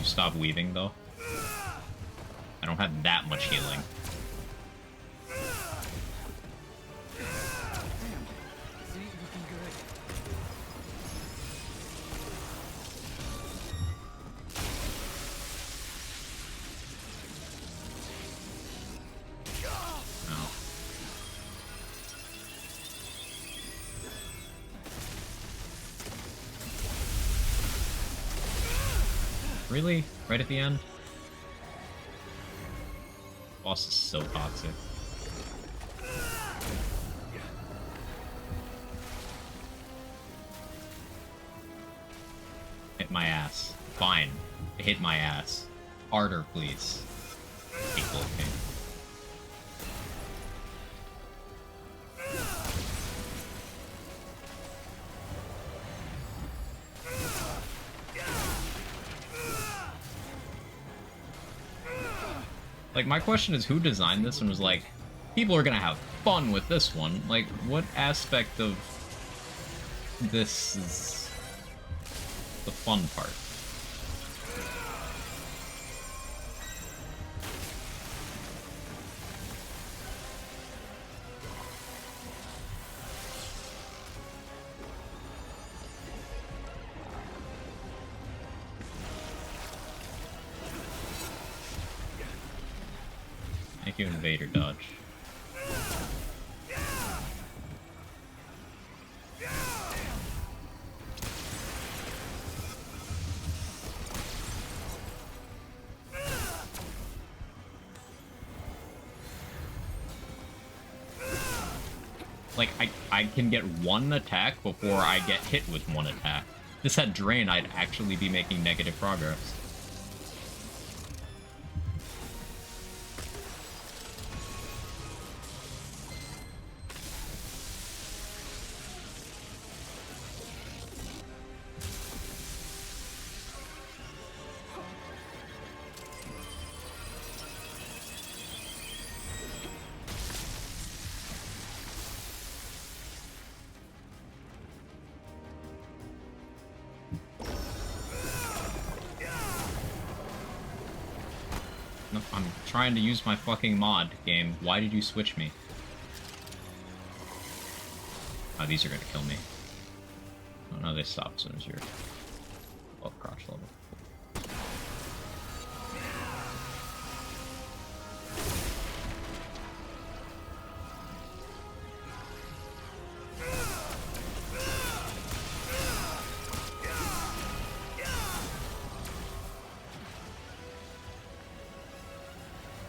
Stop weaving though. I don't have that much healing. Really? Right at the end? Boss is so toxic. Hit my ass. Fine. Hit my ass. Harder, please. Equal king. Like, my question is, who designed this and was like, people are gonna have fun with this one? Like, what aspect of this is the fun part? Thank you, Invader Dodge. Like, I can get one attack before I get hit with one attack. If this had Drain, I'd actually be making negative progress. No, I'm trying to use my fucking mod game. Why did you switch me? Oh, these are gonna kill me. Oh no, they stop as soon as you're above crouch level.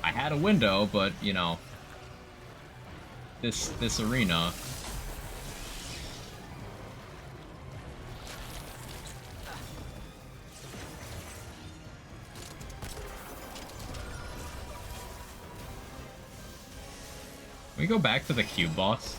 I had a window, but you know, this arena. Can we go back to the cube boss?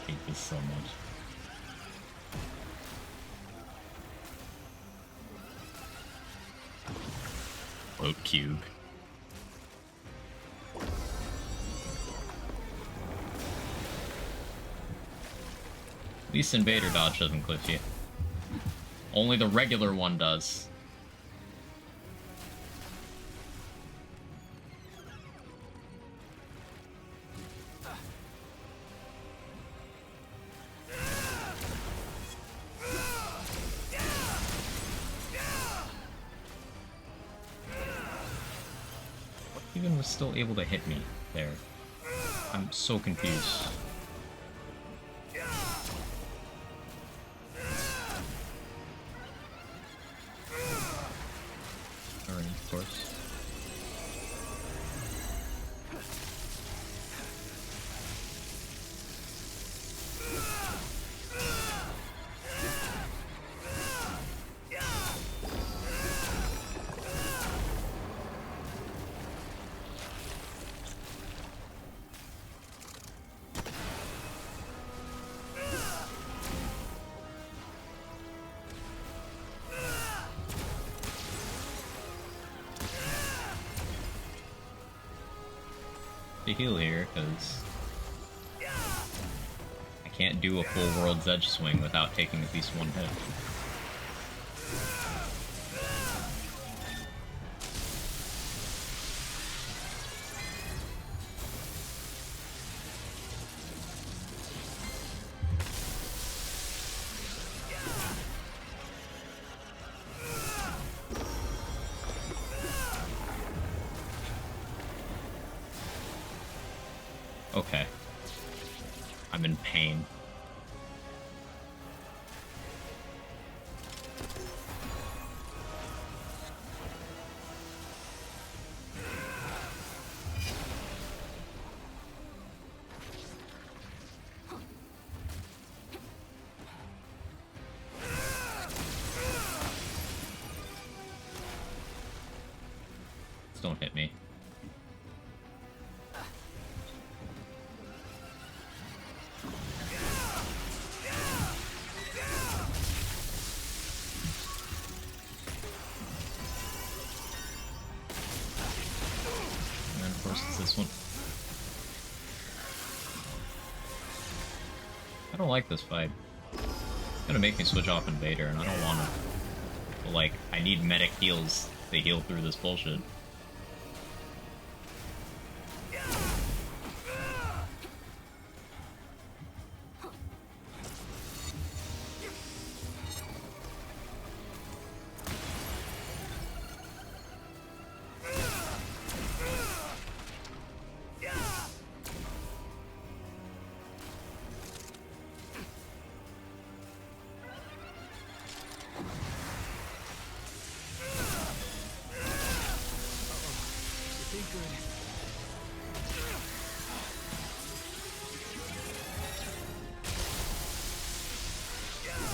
I hate this so much. Float cube. At least Invader Dodge doesn't cliff you. Only the regular one does. Even was still able to hit me there. I'm so confused. Alright, of course. To heal here, because I can't do a full World's Edge swing without taking at least one hit. Okay. I'm in pain. Just don't hit me. This one. I don't like this fight. It's gonna make me switch off Invader, and I don't want to. But, like, I need medic heals to heal through this bullshit.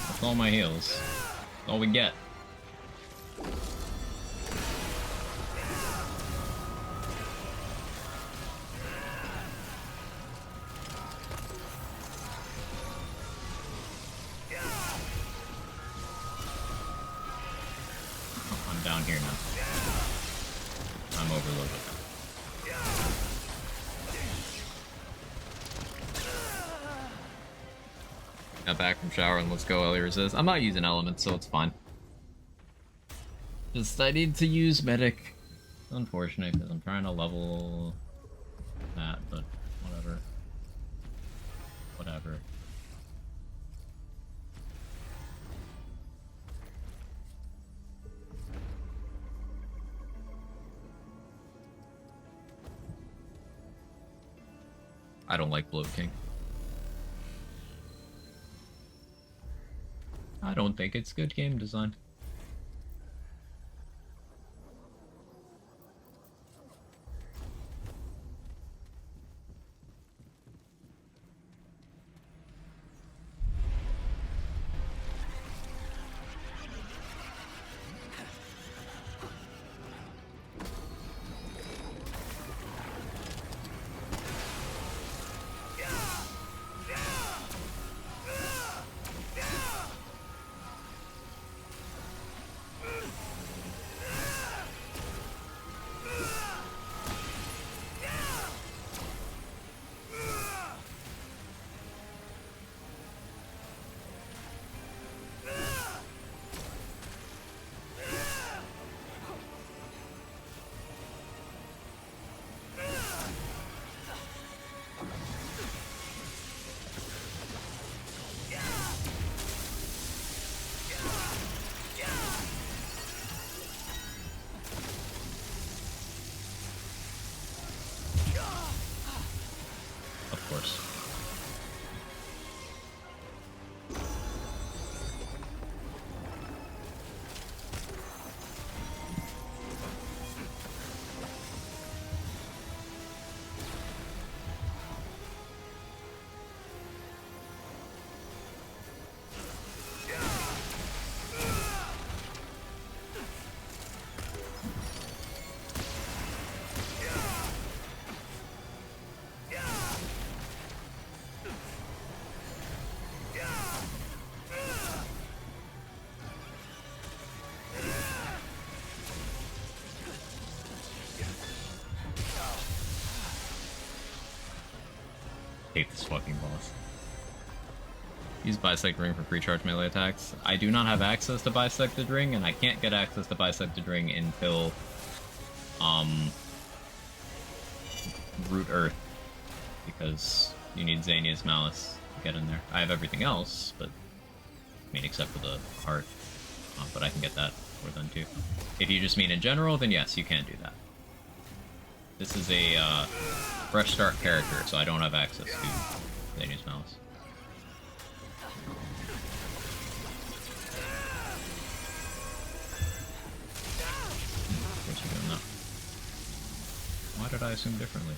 That's all my heals. That's all we get. I'm down here now. I'm overloaded. Got back from shower and let's go, Ellie resist. I'm not using elements, so it's fine. Just I need to use medic. It's unfortunate because I'm trying to level that, but whatever. Whatever. I don't like Bloat King. I don't think it's good game design. Of course. Hate this fucking boss. Use Bisect Ring for free charge melee attacks. I do not have access to Bisected Ring, and I can't get access to Bisected Ring until Root Earth, because you need Xania's Malice to get in there. I have everything else, but I mean, except for the heart, but I can get that for then too. If you just mean in general, then yes, you can do that. This is a fresh start character, so I don't have access to Xania's Malice. Of course you're doing that. Why did I assume differently?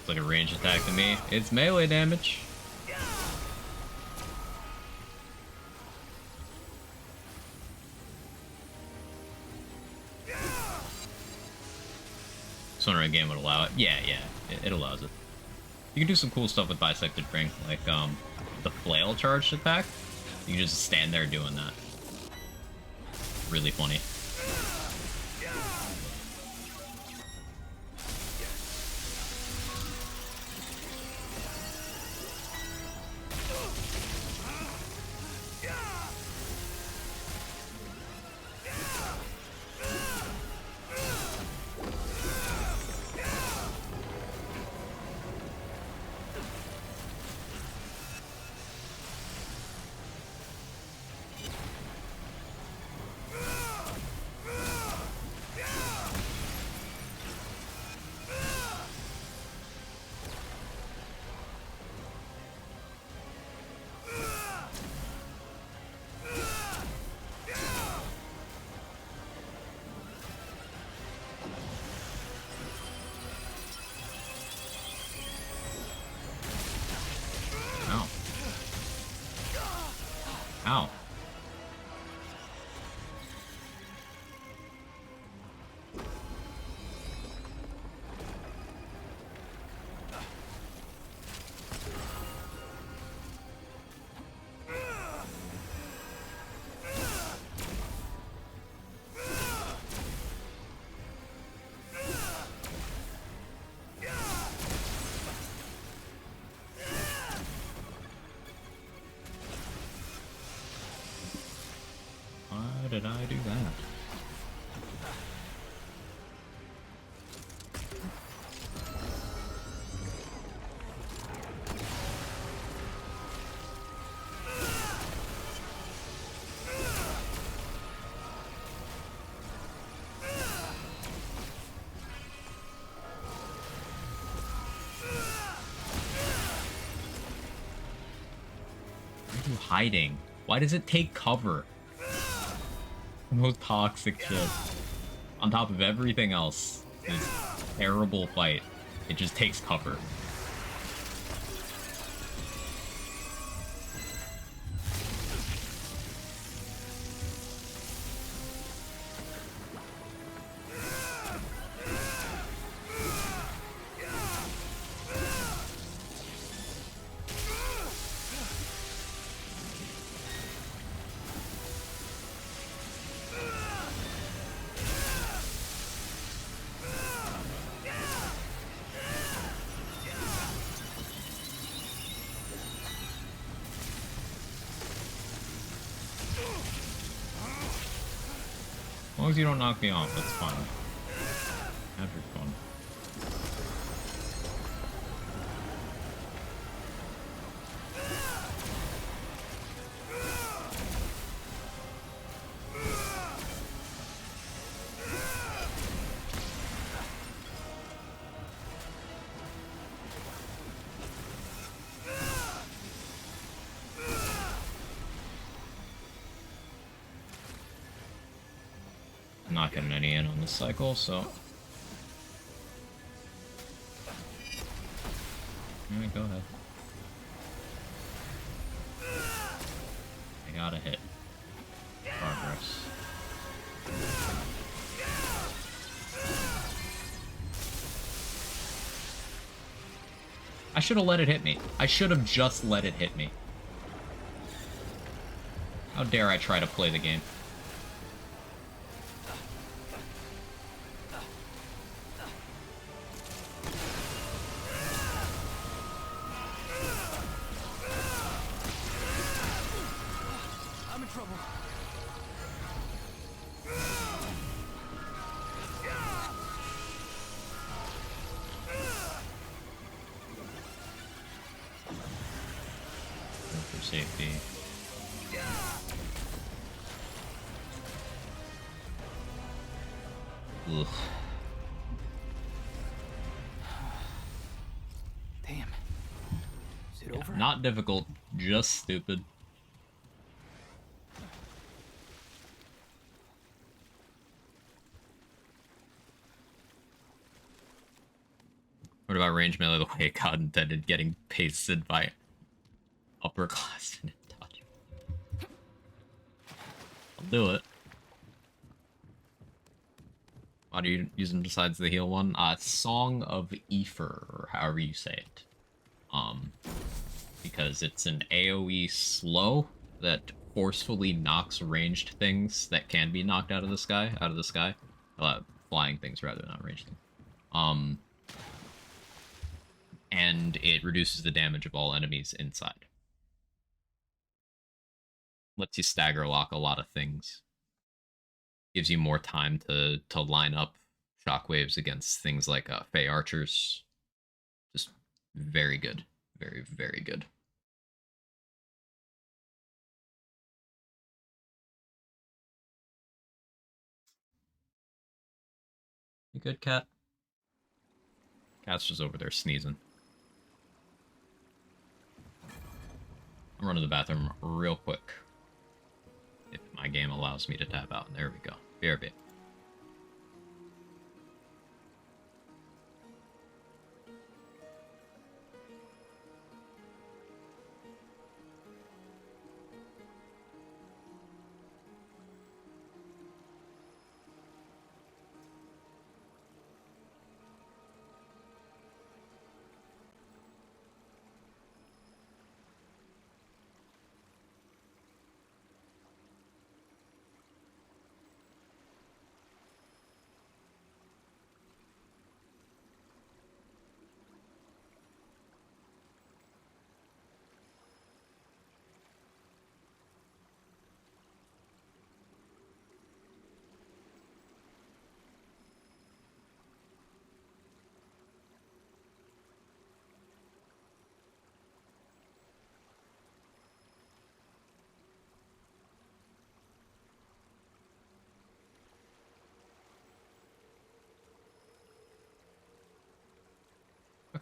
Like a range attack to me. It's melee damage. Sooner a game would allow it. Yeah, it allows it. You can do some cool stuff with Bisected Ring, like the flail charged attack. You can just stand there doing that. Really funny. Why did I do that? Why are you hiding? Why does it take cover? The most toxic shit. On top of everything else, this terrible fight. It just takes cover. As long as you don't knock me off, that's fine. Have your fun. I'm not getting any in on this cycle, so... Alright, go ahead. I got a hit. Progress. I should have let it hit me. I should have just let it hit me. How dare I try to play the game? I'm in trouble. Go for safety. Ugh. Damn. Is it over? Not difficult, just stupid. What about range melee the way God intended, getting pasted by upperclassmen? I'll do it. What are you using besides the heal one? Song of Aether, or however you say it. Because it's an AoE slow that forcefully knocks ranged things that can be knocked out of the sky. Flying things rather, not ranged things. And it reduces the damage of all enemies inside. Lets you stagger lock a lot of things. Gives you more time to line up shockwaves against things like Fey archers. Just very good. Very, very good. You good, cat? Cat's just over there sneezing. I'm running to the bathroom real quick. If my game allows me to tap out. There we go. BRB.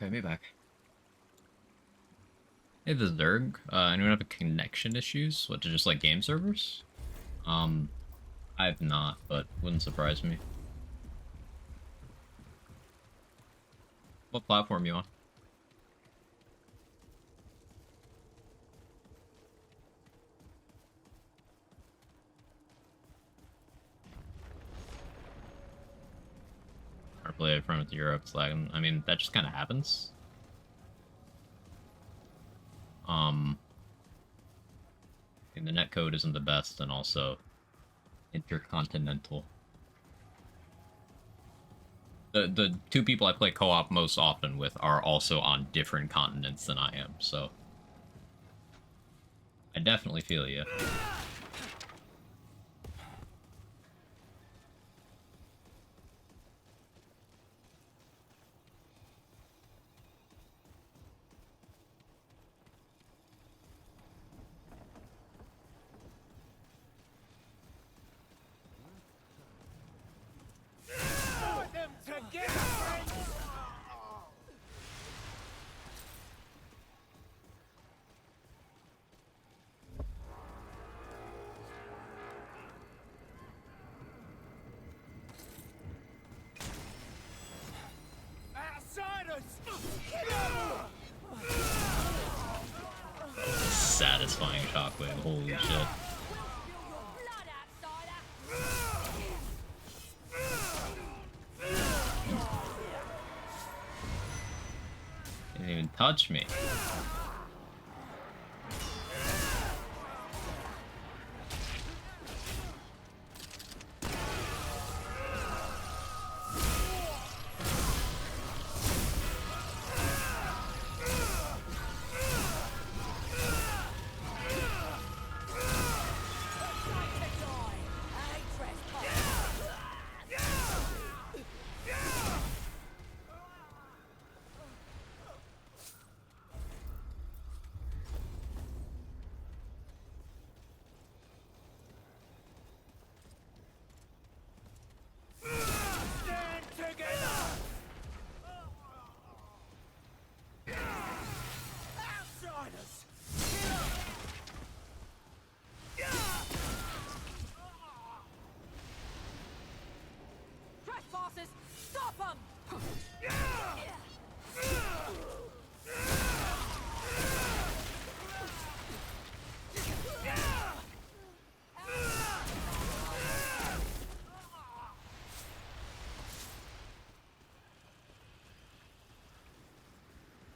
Okay, be back. Hey, this is Zerg. Anyone have connection issues? What, to just like game servers? I've not, but wouldn't surprise me. What platform you on? Our play in front of Europe, it's lagging. I mean, that just kind of happens. And the netcode isn't the best, and also intercontinental. The two people I play co-op most often with are also on different continents than I am, so I definitely feel you. Satisfying shockwave, holy shit. Didn't even touch me. Stop 'em!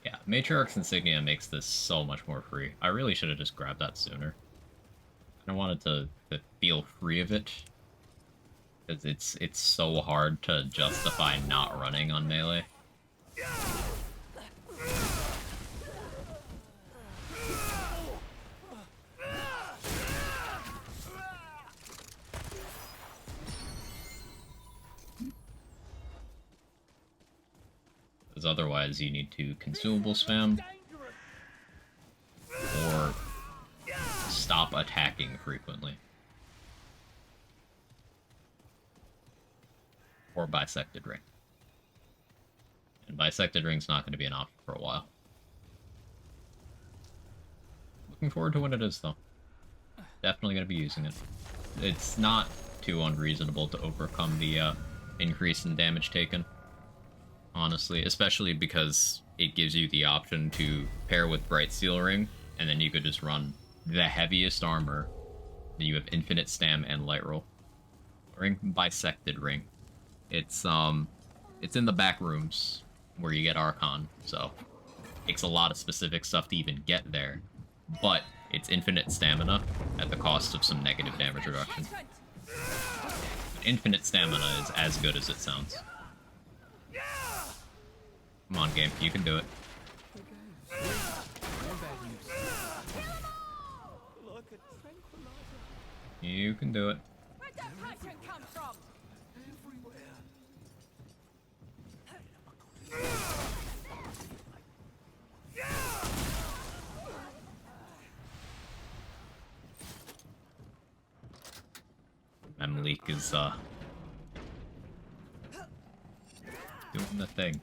Yeah, Matriarch's Insignia makes this so much more free. I really should have just grabbed that sooner. I wanted to feel free of it. Because it's so hard to justify not running on melee. Because otherwise you need to consumable spam or stop attacking frequently. Or Bisected Ring. And Bisected Ring's not going to be an option for a while. Looking forward to when it is, though. Definitely going to be using it. It's not too unreasonable to overcome the increase in damage taken. Honestly, especially because it gives you the option to pair with Bright Steel Ring, and then you could just run the heaviest armor. Then you have Infinite Stam and Light Roll. Ring Bisected Ring. It's in the back rooms where you get Archon, so it takes a lot of specific stuff to even get there. But it's infinite stamina at the cost of some negative damage reduction. Infinite stamina is as good as it sounds. Come on, game, you can do it. You can do it. Where'd that passion come from? Memleak is doing the thing.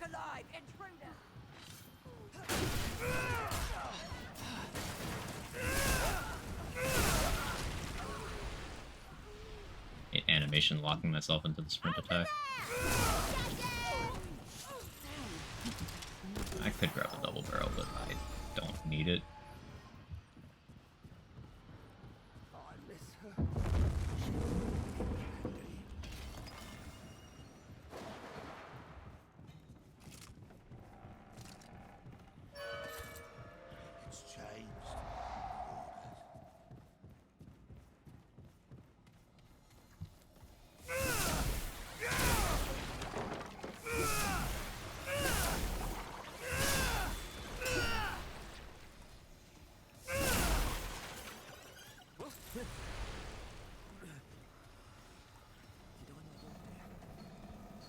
Look alive, intruder! Animation locking myself into the sprint attack. I could grab a double barrel, but I don't need it. I miss her. It's changed.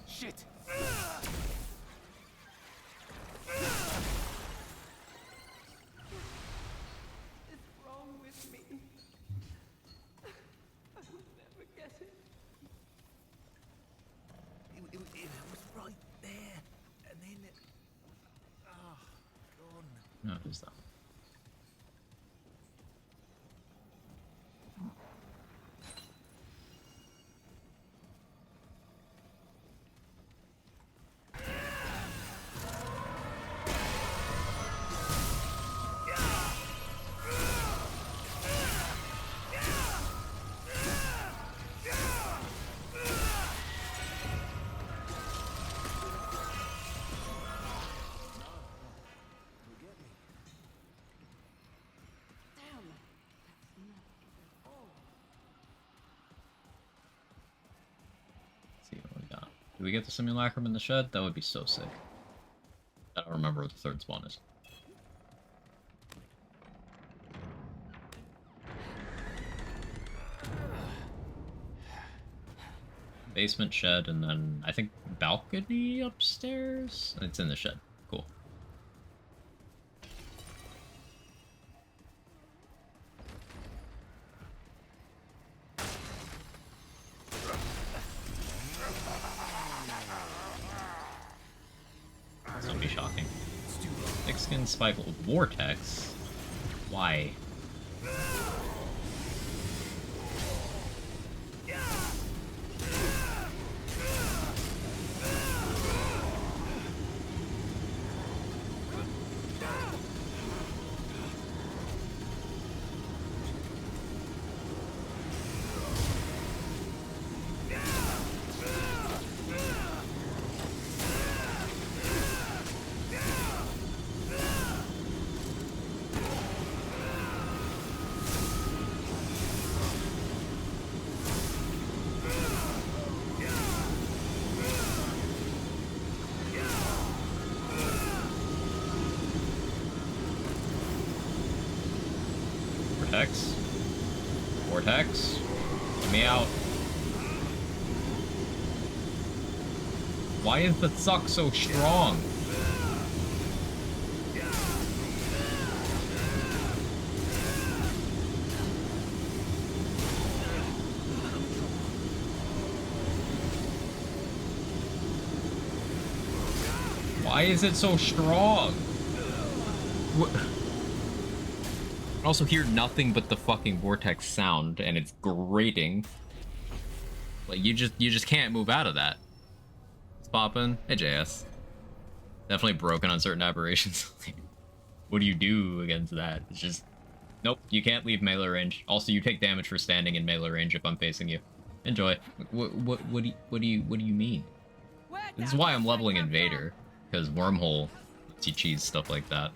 Shit! What's wrong with me? I will never get it. It was right there, and then it... Oh, gone. No, who's that? Damn. Let's see what we got. Do we get the simulacrum in the shed? That would be so sick. I don't remember what the third spawn is. Basement, shed, and then I think balcony upstairs? It's in the shed. Cool. This will be shocking. Thick skin spike vortex? Why? Vortex? Vortex? Get me out. Why is the suck so strong? Why is it so strong? What? I also hear nothing but the fucking vortex sound, and it's grating. Like you just can't move out of that. It's popping. Hey JS. Definitely broken on certain aberrations. What do you do against that? It's just nope. You can't leave melee range. Also, you take damage for standing in melee range if I'm facing you. Enjoy. What do you mean? This is why I'm leveling Invader, because Wormhole lets you cheese stuff like that.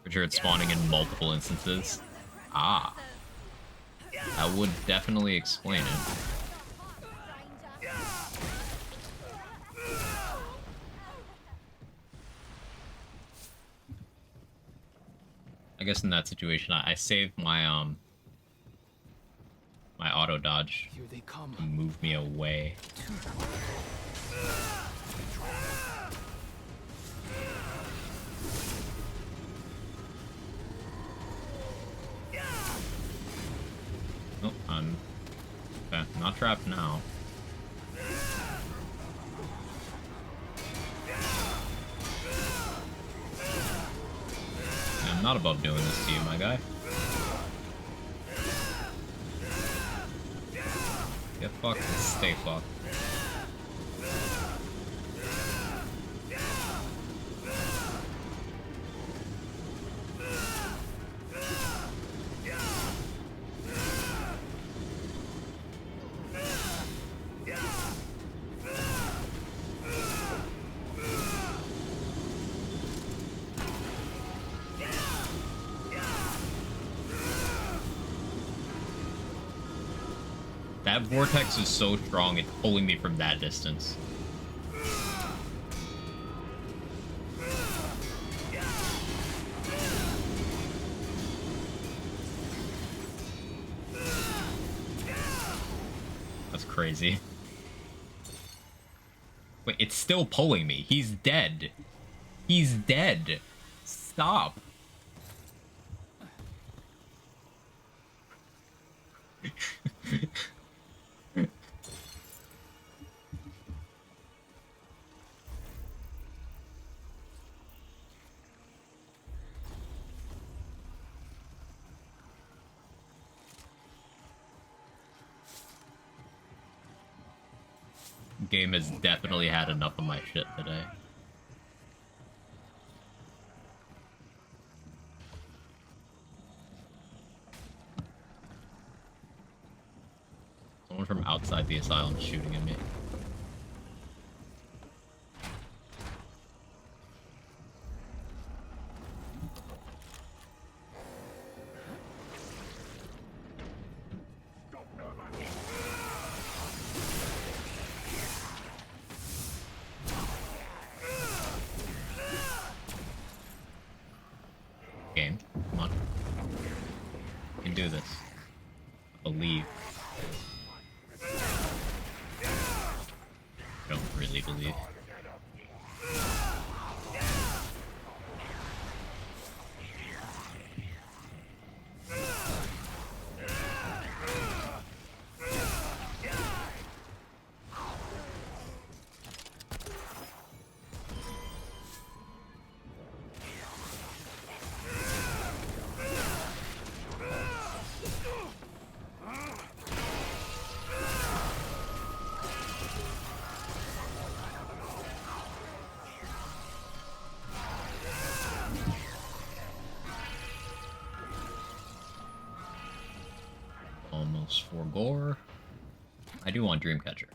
For sure it's spawning in multiple instances. Ah. That would definitely explain it. I guess in that situation, I saved my my auto dodge Here they come. to move me away. Oh, I'm trapped now. I'm not above doing this to you, my guy. Get fucked and stay fucked. That vortex is so strong, it's pulling me from that distance. That's crazy. Wait, it's still pulling me. He's dead. He's dead. Stop. Game has definitely had enough of my shit today. Someone from outside the asylum is shooting at me. Game, come on. You can do this. I believe. I don't really believe. Almost for gore. I do want Dreamcatcher.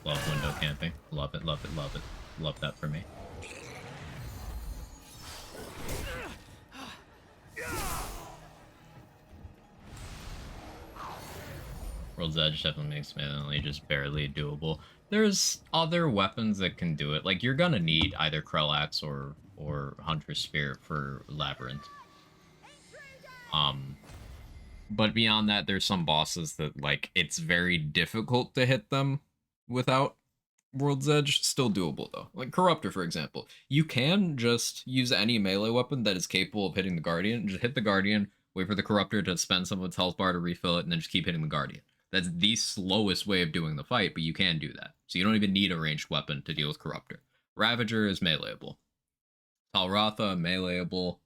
Love window camping. Love it, love it, love it. Love that for me. World's Edge definitely makes Melee just barely doable. There's other weapons that can do it. Like, you're gonna need either Krellax or Hunter's Spear for Labyrinth. But beyond that, there's some bosses that, like, it's very difficult to hit them without World's Edge. Still doable, though. Like, Corruptor, for example. You can just use any melee weapon that is capable of hitting the Guardian. Just hit the Guardian, wait for the Corruptor to spend some of its health bar to refill it, and then just keep hitting the Guardian. That's the slowest way of doing the fight, but you can do that. So you don't even need a ranged weapon to deal with Corruptor. Ravager is meleeable. Talratha, meleeable.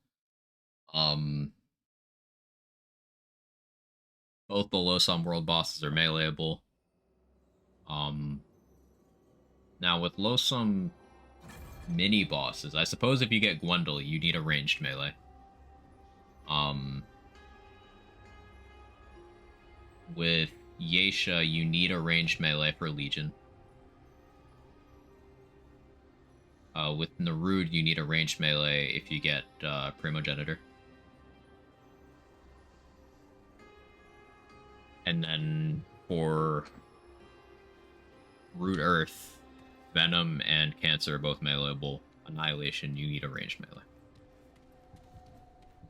Both the Losam world bosses are meleeable. Now with Losam mini bosses, I suppose if you get Gwendol, you need a ranged melee. With Yesha, you need a ranged melee for Legion. With Narud, you need a ranged melee if you get Primogenitor. And then for Root Earth, Venom and Cancer are both meleeable. Annihilation, you need a ranged melee.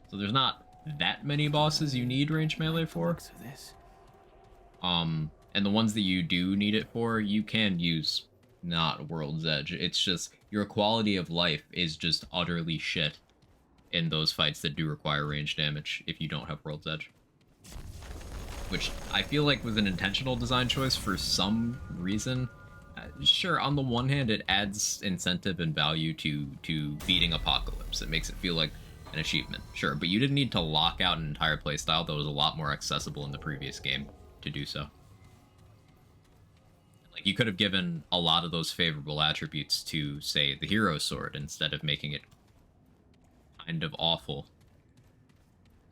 So there's not that many bosses you need ranged melee for. And the ones that you do need it for, you can use not World's Edge. It's just your quality of life is just utterly shit in those fights that do require range damage if you don't have World's Edge. Which I feel like was an intentional design choice for some reason. Sure, on the one hand, it adds incentive and value to beating Apocalypse. It makes it feel like an achievement, sure, but you didn't need to lock out an entire playstyle that was a lot more accessible in the previous game to do so. Like, you could have given a lot of those favorable attributes to, say, the Hero Sword instead of making it kind of awful.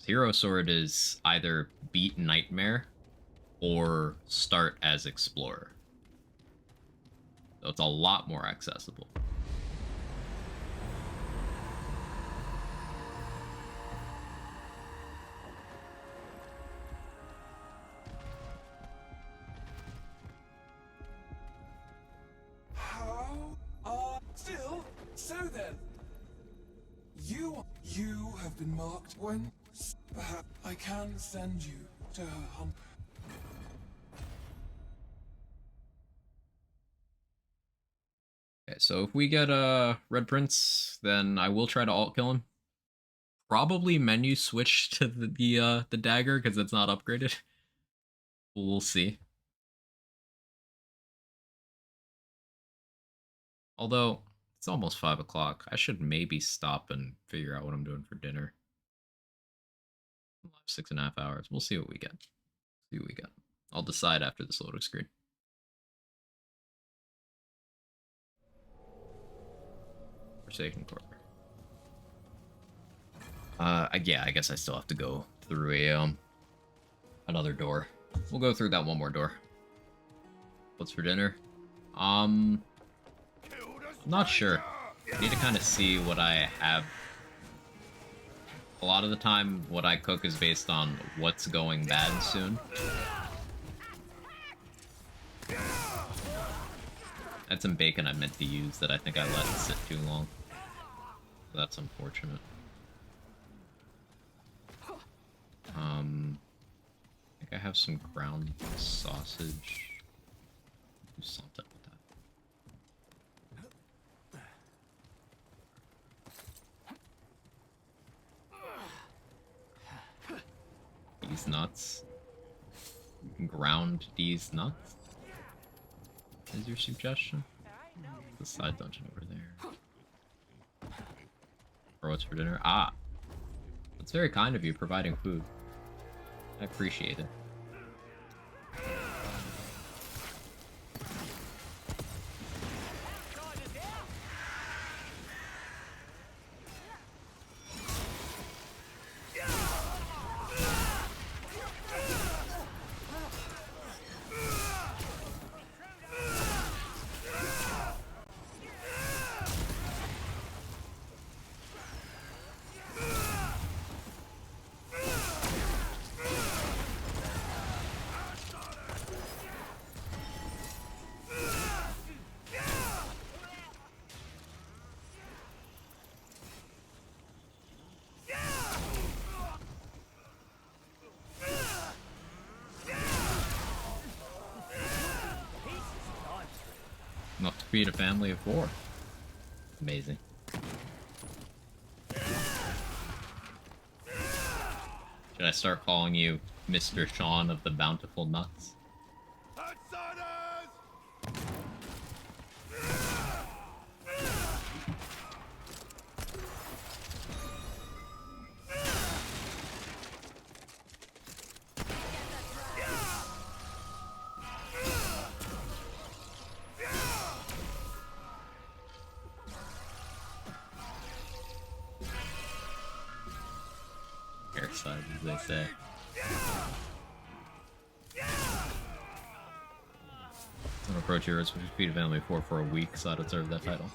Hero Sword is either beat Nightmare or start as Explorer. So it's a lot more accessible. How are still? So then, you have been marked when perhaps I can send you to her hunt. Okay, so if we get a Red Prince, then I will try to alt kill him. Probably menu switch to the dagger because it's not upgraded. We'll see. Although it's almost 5 o'clock, I should maybe stop and figure out what I'm doing for dinner. 6.5 hours. We'll see what we get. See what we get. I'll decide after this loading screen. Forsaken Corp. Yeah, I guess I still have to go through a another door. We'll go through that one more door. What's for dinner? I'm not sure. I need to kind of see what I have. A lot of the time, what I cook is based on what's going bad soon. I had some bacon I meant to use that I think I let sit too long. That's unfortunate. I think I have some ground sausage. Do something with that. These nuts. Ground these nuts. Is your suggestion? The side dungeon over there. Or what's for dinner? Ah! That's very kind of you, providing food. I appreciate it. Enough to feed a family of 4. Amazing. Should I start calling you Mr. Sean of the Bountiful Nuts? Side, as they say. Don't approach yours with feed a family 4 for a week, so I deserve that title.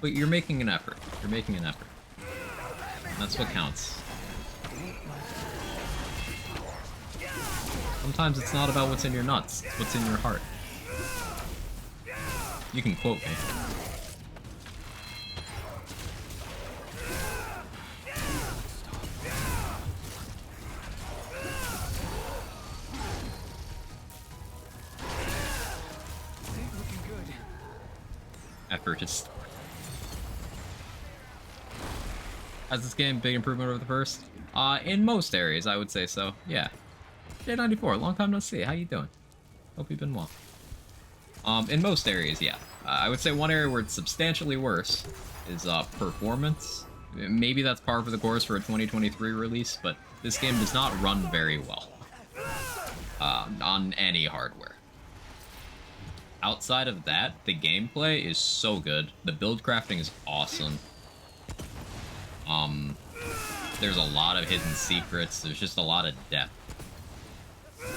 But you're making an effort. You're making an effort. And that's what counts. Sometimes it's not about what's in your nuts, it's what's in your heart. You can quote me. Effort is Has this game big improvement over the first? In most areas, I would say so. Yeah. J94, long time no see. How you doing? Hope you've been well. In most areas, yeah. I would say one area where it's substantially worse is performance. Maybe that's par for the course for a 2023 release, but this game does not run very well on any hardware. Outside of that, the gameplay is so good. The build crafting is awesome. There's a lot of hidden secrets. There's just a lot of depth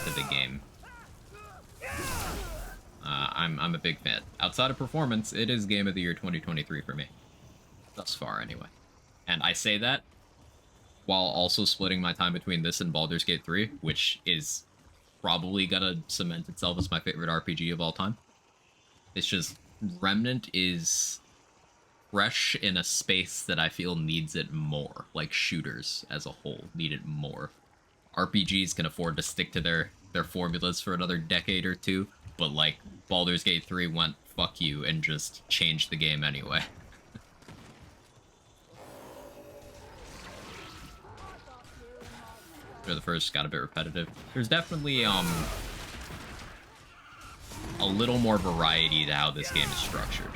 to the game. I'm a big fan. Outside of performance, it is Game of the Year 2023 for me. Thus far, anyway. And I say that while also splitting my time between this and Baldur's Gate 3, which is probably gonna cement itself as my favorite RPG of all time. It's just, Remnant is fresh in a space that I feel needs it more. Like shooters as a whole need it more. RPGs can afford to stick to their formulas for another decade or two, but like Baldur's Gate 3 went fuck you and just changed the game anyway. The first got a bit repetitive. There's definitely a little more variety to how this game is structured.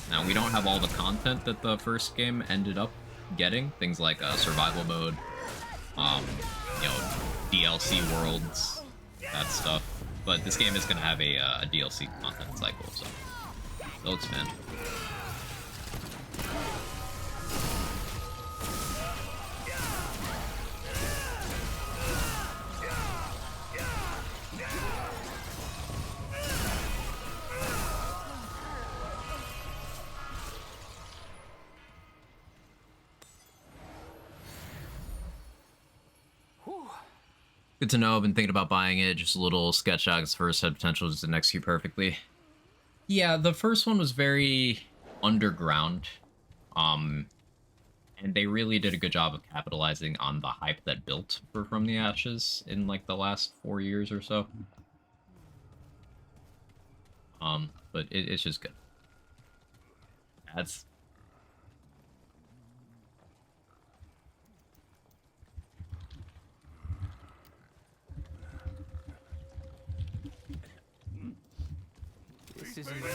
Now, we don't have all the content that the first game ended up getting, things like survival mode, you know, DLC worlds, that stuff. But this game is going to have a DLC content cycle, so they'll expand. Good to know. I've been thinking about buying it. Just a little sketch out. First had potential just to execute perfectly. Yeah, the first one was very underground. And they really did a good job of capitalizing on the hype that built for From the Ashes in like the last 4 years or so. But it's just good. That's... This isn't... The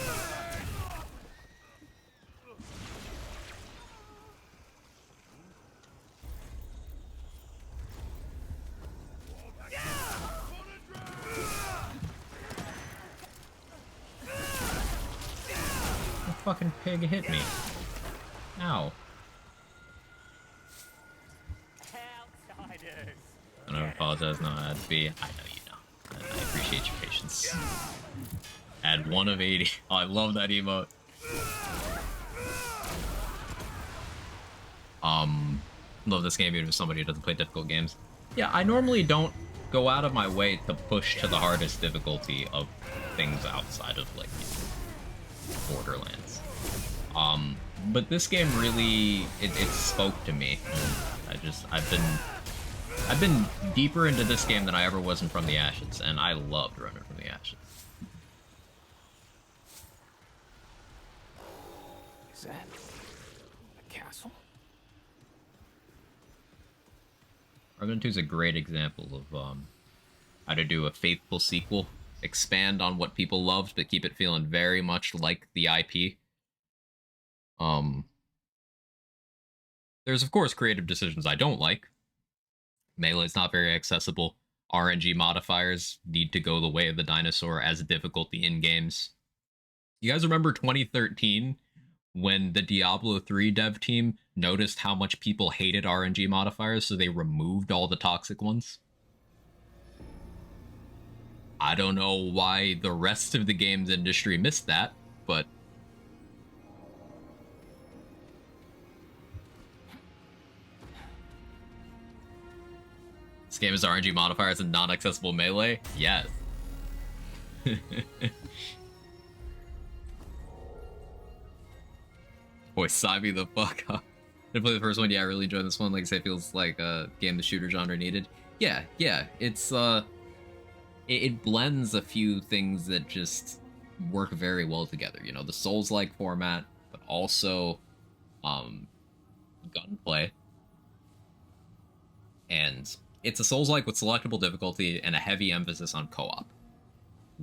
fucking pig hit me. Ow. I don't apologize, no, that'd be... I know you know. I appreciate your patience. Add 1 of 80. Oh, I love that emote. Love this game even for somebody who doesn't play difficult games. Yeah, I normally don't go out of my way to push to the hardest difficulty of things outside of, like, Borderlands. But this game really, it spoke to me. I've been deeper into this game than I ever was in From the Ashes, and I loved Remnant from the Ashes. Is that a castle? Remnant 2 is a great example of how to do a faithful sequel, expand on what people loved, but keep it feeling very much like the IP. There's of course creative decisions I don't like. Melee is not very accessible. RNG modifiers need to go the way of the dinosaur as difficulty in games. You guys remember 2013 when the Diablo 3 dev team noticed how much people hated RNG modifiers, so they removed all the toxic ones? I don't know why the rest of the games industry missed that, but this game is RNG modifiers and non-accessible melee? Yes. Boy, sign me the fuck up. I play the first one, yeah, I really enjoyed this one. Like I say, it feels like a game the shooter genre needed. Yeah, it's, it blends a few things that just work very well together. You know, the Souls-like format, but also, gunplay. And it's a Souls-like with selectable difficulty and a heavy emphasis on co-op,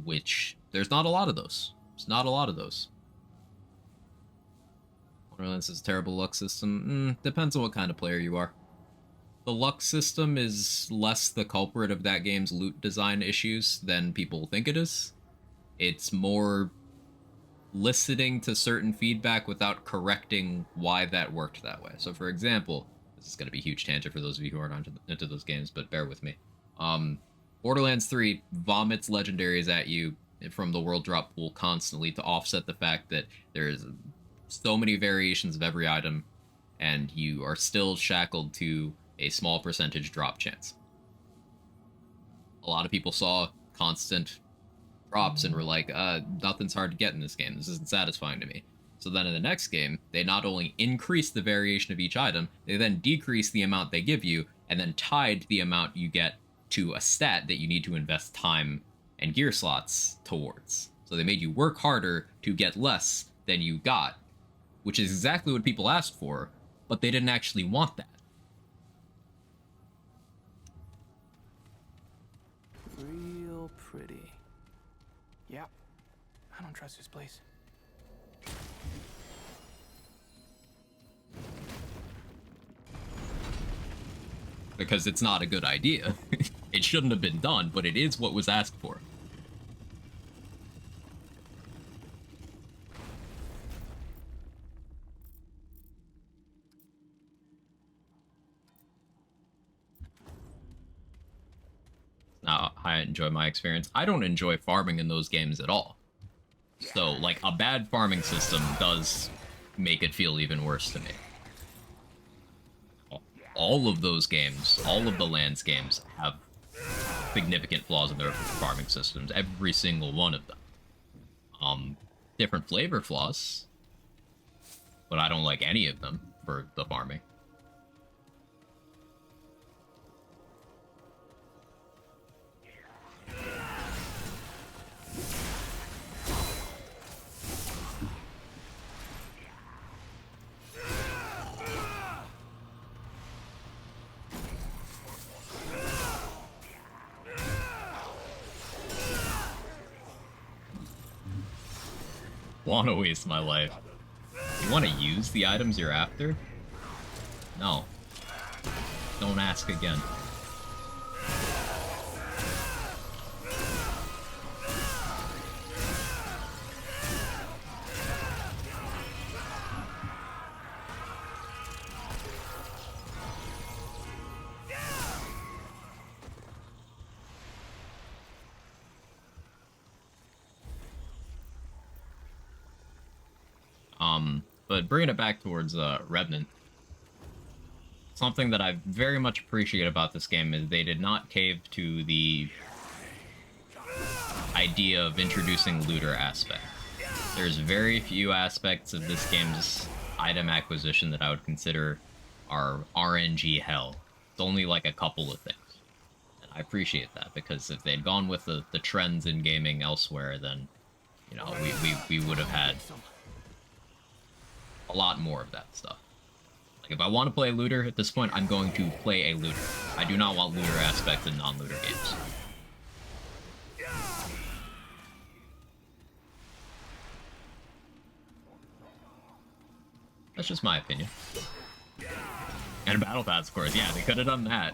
which there's not a lot of those. There's not a lot of those. Borderlands is a terrible luck system. Depends on what kind of player you are. The luck system is less the culprit of that game's loot design issues than people think it is. It's more listening to certain feedback without correcting why that worked that way. So, for example, this is going to be a huge tangent for those of you who aren't into those games, but bear with me. Borderlands 3 vomits legendaries at you from the world drop pool constantly to offset the fact that there's so many variations of every item, and you are still shackled to a small percentage drop chance. A lot of people saw constant drops and were like, nothing's hard to get in this game. This isn't satisfying to me. So then in the next game, they not only increase the variation of each item, they then decrease the amount they give you, and then tied the amount you get to a stat that you need to invest time and gear slots towards. So they made you work harder to get less than you got, which is exactly what people asked for, but they didn't actually want that. Real pretty. Yeah, I don't trust this place. Because it's not a good idea. It shouldn't have been done, but it is what was asked for. Now, I enjoy my experience. I don't enjoy farming in those games at all. So, like, a bad farming system does make it feel even worse to me. All of those games, all of the Lands games, have significant flaws in their farming systems. Every single one of them. Different flavor flaws, but I don't like any of them for the farming. Want to waste my life. You want to use the items you're after? No. Don't ask again. But bringing it back towards Revenant, something that I very much appreciate about this game is they did not cave to the idea of introducing looter aspect. There's very few aspects of this game's item acquisition that I would consider are RNG hell. It's only like a couple of things. And I appreciate that, because if they'd gone with the trends in gaming elsewhere, then, you know, we would have had a lot more of that stuff. Like, if I want to play a looter at this point, I'm going to play a looter. I do not want looter aspects in non-looter games. That's just my opinion. And Battle Pass, of course. Yeah, they could have done that.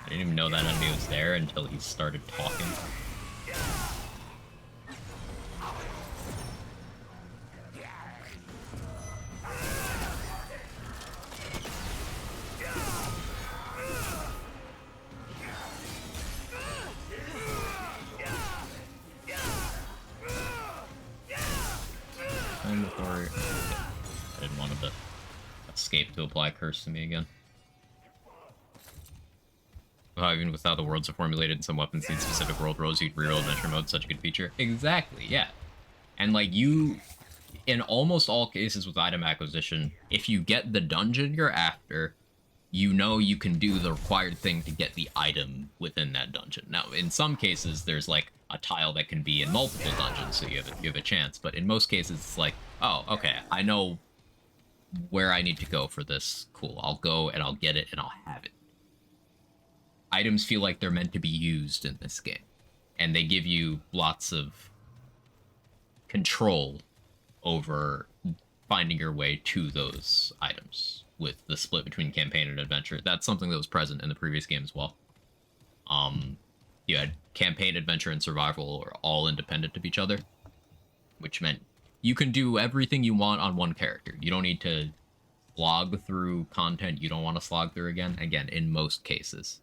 I didn't even know that enemy was there until he started talking. And before I didn't want to escape to apply curse to me again. Even without the worlds are formulated and some weapons need specific world roles, you'd reroll adventure mode, such a good feature. Exactly, yeah. And like, you, in almost all cases with item acquisition, if you get the dungeon you're after, you know you can do the required thing to get the item within that dungeon. Now, in some cases, there's like a tile that can be in multiple dungeons, so you have a chance. But in most cases, it's like, oh, okay, I know where I need to go for this. Cool, I'll go and I'll get it and I'll have it. Items feel like they're meant to be used in this game, and they give you lots of control over finding your way to those items with the split between campaign and adventure. That's something that was present in the previous game as well. You had campaign, adventure, and survival are all independent of each other, which meant you can do everything you want on one character. You don't need to slog through content you don't want to slog through again, in most cases.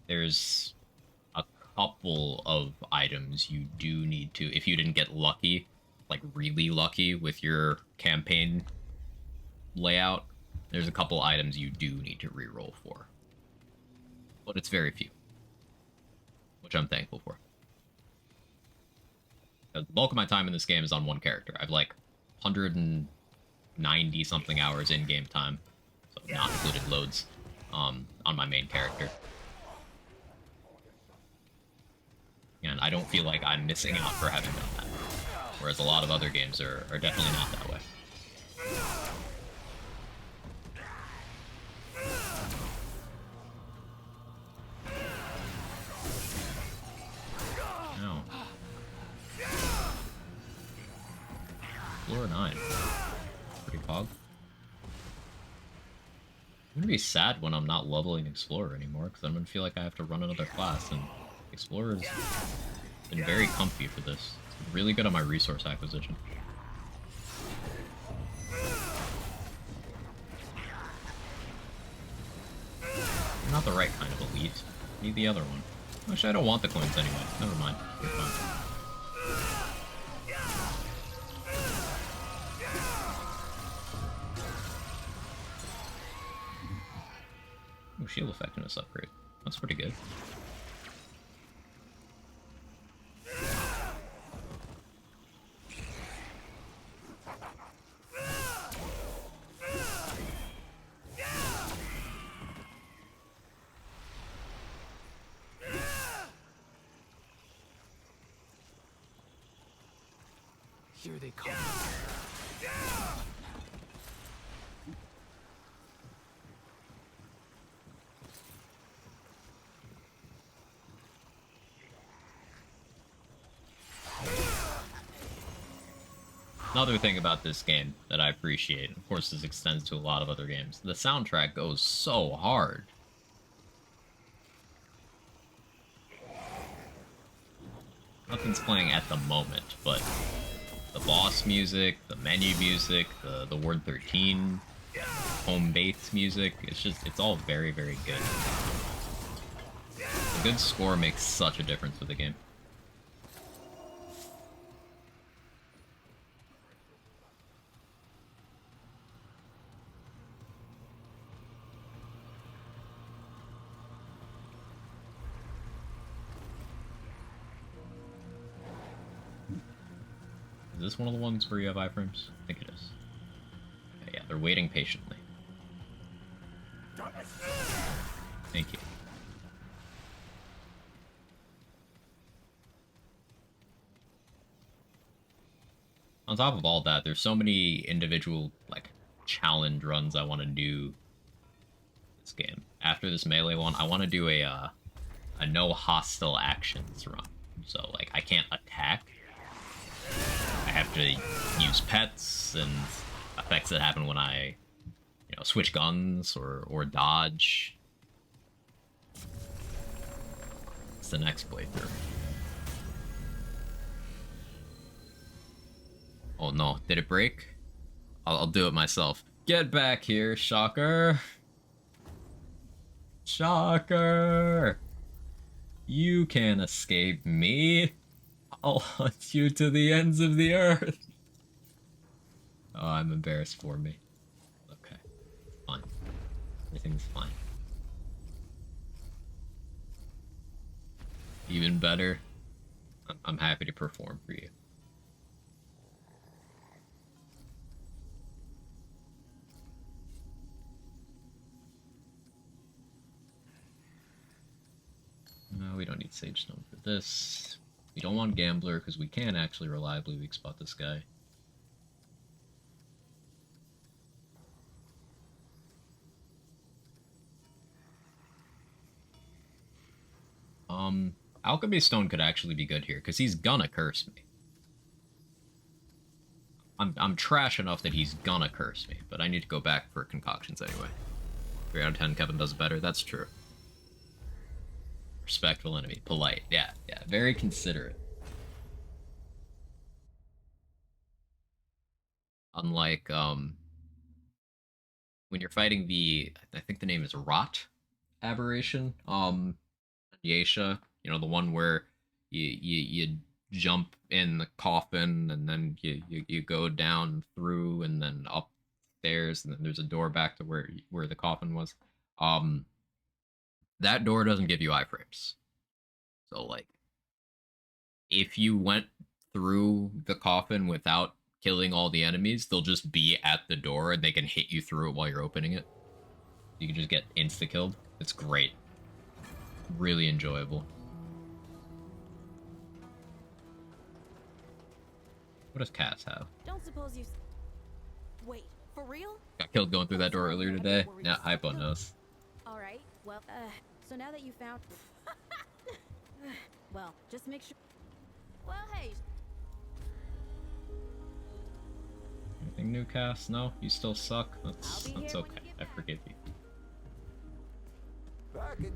There's a couple of items you do need to, if you didn't get lucky, like really lucky with your campaign layout, there's a couple items you do need to reroll for. But it's very few, which I'm thankful for. The bulk of my time in this game is on one character. I've like 190 something hours in-game time, so not including loads, on my main character. And I don't feel like I'm missing out for having done that. Whereas a lot of other games are definitely not that way. Ow. Floor 9. Pretty pog. I'm gonna be sad when I'm not leveling Explorer anymore, because I'm gonna feel like I have to run another class, and Explorer's been very comfy for this. It's been really good on my resource acquisition. I'm not the right kind of elite. I need the other one. Actually, I don't want the coins anyway. Never mind. You're fine. Ooh, shield effectiveness upgrade. That's pretty good. Here they come. Another thing about this game that I appreciate, and of course this extends to a lot of other games, the soundtrack goes so hard. Nothing's playing at the moment, but the boss music, the menu music, the Word 13 home base music, it's all very, very good. A good score makes such a difference with the game. Is this one of the ones where you have iframes? I think it is. Okay, yeah, they're waiting patiently. Thank you. On top of all that, there's so many individual, like, challenge runs I want to do this game. After this melee one, I want to do a no hostile actions run. So, like, I can't attack. I have to use pets and effects that happen when I, switch guns or dodge. It's the next playthrough. Oh no, did it break? I'll do it myself. Get back here, Shocker! Shocker! You can't escape me! I'll hunt you to the ends of the earth! Oh, I'm embarrassed for me. Okay. Fine. Everything's fine. Even better, I'm happy to perform for you. No, we don't need Sage Stone for this. We don't want Gambler because we can actually reliably weak spot this guy. Alchemy Stone could actually be good here because he's gonna curse me. I'm trash enough that he's gonna curse me, but I need to go back for concoctions anyway. 3 out of 10, Kevin does it better. That's true. Respectful enemy. Polite. Yeah. Very considerate. Unlike, when you're fighting the, I think the name is Rot Aberration, Yesha, you know, the one where you jump in the coffin and then you go down through and then upstairs and then there's a door back to where the coffin was. That door doesn't give you iframes. So like if you went through the coffin without killing all the enemies, they'll just be at the door and they can hit you through it while you're opening it. You can just get insta-killed. It's great. Really enjoyable. What does Cass have? Don't suppose you... Wait, for real? Got killed going through that door earlier today. Yeah, Hypo knows. Alright, well, so now that you found... well, just make sure... Well, hey... Anything new, Cass? No? You still suck? That's okay. I forgive you. I could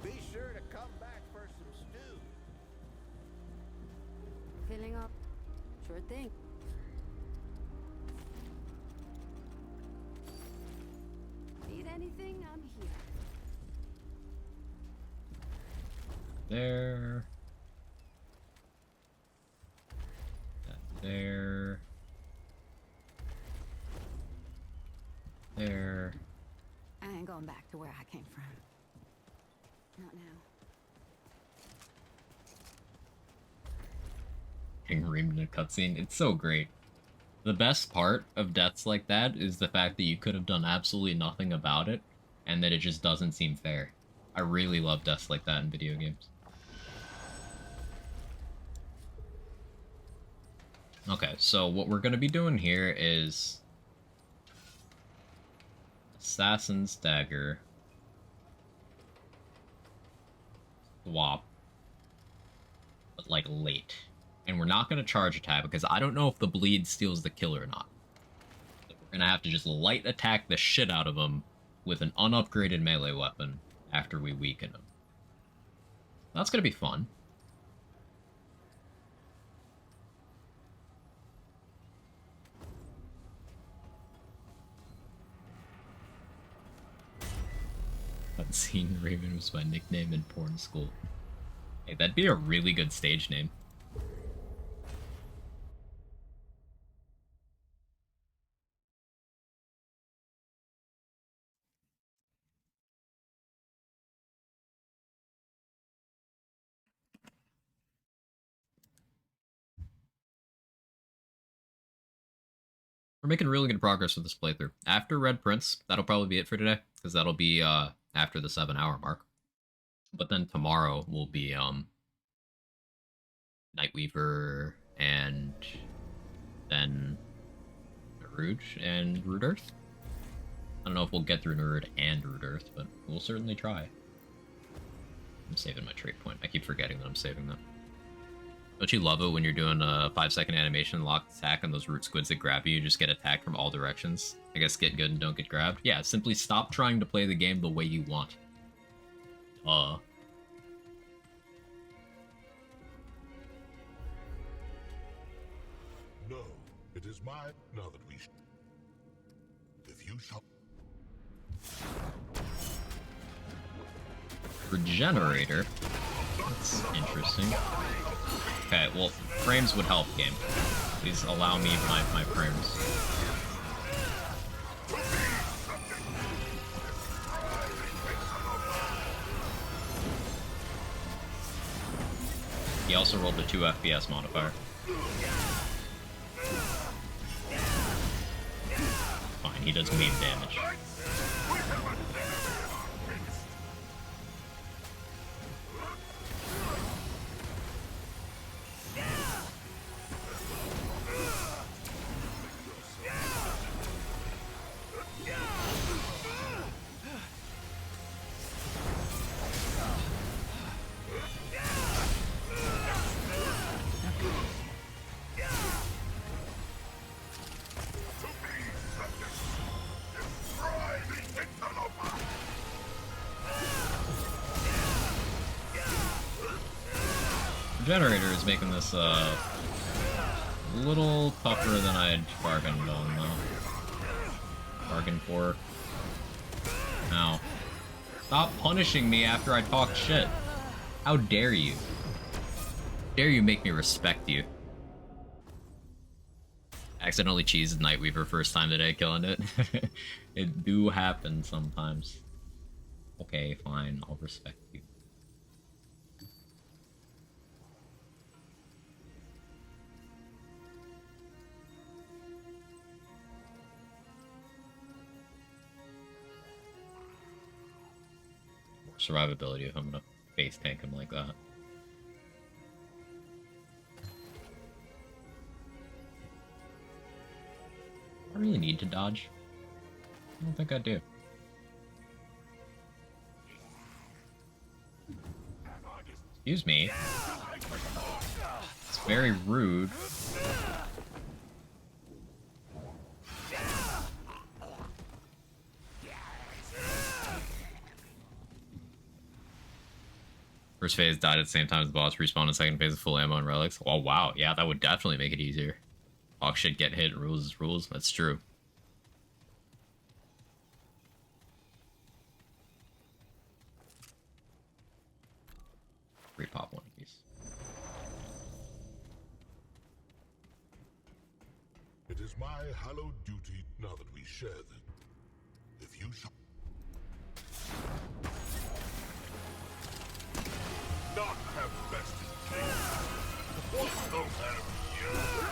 be sure to come back for some stew. Filling up. Sure thing. Need anything? I'm here. There. That there. There. I ain't going back to where I came from. Not now. Getting reamed in a cutscene. It's so great. The best part of deaths like that is the fact that you could have done absolutely nothing about it, and that it just doesn't seem fair. I really love deaths like that in video games. Okay, so what we're gonna be doing here is Assassin's Dagger, swap, but like late. And we're not gonna charge attack because I don't know if the bleed steals the kill or not. So we're gonna have to just light attack the shit out of him with an unupgraded melee weapon after we weaken him. That's gonna be fun. Unseen Raven was my nickname in porn school. Hey, that'd be a really good stage name. We're making really good progress with this playthrough. After Red Prince, that'll probably be it for today, because that'll be after the 7-hour mark. But then tomorrow will be Nightweaver and then Naruj and Rude Earth. I don't know if we'll get through Naruj and Rude Earth, but we'll certainly try. I'm saving my trait point. I keep forgetting that I'm saving them. Don't you love it when you're doing a 5-second animation, locked attack, and those root squids that grab you just get attacked from all directions? I guess get good and don't get grabbed. Yeah, simply stop trying to play the game the way you want. No, it is mine now that we... If you shall... Regenerator. That's interesting. Okay, well, frames would help, game. Please allow me my frames. He also rolled the 2 FPS modifier. Fine, he does meme damage. The generator is making this a little tougher than I'd bargained on, though. Bargained for. Ow. Stop punishing me after I talk shit. How dare you? Dare you make me respect you? Accidentally cheesed Nightweaver first time today, killing it. It do happen sometimes. Okay, fine, I'll respect you. More survivability if I'm gonna face tank him like that. I really need to dodge. I don't think I do. Excuse me. It's very rude. First phase died at the same time as the boss respawned in second phase of full ammo and relics. Oh wow, yeah, that would definitely make it easier. Talk shit, get hit, rules is rules. That's true. Repop one of these. It is my hallowed duty, now that we share them. If you shall not have best in what will have you?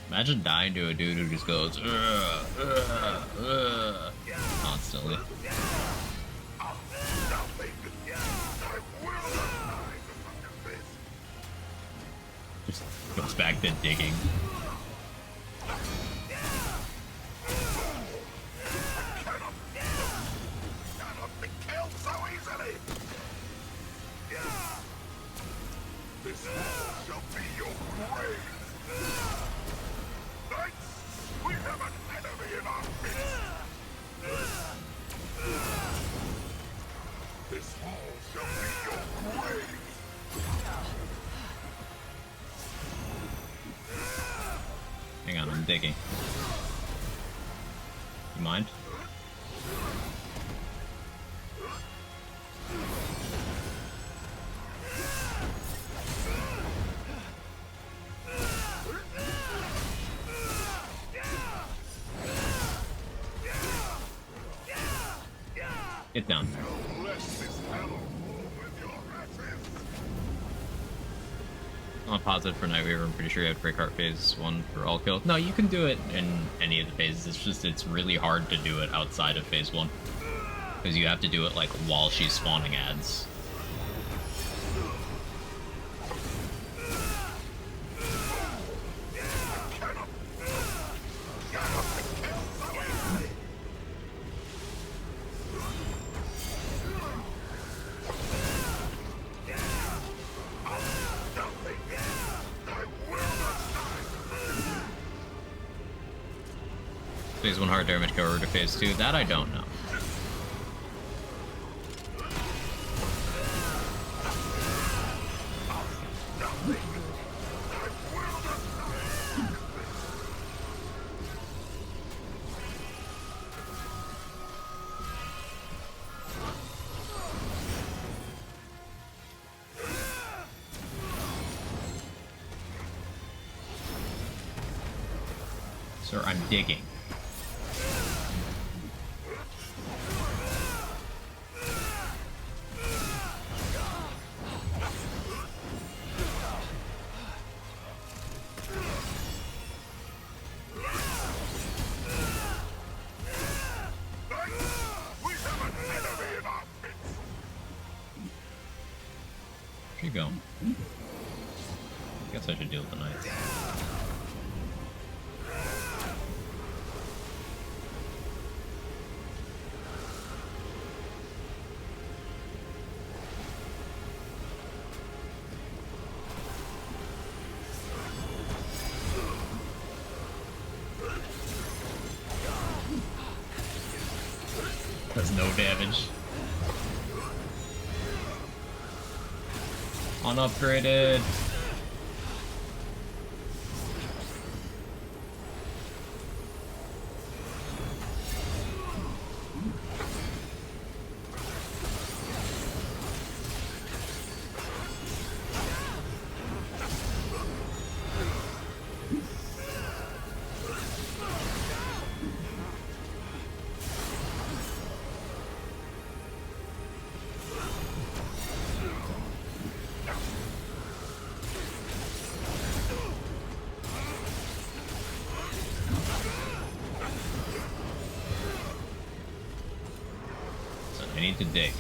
Imagine dying to a dude who just goes constantly. Just goes back to digging. Hang on, I'm digging. You mind? Get down there. I'm positive for Nightweaver. I'm pretty sure you have to break heart phase 1 for all kill. No, you can do it in any of the phases. It's just it's really hard to do it outside of phase 1. Because you have to do it like while she's spawning ads. Phase 1 hard damage go over to phase 2. That I don't know. Sir, I'm digging. you go. Guess I should deal with the knight. Does no damage. Unupgraded. I need to dig.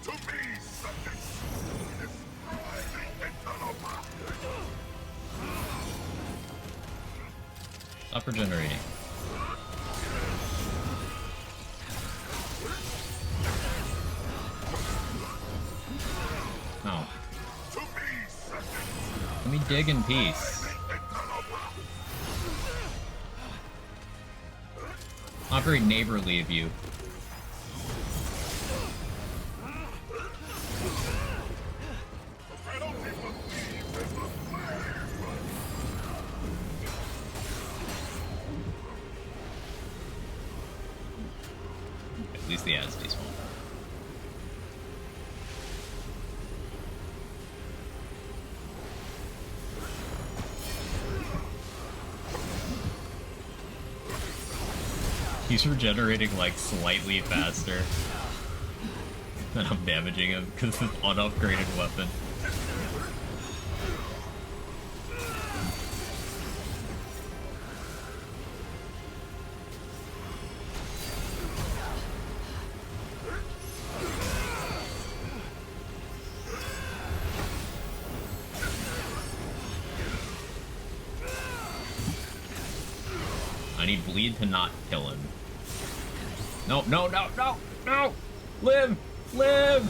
To me, subjects. Destroy the eternal power. Stop regenerating. No. To me, subjects. Let me dig in peace. Not very neighborly of you. At least the Aztecs won't. He's regenerating like slightly faster than I'm damaging him because it's an unupgraded weapon. I need bleed to not kill him. No, no, no, no, no! Live! Live!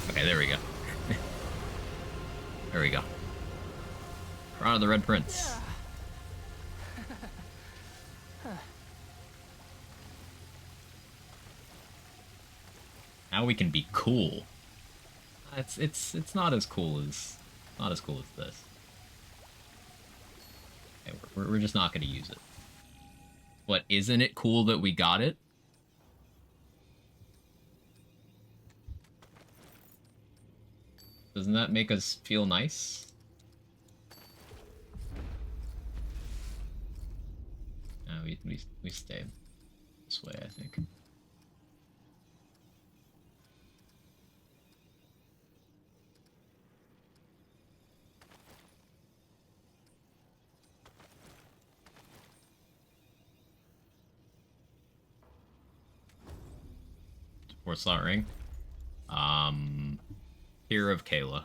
Okay, there we go. There we go. Crown of the Red Prince. Now we can be cool. It's not as cool as this. Okay, we're just not gonna use it. But isn't it cool that we got it? Doesn't that make us feel nice? No, we stay this way, I think. Fourth slot ring. Hero of Kayla.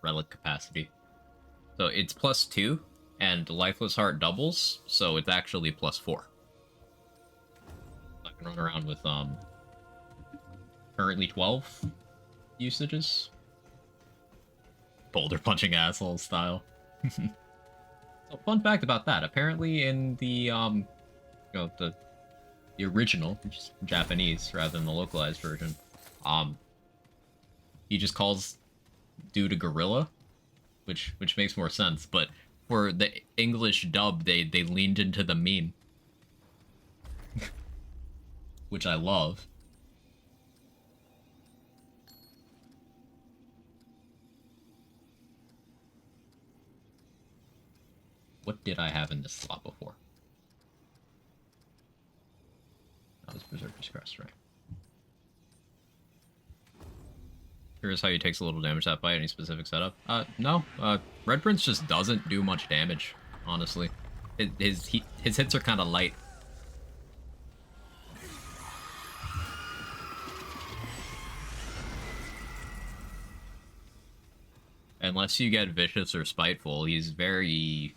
Relic capacity. So it's +2, and Lifeless Heart doubles, so it's actually +4. I can run around with, currently 12 usages. Boulder punching asshole style. So fun fact about that, apparently in the, the original, which is Japanese rather than the localized version, he just calls dude a gorilla, which makes more sense. But for the English dub, they leaned into the meme, which I love. What did I have in this slot before? That was Berserker's Crest, right? Here's how he takes a little damage that fight. Any specific setup? No. Red Prince just doesn't do much damage, honestly. His hits are kind of light. Unless you get Vicious or Spiteful, he's very...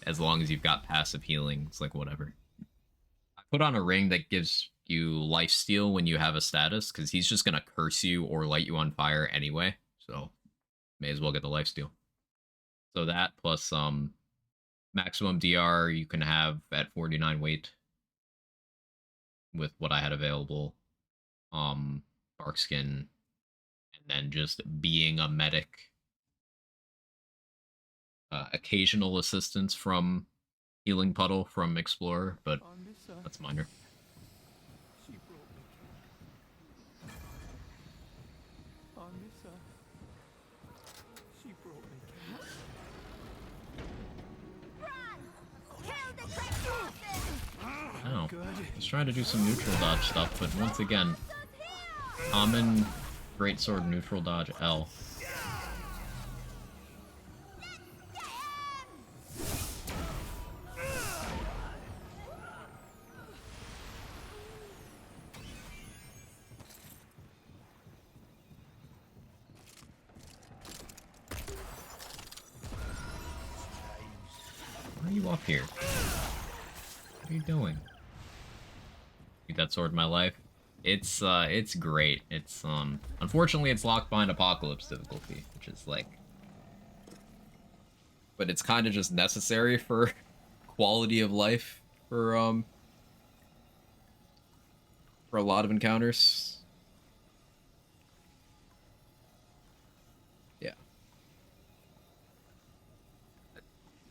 As long as you've got passive healing, it's like whatever. I put on a ring that gives you lifesteal when you have a status, because he's just gonna curse you or light you on fire anyway, so may as well get the lifesteal. So that plus maximum DR you can have at 49 weight with what I had available. Dark skin, and then just being a medic. Occasional assistance from Healing Puddle from Explorer, but that's minor. Oh, he's trying to do some neutral dodge stuff, but once again, common greatsword neutral dodge L. Why are you up here? What are you doing? Need that sword in my life. It's great. It's unfortunately it's locked behind Apocalypse difficulty, which is like, but it's kind of just necessary for quality of life for a lot of encounters. Yeah.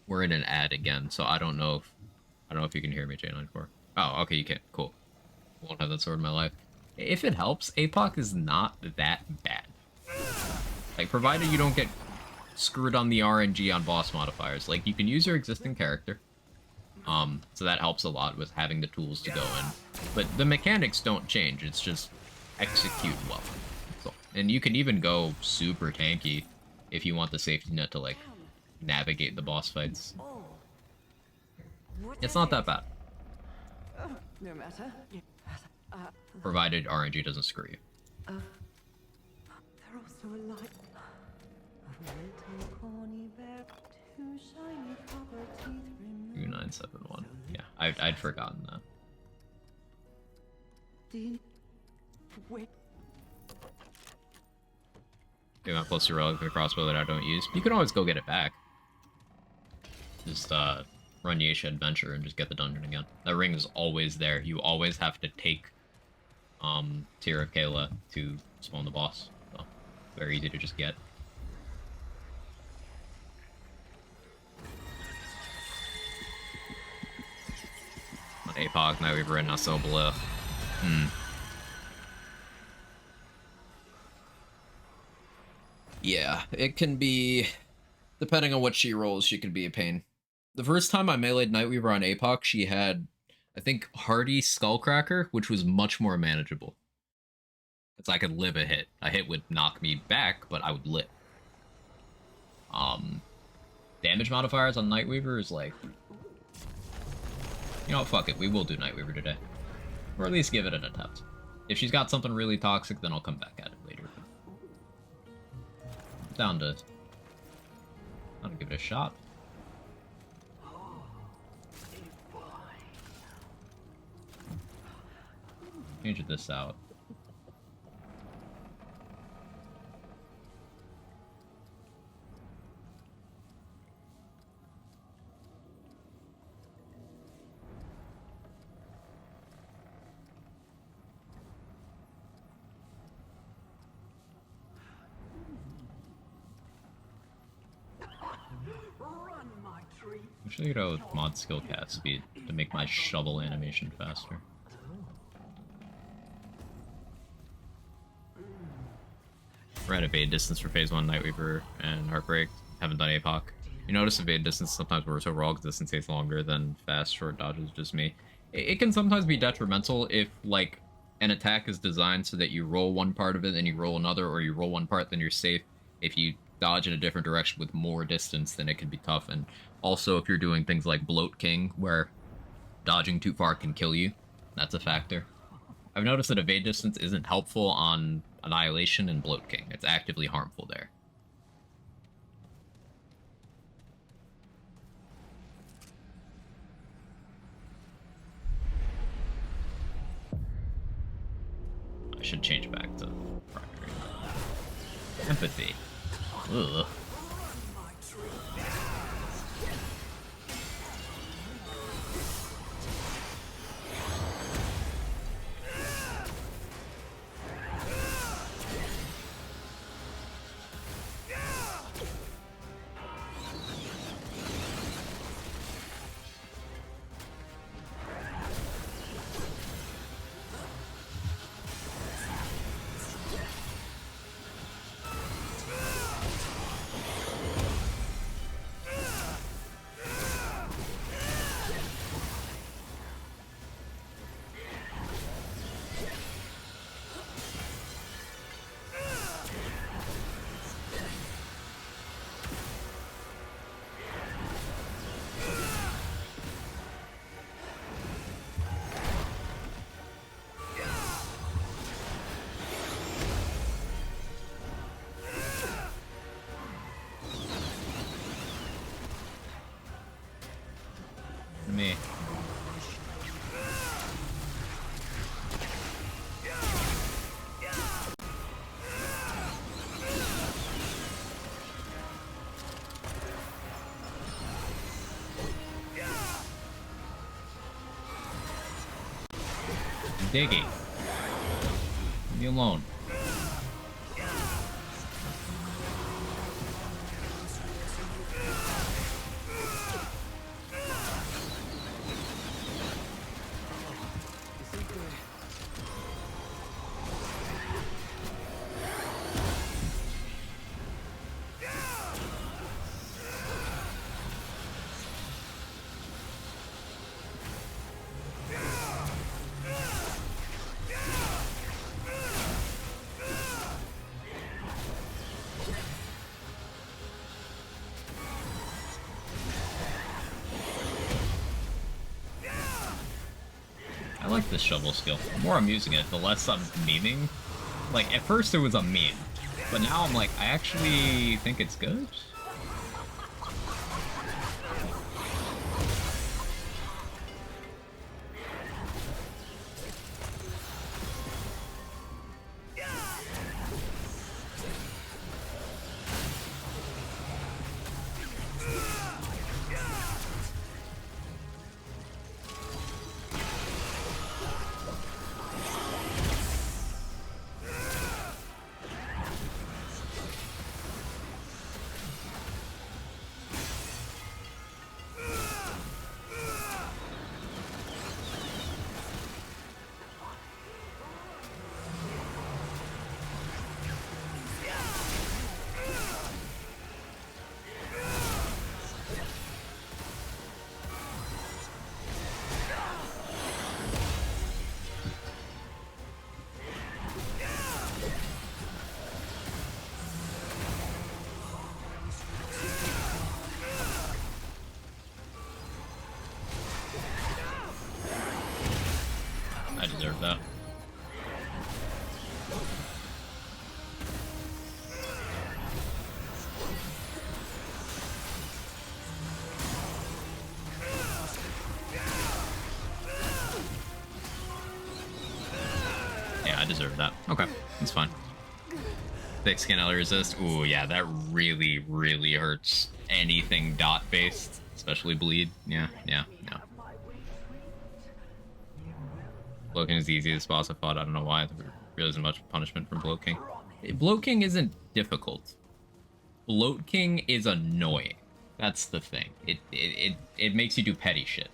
We're in an ad again, so I don't know if you can hear me, J94. Oh, okay, you can. Cool. Won't have that sword in my life. If it helps, APOC is not that bad. Like, provided you don't get screwed on the RNG on boss modifiers. Like, you can use your existing character. So that helps a lot with having the tools to go in. But the mechanics don't change, it's just execute well. So, and you can even go super tanky if you want the safety net to, like, navigate the boss fights. It's not that bad. No matter. Provided RNG doesn't screw you. They're also alike. A little corny bear, two shiny copper teeth. 2971. Yeah, I'd forgotten that. Wait. Okay, I'm plus 2 relic with a crossbow that I don't use. You can always go get it back. Just run Yesha Adventure and just get the dungeon again. That ring is always there. You always have to take Tear of Kayla to spawn the boss. So very easy to just get. On APOC, now we've written so below. Yeah, it can be, depending on what she rolls, she can be a pain. The first time I meleeed Nightweaver on APOC, she had, I think, Hardy Skullcracker, which was much more manageable. Because I could live a hit. A hit would knock me back, but I would live. Damage modifiers on Nightweaver is like, you know what, fuck it, we will do Nightweaver today. Or at least give it an attempt. If she's got something really toxic, then I'll come back at it later. Down to give it a shot. Change this out. I should go with mod skill cast speed to make my shovel animation faster. We're at evade distance for phase 1 Nightweaver and Heartbreak. Haven't done APOC. You notice evade distance sometimes works overall because distance takes longer than fast short dodges, just me. It can sometimes be detrimental if, like, an attack is designed so that you roll one part of it, then you roll another, or you roll one part, then you're safe. If you dodge in a different direction with more distance, then it can be tough. And also, if you're doing things like Bloat King, where dodging too far can kill you, that's a factor. I've noticed that evade distance isn't helpful on Annihilation and Bloat King. It's actively harmful there. I should change back to primary. Empathy. Ugh. Me. Diggy. Leave me alone. I like this shovel skill. The more I'm using it, the less I'm memeing. Like, at first it was a meme, but now I'm like, I actually think it's good. I deserve that. Yeah, I deserve that. Okay, that's fine. Thick skin ally resist. Ooh, yeah, that really, really hurts anything dot based, especially bleed. Yeah. Bloat King is the easiest boss I fought. I don't know why. There really isn't much punishment from Bloat King. Bloat King isn't difficult. Bloat King is annoying. That's the thing. It makes you do petty shit.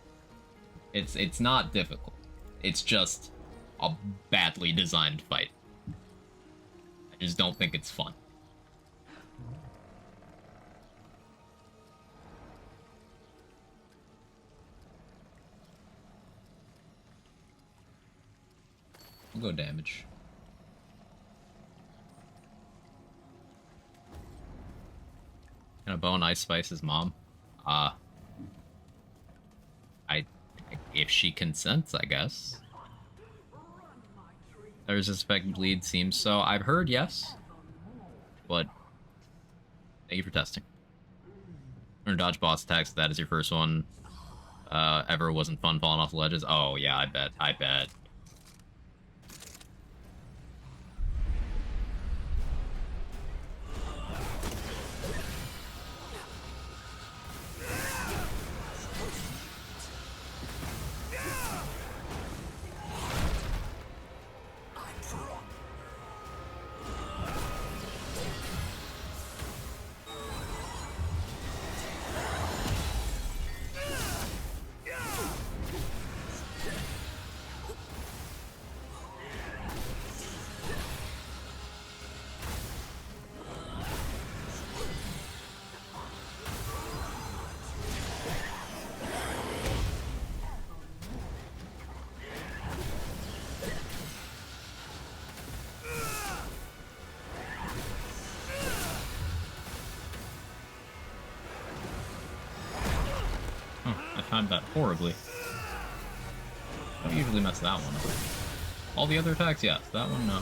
It's not difficult. It's just a badly designed fight. I just don't think it's fun. We'll go damage. Gonna bone Ice Spice's mom. If she consents, I guess. There's a suspected bleed, seems so. I've heard yes, but thank you for testing. Or dodge boss attacks. If that is your first one ever. Wasn't fun falling off the ledges. Oh yeah, I bet. I bet. Timed that horribly. I don't usually mess that one up. All the other attacks, yes. That one, no.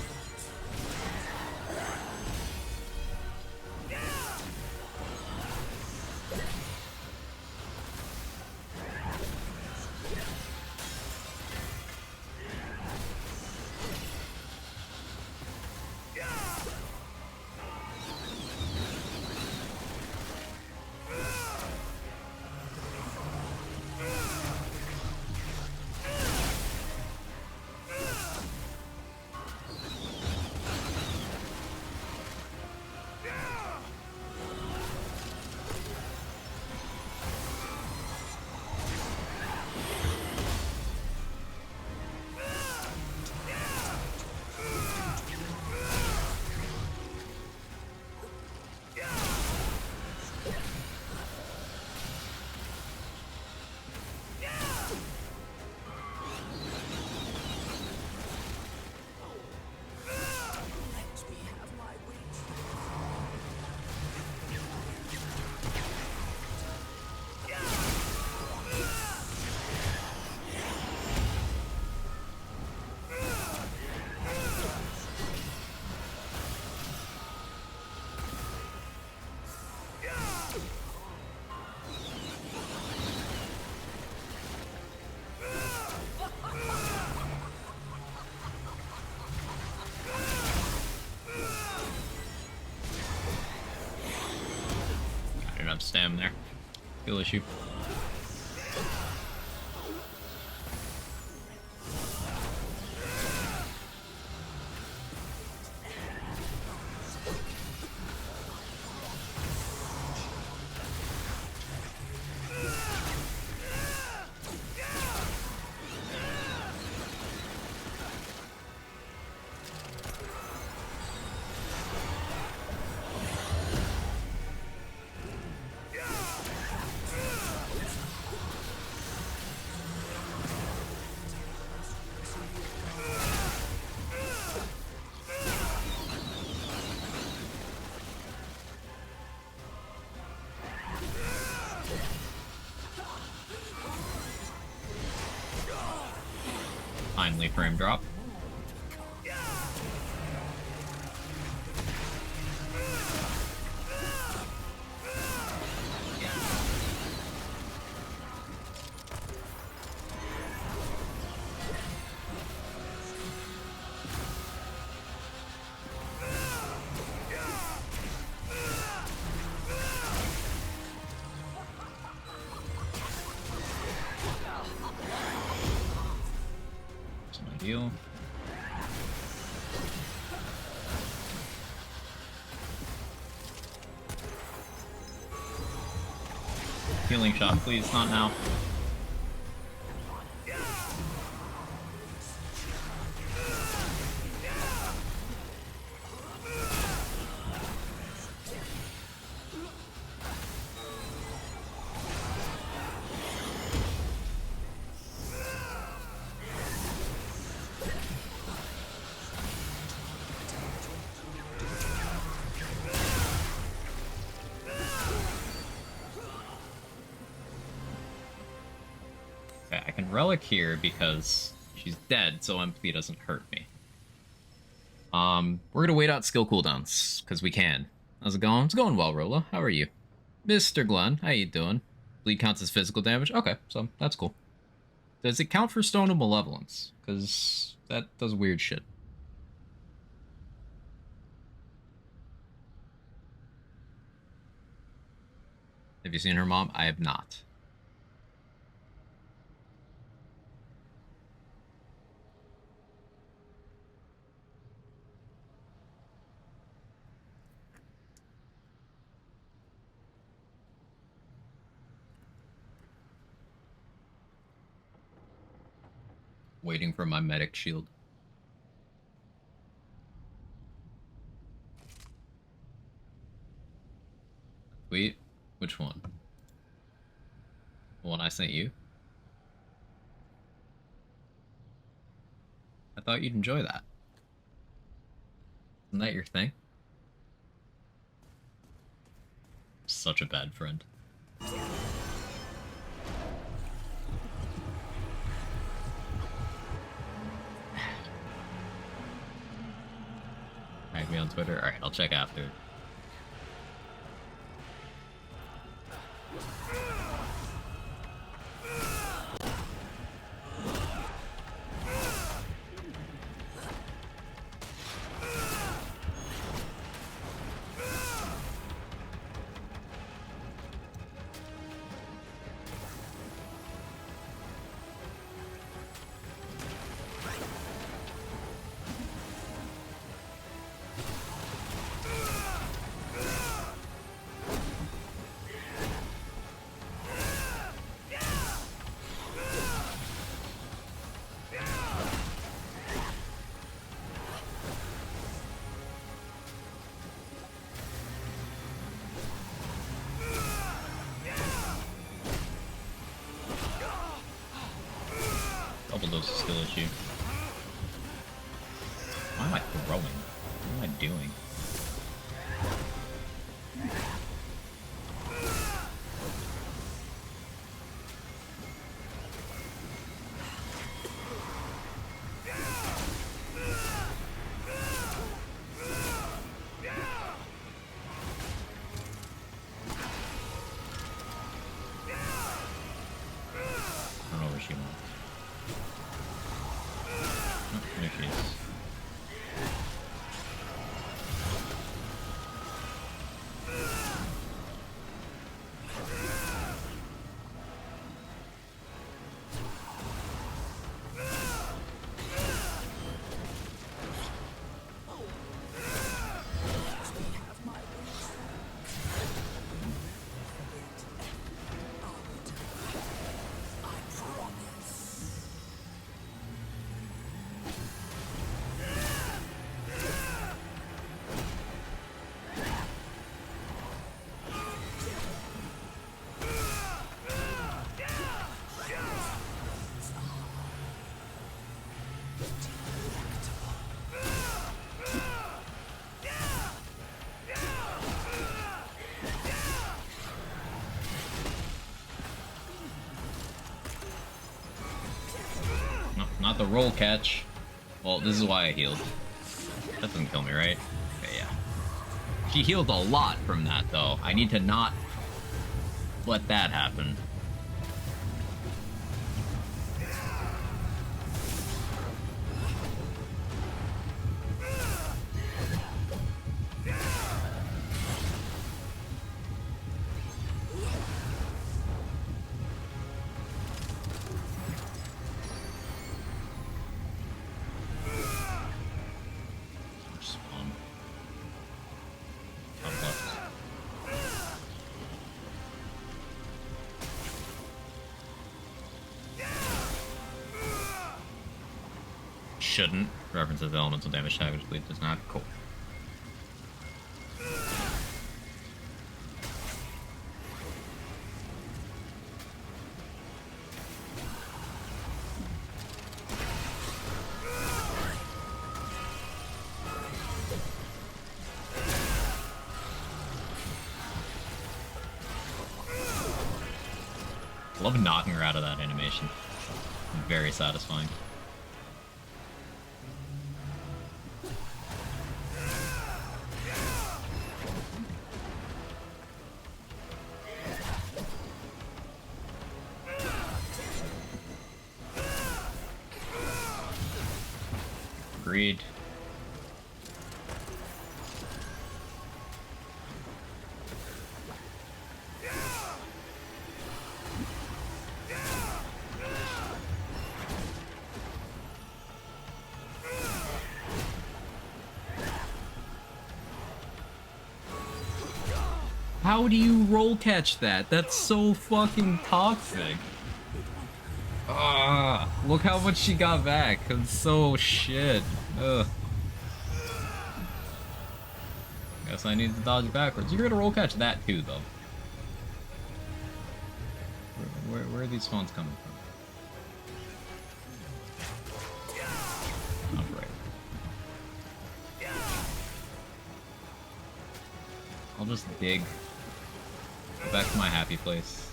Stam there. Skill issue. Finally, frame drop. Ideal. Healing shot, please, not now. can relic here because she's dead, so MP doesn't hurt me. We're gonna wait out skill cooldowns, because we can. How's it going? It's going well, Rolla. How are you? Mr. Glenn, how you doing? Bleed counts as physical damage? Okay, so that's cool. Does it count for Stone of Malevolence? Because that does weird shit. Have you seen her mom? I have not. Waiting for my medic shield. Tweet? Which one? The one I sent you? I thought you'd enjoy that. Isn't that your thing? Such a bad friend. Tag me on Twitter? Alright, I'll check after. Double dose of skill issue. Why am I throwing? What am I doing? I don't know where she went. Oh, there she is. No, not the roll catch. Well, this is why I healed. That doesn't kill me, right? Okay, yeah. She healed a lot from that, though. I need to not let that happen. Spawn. Top left. Shouldn't. References elemental damage tag, which bleed does not. Cool. Love knocking her out of that animation. very satisfying. Agreed. How do you roll catch that? That's so fucking toxic. Ah, look how much she got back. It's so shit. Ugh. Guess I need to dodge backwards. You're gonna roll catch that too, though. Where are these spawns coming from? Oh, right. I'll just dig. Go back to my happy place.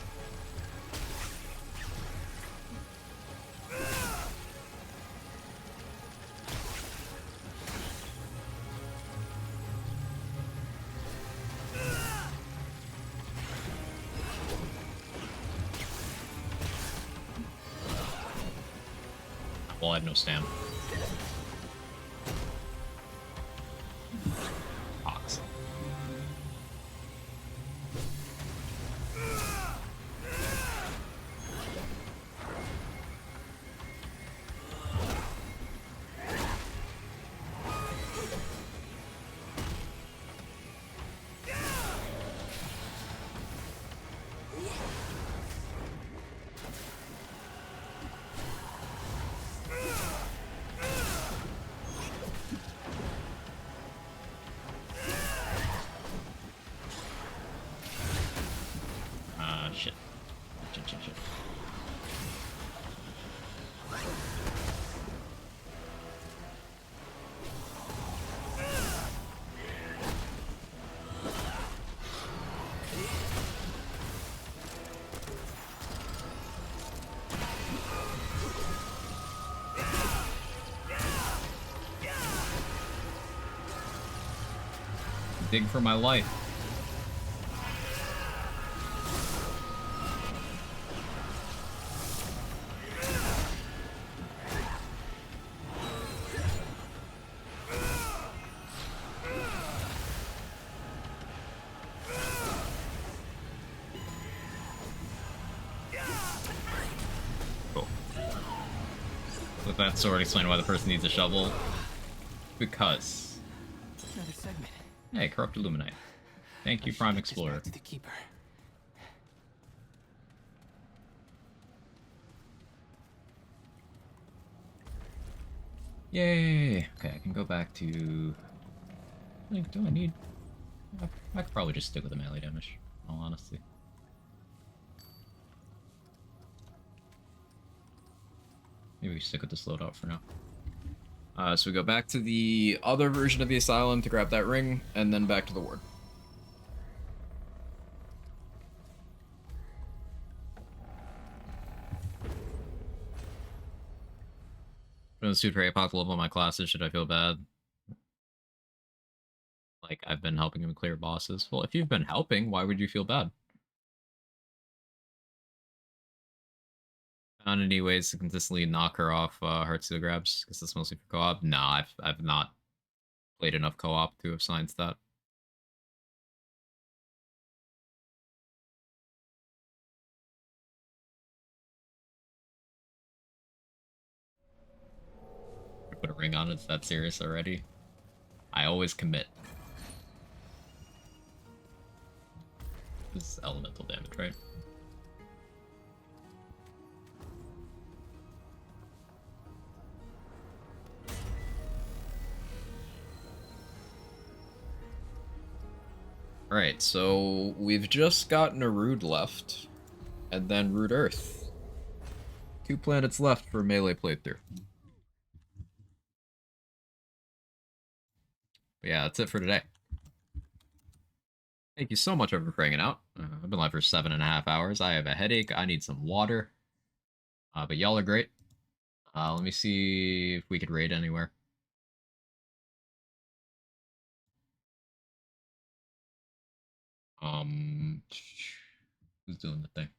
Well, I had no stam. Ox. Shit. Shit. Dig for my life. With that sword, explain why the person needs a shovel. Because. Another segment. Hey, Corrupt Illuminite. Thank you, Prime Get this Explorer. back to the keeper. Yay! Okay, I can go back to... Like, do I need... I could probably just stick with the melee damage, in all honesty. Maybe we stick with the slowed out for now. So we go back to the other version of the asylum to grab that ring, and then back to the ward. From the super epoch level of my classes, should I feel bad? Like, I've been helping him clear bosses. Well, if you've been helping, why would you feel bad? Found any ways to consistently knock her off Heartsteel grabs? Because that's mostly for co-op. Nah, I've not played enough co-op to have science that. Put a ring on it, it's that serious already. I always commit. This is elemental damage, right? Alright, so we've just gotten a Rude left, and then Rude Earth. 2 planets left for melee playthrough. But yeah, that's it for today. Thank you so much everyone for hanging out. I've been live for 7.5 hours. I have a headache. I need some water. But y'all are great. Let me see if we could raid anywhere. Who's doing the thing?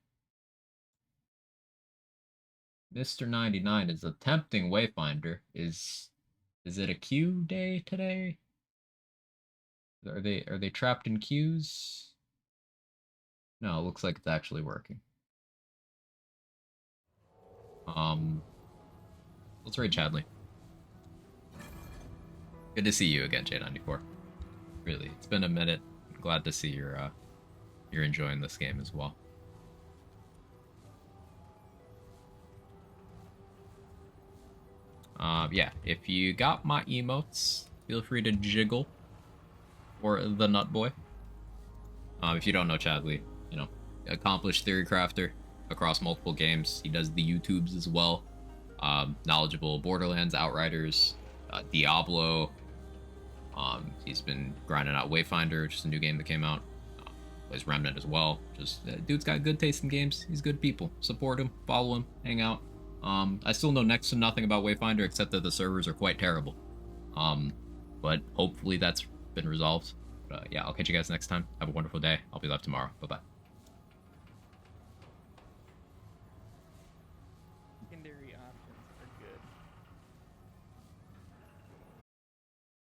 Mr. 99 is attempting Wayfinder. Is it a queue day today? Are they trapped in queues? No, it looks like it's actually working. Let's raid Chadley. Good to see you again, J94. Really, it's been a minute. I'm glad to see you're enjoying this game as well. Yeah, if you got my emotes, feel free to jiggle or the Nut Boy. If you don't know Chadley, you know, accomplished theory crafter across multiple games. He does the YouTubes as well. Knowledgeable Borderlands, Outriders, Diablo. He's been grinding out Wayfinder, which is a new game that came out. Plays Remnant as well. Just dude's got good taste in games. He's good people. Support him, follow him, hang out. I still know next to nothing about Wayfinder except that the servers are quite terrible. But hopefully that's been resolved. But yeah, I'll catch you guys next time. Have a wonderful day. I'll be live tomorrow. Bye-bye.